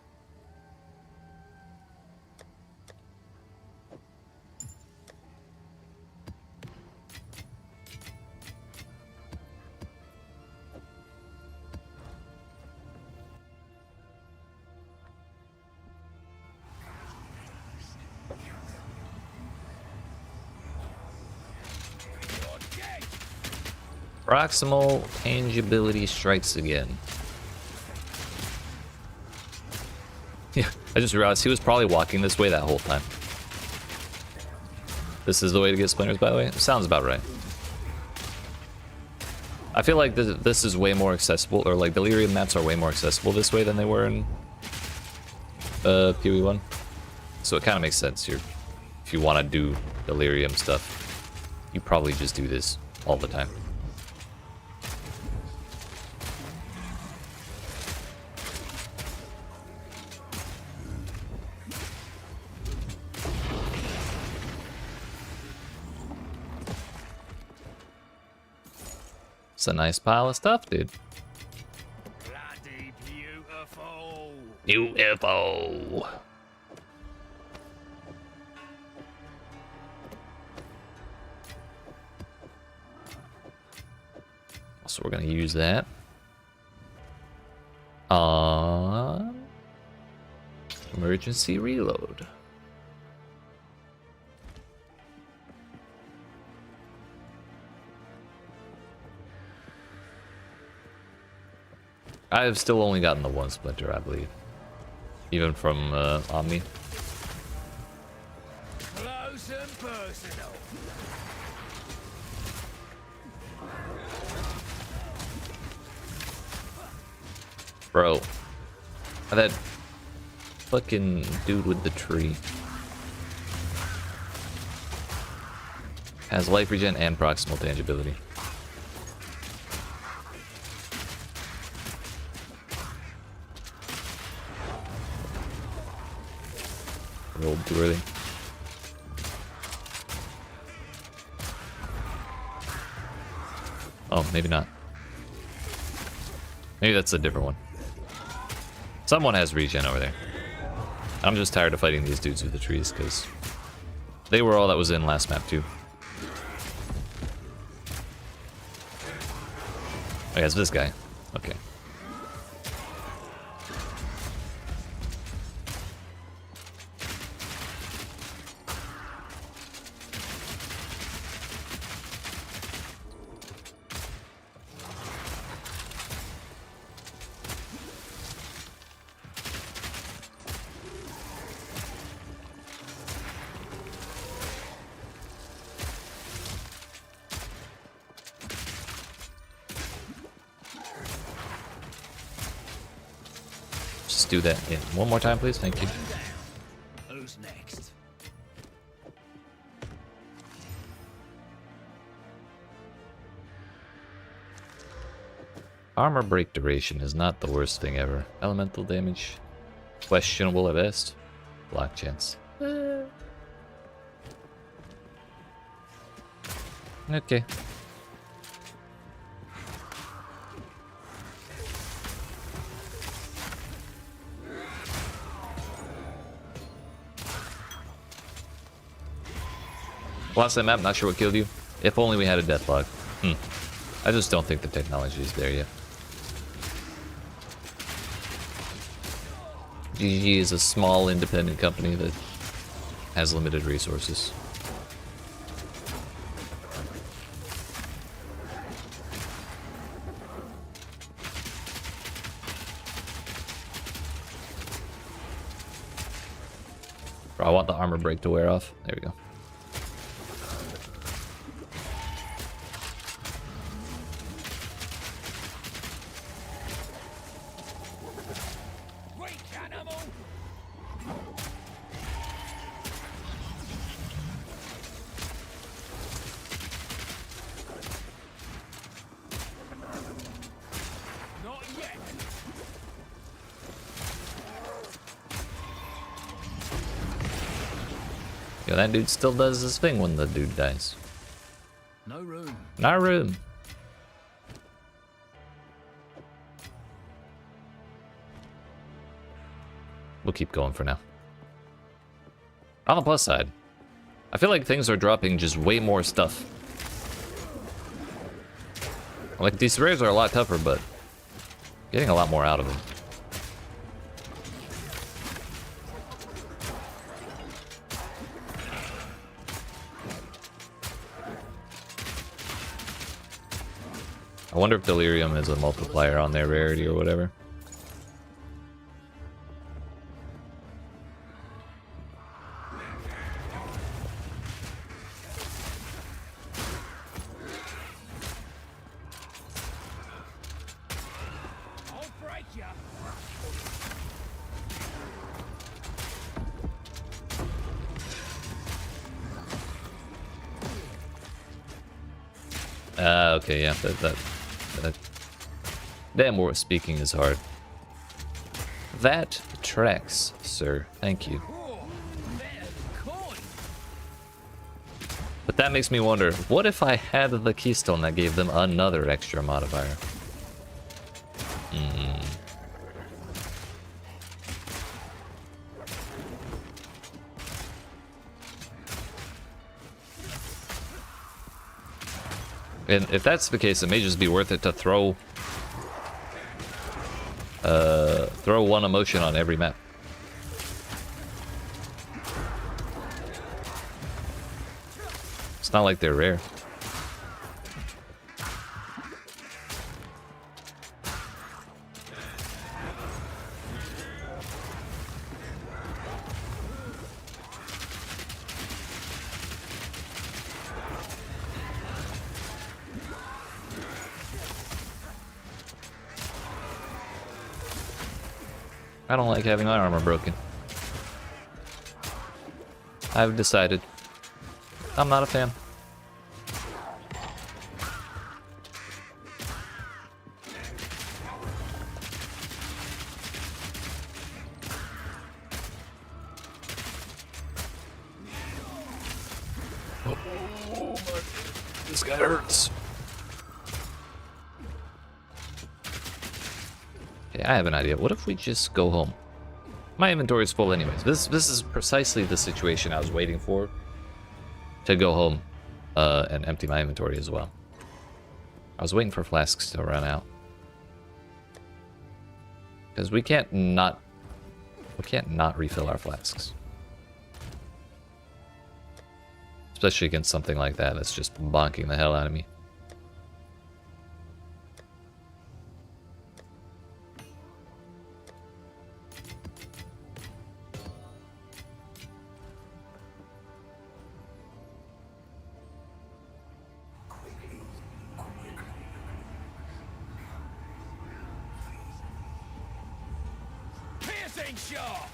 Proximal tangibility strikes again. Yeah, I just realized he was probably walking this way that whole time. This is the way to get splinters, by the way? It sounds about right. I feel like this is way more accessible, or like Delirium maps are way more accessible this way than they were in PoE1. So it kind of makes sense. If you want to do Delirium stuff, you probably just do this all the time. It's a nice pile of stuff, dude. Bloody beautiful. Beautiful. So we're gonna use that on emergency reload. I have still only gotten the one splinter, I believe. Even from Omni. Close and personal. Bro. That fucking dude with the tree has life regen and proximal tangibility. Rolled too early. Oh, maybe not. Maybe that's a different one. Someone has regen over there. I'm just tired of fighting these dudes with the trees because they were all that was in last map too. Oh, yeah, it's this guy. Okay. just do that in one more time, please. Thank you. Who's next? Armor break duration is not the worst thing ever. Elemental damage, questionable at best. Block chance. Okay. Last time map, not sure what killed you. If only we had a deathlock. I just don't think the technology is there yet. GG is a small independent company that has limited resources. Bro, I want the armor break to wear off. There we go. Weak animal! Not yet! Yeah, that dude still does his thing when the dude dies. No room. No room. We'll keep going for now. On the plus side, I feel like things are dropping just way more stuff. Like, these rares are a lot tougher, but getting a lot more out of them. I wonder if Delirium is a multiplier on their rarity or whatever. I'll break ya! Okay, yeah, that damn, war speaking is hard. That tracks, sir. Thank you. Oh, better coin! But that makes me wonder, what if I had the keystone that gave them another extra modifier? And if that's the case, it may just be worth it to throw one emotion on every map. It's not like they're rare. I don't like having my armor broken. I've decided. I'm not a fan. This guy hurts. Okay, I have an idea. What if we just go home? My inventory is full anyways. This is precisely the situation I was waiting for. To go home and empty my inventory as well. I was waiting for flasks to run out. Because we can't not refill our flasks. Especially against something like that that's just bonking the hell out of me. Sing sharp.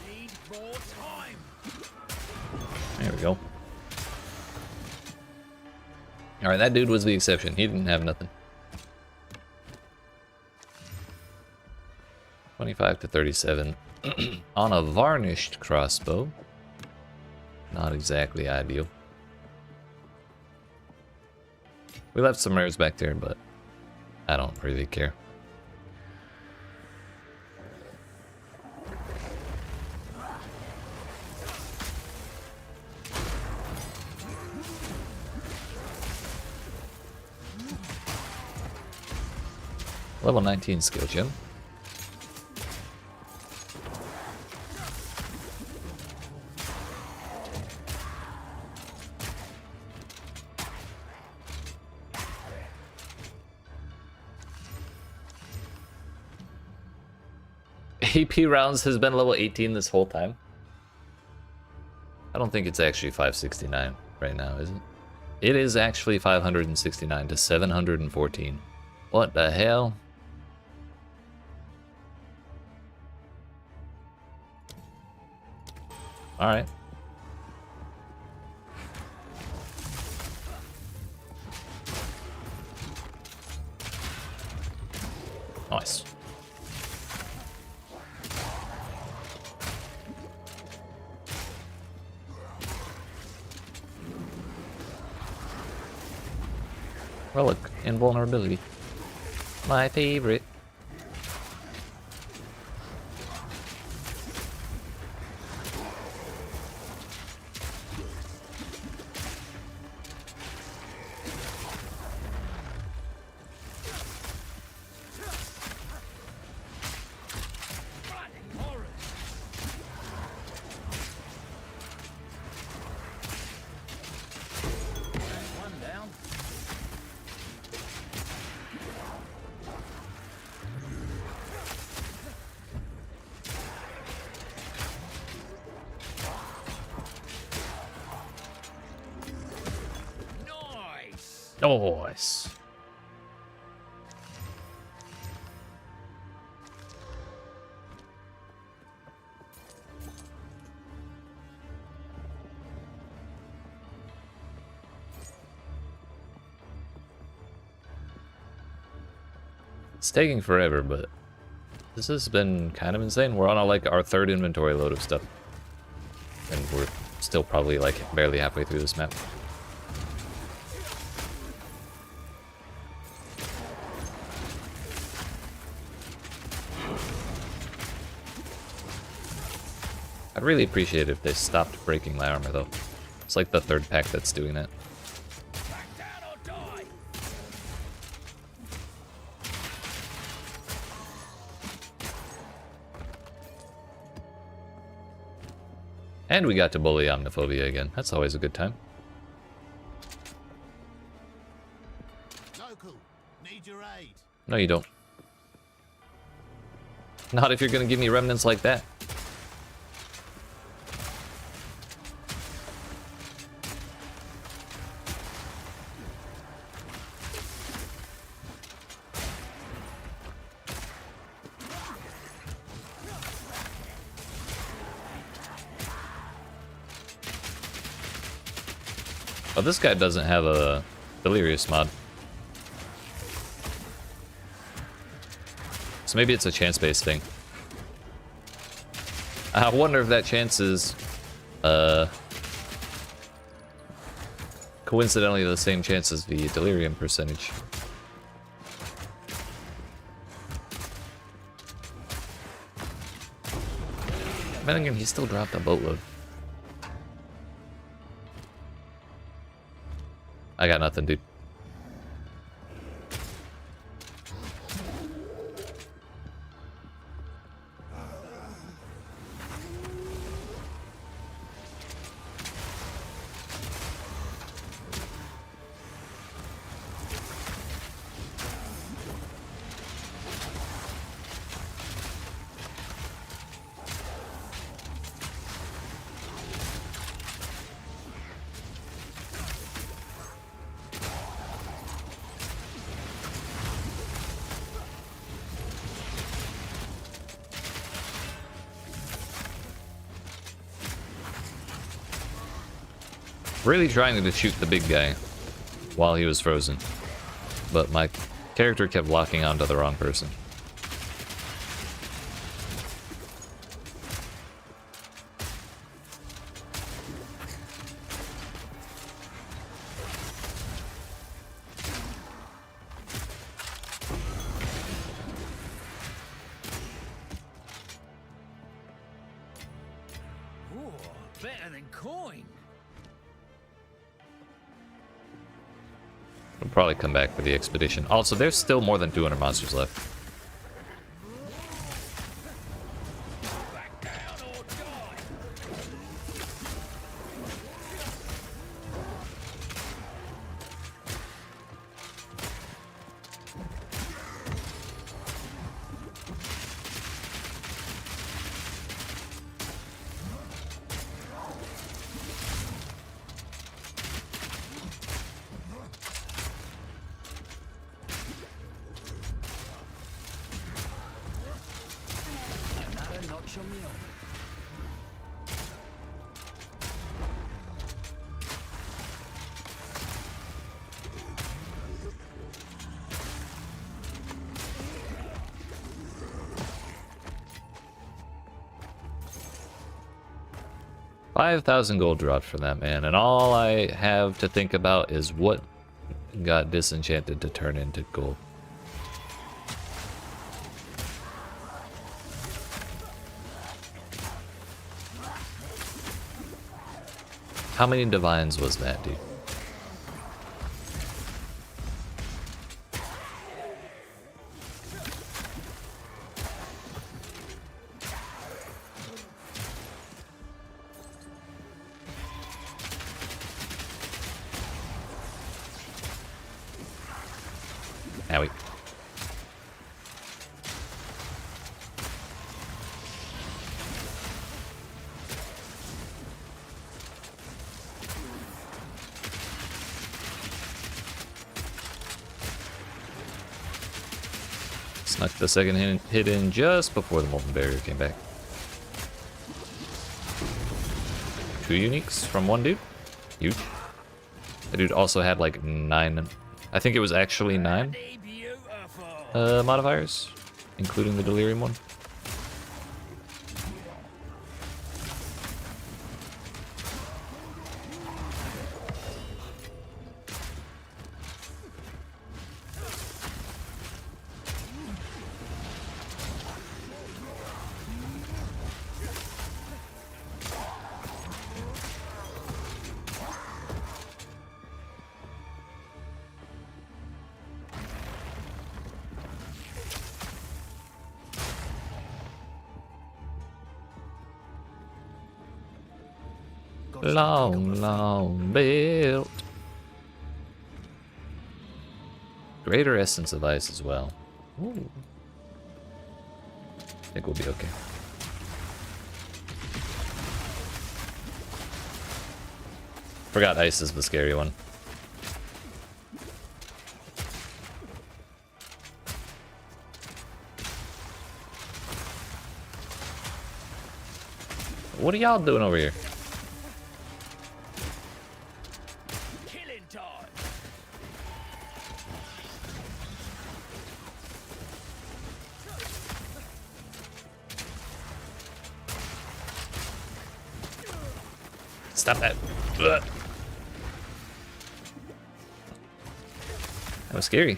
Need more time. There we go. Alright, that dude was the exception. He didn't have nothing. 25 to 37. On a varnished crossbow. Not exactly ideal. We left some rares back there, but I don't really care. Level 19 skill gem. AP rounds has been level 18 this whole time. I don't think it's actually 569 right now, is it? It is actually 569 to 714. What the hell? Alright. Nice. Relic, invulnerability. My favorite. One down. Nice. Nice. It's taking forever, but this has been kind of insane. We're on like our third inventory load of stuff, and we're still probably like barely halfway through this map. I'd really appreciate it if they stopped breaking my armor though. It's like the third pack that's doing that. Back down or die. And we got to bully Omniphobia again. That's always a good time. Local, need your aid. No, you don't. Not if you're gonna give me remnants like that. Oh, this guy doesn't have a Delirium mod. So maybe it's a chance-based thing. I wonder if that chance is coincidentally the same chance as the Delirium percentage. But again, he still dropped a boatload. I got nothing, dude. really trying to shoot the big guy while he was frozen, but my character kept locking onto the wrong person. Ooh, better than coin. We'll probably come back for the expedition. Also, there's still more than 200 monsters left. Back down or die. Another notch on the oven. 5,000 gold dropped for that man, and all I have to think about is what got disenchanted to turn into gold. How many divines was that, dude? Owie. Snuck the second hit in just before the molten barrier came back. 2 uniques from one dude. Huge. That dude also had like 9. I think it was actually 9 Beautiful. modifiers, including the Delirium one. Long built. Greater essence of ice as well. Ooh. I think we'll be okay. Forgot ice is the scary one. What are y'all doing over here? Killing time. Stop that. Ugh. That was scary.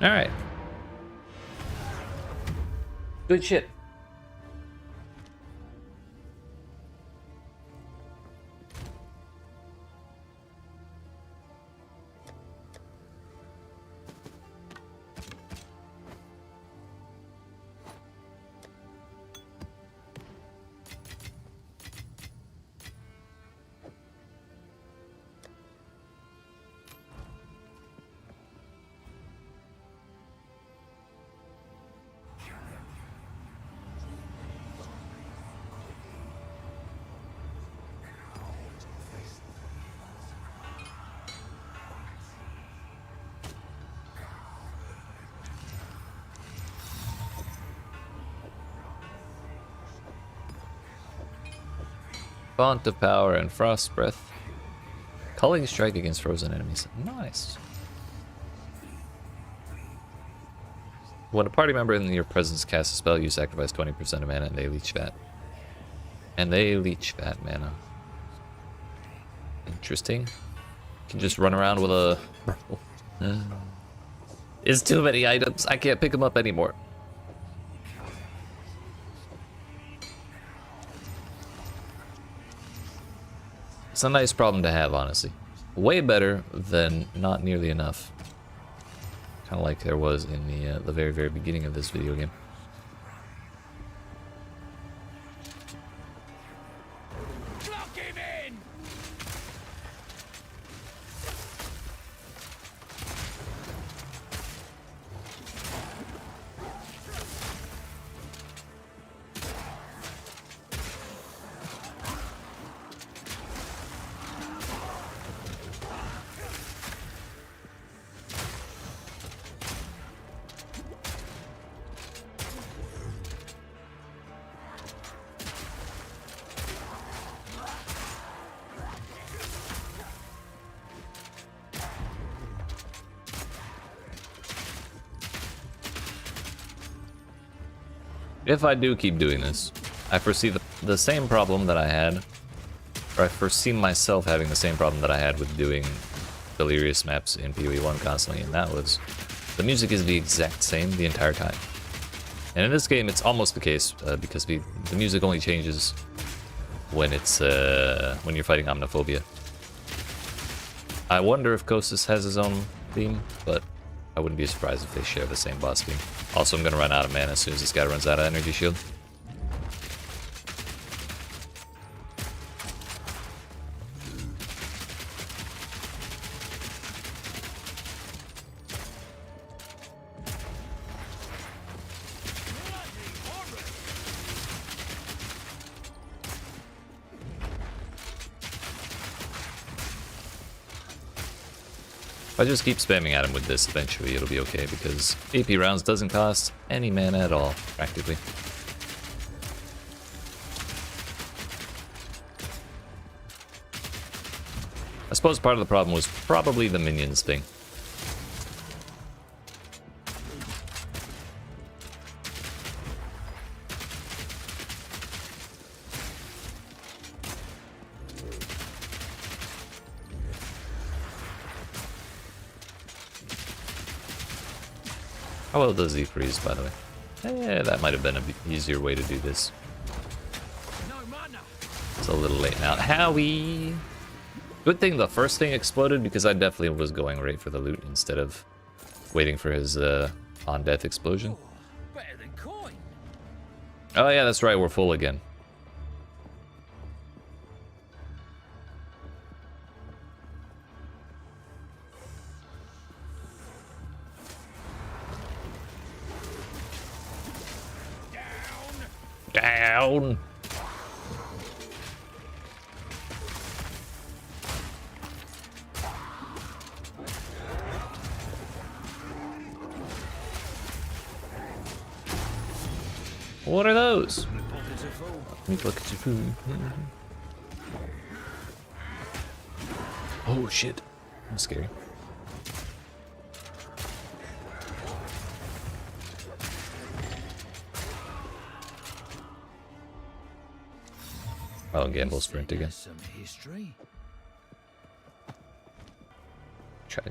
All right. Good shit. Font of Power and Frost Breath. Culling Strike against frozen enemies. Nice. When a party member in your presence casts a spell, you sacrifice 20% of mana and they leech that. And they leech that mana. Interesting. You can just run around with a... It's too many items. I can't pick them up anymore. It's a nice problem to have, honestly. Way better than not nearly enough. Kind of like there was in the very, very beginning of this video game. Block him in! If I do keep doing this, I foresee the same problem that I had, or I foresee myself having the same problem that I had with doing Delirious maps in PoE 1 constantly, and that was the music is the exact same the entire time. And in this game, it's almost the case because the music only changes when it's when you're fighting Omniphobia. I wonder if Kostas has his own theme, but I wouldn't be surprised if they share the same boss theme. Also, I'm gonna run out of mana as soon as this guy runs out of energy shield. If I just keep spamming at him with this, eventually it'll be okay, because AP rounds doesn't cost any mana at all, practically. I suppose part of the problem was probably the minions thing. How well does he freeze, by the way? Eh, that might have been an easier way to do this. No mana! It's a little late now. Howie! Good thing the first thing exploded, because I definitely was going right for the loot instead of waiting for his on-death explosion. Better than coin! Oh yeah, that's right, we're full again. Down! What are those? Pockets are full. Meat buckets of food. Oh shit. I'm scary. Oh, gamble sprint again. Some history.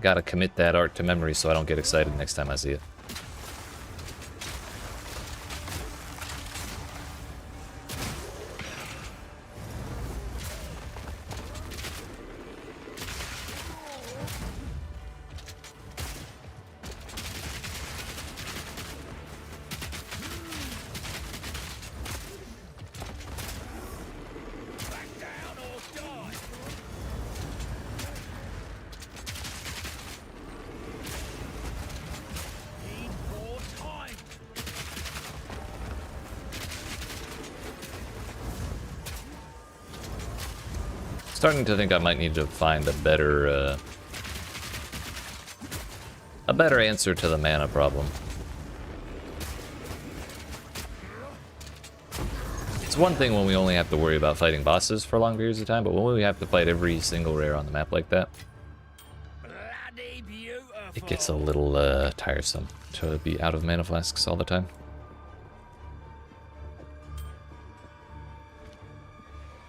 Gotta commit that art to memory so I don't get excited next time I see it. Back down or die! Need more time! Starting to think I might need to find a better answer to the mana problem. It's one thing when we only have to worry about fighting bosses for long periods of time, but when we have to fight every single rare on the map like that, Bloody beautiful. it gets a little tiresome to be out of mana flasks all the time.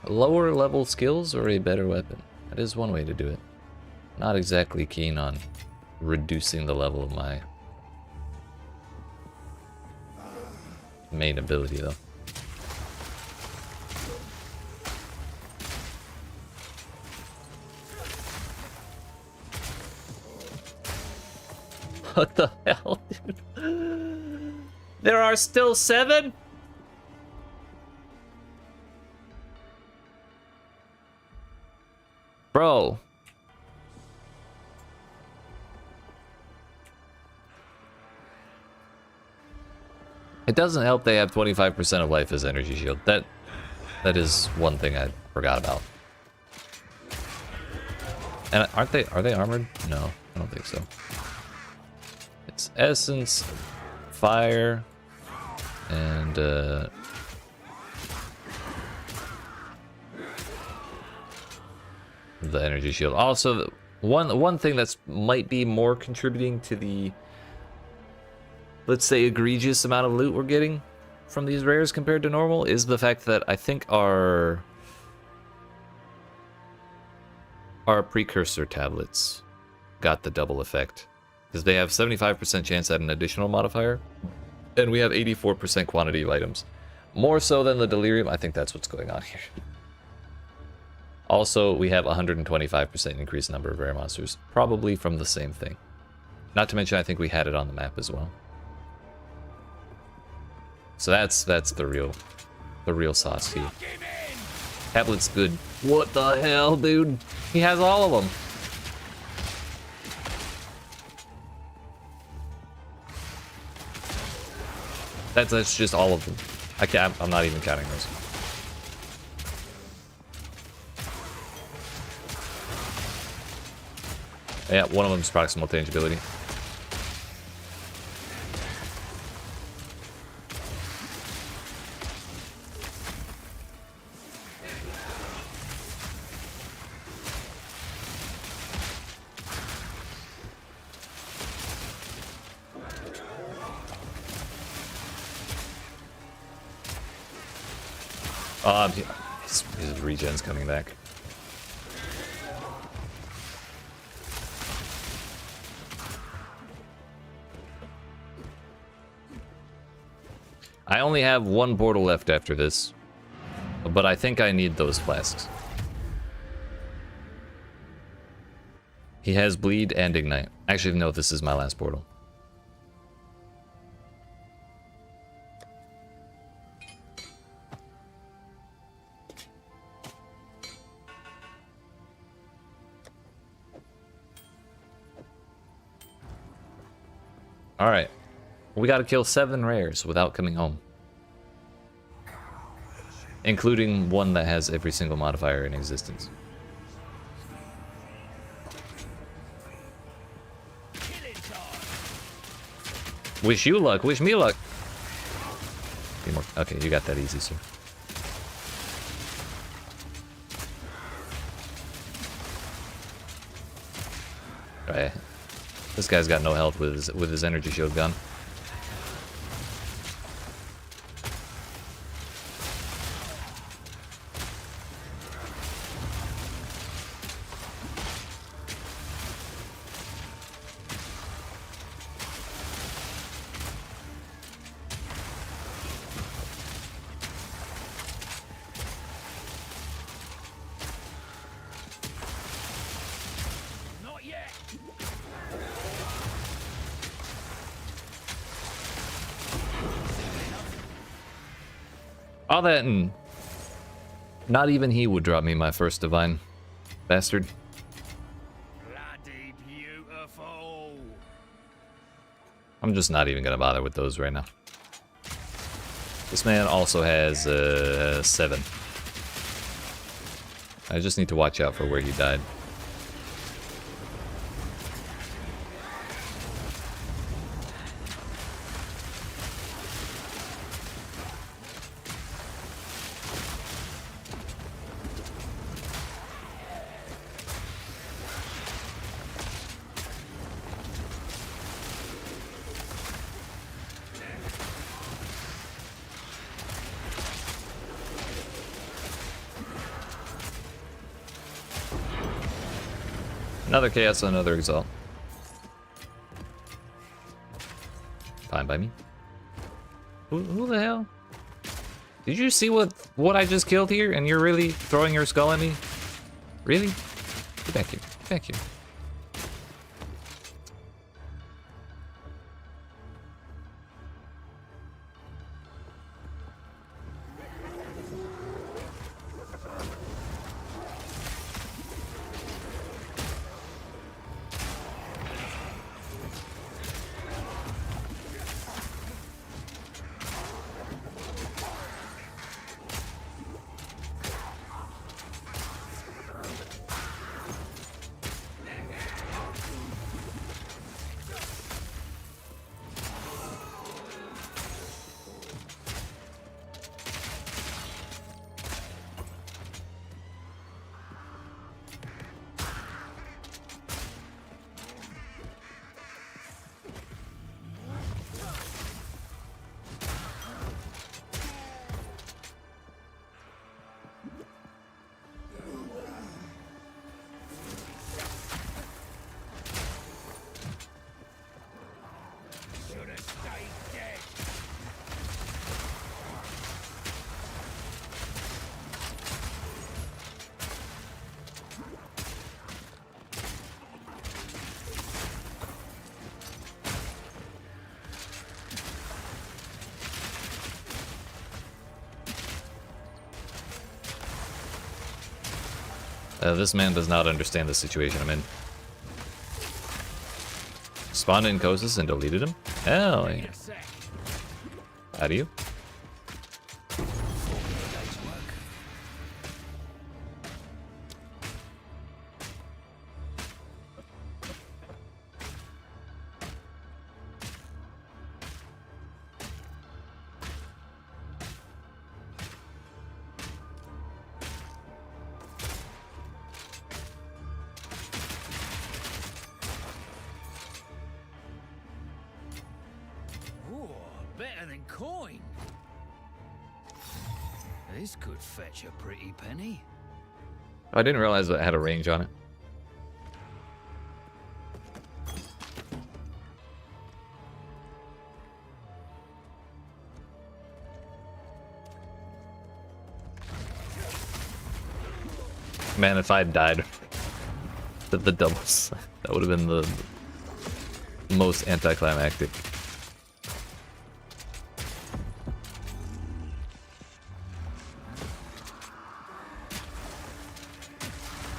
Lower level skills or a better weapon? That is one way to do it. Not exactly keen on reducing the level of my main ability though. What the hell, dude? There are still 7? Bro. It doesn't help they have 25% of life as energy shield. That is one thing I forgot about. And are they armored? No, I don't think so. It's essence, fire, and the energy shield. Also, one thing that's might be more contributing to the, let's say, egregious amount of loot we're getting from these rares compared to normal is the fact that I think our precursor tablets got the double effect. Because they have 75% chance at an additional modifier, and we have 84% quantity of items. More so than the Delirium. I think that's what's going on here. Also, we have 125% increased number of rare monsters, probably from the same thing. Not to mention, I think we had it on the map as well. So that's the real sauce here. Tablet's good. What the hell, dude? He has all of them. That's just all of them. I'm not even counting those. Yeah, one of them is proximal tangibility. His regen's coming back. I only have one portal left after this, but I think I need those flasks. He has bleed and ignite. Actually, no, this is my last portal. Alright. We gotta kill 7 rares without coming home. Including one that has every single modifier in existence. Wish you luck, wish me luck. Okay, you got that easy, sir. Alright. This guy's got no health with his energy shield gun. Not yet. All that and not even he would drop me my first divine. Bastard. Bloody beautiful. I'm just not even gonna bother with those right now. This man also has 7. I just need to watch out for where he died. Another chaos, another exalt. Fine by me. Who the hell? Did you see what I just killed here? And you're really throwing your skull at me? Really? Get back here. Get back here. Should have stayed dead. This man does not understand the situation I'm in. Spawned in Kosis and deleted him? Hell yeah. How do you? Ooh, better than coin. This could fetch a pretty penny. I didn't realize that it had a range on it. Man, if I had died the doubles, that would have been the most anticlimactic.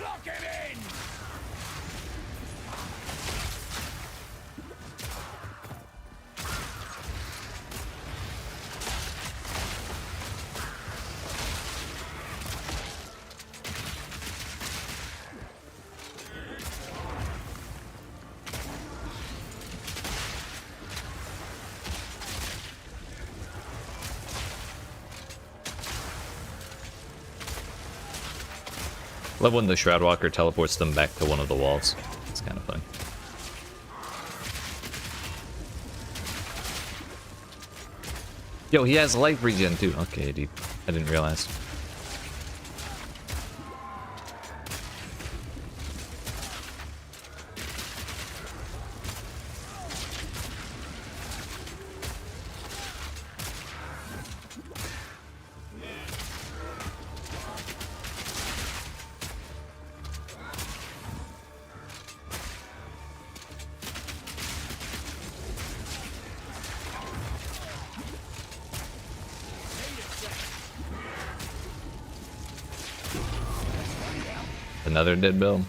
Lock him in! Love when the Shroudwalker teleports them back to one of the walls. It's kind of funny. Yo, he has life regen too. Okay, dude. I didn't realize. Another dead bill.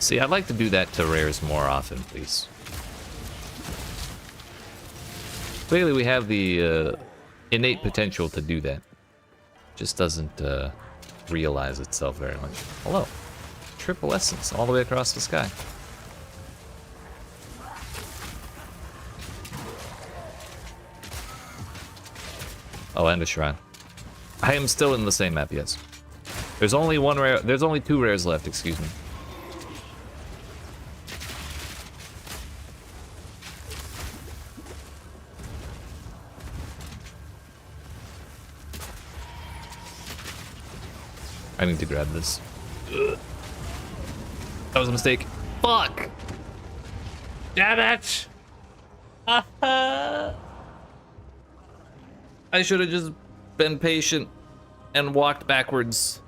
See, I'd like to do that to rares more often, please. Clearly we have the innate potential to do that. Just doesn't realize itself very much. Hello. Triple essence all the way across the sky. Oh, and a shrine. I am still in the same map, yes. There's only one rare. There's only 2 rares left, excuse me. I need to grab this. Ugh. That was a mistake. Fuck! Damn it! I should have just been patient and walked backwards.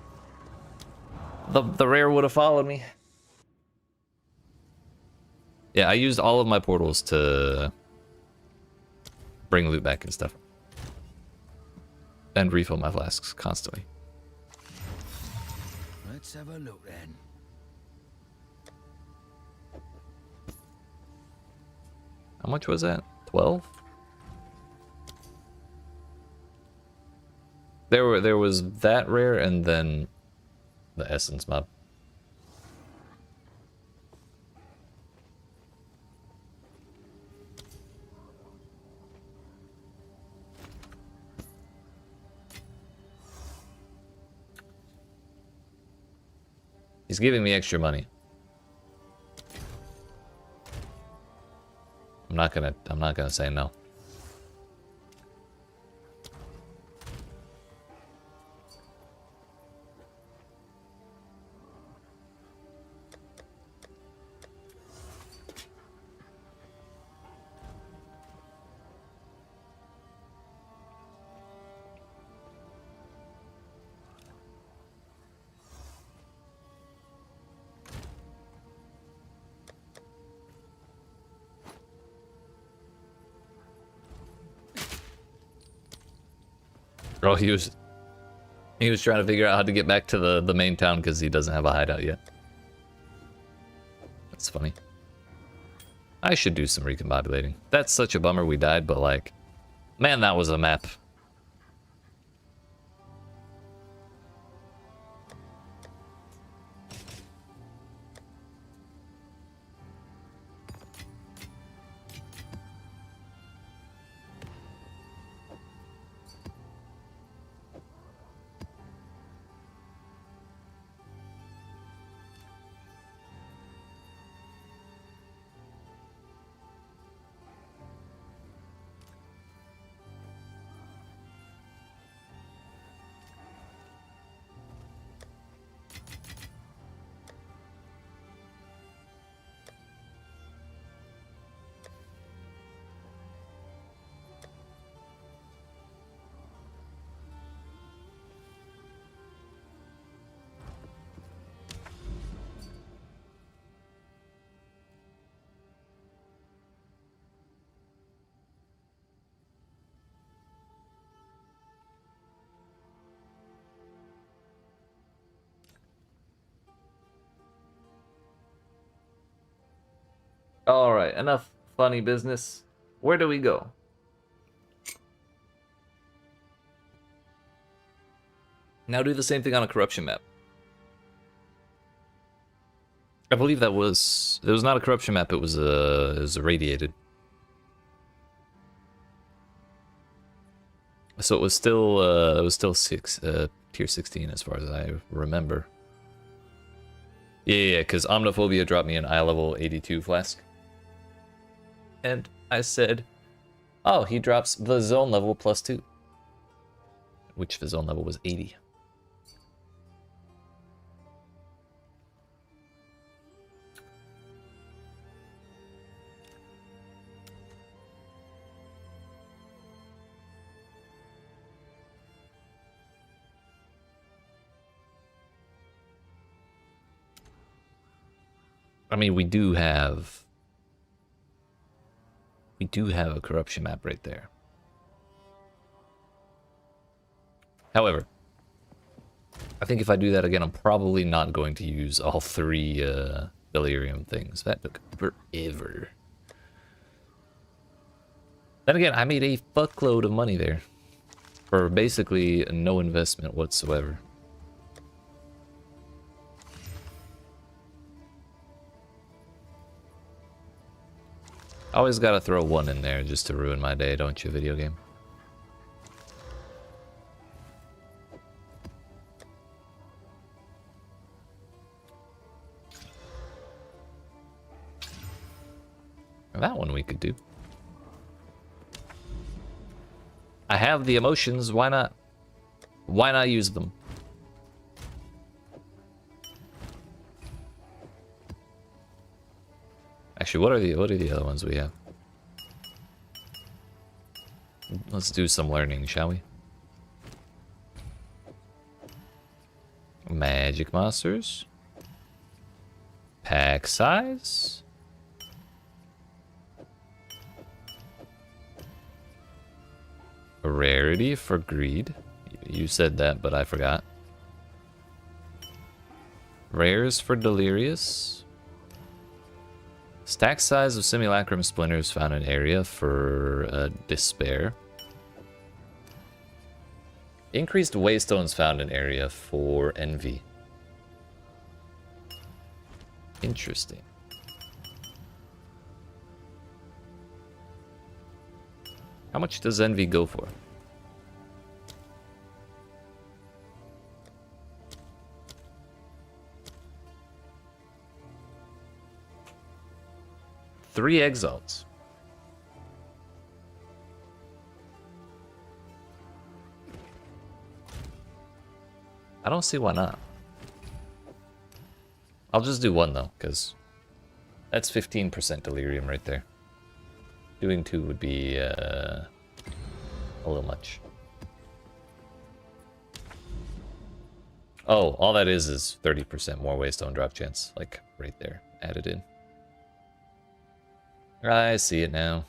The rare would have followed me. Yeah, I used all of my portals to bring loot back and stuff. And refill my flasks constantly. Let's have a look then. How much was that? 12? There was that rare and then the essence mob. He's giving me extra money. I'm not gonna say no. Oh, he was trying to figure out how to get back to the main town because he doesn't have a hideout yet. That's funny. I should do some recombobulating. That's such a bummer we died, but like, man, that was a map. All right, enough funny business. Where do we go? Now do the same thing on a corruption map. I believe it was not a corruption map, it was irradiated. So it was still tier 16 as far as I remember. Yeah, because Omniphobia dropped me an eye level 82 flask. And I said, oh, he drops the zone level +2. Which the zone level was 80. I mean, we do have a corruption map right there. However, I think if I do that again, I'm probably not going to use all 3 Delirium things. That took forever. Then again, I made a fuckload of money there for basically no investment whatsoever. Always gotta throw one in there just to ruin my day, don't you, video game? That one we could do. I have the emotions, why not? Why not use them? Actually, what are the other ones we have? Let's do some learning, shall we? Magic monsters. Pack size. Rarity for greed. You said that, but I forgot. Rares for delirious. Stack size of simulacrum splinters found in area for despair. Increased waystones found in area for envy. Interesting. How much does envy go for? Three exiles. I don't see why not. I'll just do one though, because that's 15% delirium right there. Doing two would be a little much. Oh, all that is 30% more waystone drop chance, like right there, added in. I see it now.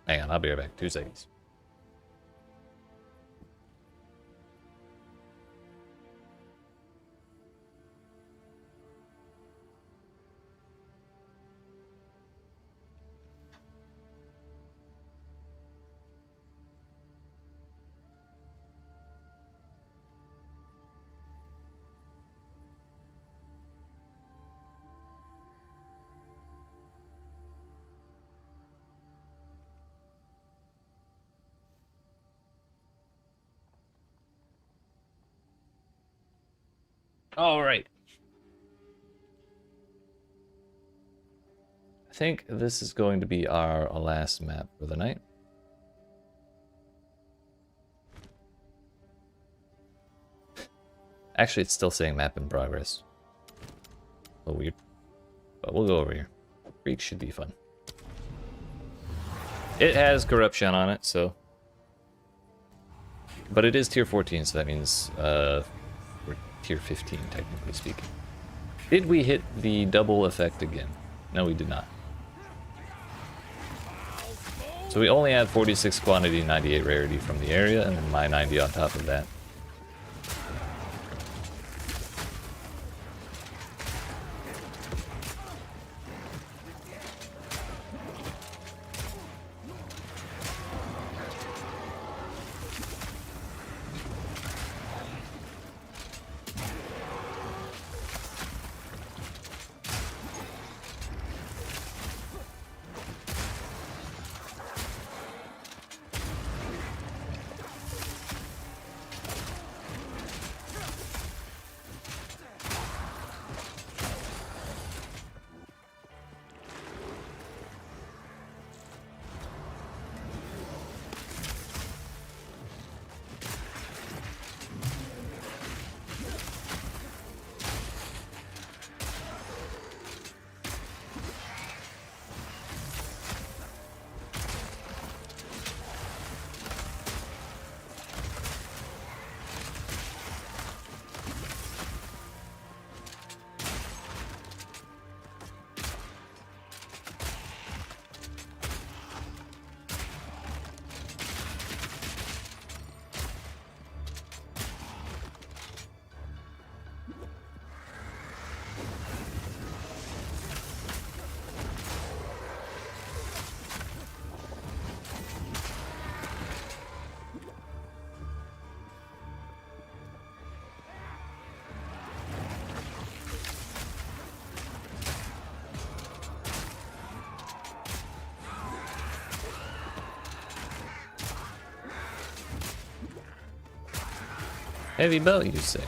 Hang on, I'll be right back. 2 seconds. All right. I think this is going to be our last map for the night. Actually, it's still saying map in progress. A little weird. But we'll go over here. Creek should be fun. It has corruption on it, so... But it is tier 14, so that means we're tier 15, technically speaking. Did we hit the double effect again? No, we did not. So we only had 46 quantity, 98 rarity from the area, and then my 90 on top of that. Heavy bow, you say?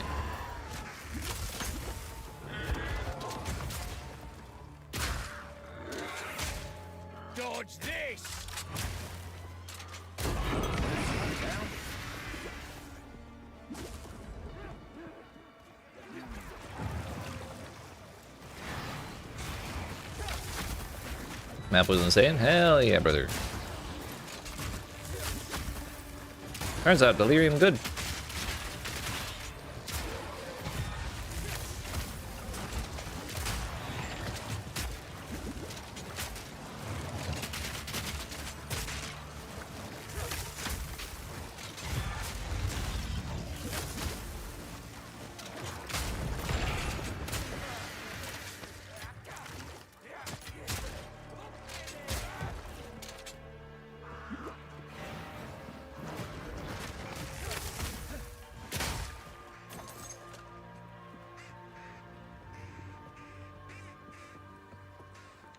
Dodge this! Map was insane? Hell yeah, brother. Turns out Delirium good.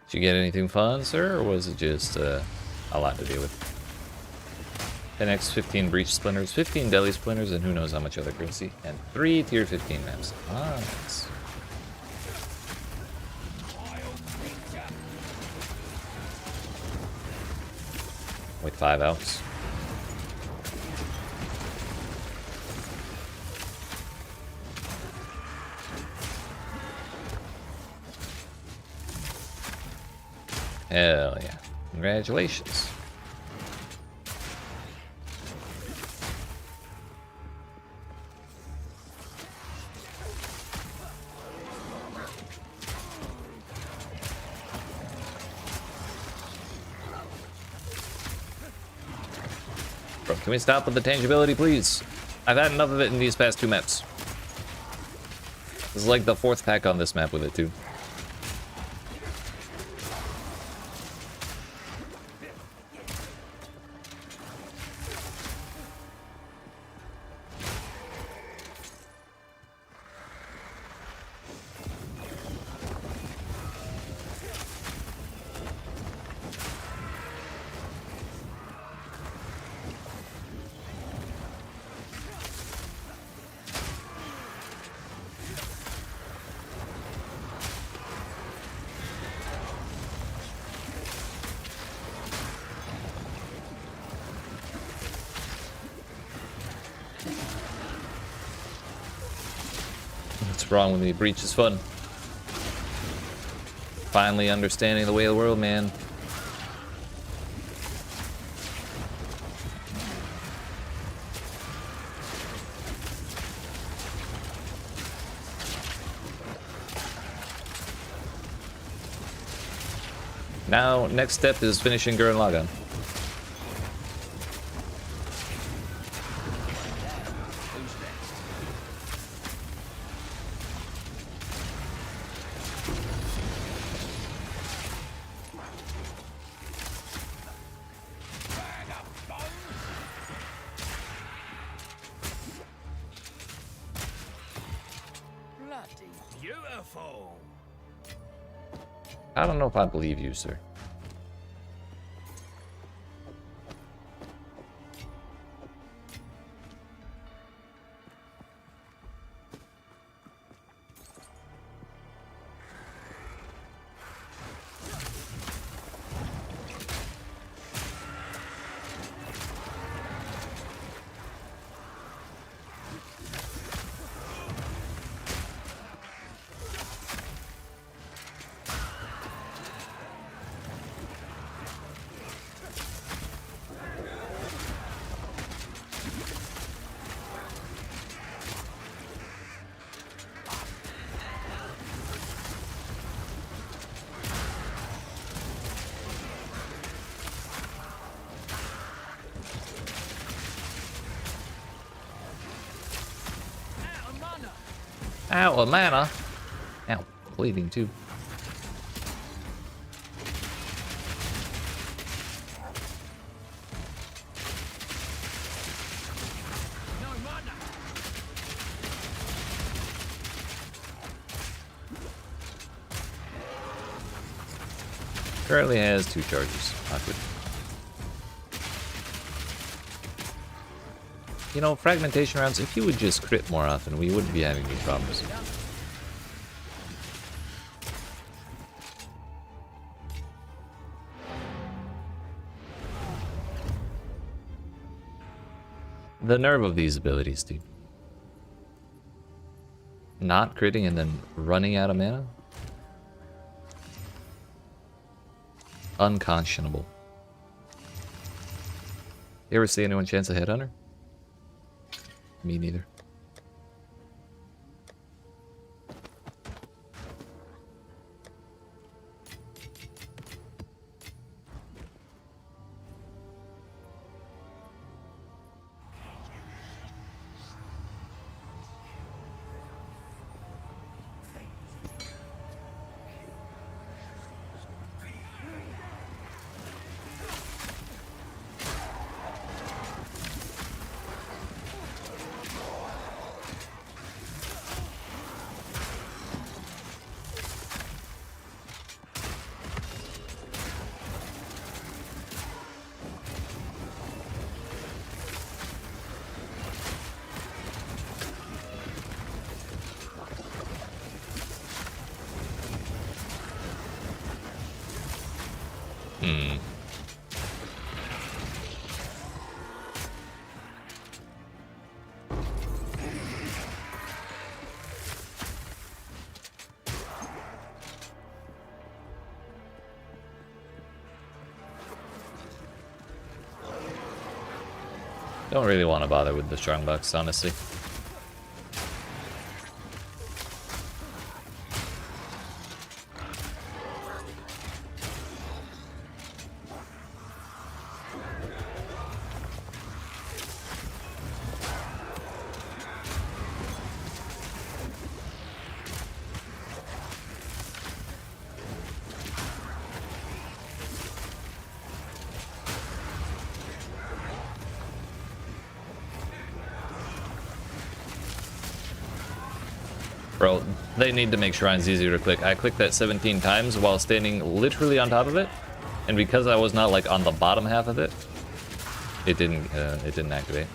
Did you get anything fun, sir, or was it just a lot to deal with? 10x, 15 breach splinters, 15 deli splinters, and who knows how much other currency, and 3 tier 15 maps. Nice. With 5 outs. Hell yeah. Congratulations. Bro, can we stop with the tangibility, please? I've had enough of it in these past 2 maps. This is like the 4th pack on this map with it, too. What's wrong with me? Breach is fun. Finally understanding the way of the world, man. Now, next step is finishing Gurren Lagann. Bloody beautiful! I don't know if I believe you, sir. Ow, a mana. Ow, bleeding too. Currently has 2 charges. Not good. You know, fragmentation rounds, if you would just crit more often, we wouldn't be having these problems. The nerve of these abilities, dude. Not critting and then running out of mana? Unconscionable. You ever see anyone chance a headhunter? Me neither. Don't really want to bother with the strongbox, honestly. Bro, they need to make shrines easier to click. I clicked that 17 times while standing literally on top of it, and because I was not like on the bottom half of it, it didn't activate.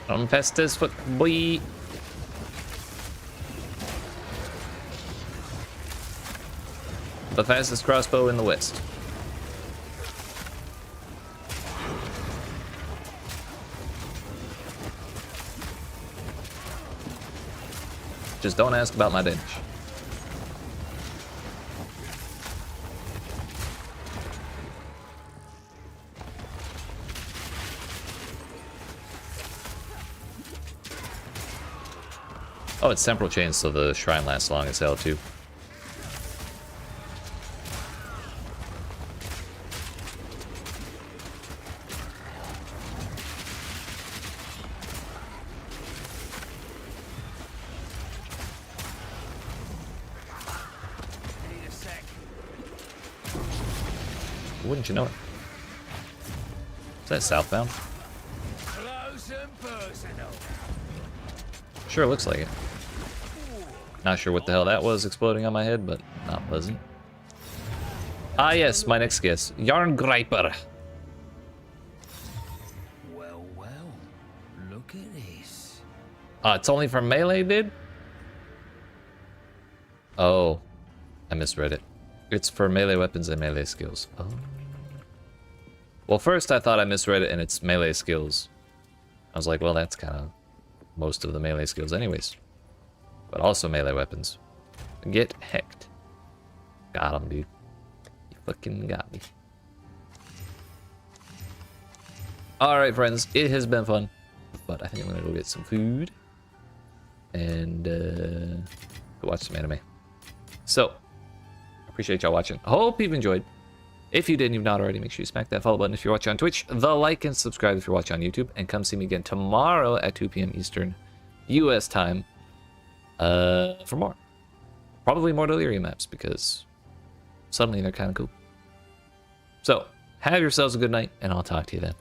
I'm fast as fuck, boy. The fastest crossbow in the West. Just don't ask about my damage. Oh, it's temporal chains, so the shrine lasts long as hell too. Need a sec. Wouldn't you know it? Is that southbound? Close and personal. Sure looks like it. Not sure what the hell that was exploding on my head, but not pleasant. Ah yes, my next guess. Yarn Griper. Well, well. Look at this. It's only for melee, dude? Oh, I misread it. It's for melee weapons and melee skills. Oh. Well, first I thought I misread it and it's melee skills. I was like, well, that's kind of most of the melee skills anyways. But also melee weapons. Get hecked. Got him, dude. You fucking got me. Alright, friends. It has been fun. But I think I'm going to go get some food. And go watch some anime. So, appreciate y'all watching. Hope you've enjoyed. If you did and you've not already, make sure you smack that follow button if you're watching on Twitch, the like and subscribe if you're watching on YouTube, and come see me again tomorrow at 2 p.m. Eastern US time for more. Probably more Delirium maps, because suddenly they're kind of cool. So, have yourselves a good night, and I'll talk to you then.